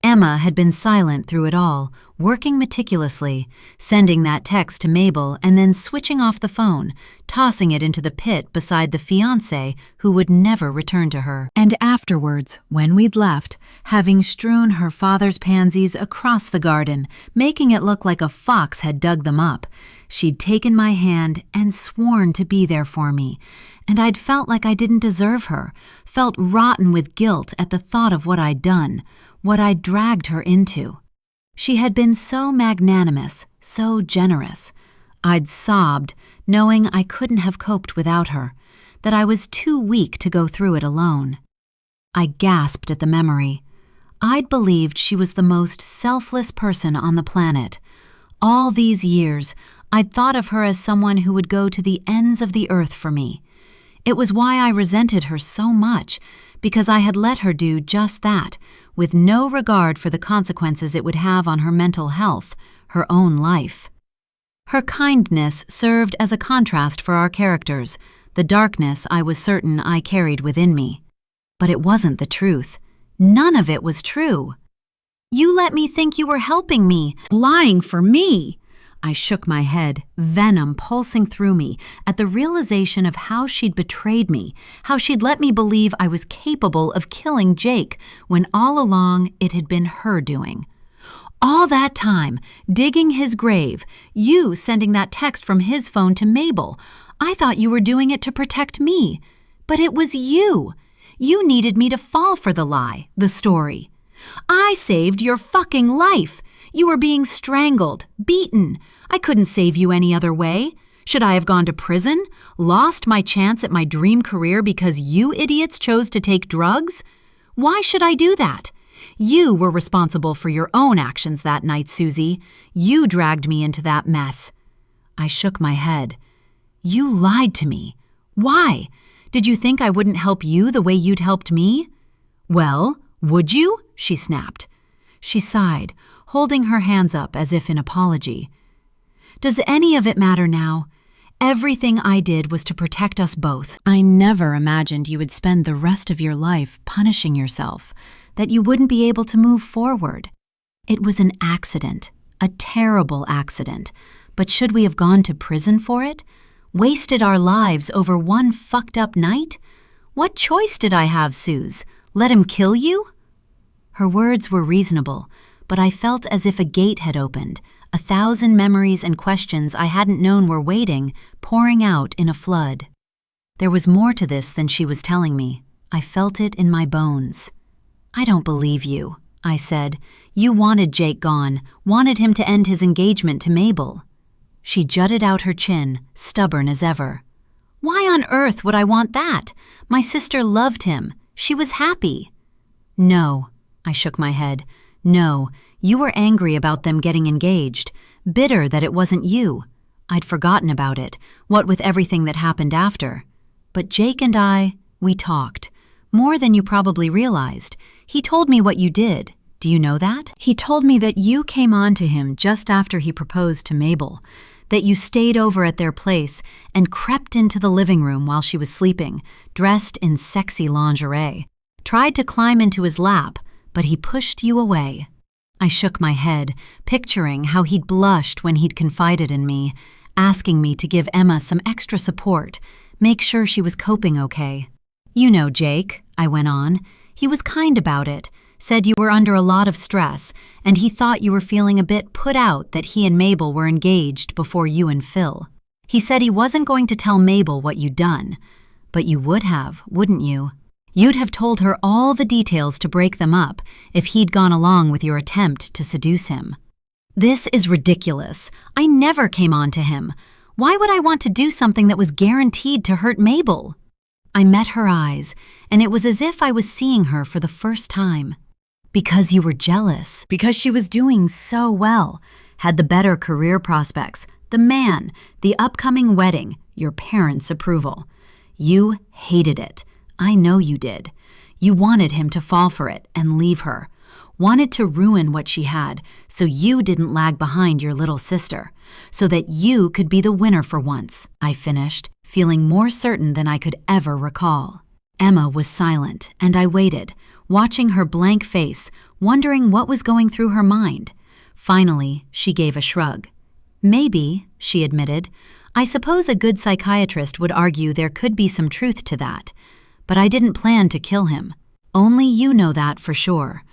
Emma had been silent through it all, working meticulously, sending that text to Mabel and then switching off the phone, tossing it into the pit beside the fiancé who would never return to her. And afterwards, when we'd left, having strewn her father's pansies across the garden, making it look like a fox had dug them up, she'd taken my hand and sworn to be there for me, and I'd felt like I didn't deserve her, felt rotten with guilt at the thought of what I'd done, what I'd dragged her into. She had been so magnanimous, so generous. I'd sobbed, knowing I couldn't have coped without her, that I was too weak to go through it alone. I gasped at the memory. I'd believed she was the most selfless person on the planet. All these years, I'd thought of her as someone who would go to the ends of the earth for me. It was why I resented her so much, because I had let her do just that, with no regard for the consequences it would have on her mental health, her own life. Her kindness served as a contrast for our characters, the darkness I was certain I carried within me. But it wasn't the truth. None of it was true. "You let me think you were helping me, lying for me." I shook my head, venom pulsing through me at the realization of how she'd betrayed me, how she'd let me believe I was capable of killing Jake when all along it had been her doing. All that time, digging his grave, you sending that text from his phone to Mabel, I thought you were doing it to protect me. But it was you. You needed me to fall for the lie, the story. I saved your fucking life. You were being strangled, beaten. I couldn't save you any other way. Should I have gone to prison? Lost my chance at my dream career because you idiots chose to take drugs? Why should I do that? You were responsible for your own actions that night, Susie. You dragged me into that mess. I shook my head. You lied to me. Why? Did you think I wouldn't help you the way you'd helped me? Well, would you? She snapped. She sighed, holding her hands up as if in apology. Does any of it matter now? Everything I did was to protect us both. I never imagined you would spend the rest of your life punishing yourself, that you wouldn't be able to move forward. It was an accident, A terrible accident. But should we have gone to prison for it? Wasted our lives over one fucked up night? What choice did I have, Suze? Let him kill you? Her words were reasonable, but I felt as if a gate had opened. 1,000 memories and questions I hadn't known were waiting, pouring out in a flood. There was more to this than she was telling me. I felt it in my bones. I don't believe you, I said. You wanted Jake gone, wanted him to end his engagement to Mabel. She jutted out her chin, stubborn as ever. Why on earth would I want that? My sister loved him. She was happy. No, I shook my head. No, you were angry about them getting engaged, bitter that it wasn't you. I'd forgotten about it, what with everything that happened after. But Jake and we talked. More than you probably realized. He told me what you did. Do you know that? He told me that you came on to him just after he proposed to Mabel, that you stayed over at their place and crept into the living room while she was sleeping, dressed in sexy lingerie, tried to climb into his lap, but he pushed you away. I shook my head, picturing how he'd blushed when he'd confided in me, asking me to give Emma some extra support, make sure she was coping okay. You know Jake, I went on. He was kind about it, said you were under a lot of stress, and he thought you were feeling a bit put out that he and Mabel were engaged before you and Phil. He said he wasn't going to tell Mabel what you'd done, but you would have, wouldn't you? You'd have told her all the details to break them up if he'd gone along with your attempt to seduce him. This is ridiculous. I never came on to him. Why would I want to do something that was guaranteed to hurt Mabel? I met her eyes, and it was as if I was seeing her for the first time. Because you were jealous, because she was doing so well, had the better career prospects, the man, the upcoming wedding, your parents' approval. You hated it. I know you did. You wanted him to fall for it and leave her. Wanted to ruin what she had so you didn't lag behind your little sister, so that you could be the winner for once, I finished, feeling more certain than I could ever recall. Emma was silent, and I waited, watching her blank face, wondering what was going through her mind. Finally, she gave a shrug. Maybe, she admitted. I suppose a good psychiatrist would argue there could be some truth to that. But I didn't plan to kill him. Only you know that for sure.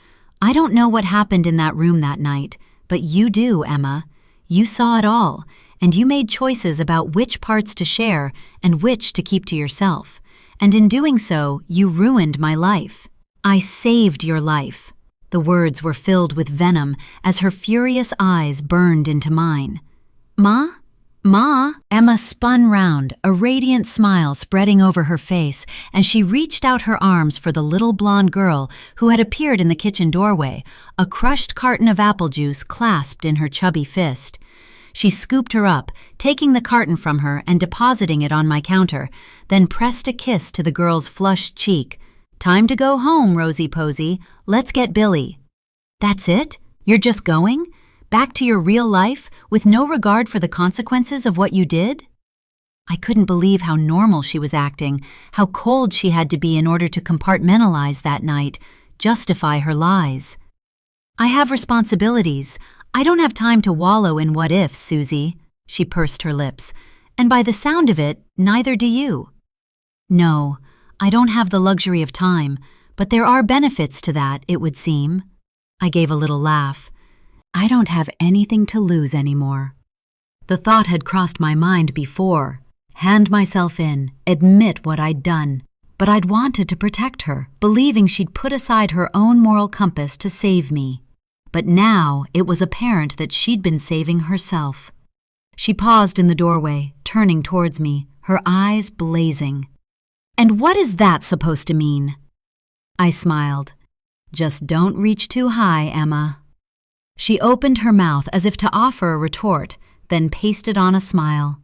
I don't know what happened in that room that night, but you do, Emma. You saw it all, and you made choices about which parts to share and which to keep to yourself. And in doing so, you ruined my life. I saved your life. The words were filled with venom as her furious eyes burned into mine. Ma? Ma? Emma spun round, a radiant smile spreading over her face as she reached out her arms for the little blonde girl who had appeared in the kitchen doorway, a crushed carton of apple juice clasped in her chubby fist. She scooped her up, taking the carton from her and depositing it on my counter, then pressed a kiss to the girl's flushed cheek. Time to go home, Rosie Posey. Let's get Billy. That's it? You're just going? Back to your real life, with no regard for the consequences of what you did? I couldn't believe how normal she was acting, how cold she had to be in order to compartmentalize that night, justify her lies. I have responsibilities. I don't have time to wallow in what-ifs, Susie. She pursed her lips. And by the sound of it, neither do you. No, I don't have the luxury of time, but there are benefits to that, it would seem. I gave a little laugh. I don't have anything to lose anymore. The thought had crossed my mind before. Hand myself in, admit what I'd done. But I'd wanted to protect her, believing she'd put aside her own moral compass to save me. But now it was apparent that she'd been saving herself. She paused in the doorway, turning towards me, her eyes blazing. And what is that supposed to mean? I smiled. Just don't reach too high, Emma. She opened her mouth as if to offer a retort, then pasted on a smile.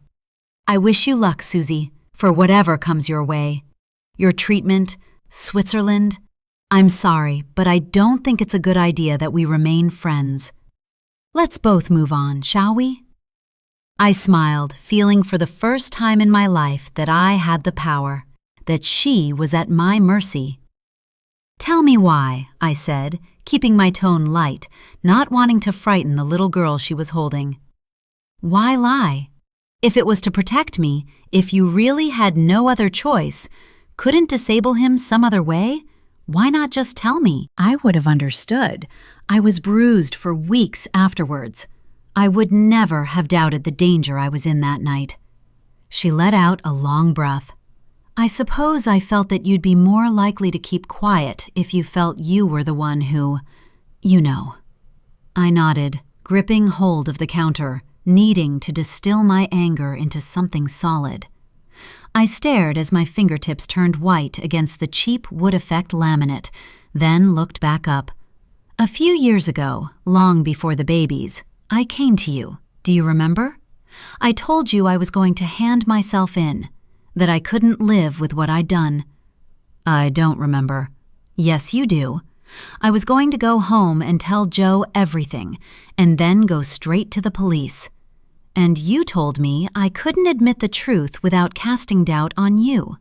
I wish you luck, Susie, for whatever comes your way. Your treatment, Switzerland. I'm sorry, but I don't think it's a good idea that we remain friends. Let's both move on, shall we? I smiled, feeling for the first time in my life that I had the power, that she was at my mercy. Tell me why, I said, keeping my tone light, not wanting to frighten the little girl she was holding. Why lie? If it was to protect me, if you really had no other choice, couldn't disable him some other way? Why not just tell me? I would have understood. I was bruised for weeks afterwards. I would never have doubted the danger I was in that night. She let out a long breath. I suppose I felt that you'd be more likely to keep quiet if you felt you were the one who, you know. I nodded, gripping hold of the counter, needing to distill my anger into something solid. I stared as my fingertips turned white against the cheap wood effect laminate, then looked back up. A few years ago, long before the babies, I came to you. Do you remember? I told you I was going to hand myself in, that I couldn't live with what I'd done. I don't remember. Yes, you do. I was going to go home and tell Joe everything, and then go straight to the police. And you told me I couldn't admit the truth without casting doubt on you.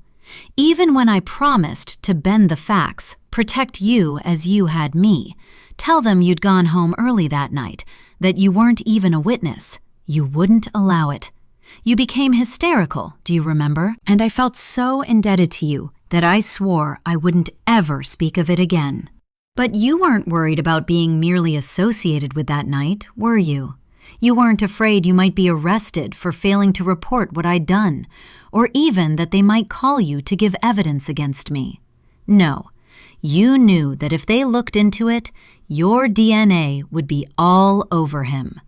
Even when I promised to bend the facts, protect you as you had me, tell them you'd gone home early that night, that you weren't even a witness, you wouldn't allow it. You became hysterical, do you remember? And I felt so indebted to you that I swore I wouldn't ever speak of it again. But you weren't worried about being merely associated with that night, were you? You weren't afraid you might be arrested for failing to report what I'd done, or even that they might call you to give evidence against me. No, you knew that if they looked into it, your DNA would be all over him.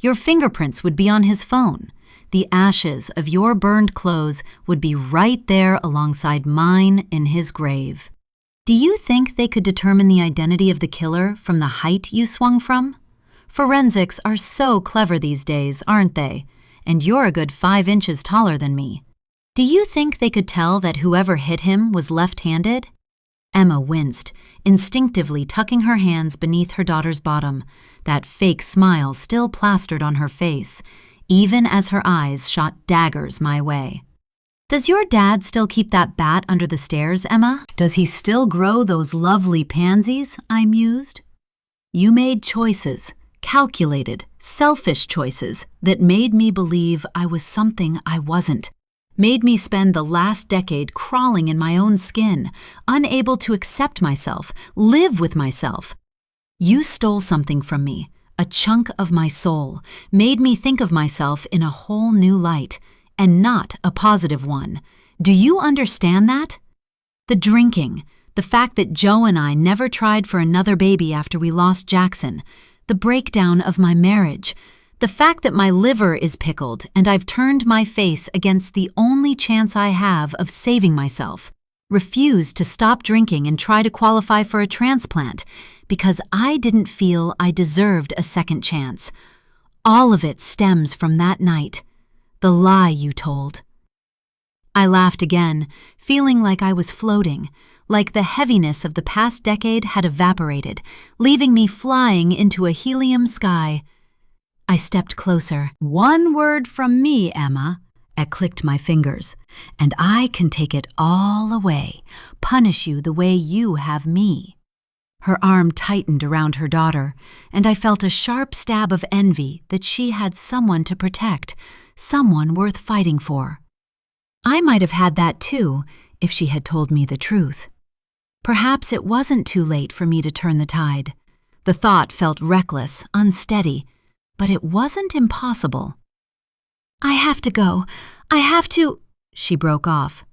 Your fingerprints would be on his phone. The ashes of your burned clothes would be right there alongside mine in his grave. Do you think they could determine the identity of the killer from the height you swung from? Forensics are so clever these days, aren't they? And you're a good 5 inches taller than me. Do you think they could tell that whoever hit him was left-handed? Emma winced, instinctively tucking her hands beneath her daughter's bottom, that fake smile still plastered on her face, even as her eyes shot daggers my way. Does your dad still keep that bat under the stairs, Emma? Does he still grow those lovely pansies? I mused. You made choices. Calculated, selfish choices that made me believe I was something I wasn't, made me spend the last decade crawling in my own skin, unable to accept myself, live with myself. You stole something from me, a chunk of my soul, made me think of myself in a whole new light, and not a positive one. Do you understand that? The drinking, the fact that Joe and I never tried for another baby after we lost Jackson, the breakdown of my marriage, the fact that my liver is pickled and I've turned my face against the only chance I have of saving myself, refused to stop drinking and try to qualify for a transplant because I didn't feel I deserved a second chance. All of it stems from that night, the lie you told. I laughed again, feeling like I was floating, like the heaviness of the past decade had evaporated, leaving me flying into a helium sky. I stepped closer. One word from me, Emma. I clicked my fingers, and I can take it all away, punish you the way you have me. Her arm tightened around her daughter, and I felt a sharp stab of envy that she had someone to protect, someone worth fighting for. I might have had that too, if she had told me the truth. Perhaps it wasn't too late for me to turn the tide. The thought felt reckless, unsteady, but it wasn't impossible. I have to go. I have to... She broke off.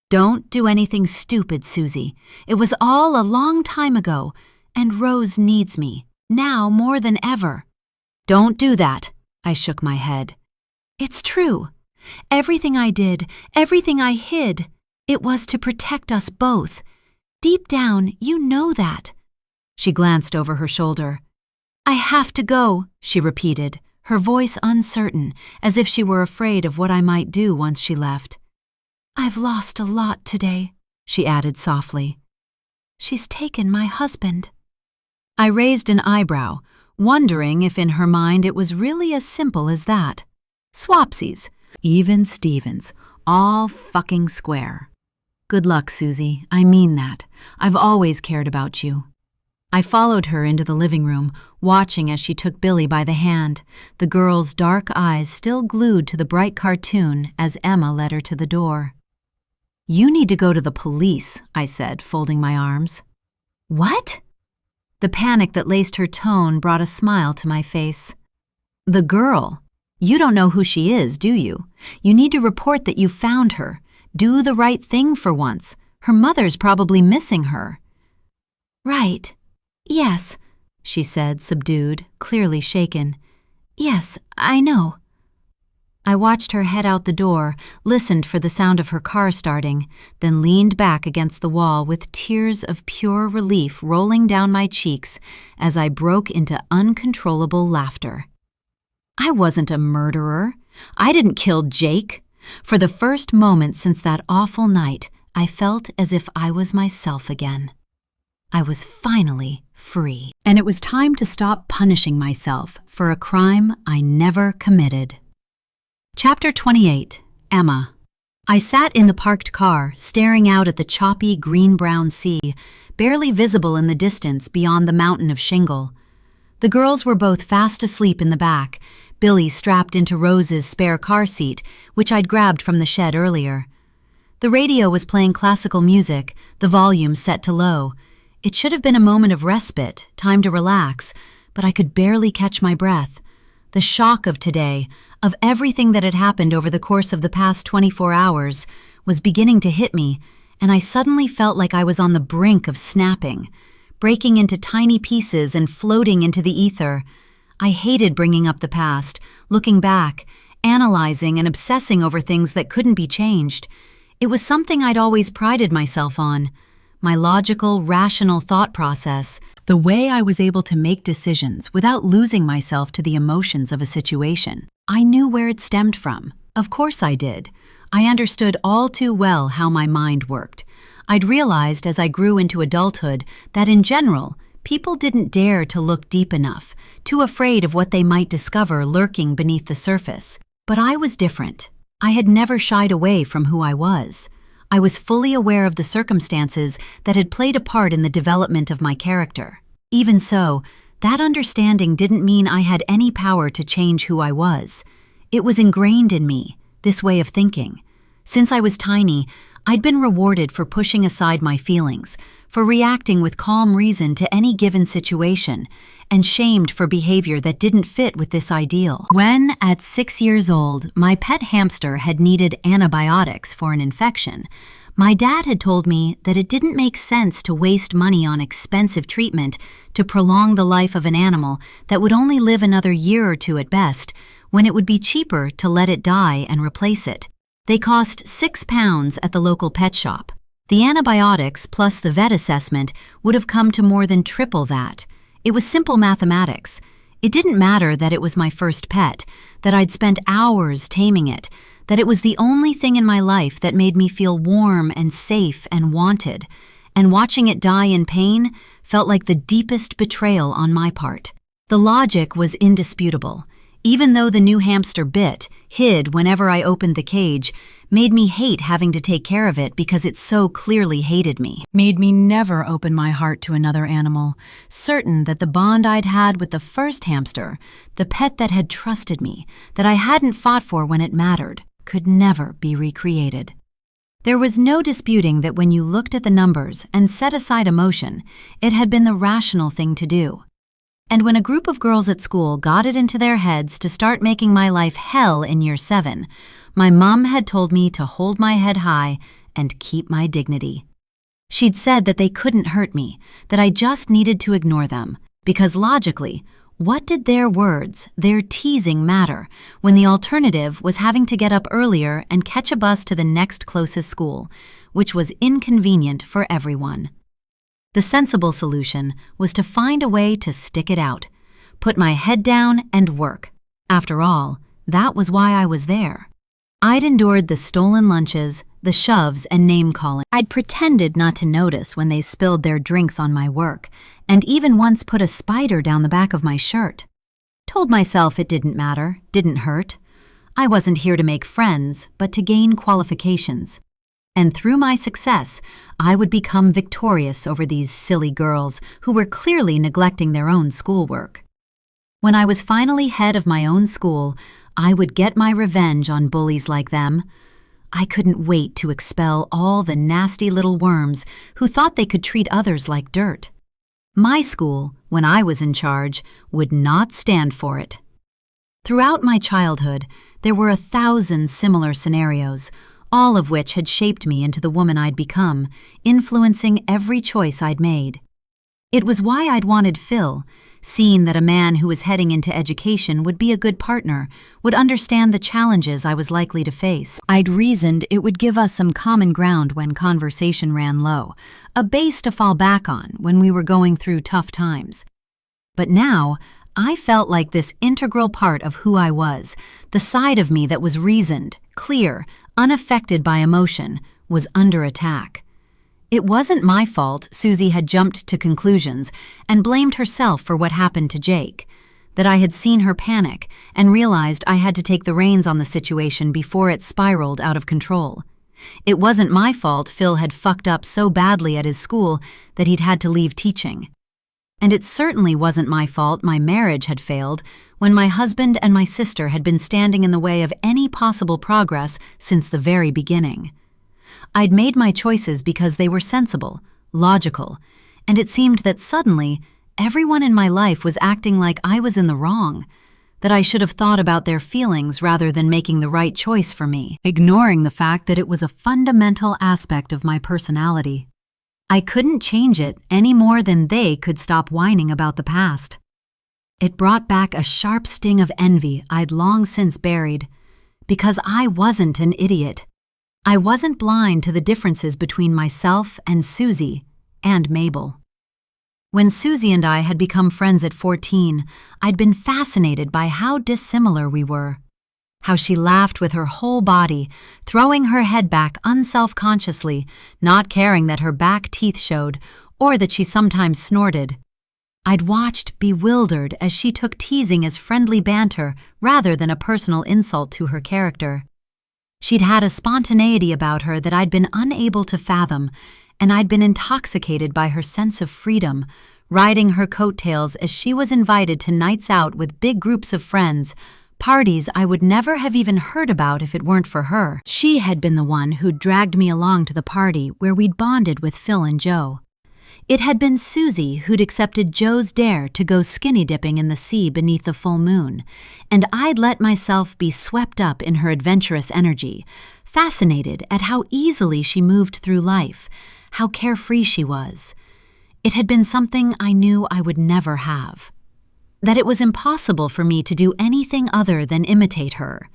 Don't do anything stupid, Susie. It was all a long time ago, and Rose needs me, now more than ever. Don't do that, I shook my head. It's true. Everything I did, everything I hid, it was to protect us both. Deep down, you know that. She glanced over her shoulder. I have to go, she repeated, her voice uncertain, as if she were afraid of what I might do once she left. I've lost a lot today, she added softly. She's taken my husband. I raised an eyebrow, wondering if in her mind it was really as simple as that. Swapsies, even Stevens, all fucking square. Good luck, Susie. I mean that. I've always cared about you. I followed her into the living room, watching as she took Billy by the hand, the girl's dark eyes still glued to the bright cartoon as Emma led her to the door. You need to go to the police, I said, folding my arms. What? The panic that laced her tone brought a smile to my face. The girl. You don't know who she is, do you? You need to report that you found her. Do the right thing for once. Her mother's probably missing her. Right. Yes, she said, subdued, clearly shaken. Yes, I know. I watched her head out the door, listened for the sound of her car starting, then leaned back against the wall with tears of pure relief rolling down my cheeks as I broke into uncontrollable laughter. I wasn't a murderer. I didn't kill Jake. For the first moment since that awful night, I felt as if I was myself again. I was finally free, and it was time to stop punishing myself for a crime I never committed. Chapter 28. Emma. I sat in the parked car, staring out at the choppy green-brown sea, barely visible in the distance beyond the mountain of shingle. The girls were both fast asleep in the back, Billy strapped into Rose's spare car seat, which I'd grabbed from the shed earlier. The radio was playing classical music, the volume set to low. It should have been a moment of respite, time to relax, but I could barely catch my breath. The shock of today, of everything that had happened over the course of the past 24 hours, was beginning to hit me, and I suddenly felt like I was on the brink of snapping, breaking into tiny pieces and floating into the ether. I hated bringing up the past, looking back, analyzing and obsessing over things that couldn't be changed. It was something I'd always prided myself on. My logical, rational thought process, the way I was able to make decisions without losing myself to the emotions of a situation. I knew where it stemmed from. Of course I did. I understood all too well how my mind worked. I'd realized as I grew into adulthood that in general, people didn't dare to look deep enough, too afraid of what they might discover lurking beneath the surface. But I was different. I had never shied away from who I was. I was fully aware of the circumstances that had played a part in the development of my character. Even so, that understanding didn't mean I had any power to change who I was. It was ingrained in me, this way of thinking. Since I was tiny, I'd been rewarded for pushing aside my feelings, for reacting with calm reason to any given situation, and shamed for behavior that didn't fit with this ideal. When, at 6 years old, my pet hamster had needed antibiotics for an infection, my dad had told me that it didn't make sense to waste money on expensive treatment to prolong the life of an animal that would only live another year or two at best, when it would be cheaper to let it die and replace it. They cost £6 at the local pet shop. The antibiotics plus the vet assessment would have come to more than triple that. It was simple mathematics. It didn't matter that it was my first pet, that I'd spent hours taming it, that it was the only thing in my life that made me feel warm and safe and wanted, and watching it die in pain felt like the deepest betrayal on my part. The logic was indisputable. Even though the new hamster bit, hid whenever I opened the cage, made me hate having to take care of it because it so clearly hated me. Made me never open my heart to another animal, certain that the bond I'd had with the first hamster, the pet that had trusted me, that I hadn't fought for when it mattered, could never be recreated. There was no disputing that when you looked at the numbers and set aside emotion, it had been the rational thing to do. And when a group of girls at school got it into their heads to start making my life hell in year 7, my mom had told me to hold my head high and keep my dignity. She'd said that they couldn't hurt me, that I just needed to ignore them, because logically, what did their words, their teasing matter, when the alternative was having to get up earlier and catch a bus to the next closest school, which was inconvenient for everyone. The sensible solution was to find a way to stick it out, put my head down and work. After all, that was why I was there. I'd endured the stolen lunches, the shoves and name-calling. I'd pretended not to notice when they spilled their drinks on my work, and even once put a spider down the back of my shirt. Told myself it didn't matter, didn't hurt. I wasn't here to make friends, but to gain qualifications. And through my success, I would become victorious over these silly girls who were clearly neglecting their own schoolwork. When I was finally head of my own school, I would get my revenge on bullies like them. I couldn't wait to expel all the nasty little worms who thought they could treat others like dirt. My school, when I was in charge, would not stand for it. Throughout my childhood, there were 1,000 similar scenarios, all of which had shaped me into the woman I'd become, influencing every choice I'd made. It was why I'd wanted Phil, seeing that a man who was heading into education would be a good partner, would understand the challenges I was likely to face. I'd reasoned it would give us some common ground when conversation ran low, a base to fall back on when we were going through tough times. But now, I felt like this integral part of who I was, the side of me that was reasoned, clear, unaffected by emotion, was under attack. It wasn't my fault Susie had jumped to conclusions and blamed herself for what happened to Jake, that I had seen her panic and realized I had to take the reins on the situation before it spiraled out of control. It wasn't my fault Phil had fucked up so badly at his school that he'd had to leave teaching. And it certainly wasn't my fault my marriage had failed when my husband and my sister had been standing in the way of any possible progress since the very beginning. I'd made my choices because they were sensible, logical, and it seemed that suddenly everyone in my life was acting like I was in the wrong, that I should have thought about their feelings rather than making the right choice for me, ignoring the fact that it was a fundamental aspect of my personality. I couldn't change it any more than they could stop whining about the past. It brought back a sharp sting of envy I'd long since buried, because I wasn't an idiot. I wasn't blind to the differences between myself and Susie and Mabel. When Susie and I had become friends at 14, I'd been fascinated by how dissimilar we were. How she laughed with her whole body, throwing her head back unself-consciously, not caring that her back teeth showed or that she sometimes snorted. I'd watched bewildered as she took teasing as friendly banter rather than a personal insult to her character. She'd had a spontaneity about her that I'd been unable to fathom, and I'd been intoxicated by her sense of freedom, riding her coattails as she was invited to nights out with big groups of friends, parties I would never have even heard about if it weren't for her. She had been the one who'd dragged me along to the party where we'd bonded with Phil and Joe. It had been Susie who'd accepted Joe's dare to go skinny dipping in the sea beneath the full moon, and I'd let myself be swept up in her adventurous energy, fascinated at how easily she moved through life, how carefree she was. It had been something I knew I would never have. That it was impossible for me to do anything other than imitate her.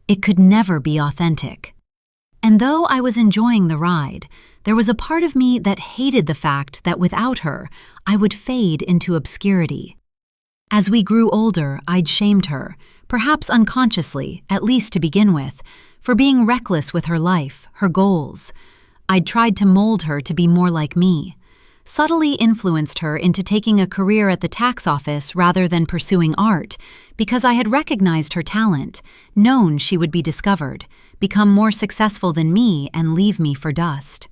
It could never be authentic. And though I was enjoying the ride, there was a part of me that hated the fact that without her, I would fade into obscurity. As we grew older, I'd shamed her, perhaps unconsciously, at least to begin with, for being reckless with her life, her goals. I'd tried to mold her to be more like me, subtly influenced her into taking a career at the tax office rather than pursuing art, because I had recognized her talent, known she would be discovered, become more successful than me and leave me for dust.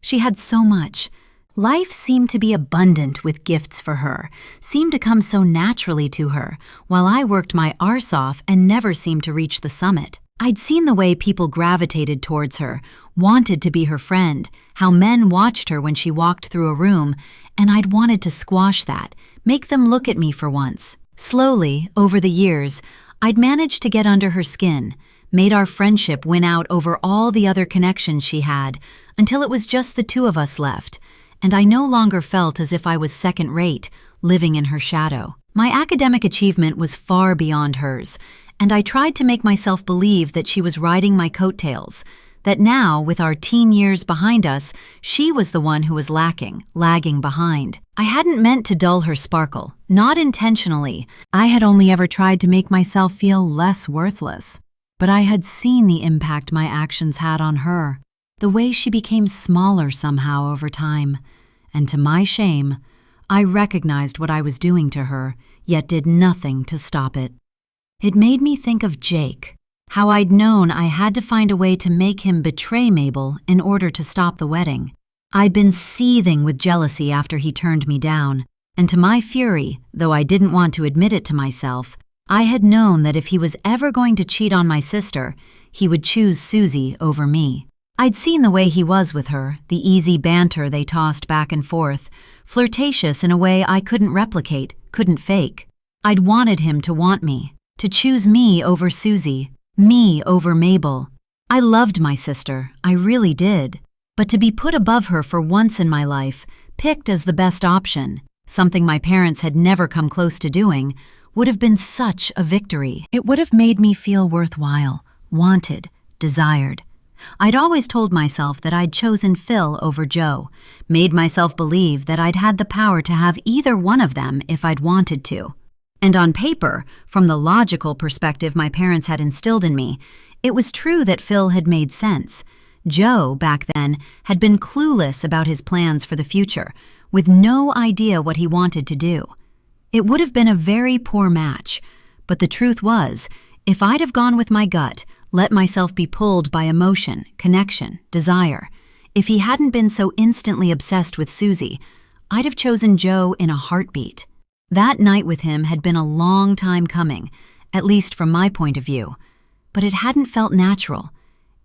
She had so much. Life seemed to be abundant with gifts for her, seemed to come so naturally to her, while I worked my arse off and never seemed to reach the summit. I'd seen the way people gravitated towards her, wanted to be her friend, how men watched her when she walked through a room, and I'd wanted to squash that, make them look at me for once. Slowly, over the years, I'd managed to get under her skin, made our friendship win out over all the other connections she had, until it was just the two of us left, and I no longer felt as if I was second-rate, living in her shadow. My academic achievement was far beyond hers, and I tried to make myself believe that she was riding my coattails, that now, with our teen years behind us, she was the one who was lagging behind. I hadn't meant to dull her sparkle, not intentionally. I had only ever tried to make myself feel less worthless. But I had seen the impact my actions had on her, the way she became smaller somehow over time, and to my shame, I recognized what I was doing to her, yet did nothing to stop it. It made me think of Jake, How I'd known I had to find a way to make him betray Mabel in order to stop the wedding. I'd been seething with jealousy after he turned me down, and to my fury, though I didn't want to admit it to myself, I had known that if he was ever going to cheat on my sister, he would choose Susie over me. I'd seen the way he was with her, the easy banter they tossed back and forth, flirtatious in a way I couldn't replicate, couldn't fake. I'd wanted him to want me, to choose me over Susie, me over Mabel. I loved my sister, I really did. But to be put above her for once in my life, picked as the best option, something my parents had never come close to doing, would have been such a victory. It would have made me feel worthwhile, wanted, desired. I'd always told myself that I'd chosen Phil over Joe, made myself believe that I'd had the power to have either one of them if I'd wanted to. And on paper, from the logical perspective my parents had instilled in me, it was true that Phil had made sense. Joe, back then, had been clueless about his plans for the future, with no idea what he wanted to do. It would have been a very poor match, but the truth was, if I'd have gone with my gut, let myself be pulled by emotion, connection, desire, if he hadn't been so instantly obsessed with Susie, I'd have chosen Joe in a heartbeat. That night with him had been a long time coming, at least from my point of view, but it hadn't felt natural.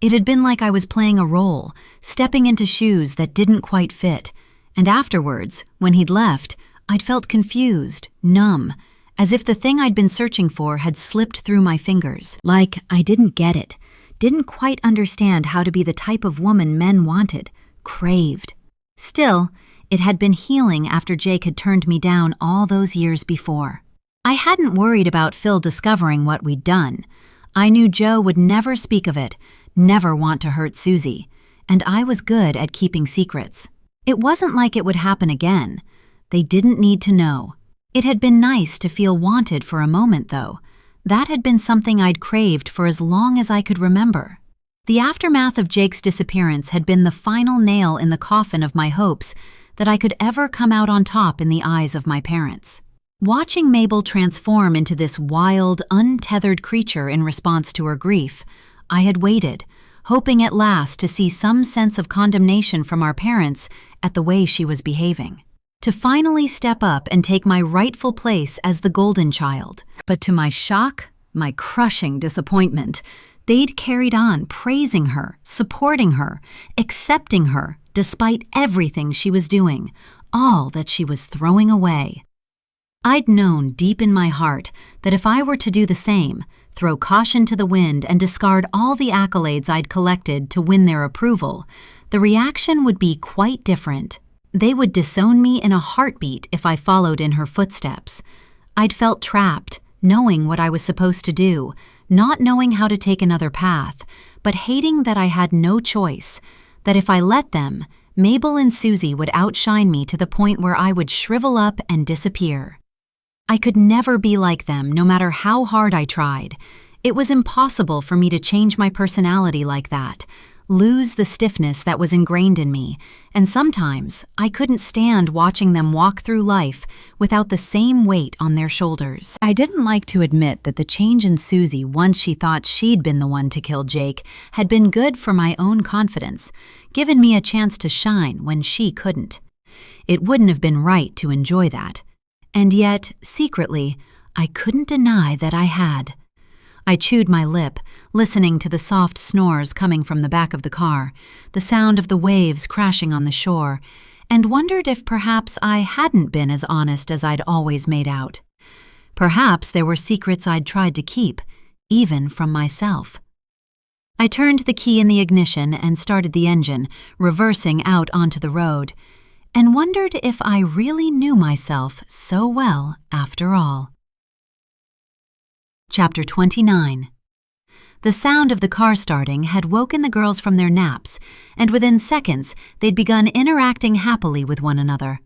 It had been like I was playing a role, stepping into shoes that didn't quite fit, and afterwards, when he'd left, I'd felt confused, numb, as if the thing I'd been searching for had slipped through my fingers. Like I didn't get it, didn't quite understand how to be the type of woman men wanted, craved. Still, it had been healing after Jake had turned me down all those years before. I hadn't worried about Phil discovering what we'd done. I knew Joe would never speak of it, never want to hurt Susie, and I was good at keeping secrets. It wasn't like it would happen again. They didn't need to know. It had been nice to feel wanted for a moment, though. That had been something I'd craved for as long as I could remember. The aftermath of Jake's disappearance had been the final nail in the coffin of my hopes that I could ever come out on top in the eyes of my parents. Watching Mabel transform into this wild, untethered creature in response to her grief, I had waited, hoping at last to see some sense of condemnation from our parents at the way she was behaving. To finally step up and take my rightful place as the golden child. But to my shock, my crushing disappointment, they'd carried on praising her, supporting her, accepting her, despite everything she was doing, all that she was throwing away. I'd known deep in my heart that if I were to do the same, throw caution to the wind and discard all the accolades I'd collected to win their approval, the reaction would be quite different. They would disown me in a heartbeat if I followed in her footsteps. I'd felt trapped, knowing what I was supposed to do, not knowing how to take another path, but hating that I had no choice, that if I let them, Mabel and Susie would outshine me to the point where I would shrivel up and disappear. I could never be like them, no matter how hard I tried. It was impossible for me to change my personality like that, lose the stiffness that was ingrained in me, and sometimes I couldn't stand watching them walk through life without the same weight on their shoulders. I didn't like to admit that the change in Susie once she thought she'd been the one to kill Jake had been good for my own confidence, given me a chance to shine when she couldn't. It wouldn't have been right to enjoy that. And yet, secretly, I couldn't deny that I had. I chewed my lip, listening to the soft snores coming from the back of the car, the sound of the waves crashing on the shore, and wondered if perhaps I hadn't been as honest as I'd always made out. Perhaps there were secrets I'd tried to keep, even from myself. I turned the key in the ignition and started the engine, reversing out onto the road, and wondered if I really knew myself so well after all. Chapter 29. The sound of the car starting had woken the girls from their naps, and within seconds they'd begun interacting happily with one another.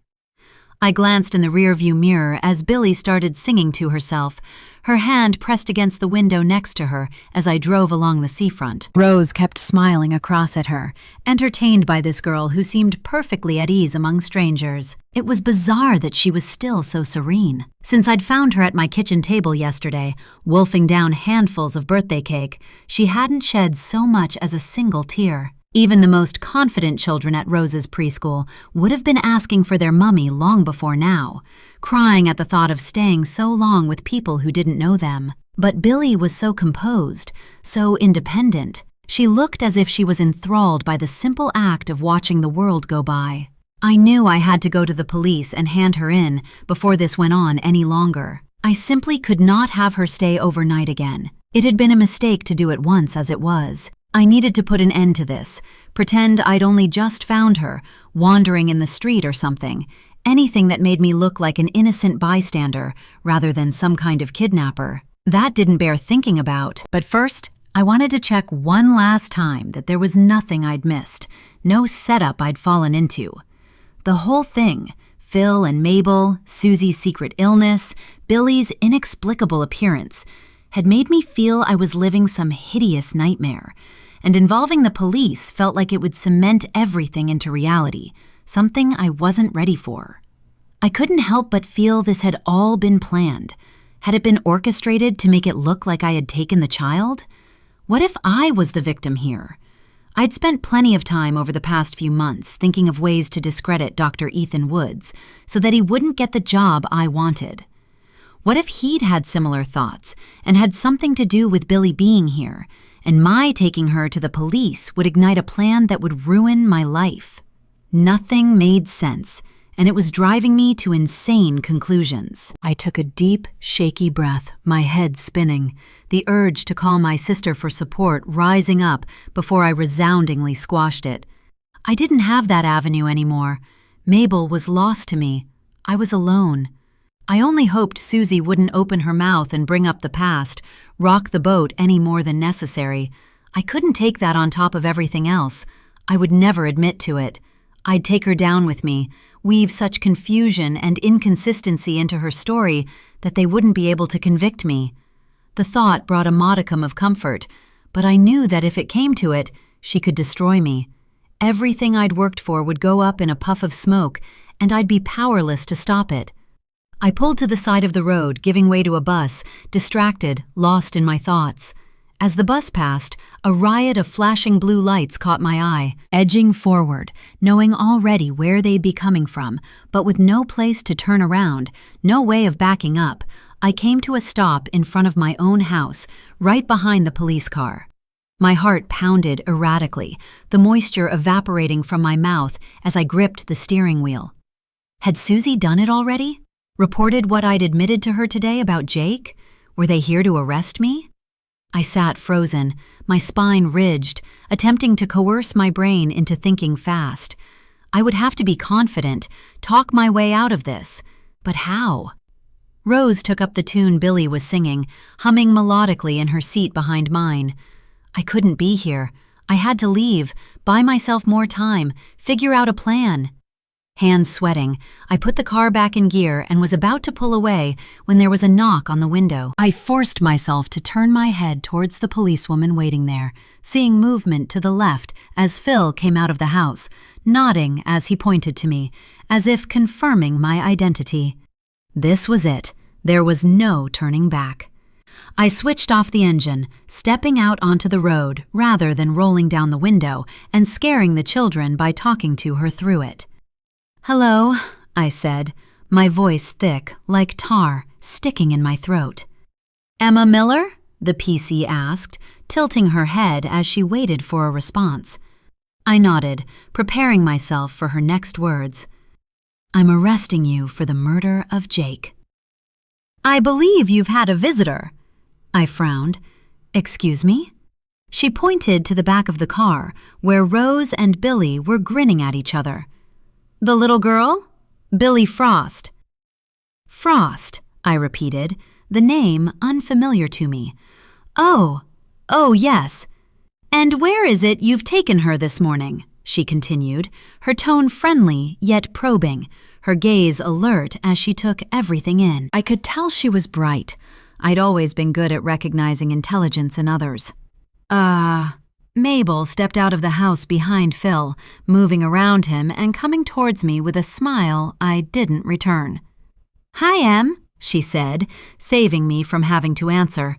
I glanced in the rearview mirror as Billy started singing to herself, her hand pressed against the window next to her as I drove along the seafront. Rose kept smiling across at her, entertained by this girl who seemed perfectly at ease among strangers. It was bizarre that she was still so serene. Since I'd found her at my kitchen table yesterday, wolfing down handfuls of birthday cake, she hadn't shed so much as a single tear. Even the most confident children at Rose's preschool would have been asking for their mummy long before now, crying at the thought of staying so long with people who didn't know them. But Billy was so composed, so independent. She looked as if she was enthralled by the simple act of watching the world go by. I knew I had to go to the police and hand her in before this went on any longer. I simply could not have her stay overnight again. It had been a mistake to do it once as it was. I needed to put an end to this, pretend I'd only just found her, wandering in the street or something, anything that made me look like an innocent bystander rather than some kind of kidnapper. That didn't bear thinking about. But first, I wanted to check one last time that there was nothing I'd missed, no setup I'd fallen into. The whole thing, Phil and Mabel, Susie's secret illness, Billy's inexplicable appearance, had made me feel I was living some hideous nightmare, and involving the police felt like it would cement everything into reality, something I wasn't ready for. I couldn't help but feel this had all been planned. Had it been orchestrated to make it look like I had taken the child? What if I was the victim here? I'd spent plenty of time over the past few months thinking of ways to discredit Dr. Ethan Woods so that he wouldn't get the job I wanted. What if he'd had similar thoughts and had something to do with Billy being here, and my taking her to the police would ignite a plan that would ruin my life? Nothing made sense, and it was driving me to insane conclusions. I took a deep, shaky breath, my head spinning, the urge to call my sister for support rising up before I resoundingly squashed it. I didn't have that avenue anymore. Mabel was lost to me. I was alone. I only hoped Susie wouldn't open her mouth and bring up the past, rock the boat any more than necessary. I couldn't take that on top of everything else. I would never admit to it. I'd take her down with me, weave such confusion and inconsistency into her story that they wouldn't be able to convict me. The thought brought a modicum of comfort, but I knew that if it came to it, she could destroy me. Everything I'd worked for would go up in a puff of smoke, and I'd be powerless to stop it. I pulled to the side of the road, giving way to a bus, distracted, lost in my thoughts. As the bus passed, a riot of flashing blue lights caught my eye. Edging forward, knowing already where they'd be coming from, but with no place to turn around, no way of backing up, I came to a stop in front of my own house, right behind the police car. My heart pounded erratically, the moisture evaporating from my mouth as I gripped the steering wheel. Had Susie done it already? Reported what I'd admitted to her today about Jake? Were they here to arrest me? I sat frozen, my spine ridged, attempting to coerce my brain into thinking fast. I would have to be confident, talk my way out of this. But how? Rose took up the tune Billy was singing, humming melodically in her seat behind mine. I couldn't be here. I had to leave, buy myself more time, figure out a plan. Hands sweating, I put the car back in gear and was about to pull away when there was a knock on the window. I forced myself to turn my head towards the policewoman waiting there, seeing movement to the left as Phil came out of the house, nodding as he pointed to me, as if confirming my identity. This was it. There was no turning back. I switched off the engine, stepping out onto the road rather than rolling down the window and scaring the children by talking to her through it. "Hello," I said, my voice thick, like tar, sticking in my throat. "Emma Miller?" the PC asked, tilting her head as she waited for a response. I nodded, preparing myself for her next words. "I'm arresting you for the murder of Jake." "I believe you've had a visitor." I frowned. "Excuse me?" She pointed to the back of the car, where Rose and Billy were grinning at each other. "The little girl? Billy Frost." "Frost," I repeated, the name unfamiliar to me. Oh, yes. "And where is it you've taken her this morning?" she continued, her tone friendly yet probing, her gaze alert as she took everything in. I could tell she was bright, I'd always been good at recognizing intelligence in others. Mabel stepped out of the house behind Phil, moving around him and coming towards me with a smile I didn't return. "Hi, Em," she said, saving me from having to answer.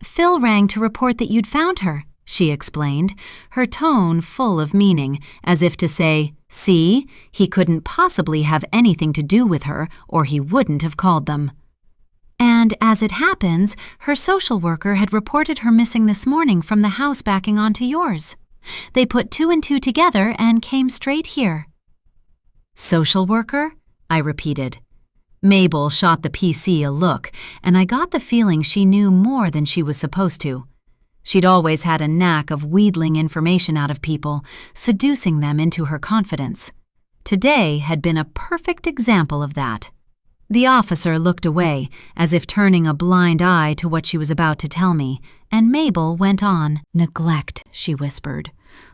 "Phil rang to report that you'd found her," she explained, her tone full of meaning, as if to say, "See, he couldn't possibly have anything to do with her, or he wouldn't have called them." "And as it happens, her social worker had reported her missing this morning from the house backing onto yours. They put 2 and 2 together and came straight here." "Social worker?" I repeated. Mabel shot the PC a look, and I got the feeling she knew more than she was supposed to. She'd always had a knack of wheedling information out of people, seducing them into her confidence. Today had been a perfect example of that. The officer looked away, as if turning a blind eye to what she was about to tell me, and Mabel went on. "Neglect," she whispered.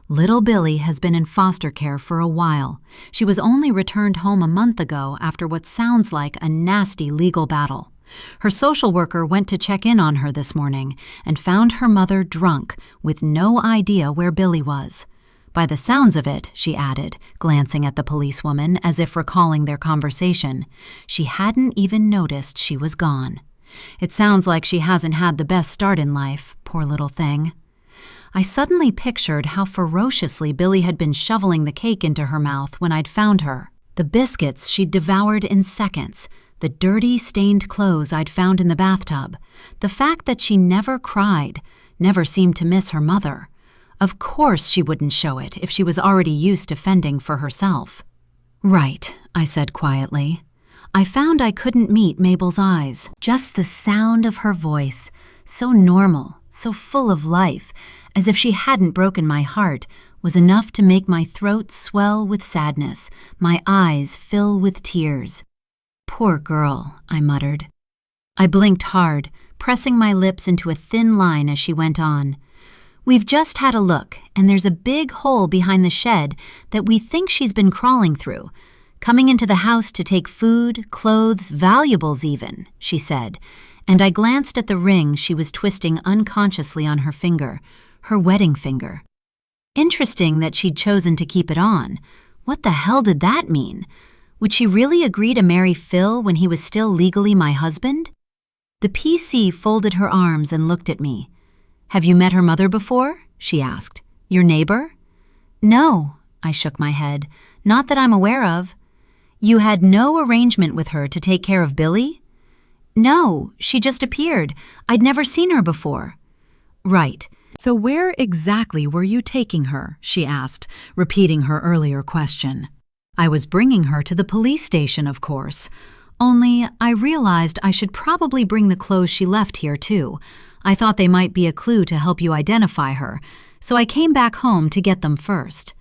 "Little Billy has been in foster care for a while. She was only returned home a month ago after what sounds like a nasty legal battle. Her social worker went to check in on her this morning and found her mother drunk with no idea where Billy was. By the sounds of it," she added, glancing at the policewoman as if recalling their conversation, "she hadn't even noticed she was gone. It sounds like she hasn't had the best start in life, poor little thing." I suddenly pictured how ferociously Billy had been shoveling the cake into her mouth when I'd found her. The biscuits she'd devoured in seconds, the dirty, stained clothes I'd found in the bathtub, the fact that she never cried, never seemed to miss her mother. Of course she wouldn't show it if she was already used to fending for herself. "Right," I said quietly. I found I couldn't meet Mabel's eyes. Just the sound of her voice, so normal, so full of life, as if she hadn't broken my heart, was enough to make my throat swell with sadness, my eyes fill with tears. "Poor girl," I muttered. I blinked hard, pressing my lips into a thin line as she went on. "We've just had a look, and there's a big hole behind the shed that we think she's been crawling through, coming into the house to take food, clothes, valuables even," she said, and I glanced at the ring she was twisting unconsciously on her finger, her wedding finger. Interesting that she'd chosen to keep it on. What the hell did that mean? Would she really agree to marry Phil when he was still legally my husband? The PC folded her arms and looked at me. "Have you met her mother before?" she asked. "Your neighbor?" "No," I shook my head. "Not that I'm aware of." "You had no arrangement with her to take care of Billy?" "No, she just appeared. I'd never seen her before." "Right. So where exactly were you taking her?" she asked, repeating her earlier question. "I was bringing her to the police station, of course. Only I realized I should probably bring the clothes she left here, too. I thought they might be a clue to help you identify her, so I came back home to get them first."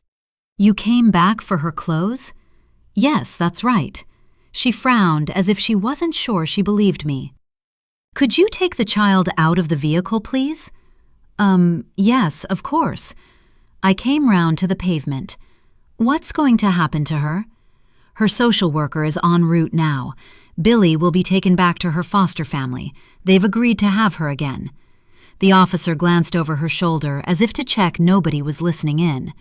"You came back for her clothes?" "Yes, that's right." She frowned as if she wasn't sure she believed me. "Could you take the child out of the vehicle, please?" Yes, of course." I came round to the pavement. "What's going to happen to her?" "Her social worker is en route now. Billy will be taken back to her foster family. They've agreed to have her again." The officer glanced over her shoulder as if to check nobody was listening in.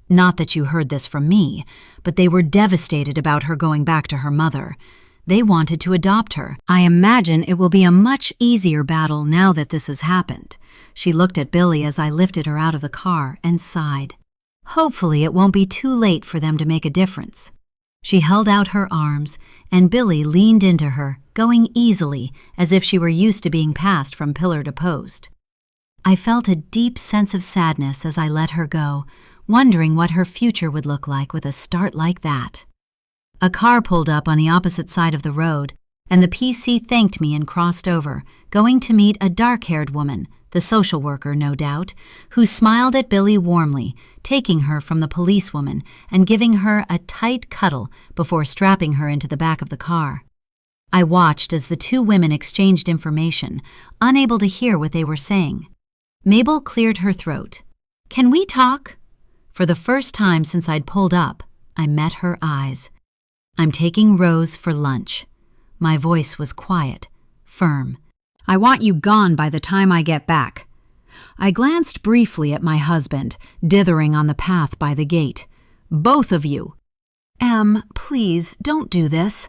"Not that you heard this from me, but they were devastated about her going back to her mother. They wanted to adopt her. I imagine it will be a much easier battle now that this has happened." She looked at Billy as I lifted her out of the car and sighed. "Hopefully it won't be too late for them to make a difference." She held out her arms, and Billy leaned into her, going easily, as if she were used to being passed from pillar to post. I felt a deep sense of sadness as I let her go, wondering what her future would look like with a start like that. A car pulled up on the opposite side of the road, and the PC thanked me and crossed over, going to meet a dark-haired woman, the social worker, no doubt, who smiled at Billy warmly, taking her from the policewoman and giving her a tight cuddle before strapping her into the back of the car. I watched as the two women exchanged information, unable to hear what they were saying. Mabel cleared her throat. "Can we talk?" For the first time since I'd pulled up, I met her eyes. "I'm taking Rose for lunch." My voice was quiet, firm. I want you gone by the time I get back." I glanced briefly at my husband, dithering on the path by the gate. "Both of you." "Em, please, don't do this."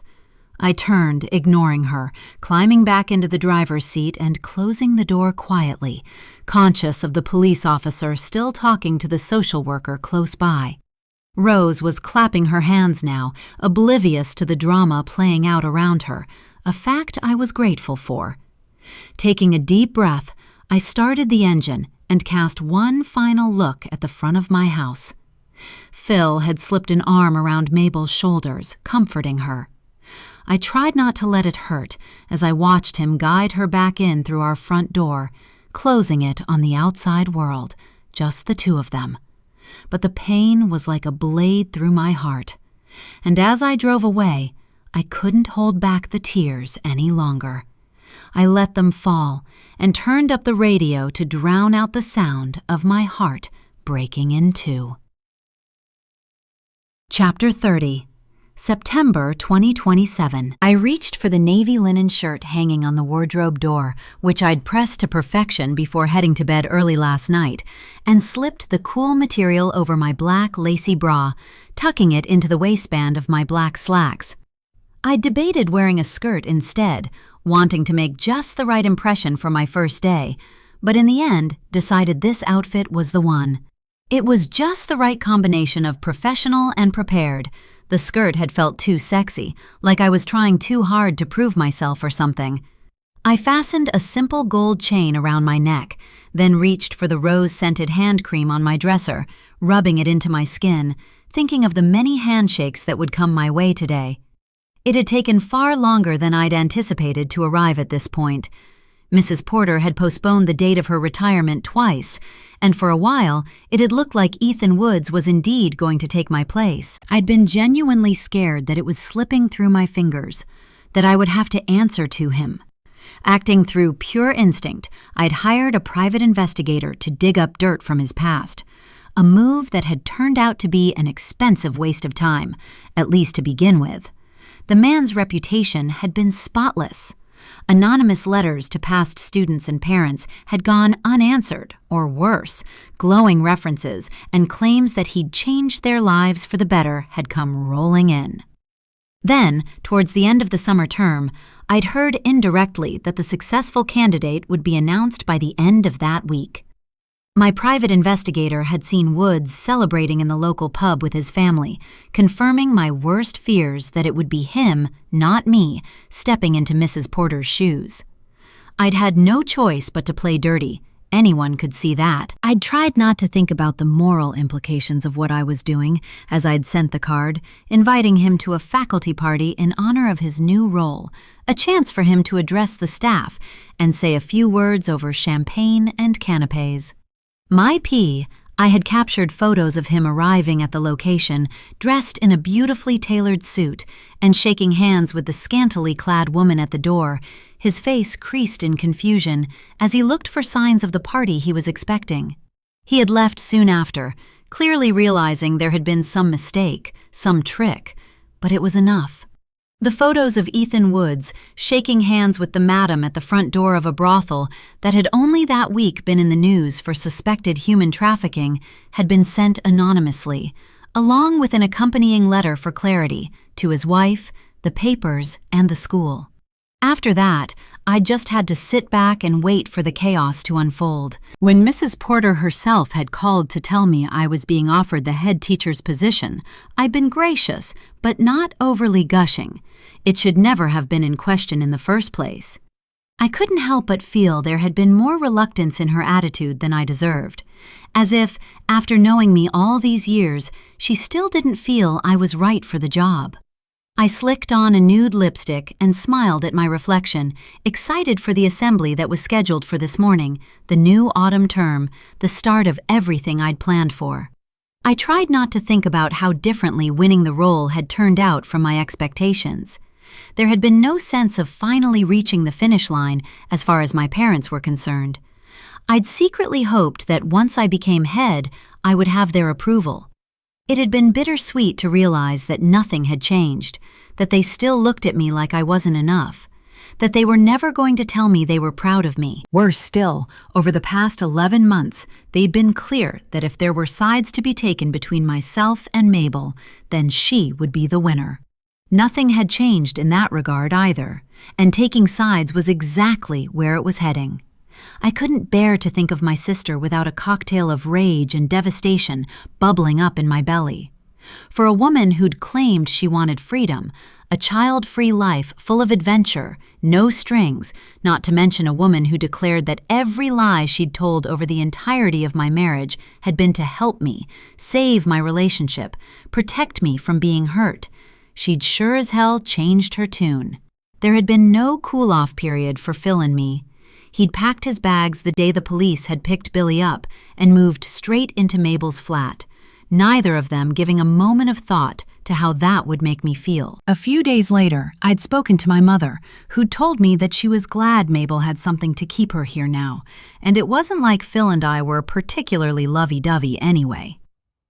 I turned, ignoring her, climbing back into the driver's seat and closing the door quietly, conscious of the police officer still talking to the social worker close by. Rose was clapping her hands now, oblivious to the drama playing out around her, a fact I was grateful for. Taking a deep breath, I started the engine and cast one final look at the front of my house. Phil had slipped an arm around Mabel's shoulders, comforting her. I tried not to let it hurt as I watched him guide her back in through our front door, closing it on the outside world, just the two of them. But the pain was like a blade through my heart, and as I drove away, I couldn't hold back the tears any longer. I let them fall and turned up the radio to drown out the sound of my heart breaking in two. Chapter 30. September 2027. I reached for the navy linen shirt hanging on the wardrobe door, which I'd pressed to perfection before heading to bed early last night, and slipped the cool material over my black lacy bra, tucking it into the waistband of my black slacks. I debated wearing a skirt instead, wanting to make just the right impression for my first day, but in the end decided this outfit was the one. It was just the right combination of professional and prepared. The skirt had felt too sexy, like I was trying too hard to prove myself or something. I fastened a simple gold chain around my neck, then reached for the rose-scented hand cream on my dresser, rubbing it into my skin, thinking of the many handshakes that would come my way today. It had taken far longer than I'd anticipated to arrive at this point. Mrs. Porter had postponed the date of her retirement twice, and for a while it had looked like Ethan Woods was indeed going to take my place. I'd been genuinely scared that it was slipping through my fingers, that I would have to answer to him. Acting through pure instinct, I'd hired a private investigator to dig up dirt from his past, a move that had turned out to be an expensive waste of time, at least to begin with. The man's reputation had been spotless. Anonymous letters to past students and parents had gone unanswered, or worse, glowing references and claims that he'd changed their lives for the better had come rolling in. Then, towards the end of the summer term, I'd heard indirectly that the successful candidate would be announced by the end of that week. My private investigator had seen Woods celebrating in the local pub with his family, confirming my worst fears that it would be him, not me, stepping into Mrs. Porter's shoes. I'd had no choice but to play dirty. Anyone could see that. I'd tried not to think about the moral implications of what I was doing as I'd sent the card, inviting him to a faculty party in honor of his new role, a chance for him to address the staff and say a few words over champagne and canapes. My P, I had captured photos of him arriving at the location, dressed in a beautifully tailored suit, and shaking hands with the scantily clad woman at the door, his face creased in confusion as he looked for signs of the party he was expecting. He had left soon after, clearly realizing there had been some mistake, some trick, but it was enough. The photos of Ethan Woods shaking hands with the madam at the front door of a brothel that had only that week been in the news for suspected human trafficking had been sent anonymously, along with an accompanying letter for clarity to his wife, the papers, and the school. After that, I just had to sit back and wait for the chaos to unfold. When Mrs. Porter herself had called to tell me I was being offered the head teacher's position, I'd been gracious, but not overly gushing. It should never have been in question in the first place. I couldn't help but feel there had been more reluctance in her attitude than I deserved, as if, after knowing me all these years, she still didn't feel I was right for the job. I slicked on a nude lipstick and smiled at my reflection, excited for the assembly that was scheduled for this morning, the new autumn term, the start of everything I'd planned for. I tried not to think about how differently winning the role had turned out from my expectations. There had been no sense of finally reaching the finish line as far as my parents were concerned. I'd secretly hoped that once I became head, I would have their approval. It had been bittersweet to realize that nothing had changed, that they still looked at me like I wasn't enough, that they were never going to tell me they were proud of me. Worse still, over the past 11 months, they'd been clear that if there were sides to be taken between myself and Mabel, then she would be the winner. Nothing had changed in that regard either, and taking sides was exactly where it was heading. I couldn't bear to think of my sister without a cocktail of rage and devastation bubbling up in my belly. For a woman who'd claimed she wanted freedom, a child-free life full of adventure, no strings, not to mention a woman who declared that every lie she'd told over the entirety of my marriage had been to help me, save my relationship, protect me from being hurt, she'd sure as hell changed her tune. There had been no cool-off period for Phil and me. He'd packed his bags the day the police had picked Billy up and moved straight into Mabel's flat, neither of them giving a moment of thought to how that would make me feel. A few days later, I'd spoken to my mother, who'd told me that she was glad Mabel had something to keep her here now, and it wasn't like Phil and I were particularly lovey-dovey anyway.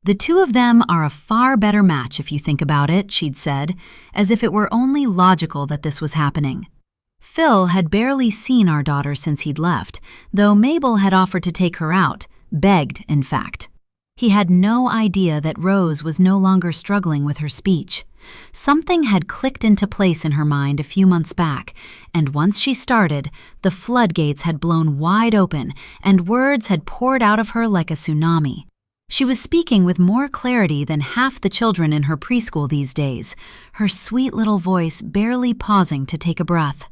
The two of them are a far better match if you think about it, she'd said, as if it were only logical that this was happening. Phil had barely seen our daughter since he'd left, though Mabel had offered to take her out, begged, in fact. He had no idea that Rose was no longer struggling with her speech. Something had clicked into place in her mind a few months back, and once she started, the floodgates had blown wide open and words had poured out of her like a tsunami. She was speaking with more clarity than half the children in her preschool these days, her sweet little voice barely pausing to take a breath.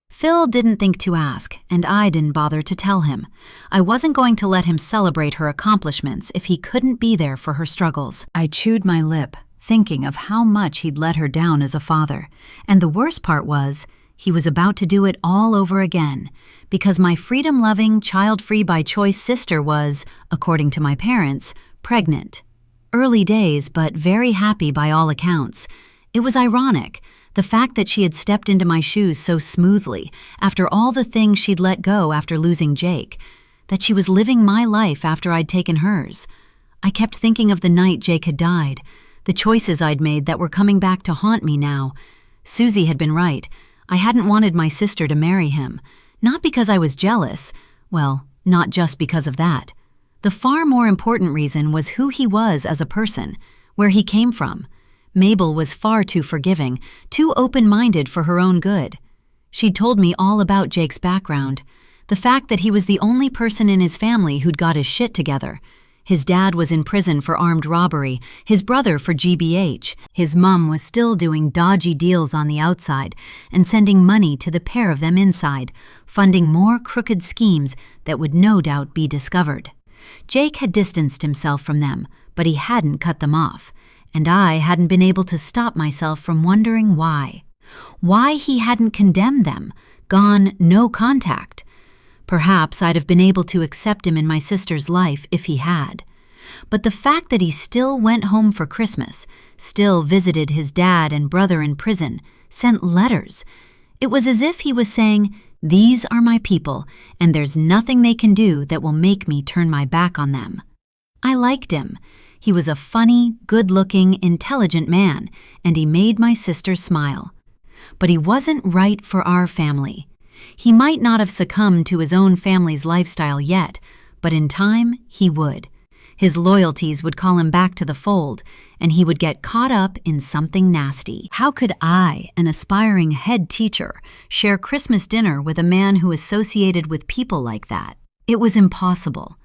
Phil didn't think to ask, and I didn't bother to tell him. I wasn't going to let him celebrate her accomplishments if he couldn't be there for her struggles. I chewed my lip, thinking of how much he'd let her down as a father, and the worst part was, he was about to do it all over again, because my freedom-loving, child-free by choice sister was, according to my parents, pregnant. Early days, but very happy by all accounts. It was ironic, the fact that she had stepped into my shoes so smoothly, after all the things she'd let go after losing Jake, that she was living my life after I'd taken hers. I kept thinking of the night Jake had died, the choices I'd made that were coming back to haunt me now. Susie had been right. I hadn't wanted my sister to marry him, not because I was jealous, well, not just because of that. The far more important reason was who he was as a person, where he came from. Mabel was far too forgiving, too open-minded for her own good. She'd told me all about Jake's background, the fact that he was the only person in his family who'd got his shit together. His dad was in prison for armed robbery, his brother for GBH. His mom was still doing dodgy deals on the outside and sending money to the pair of them inside, funding more crooked schemes that would no doubt be discovered. Jake had distanced himself from them, but he hadn't cut them off, and I hadn't been able to stop myself from wondering why. Why he hadn't condemned them, gone no contact. Perhaps I'd have been able to accept him in my sister's life if he had. But the fact that he still went home for Christmas, still visited his dad and brother in prison, sent letters. It was as if he was saying, "These are my people, and there's nothing they can do that will make me turn my back on them." I liked him. He was a funny, good-looking, intelligent man, and he made my sister smile. But he wasn't right for our family. He might not have succumbed to his own family's lifestyle yet, but in time, he would. His loyalties would call him back to the fold, and he would get caught up in something nasty. How could I, an aspiring head teacher, share Christmas dinner with a man who associated with people like that? It was impossible.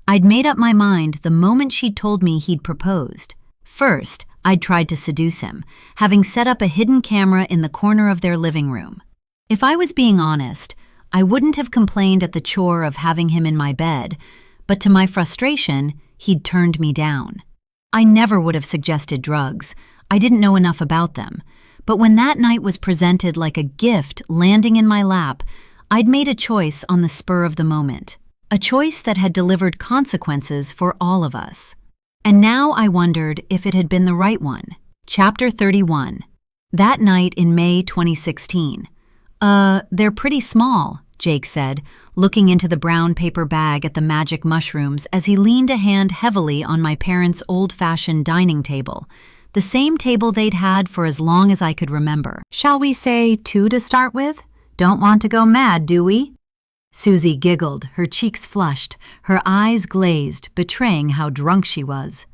I'd made up my mind the moment she'd told me he'd proposed. First, I'd tried to seduce him, having set up a hidden camera in the corner of their living room. If I was being honest, I wouldn't have complained at the chore of having him in my bed, but to my frustration, he'd turned me down. I never would have suggested drugs. I didn't know enough about them. But when that night was presented like a gift landing in my lap, I'd made a choice on the spur of the moment. A choice that had delivered consequences for all of us. And now I wondered if it had been the right one. Chapter 31. That night in May 2016. They're pretty small, Jake said, looking into the brown paper bag at the magic mushrooms as he leaned a hand heavily on my parents' old-fashioned dining table, the same table they'd had for as long as I could remember. "Shall we say 2 to start with?" Don't want to go mad, do we?" Susie giggled, her cheeks flushed, her eyes glazed, betraying how drunk she was.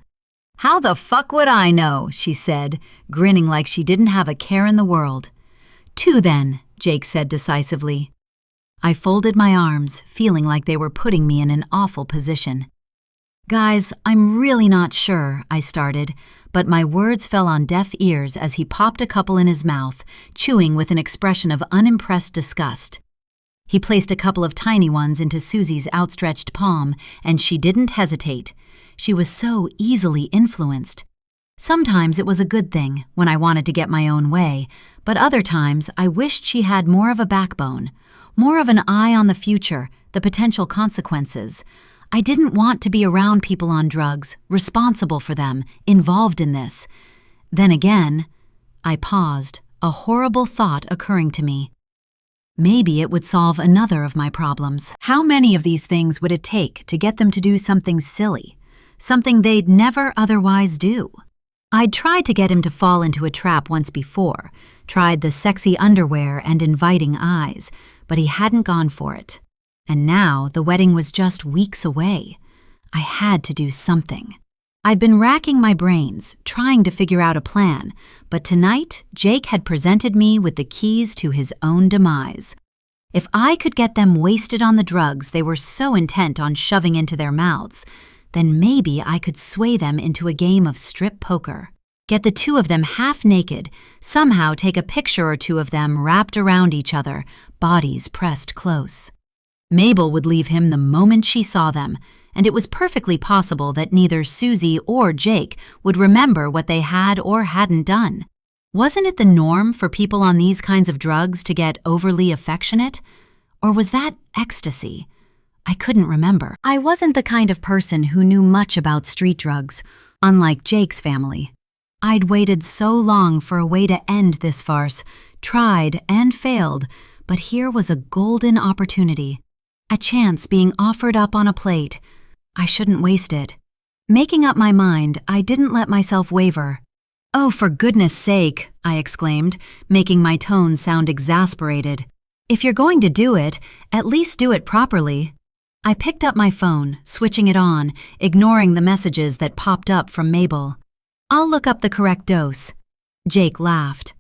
"How the fuck would I know?" she said, grinning like she didn't have a care in the world. "Two then," Jake said decisively. I folded my arms, feeling like they were putting me in an awful position. "Guys, I'm really not sure," I started, but my words fell on deaf ears as he popped a couple in his mouth, chewing with an expression of unimpressed disgust. He placed a couple of tiny ones into Susie's outstretched palm, and she didn't hesitate. She was so easily influenced. Sometimes it was a good thing when I wanted to get my own way, but other times I wished she had more of a backbone, more of an eye on the future, the potential consequences. I didn't want to be around people on drugs, responsible for them, involved in this. Then again, I paused, a horrible thought occurring to me. Maybe it would solve another of my problems. How many of these things would it take to get them to do something silly, something they'd never otherwise do? I'd tried to get him to fall into a trap once before, tried the sexy underwear and inviting eyes, but he hadn't gone for it. And now the wedding was just weeks away. I had to do something. I'd been racking my brains, trying to figure out a plan, but tonight Jake had presented me with the keys to his own demise. If I could get them wasted on the drugs they were so intent on shoving into their mouths, then maybe I could sway them into a game of strip poker. Get the two of them half naked, somehow take a picture or two of them wrapped around each other, bodies pressed close. Mabel would leave him the moment she saw them, and it was perfectly possible that neither Susie or Jake would remember what they had or hadn't done. Wasn't it the norm for people on these kinds of drugs to get overly affectionate? Or was that ecstasy? I couldn't remember. I wasn't the kind of person who knew much about street drugs, unlike Jake's family. I'd waited so long for a way to end this farce, tried and failed, but here was a golden opportunity. A chance being offered up on a plate. I shouldn't waste it. Making up my mind, I didn't let myself waver. "Oh, for goodness sake," I exclaimed, making my tone sound exasperated. "If you're going to do it, at least do it properly." I picked up my phone, switching it on, ignoring the messages that popped up from Mabel. "I'll look up the correct dose." Jake laughed.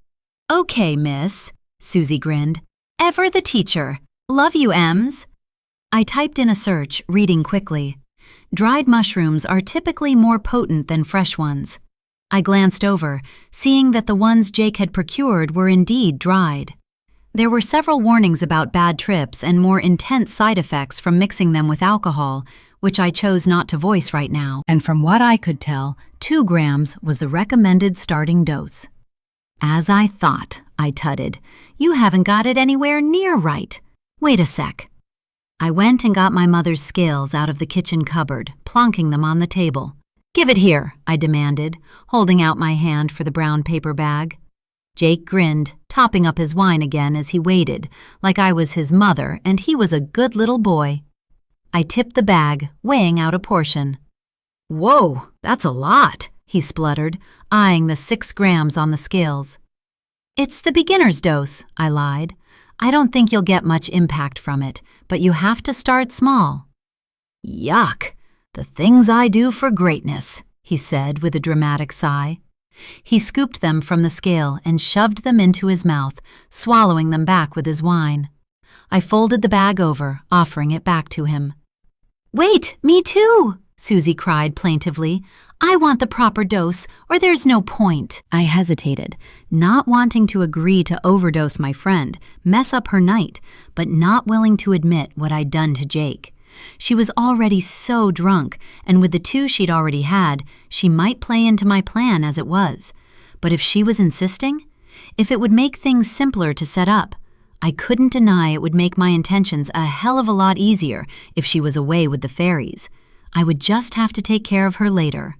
"Okay, miss," Susie grinned. "Ever the teacher. Love you, Ems." I typed in a search, reading quickly. Dried mushrooms are typically more potent than fresh ones. I glanced over, seeing that the ones Jake had procured were indeed dried. There were several warnings about bad trips and more intense side effects from mixing them with alcohol, which I chose not to voice right now, and from what I could tell, 2 grams was the recommended starting dose. "As I thought," I tutted. "You haven't got it anywhere near right. Wait a sec." I went and got my mother's scales out of the kitchen cupboard, plonking them on the table. "Give it here," I demanded, holding out my hand for the brown paper bag. Jake grinned, topping up his wine again as he waited, like I was his mother and he was a good little boy. I tipped the bag, weighing out a portion. "Whoa, that's a lot," he spluttered, eyeing the 6 grams on the scales. "It's the beginner's dose," I lied. "I don't think you'll get much impact from it, but you have to start small." "Yuck, the things I do for greatness," he said with a dramatic sigh. He scooped them from the scale and shoved them into his mouth, swallowing them back with his wine. I folded the bag over, offering it back to him. "Wait, me too!" Susie cried plaintively. "I want the proper dose, or there's no point." I hesitated, not wanting to agree to overdose my friend, mess up her night, but not willing to admit what I'd done to Jake. She was already so drunk, and with the 2 she'd already had, she might play into my plan as it was. But if she was insisting, if it would make things simpler to set up, I couldn't deny it would make my intentions a hell of a lot easier if she was away with the fairies. I would just have to take care of her later.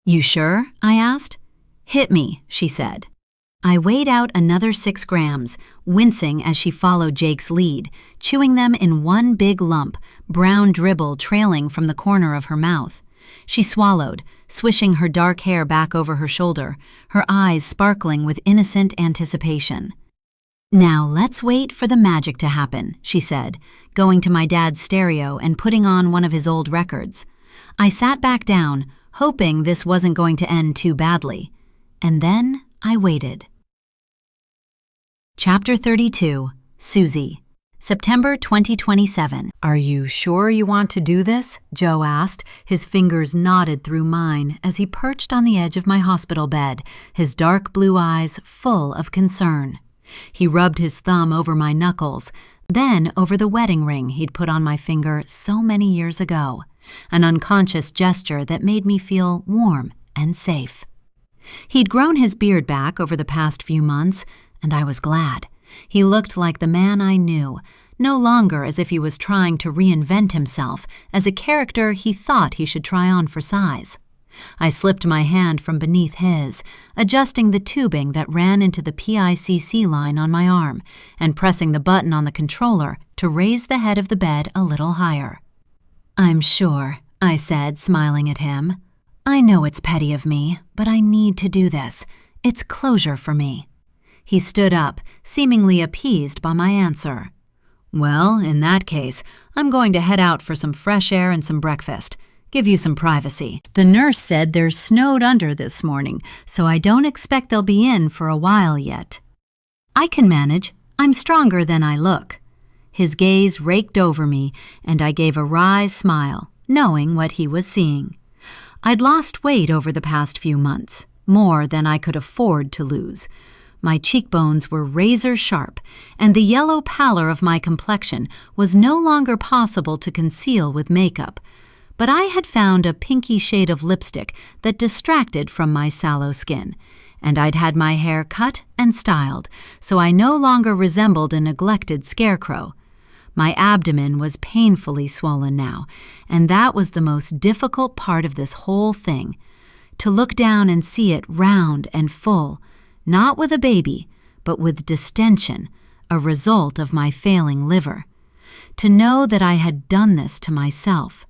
"You sure?" I asked. "Hit me," she said. I weighed out another 6 grams, wincing as she followed Jake's lead, chewing them in one big lump, brown dribble trailing from the corner of her mouth. She swallowed, swishing her dark hair back over her shoulder, her eyes sparkling with innocent anticipation. "Now let's wait for the magic to happen," she said, going to my dad's stereo and putting on one of his old records. I sat back down, hoping this wasn't going to end too badly. And then I waited. Chapter 32, Susie. September 2027. "Are you sure you want to do this?" Joe asked. His fingers knotted through mine as he perched on the edge of my hospital bed, his dark blue eyes full of concern. He rubbed his thumb over my knuckles, then over the wedding ring he'd put on my finger so many years ago, an unconscious gesture that made me feel warm and safe. He'd grown his beard back over the past few months, and I was glad. He looked like the man I knew, no longer as if he was trying to reinvent himself as a character he thought he should try on for size. I slipped my hand from beneath his, adjusting the tubing that ran into the PICC line on my arm and pressing the button on the controller to raise the head of the bed a little higher. "I'm sure," I said, smiling at him. "I know it's petty of me, but I need to do this. It's closure for me." He stood up, seemingly appeased by my answer. "Well, in that case, I'm going to head out for some fresh air and some breakfast. Give you some privacy. The nurse said they're snowed under this morning, so I don't expect they'll be in for a while yet." "I can manage. I'm stronger than I look." His gaze raked over me, and I gave a wry smile, knowing what he was seeing. I'd lost weight over the past few months, more than I could afford to lose. My cheekbones were razor sharp, and the yellow pallor of my complexion was no longer possible to conceal with makeup. But I had found a pinky shade of lipstick that distracted from my sallow skin, and I'd had my hair cut and styled, so I no longer resembled a neglected scarecrow. My abdomen was painfully swollen now, and that was the most difficult part of this whole thing. To look down and see it round and full, not with a baby, but with distension, a result of my failing liver. To know that I had done this to myself.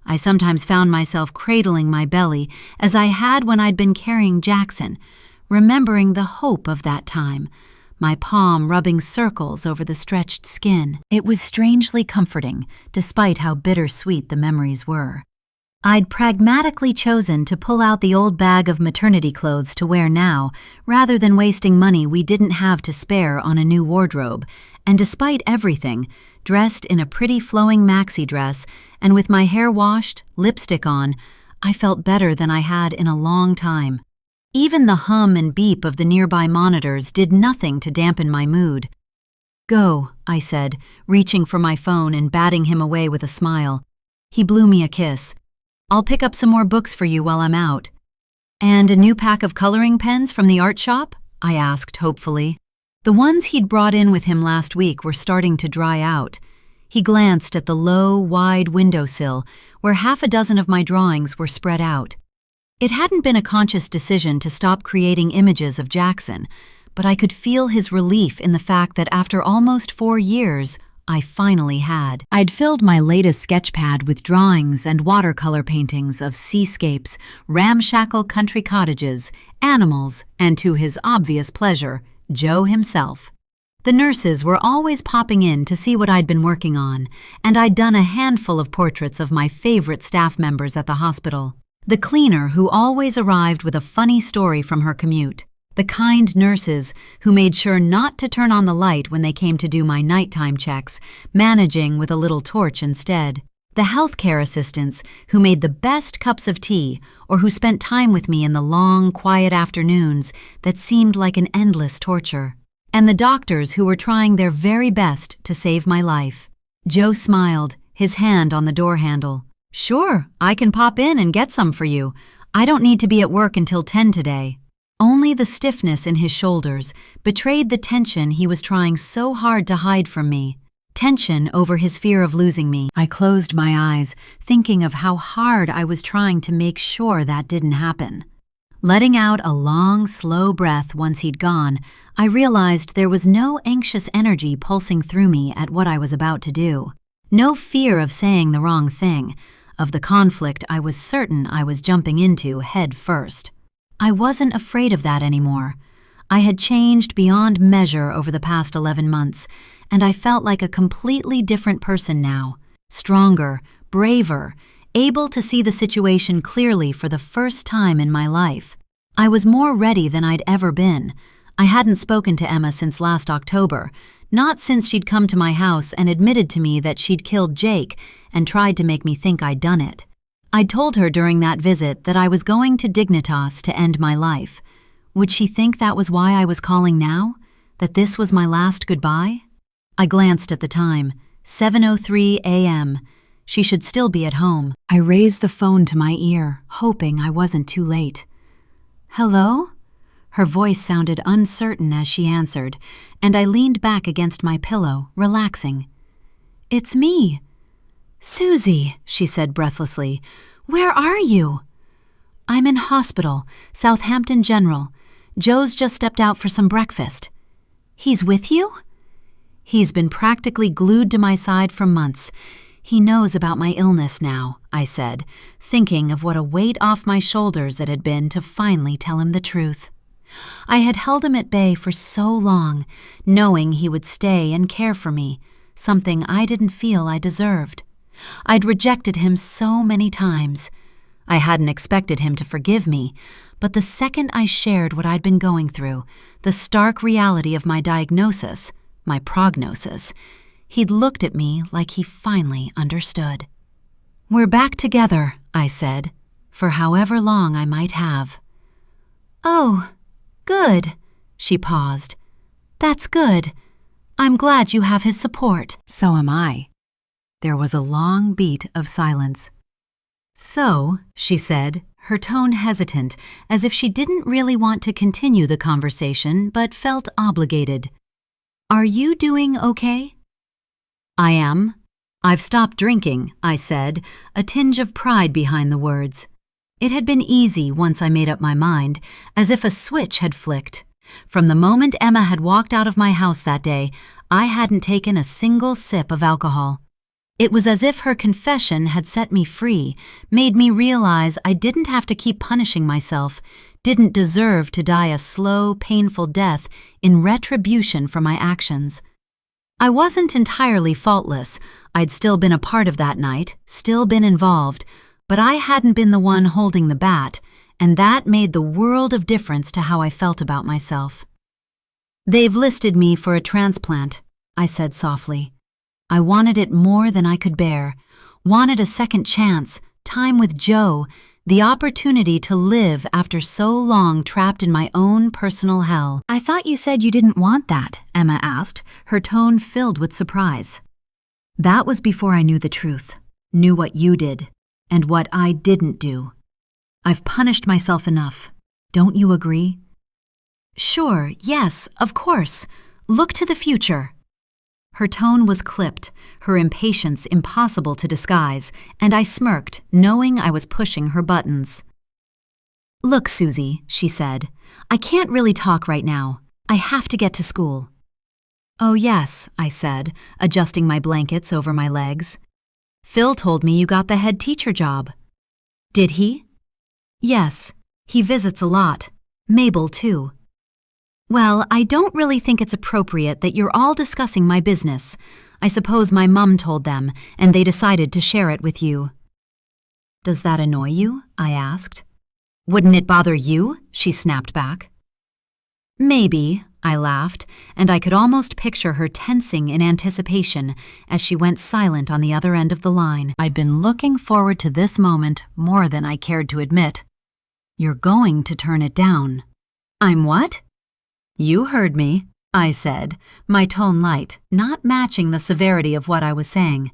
I sometimes found myself cradling my belly as I had when I'd been carrying Jackson, remembering the hope of that time, my palm rubbing circles over the stretched skin. It was strangely comforting, despite how bittersweet the memories were. I'd pragmatically chosen to pull out the old bag of maternity clothes to wear now, rather than wasting money we didn't have to spare on a new wardrobe, and despite everything, dressed in a pretty flowing maxi dress and with my hair washed, lipstick on, I felt better than I had in a long time. Even the hum and beep of the nearby monitors did nothing to dampen my mood. "Go," I said, reaching for my phone and batting him away with a smile. He blew me a kiss. "I'll pick up some more books for you while I'm out." "And a new pack of coloring pens from the art shop?" I asked hopefully. The ones he'd brought in with him last week were starting to dry out. He glanced at the low, wide windowsill where half a dozen of my drawings were spread out. It hadn't been a conscious decision to stop creating images of Jackson, but I could feel his relief in the fact that after almost 4 years, I finally had. I'd filled my latest sketchpad with drawings and watercolor paintings of seascapes, ramshackle country cottages, animals, and to his obvious pleasure, Joe himself. The nurses were always popping in to see what I'd been working on, and I'd done a handful of portraits of my favorite staff members at the hospital. The cleaner who always arrived with a funny story from her commute. The kind nurses who made sure not to turn on the light when they came to do my nighttime checks, managing with a little torch instead. The healthcare assistants who made the best cups of tea or who spent time with me in the long, quiet afternoons that seemed like an endless torture. And the doctors who were trying their very best to save my life. Joe smiled, his hand on the door handle. "Sure, I can pop in and get some for you. I don't need to be at work until 10 today." Only the stiffness in his shoulders betrayed the tension he was trying so hard to hide from me. Tension over his fear of losing me. I closed my eyes, thinking of how hard I was trying to make sure that didn't happen. Letting out a long, slow breath once he'd gone, I realized there was no anxious energy pulsing through me at what I was about to do. No fear of saying the wrong thing, of the conflict I was certain I was jumping into head first. I wasn't afraid of that anymore. I had changed beyond measure over the past 11 months, and I felt like a completely different person now, stronger, braver, able to see the situation clearly for the first time in my life. I was more ready than I'd ever been. I hadn't spoken to Emma since last October, not since she'd come to my house and admitted to me that she'd killed Jake and tried to make me think I'd done it. I'd told her during that visit that I was going to Dignitas to end my life. Would she think that was why I was calling now? That this was my last goodbye? I glanced at the time, 7:03 a.m. She should still be at home. I raised the phone to my ear, hoping I wasn't too late. "Hello?" Her voice sounded uncertain as she answered, and I leaned back against my pillow, relaxing. "It's me." "Susie," she said breathlessly, "where are you?" "I'm in hospital, Southampton General. Joe's just stepped out for some breakfast." "He's with you?" "He's been practically glued to my side for months. He knows about my illness now," I said, thinking of what a weight off my shoulders it had been to finally tell him the truth. I had held him at bay for so long, knowing he would stay and care for me, something I didn't feel I deserved. I'd rejected him so many times. I hadn't expected him to forgive me, but the second I shared what I'd been going through, the stark reality of my diagnosis, my prognosis, he'd looked at me like he finally understood. "We're back together," I said, "for however long I might have." "Oh, good," she paused. "That's good. I'm glad you have his support." "So am I." There was a long beat of silence. "So," she said, her tone hesitant, as if she didn't really want to continue the conversation but felt obligated. "Are you doing okay?" "I am. I've stopped drinking," I said, a tinge of pride behind the words. It had been easy once I made up my mind, as if a switch had flicked. From the moment Emma had walked out of my house that day, I hadn't taken a single sip of alcohol. It was as if her confession had set me free, made me realize I didn't have to keep punishing myself, didn't deserve to die a slow, painful death in retribution for my actions. I wasn't entirely faultless. I'd still been a part of that night, still been involved, but I hadn't been the one holding the bat, and that made the world of difference to how I felt about myself. "They've listed me for a transplant," I said softly. I wanted it more than I could bear, wanted a second chance, time with Joe, the opportunity to live after so long trapped in my own personal hell. "I thought you said you didn't want that," Emma asked, her tone filled with surprise. "That was before I knew the truth, knew what you did, and what I didn't do. I've punished myself enough. Don't you agree?" "Sure, yes, of course. Look to the future." Her tone was clipped, her impatience impossible to disguise, and I smirked, knowing I was pushing her buttons. "Look, Susie," she said, "I can't really talk right now. I have to get to school." "Oh yes," I said, adjusting my blankets over my legs. "Phil told me you got the head teacher job." "Did he?" "Yes, he visits a lot. Mabel, too." "Well, I don't really think it's appropriate that you're all discussing my business. I suppose my mum told them, and they decided to share it with you." "Does that annoy you?" I asked. "Wouldn't it bother you?" she snapped back. "Maybe," I laughed, and I could almost picture her tensing in anticipation as she went silent on the other end of the line. I'd been looking forward to this moment more than I cared to admit. "You're going to turn it down." "I'm what?" "You heard me," I said, my tone light, not matching the severity of what I was saying.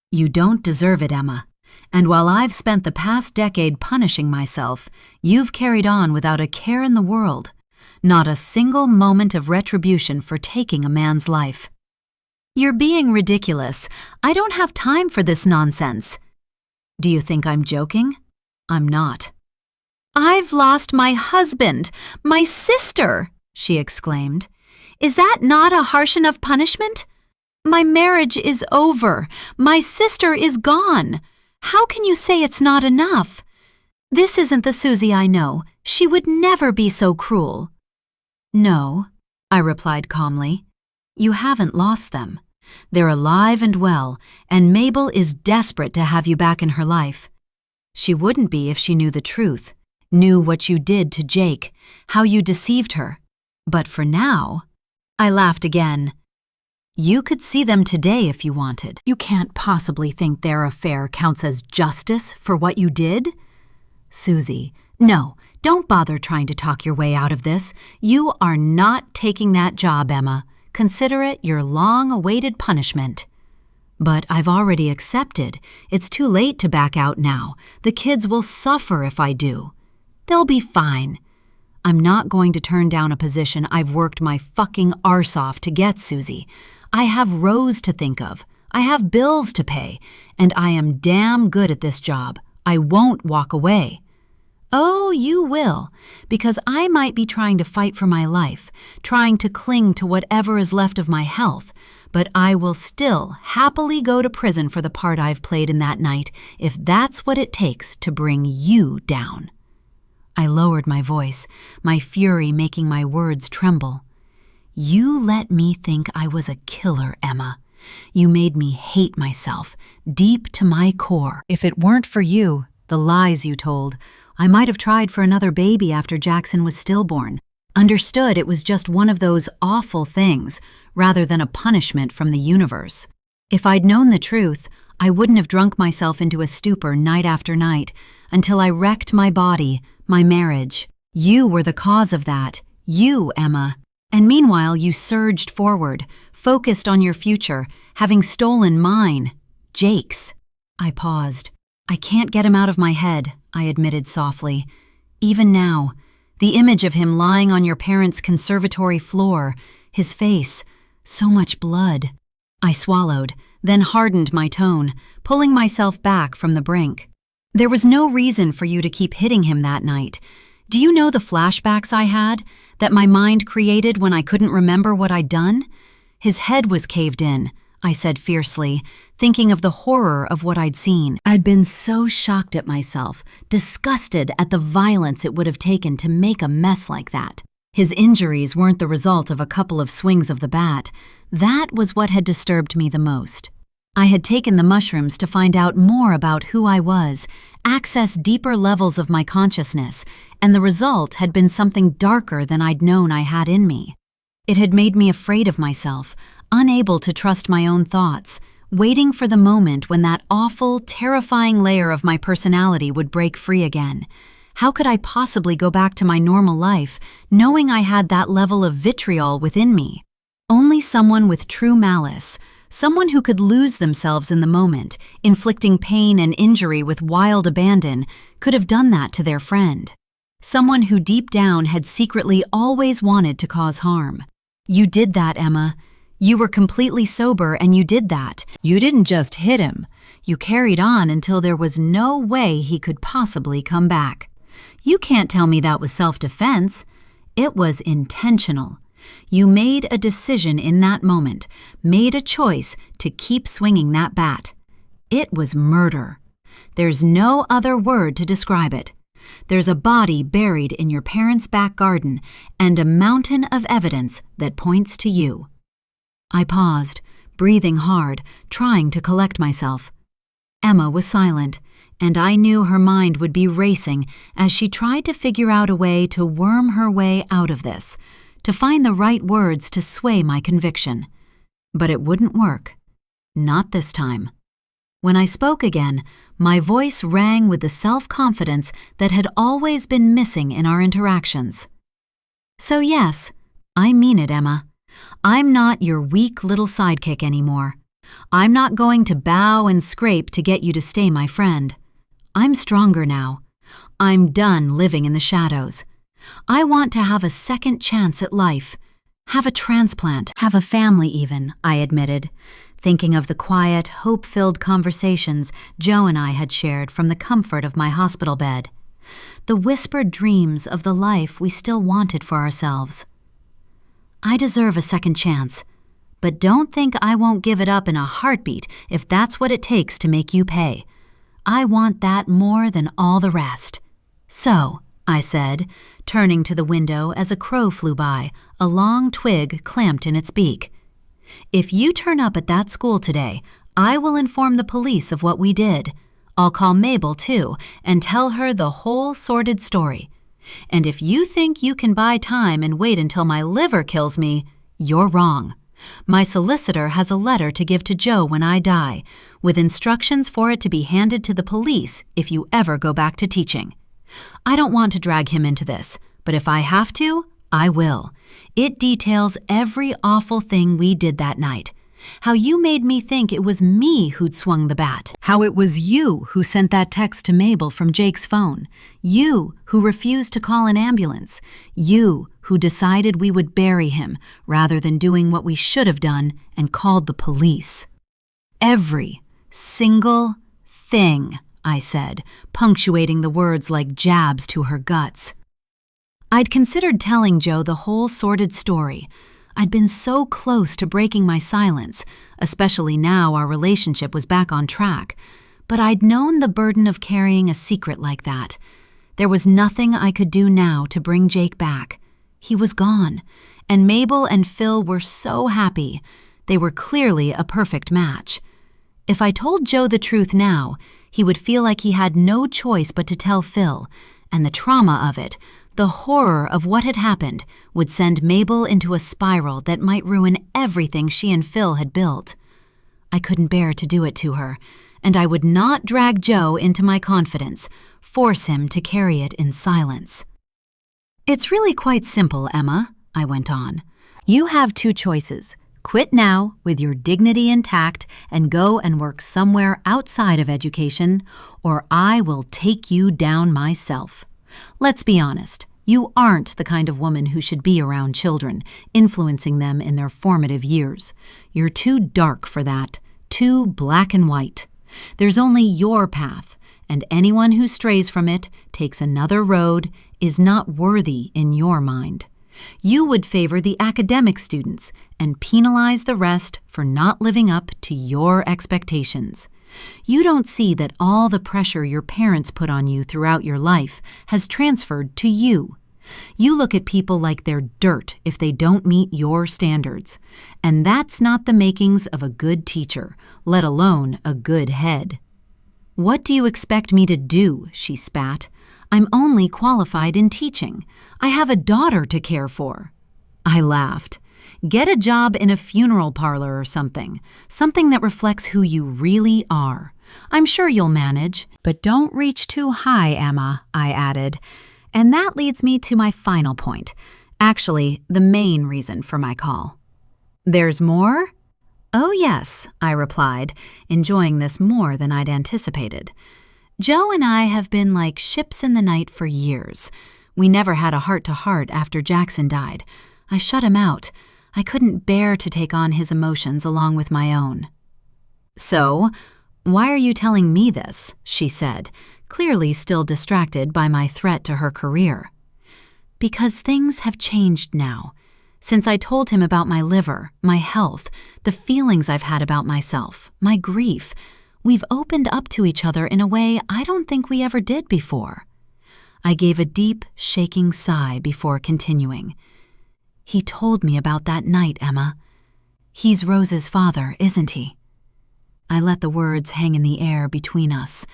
"You don't deserve it, Emma. And while I've spent the past decade punishing myself, you've carried on without a care in the world. Not a single moment of retribution for taking a man's life." "You're being ridiculous. I don't have time for this nonsense." "Do you think I'm joking? I'm not." "I've lost my husband, my sister!" she exclaimed. "Is that not a harsh enough punishment? My marriage is over. My sister is gone. How can you say it's not enough? This isn't the Susie I know. She would never be so cruel." No, I replied calmly. You haven't lost them. They're alive and well, and Mabel is desperate to have you back in her life. She wouldn't be if she knew the truth, knew what you did to Jake, how you deceived her. But for now, I laughed again. You could see them today if you wanted. You can't possibly think their affair counts as justice for what you did? Susie, no, don't bother trying to talk your way out of this. You are not taking that job, Emma. Consider it your long-awaited punishment. But I've already accepted. It's too late to back out now. The kids will suffer if I do. They'll be fine. I'm not going to turn down a position I've worked my fucking arse off to get, Susie. I have Rose to think of. I have bills to pay. And I am damn good at this job. I won't walk away. Oh, you will, because I might be trying to fight for my life, trying to cling to whatever is left of my health, but I will still happily go to prison for the part I've played in that night if that's what it takes to bring you down. I lowered my voice, my fury making my words tremble. You let me think I was a killer, Emma. You made me hate myself, deep to my core. If it weren't for you, the lies you told, I might have tried for another baby after Jackson was stillborn. Understood it was just one of those awful things, rather than a punishment from the universe. If I'd known the truth, I wouldn't have drunk myself into a stupor night after night, until I wrecked my body, my marriage. You were the cause of that. You, Emma. And meanwhile, you surged forward, focused on your future, having stolen mine, Jake's. I paused. I can't get him out of my head, I admitted softly. Even now, the image of him lying on your parents' conservatory floor, his face, so much blood. I swallowed, then hardened my tone, pulling myself back from the brink. There was no reason for you to keep hitting him that night. Do you know the flashbacks I had, that my mind created when I couldn't remember what I'd done? His head was caved in, I said fiercely, thinking of the horror of what I'd seen. I'd been so shocked at myself, disgusted at the violence it would have taken to make a mess like that. His injuries weren't the result of a couple of swings of the bat. That was what had disturbed me the most. I had taken the mushrooms to find out more about who I was, access deeper levels of my consciousness, and the result had been something darker than I'd known I had in me. It had made me afraid of myself, unable to trust my own thoughts, waiting for the moment when that awful, terrifying layer of my personality would break free again. How could I possibly go back to my normal life, knowing I had that level of vitriol within me? Only someone with true malice, someone who could lose themselves in the moment, inflicting pain and injury with wild abandon, could have done that to their friend. Someone who deep down had secretly always wanted to cause harm. You did that, Emma. You were completely sober and you did that. You didn't just hit him. You carried on until there was no way he could possibly come back. You can't tell me that was self-defense. It was intentional. You made a decision in that moment, made a choice to keep swinging that bat. It was murder. There's no other word to describe it. There's a body buried in your parents' back garden and a mountain of evidence that points to you. I paused, breathing hard, trying to collect myself. Emma was silent, and I knew her mind would be racing as she tried to figure out a way to worm her way out of this, to find the right words to sway my conviction. But it wouldn't work. Not this time. When I spoke again, my voice rang with the self-confidence that had always been missing in our interactions. So yes, I mean it, Emma. I'm not your weak little sidekick anymore. I'm not going to bow and scrape to get you to stay my friend. I'm stronger now. I'm done living in the shadows. I want to have a second chance at life. Have a transplant, have a family even, I admitted, thinking of the quiet, hope-filled conversations Joe and I had shared from the comfort of my hospital bed. The whispered dreams of the life we still wanted for ourselves. I deserve a second chance, but don't think I won't give it up in a heartbeat if that's what it takes to make you pay. I want that more than all the rest. So, I said, turning to the window as a crow flew by, a long twig clamped in its beak. "If you turn up at that school today, I will inform the police of what we did. I'll call Mabel, too, and tell her the whole sordid story. And if you think you can buy time and wait until my liver kills me, you're wrong. My solicitor has a letter to give to Joe when I die, with instructions for it to be handed to the police if you ever go back to teaching. I don't want to drag him into this, but if I have to, I will. It details every awful thing we did that night. How you made me think it was me who'd swung the bat. How it was you who sent that text to Mabel from Jake's phone. You who refused to call an ambulance. You who decided we would bury him rather than doing what we should have done and called the police. Every single thing, I said, punctuating the words like jabs to her guts. I'd considered telling Joe the whole sordid story. I'd been so close to breaking my silence, especially now our relationship was back on track, but I'd known the burden of carrying a secret like that. There was nothing I could do now to bring Jake back. He was gone, and Mabel and Phil were so happy. They were clearly a perfect match. If I told Joe the truth now, he would feel like he had no choice but to tell Phil, and the trauma of it, the horror of what had happened, would send Mabel into a spiral that might ruin everything she and Phil had built. I couldn't bear to do it to her, and I would not drag Joe into my confidence, force him to carry it in silence. "It's really quite simple, Emma," I went on. "You have two choices. Quit now with your dignity intact and go and work somewhere outside of education, or I will take you down myself. Let's be honest, you aren't the kind of woman who should be around children, influencing them in their formative years. You're too dark for that, too black and white. There's only your path, and anyone who strays from it, takes another road, is not worthy in your mind. You would favor the academic students and penalize the rest for not living up to your expectations. You don't see that all the pressure your parents put on you throughout your life has transferred to you. You look at people like they're dirt if they don't meet your standards. And that's not the makings of a good teacher, let alone a good head." "What do you expect me to do?" she spat. "I'm only qualified in teaching. I have a daughter to care for." I laughed. "Get a job in a funeral parlor or something that reflects who you really are. I'm sure you'll manage, but don't reach too high, Emma," I added. And that leads me to my final point, actually the main reason for my call. "There's more?" "Oh yes," I replied, enjoying this more than I'd anticipated. "Joe and I have been like ships in the night for years. We never had a heart-to-heart after Jackson died. I shut him out. I couldn't bear to take on his emotions along with my own." "So, why are you telling me this?" she said, clearly still distracted by my threat to her career. "Because things have changed now. Since I told him about my liver, my health, the feelings I've had about myself, my grief, we've opened up to each other in a way I don't think we ever did before." I gave a deep, shaking sigh before continuing. "He told me about that night, Emma. He's Rose's father, isn't he?" I let the words hang in the air between us.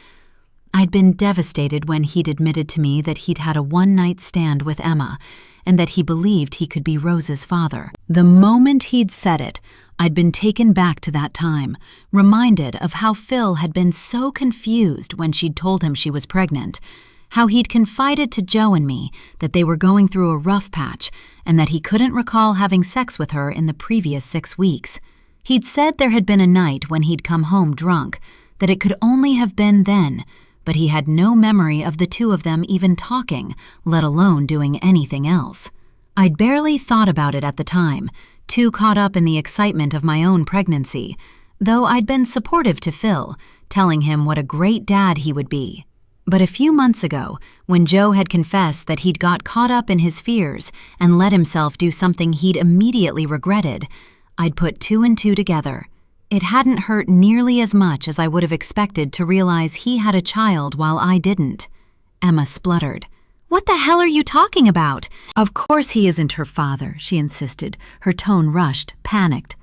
I'd been devastated when he'd admitted to me that he'd had a one-night stand with Emma and that he believed he could be Rose's father. The moment he'd said it, I'd been taken back to that time, reminded of how Phil had been so confused when she'd told him she was pregnant, how he'd confided to Joe and me that they were going through a rough patch and that he couldn't recall having sex with her in the previous 6 weeks. He'd said there had been a night when he'd come home drunk, that it could only have been then, but he had no memory of the two of them even talking, let alone doing anything else. I'd barely thought about it at the time, too caught up in the excitement of my own pregnancy, though I'd been supportive to Phil, telling him what a great dad he would be. But a few months ago, when Joe had confessed that he'd got caught up in his fears and let himself do something he'd immediately regretted, I'd put 2 and 2 together. It hadn't hurt nearly as much as I would have expected to realize he had a child while I didn't. Emma spluttered. What the hell are you talking about? Of course he isn't her father, she insisted, her tone rushed, panicked.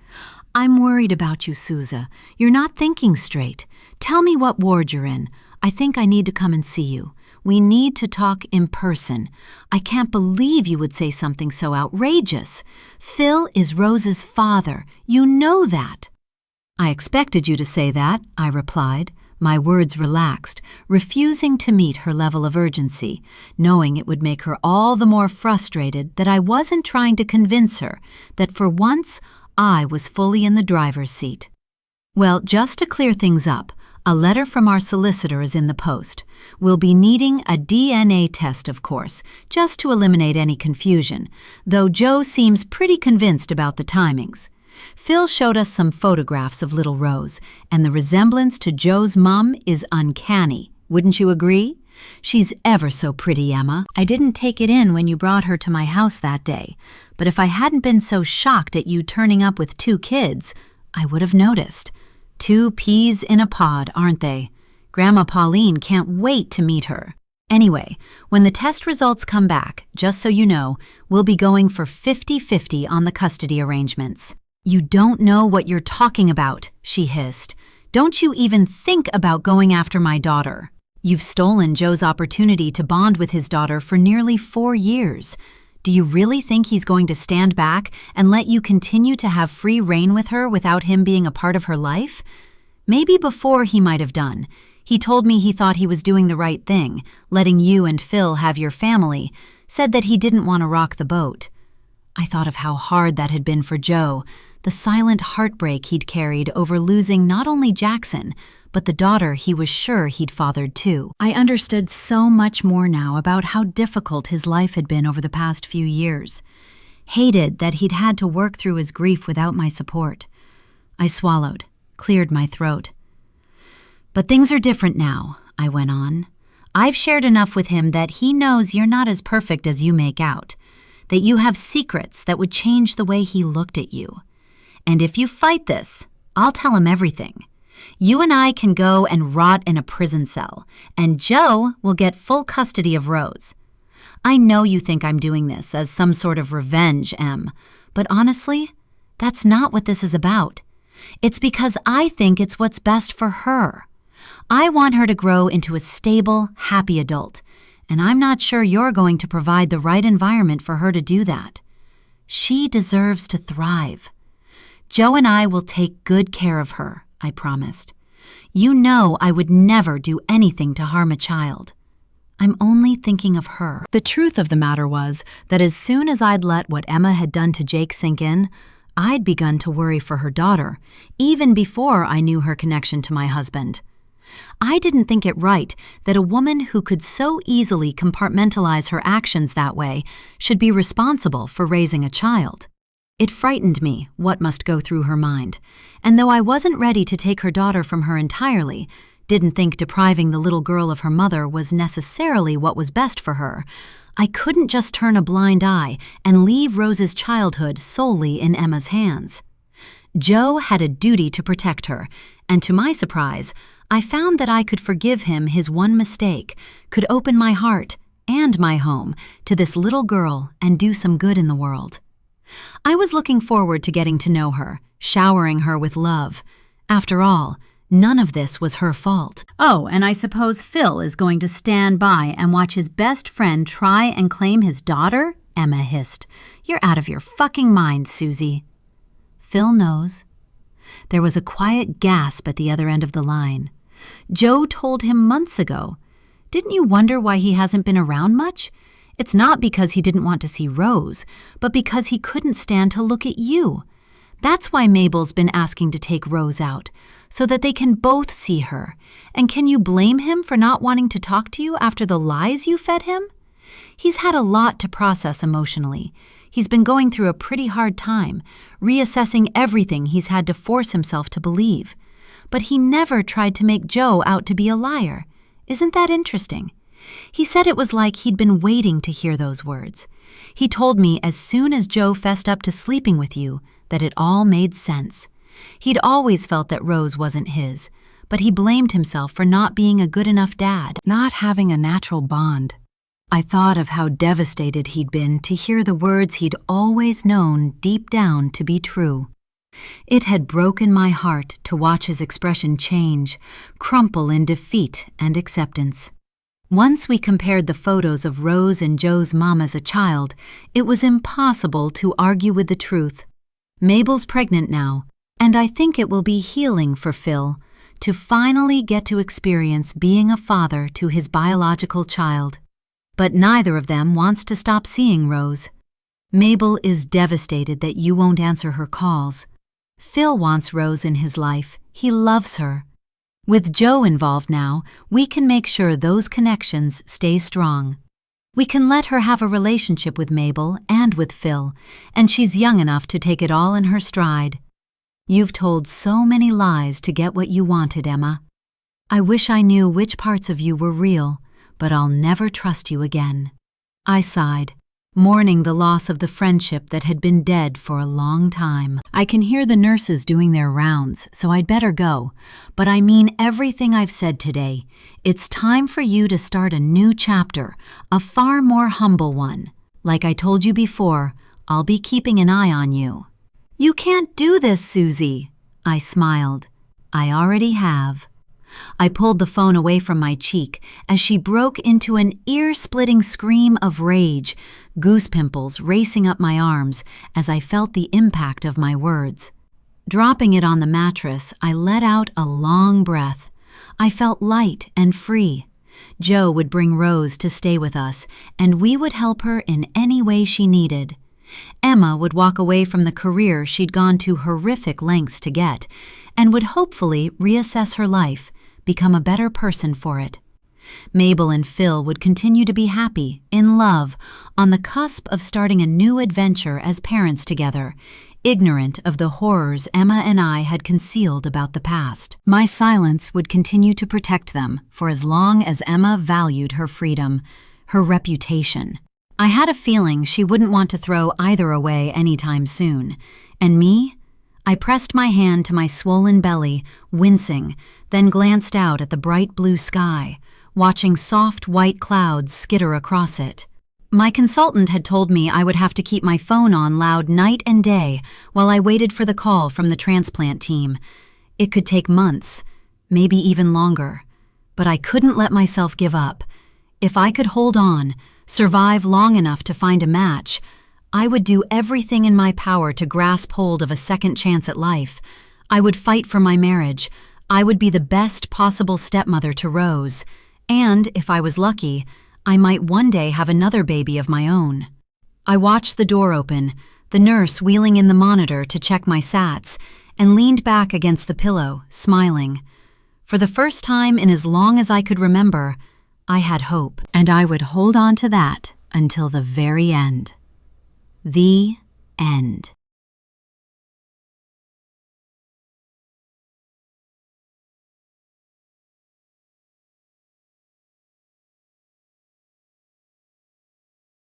I'm worried about you, Sousa. You're not thinking straight. Tell me what ward you're in. I think I need to come and see you. We need to talk in person. I can't believe you would say something so outrageous. Phil is Rose's father. You know that. I expected you to say that, I replied, my words relaxed, refusing to meet her level of urgency, knowing it would make her all the more frustrated that I wasn't trying to convince her that for once I was fully in the driver's seat. Well, just to clear things up, a letter from our solicitor is in the post. We'll be needing a DNA test, of course, just to eliminate any confusion, though Joe seems pretty convinced about the timings. Phil showed us some photographs of little Rose, and the resemblance to Joe's mom is uncanny. Wouldn't you agree? She's ever so pretty, Emma. I didn't take it in when you brought her to my house that day, but if I hadn't been so shocked at you turning up with 2 kids, I would have noticed. 2 peas in a pod, aren't they? Grandma Pauline can't wait to meet her. Anyway, when the test results come back, just so you know, we'll be going for 50-50 on the custody arrangements. You don't know what you're talking about, she hissed. Don't you even think about going after my daughter. You've stolen Joe's opportunity to bond with his daughter for nearly 4 years. Do you really think he's going to stand back and let you continue to have free reign with her without him being a part of her life? Maybe before he might have done. He told me he thought he was doing the right thing, letting you and Phil have your family, said that he didn't want to rock the boat. I thought of how hard that had been for Joe, the silent heartbreak he'd carried over losing not only Jackson, but the daughter he was sure he'd fathered too. I understood so much more now about how difficult his life had been over the past few years. Hated that he'd had to work through his grief without my support. I swallowed, cleared my throat. But things are different now, I went on. I've shared enough with him that he knows you're not as perfect as you make out, that you have secrets that would change the way he looked at you. And if you fight this, I'll tell him everything. You and I can go and rot in a prison cell, and Joe will get full custody of Rose. I know you think I'm doing this as some sort of revenge, Em, but honestly, that's not what this is about. It's because I think it's what's best for her. I want her to grow into a stable, happy adult, and I'm not sure you're going to provide the right environment for her to do that. She deserves to thrive. Joe and I will take good care of her, I promised. You know I would never do anything to harm a child. I'm only thinking of her. The truth of the matter was that as soon as I'd let what Emma had done to Jake sink in, I'd begun to worry for her daughter, even before I knew her connection to my husband. I didn't think it right that a woman who could so easily compartmentalize her actions that way should be responsible for raising a child. It frightened me what must go through her mind, and though I wasn't ready to take her daughter from her entirely, didn't think depriving the little girl of her mother was necessarily what was best for her, I couldn't just turn a blind eye and leave Rose's childhood solely in Emma's hands. Joe had a duty to protect her, and to my surprise, I found that I could forgive him his one mistake, could open my heart and my home to this little girl and do some good in the world. I was looking forward to getting to know her, showering her with love. After all, none of this was her fault. Oh, and I suppose Phil is going to stand by and watch his best friend try and claim his daughter? Emma hissed. You're out of your fucking mind, Susie. Phil knows. There was a quiet gasp at the other end of the line. Joe told him months ago. Didn't you wonder why he hasn't been around much? It's not because he didn't want to see Rose, but because he couldn't stand to look at you. That's why Mabel's been asking to take Rose out, so that they can both see her. And can you blame him for not wanting to talk to you after the lies you fed him? He's had a lot to process emotionally. He's been going through a pretty hard time, reassessing everything he's had to force himself to believe. But he never tried to make Joe out to be a liar. Isn't that interesting? He said it was like he'd been waiting to hear those words. He told me as soon as Joe fessed up to sleeping with you that it all made sense. He'd always felt that Rose wasn't his, but he blamed himself for not being a good enough dad, not having a natural bond. I thought of how devastated he'd been to hear the words he'd always known deep down to be true. It had broken my heart to watch his expression change, crumple in defeat and acceptance. Once we compared the photos of Rose and Joe's mom as a child, it was impossible to argue with the truth. Mabel's pregnant now, and I think it will be healing for Phil to finally get to experience being a father to his biological child. But neither of them wants to stop seeing Rose. Mabel is devastated that you won't answer her calls. Phil wants Rose in his life. He loves her. With Joe involved now, we can make sure those connections stay strong. We can let her have a relationship with Mabel and with Phil, and she's young enough to take it all in her stride. You've told so many lies to get what you wanted, Emma. I wish I knew which parts of you were real, but I'll never trust you again. I sighed, mourning the loss of the friendship that had been dead for a long time. I can hear the nurses doing their rounds, so I'd better go. But I mean everything I've said today. It's time for you to start a new chapter, a far more humble one. Like I told you before, I'll be keeping an eye on you. You can't do this, Susie. I smiled. I already have. I pulled the phone away from my cheek as she broke into an ear-splitting scream of rage, goose pimples racing up my arms as I felt the impact of my words. Dropping it on the mattress, I let out a long breath. I felt light and free. Joe would bring Rose to stay with us, and we would help her in any way she needed. Emma would walk away from the career she'd gone to horrific lengths to get, and would hopefully reassess her life, become a better person for it. Mabel and Phil would continue to be happy, in love, on the cusp of starting a new adventure as parents together, ignorant of the horrors Emma and I had concealed about the past. My silence would continue to protect them for as long as Emma valued her freedom, her reputation. I had a feeling she wouldn't want to throw either away anytime soon. And me? I pressed my hand to my swollen belly, wincing, then glanced out at the bright blue sky, watching soft white clouds skitter across it. My consultant had told me I would have to keep my phone on loud night and day while I waited for the call from the transplant team. It could take months, maybe even longer. But I couldn't let myself give up. If I could hold on, survive long enough to find a match, I would do everything in my power to grasp hold of a second chance at life. I would fight for my marriage. I would be the best possible stepmother to Rose. And, if I was lucky, I might one day have another baby of my own. I watched the door open, the nurse wheeling in the monitor to check my sats, and leaned back against the pillow, smiling. For the first time in as long as I could remember, I had hope, and I would hold on to that until the very end. The end.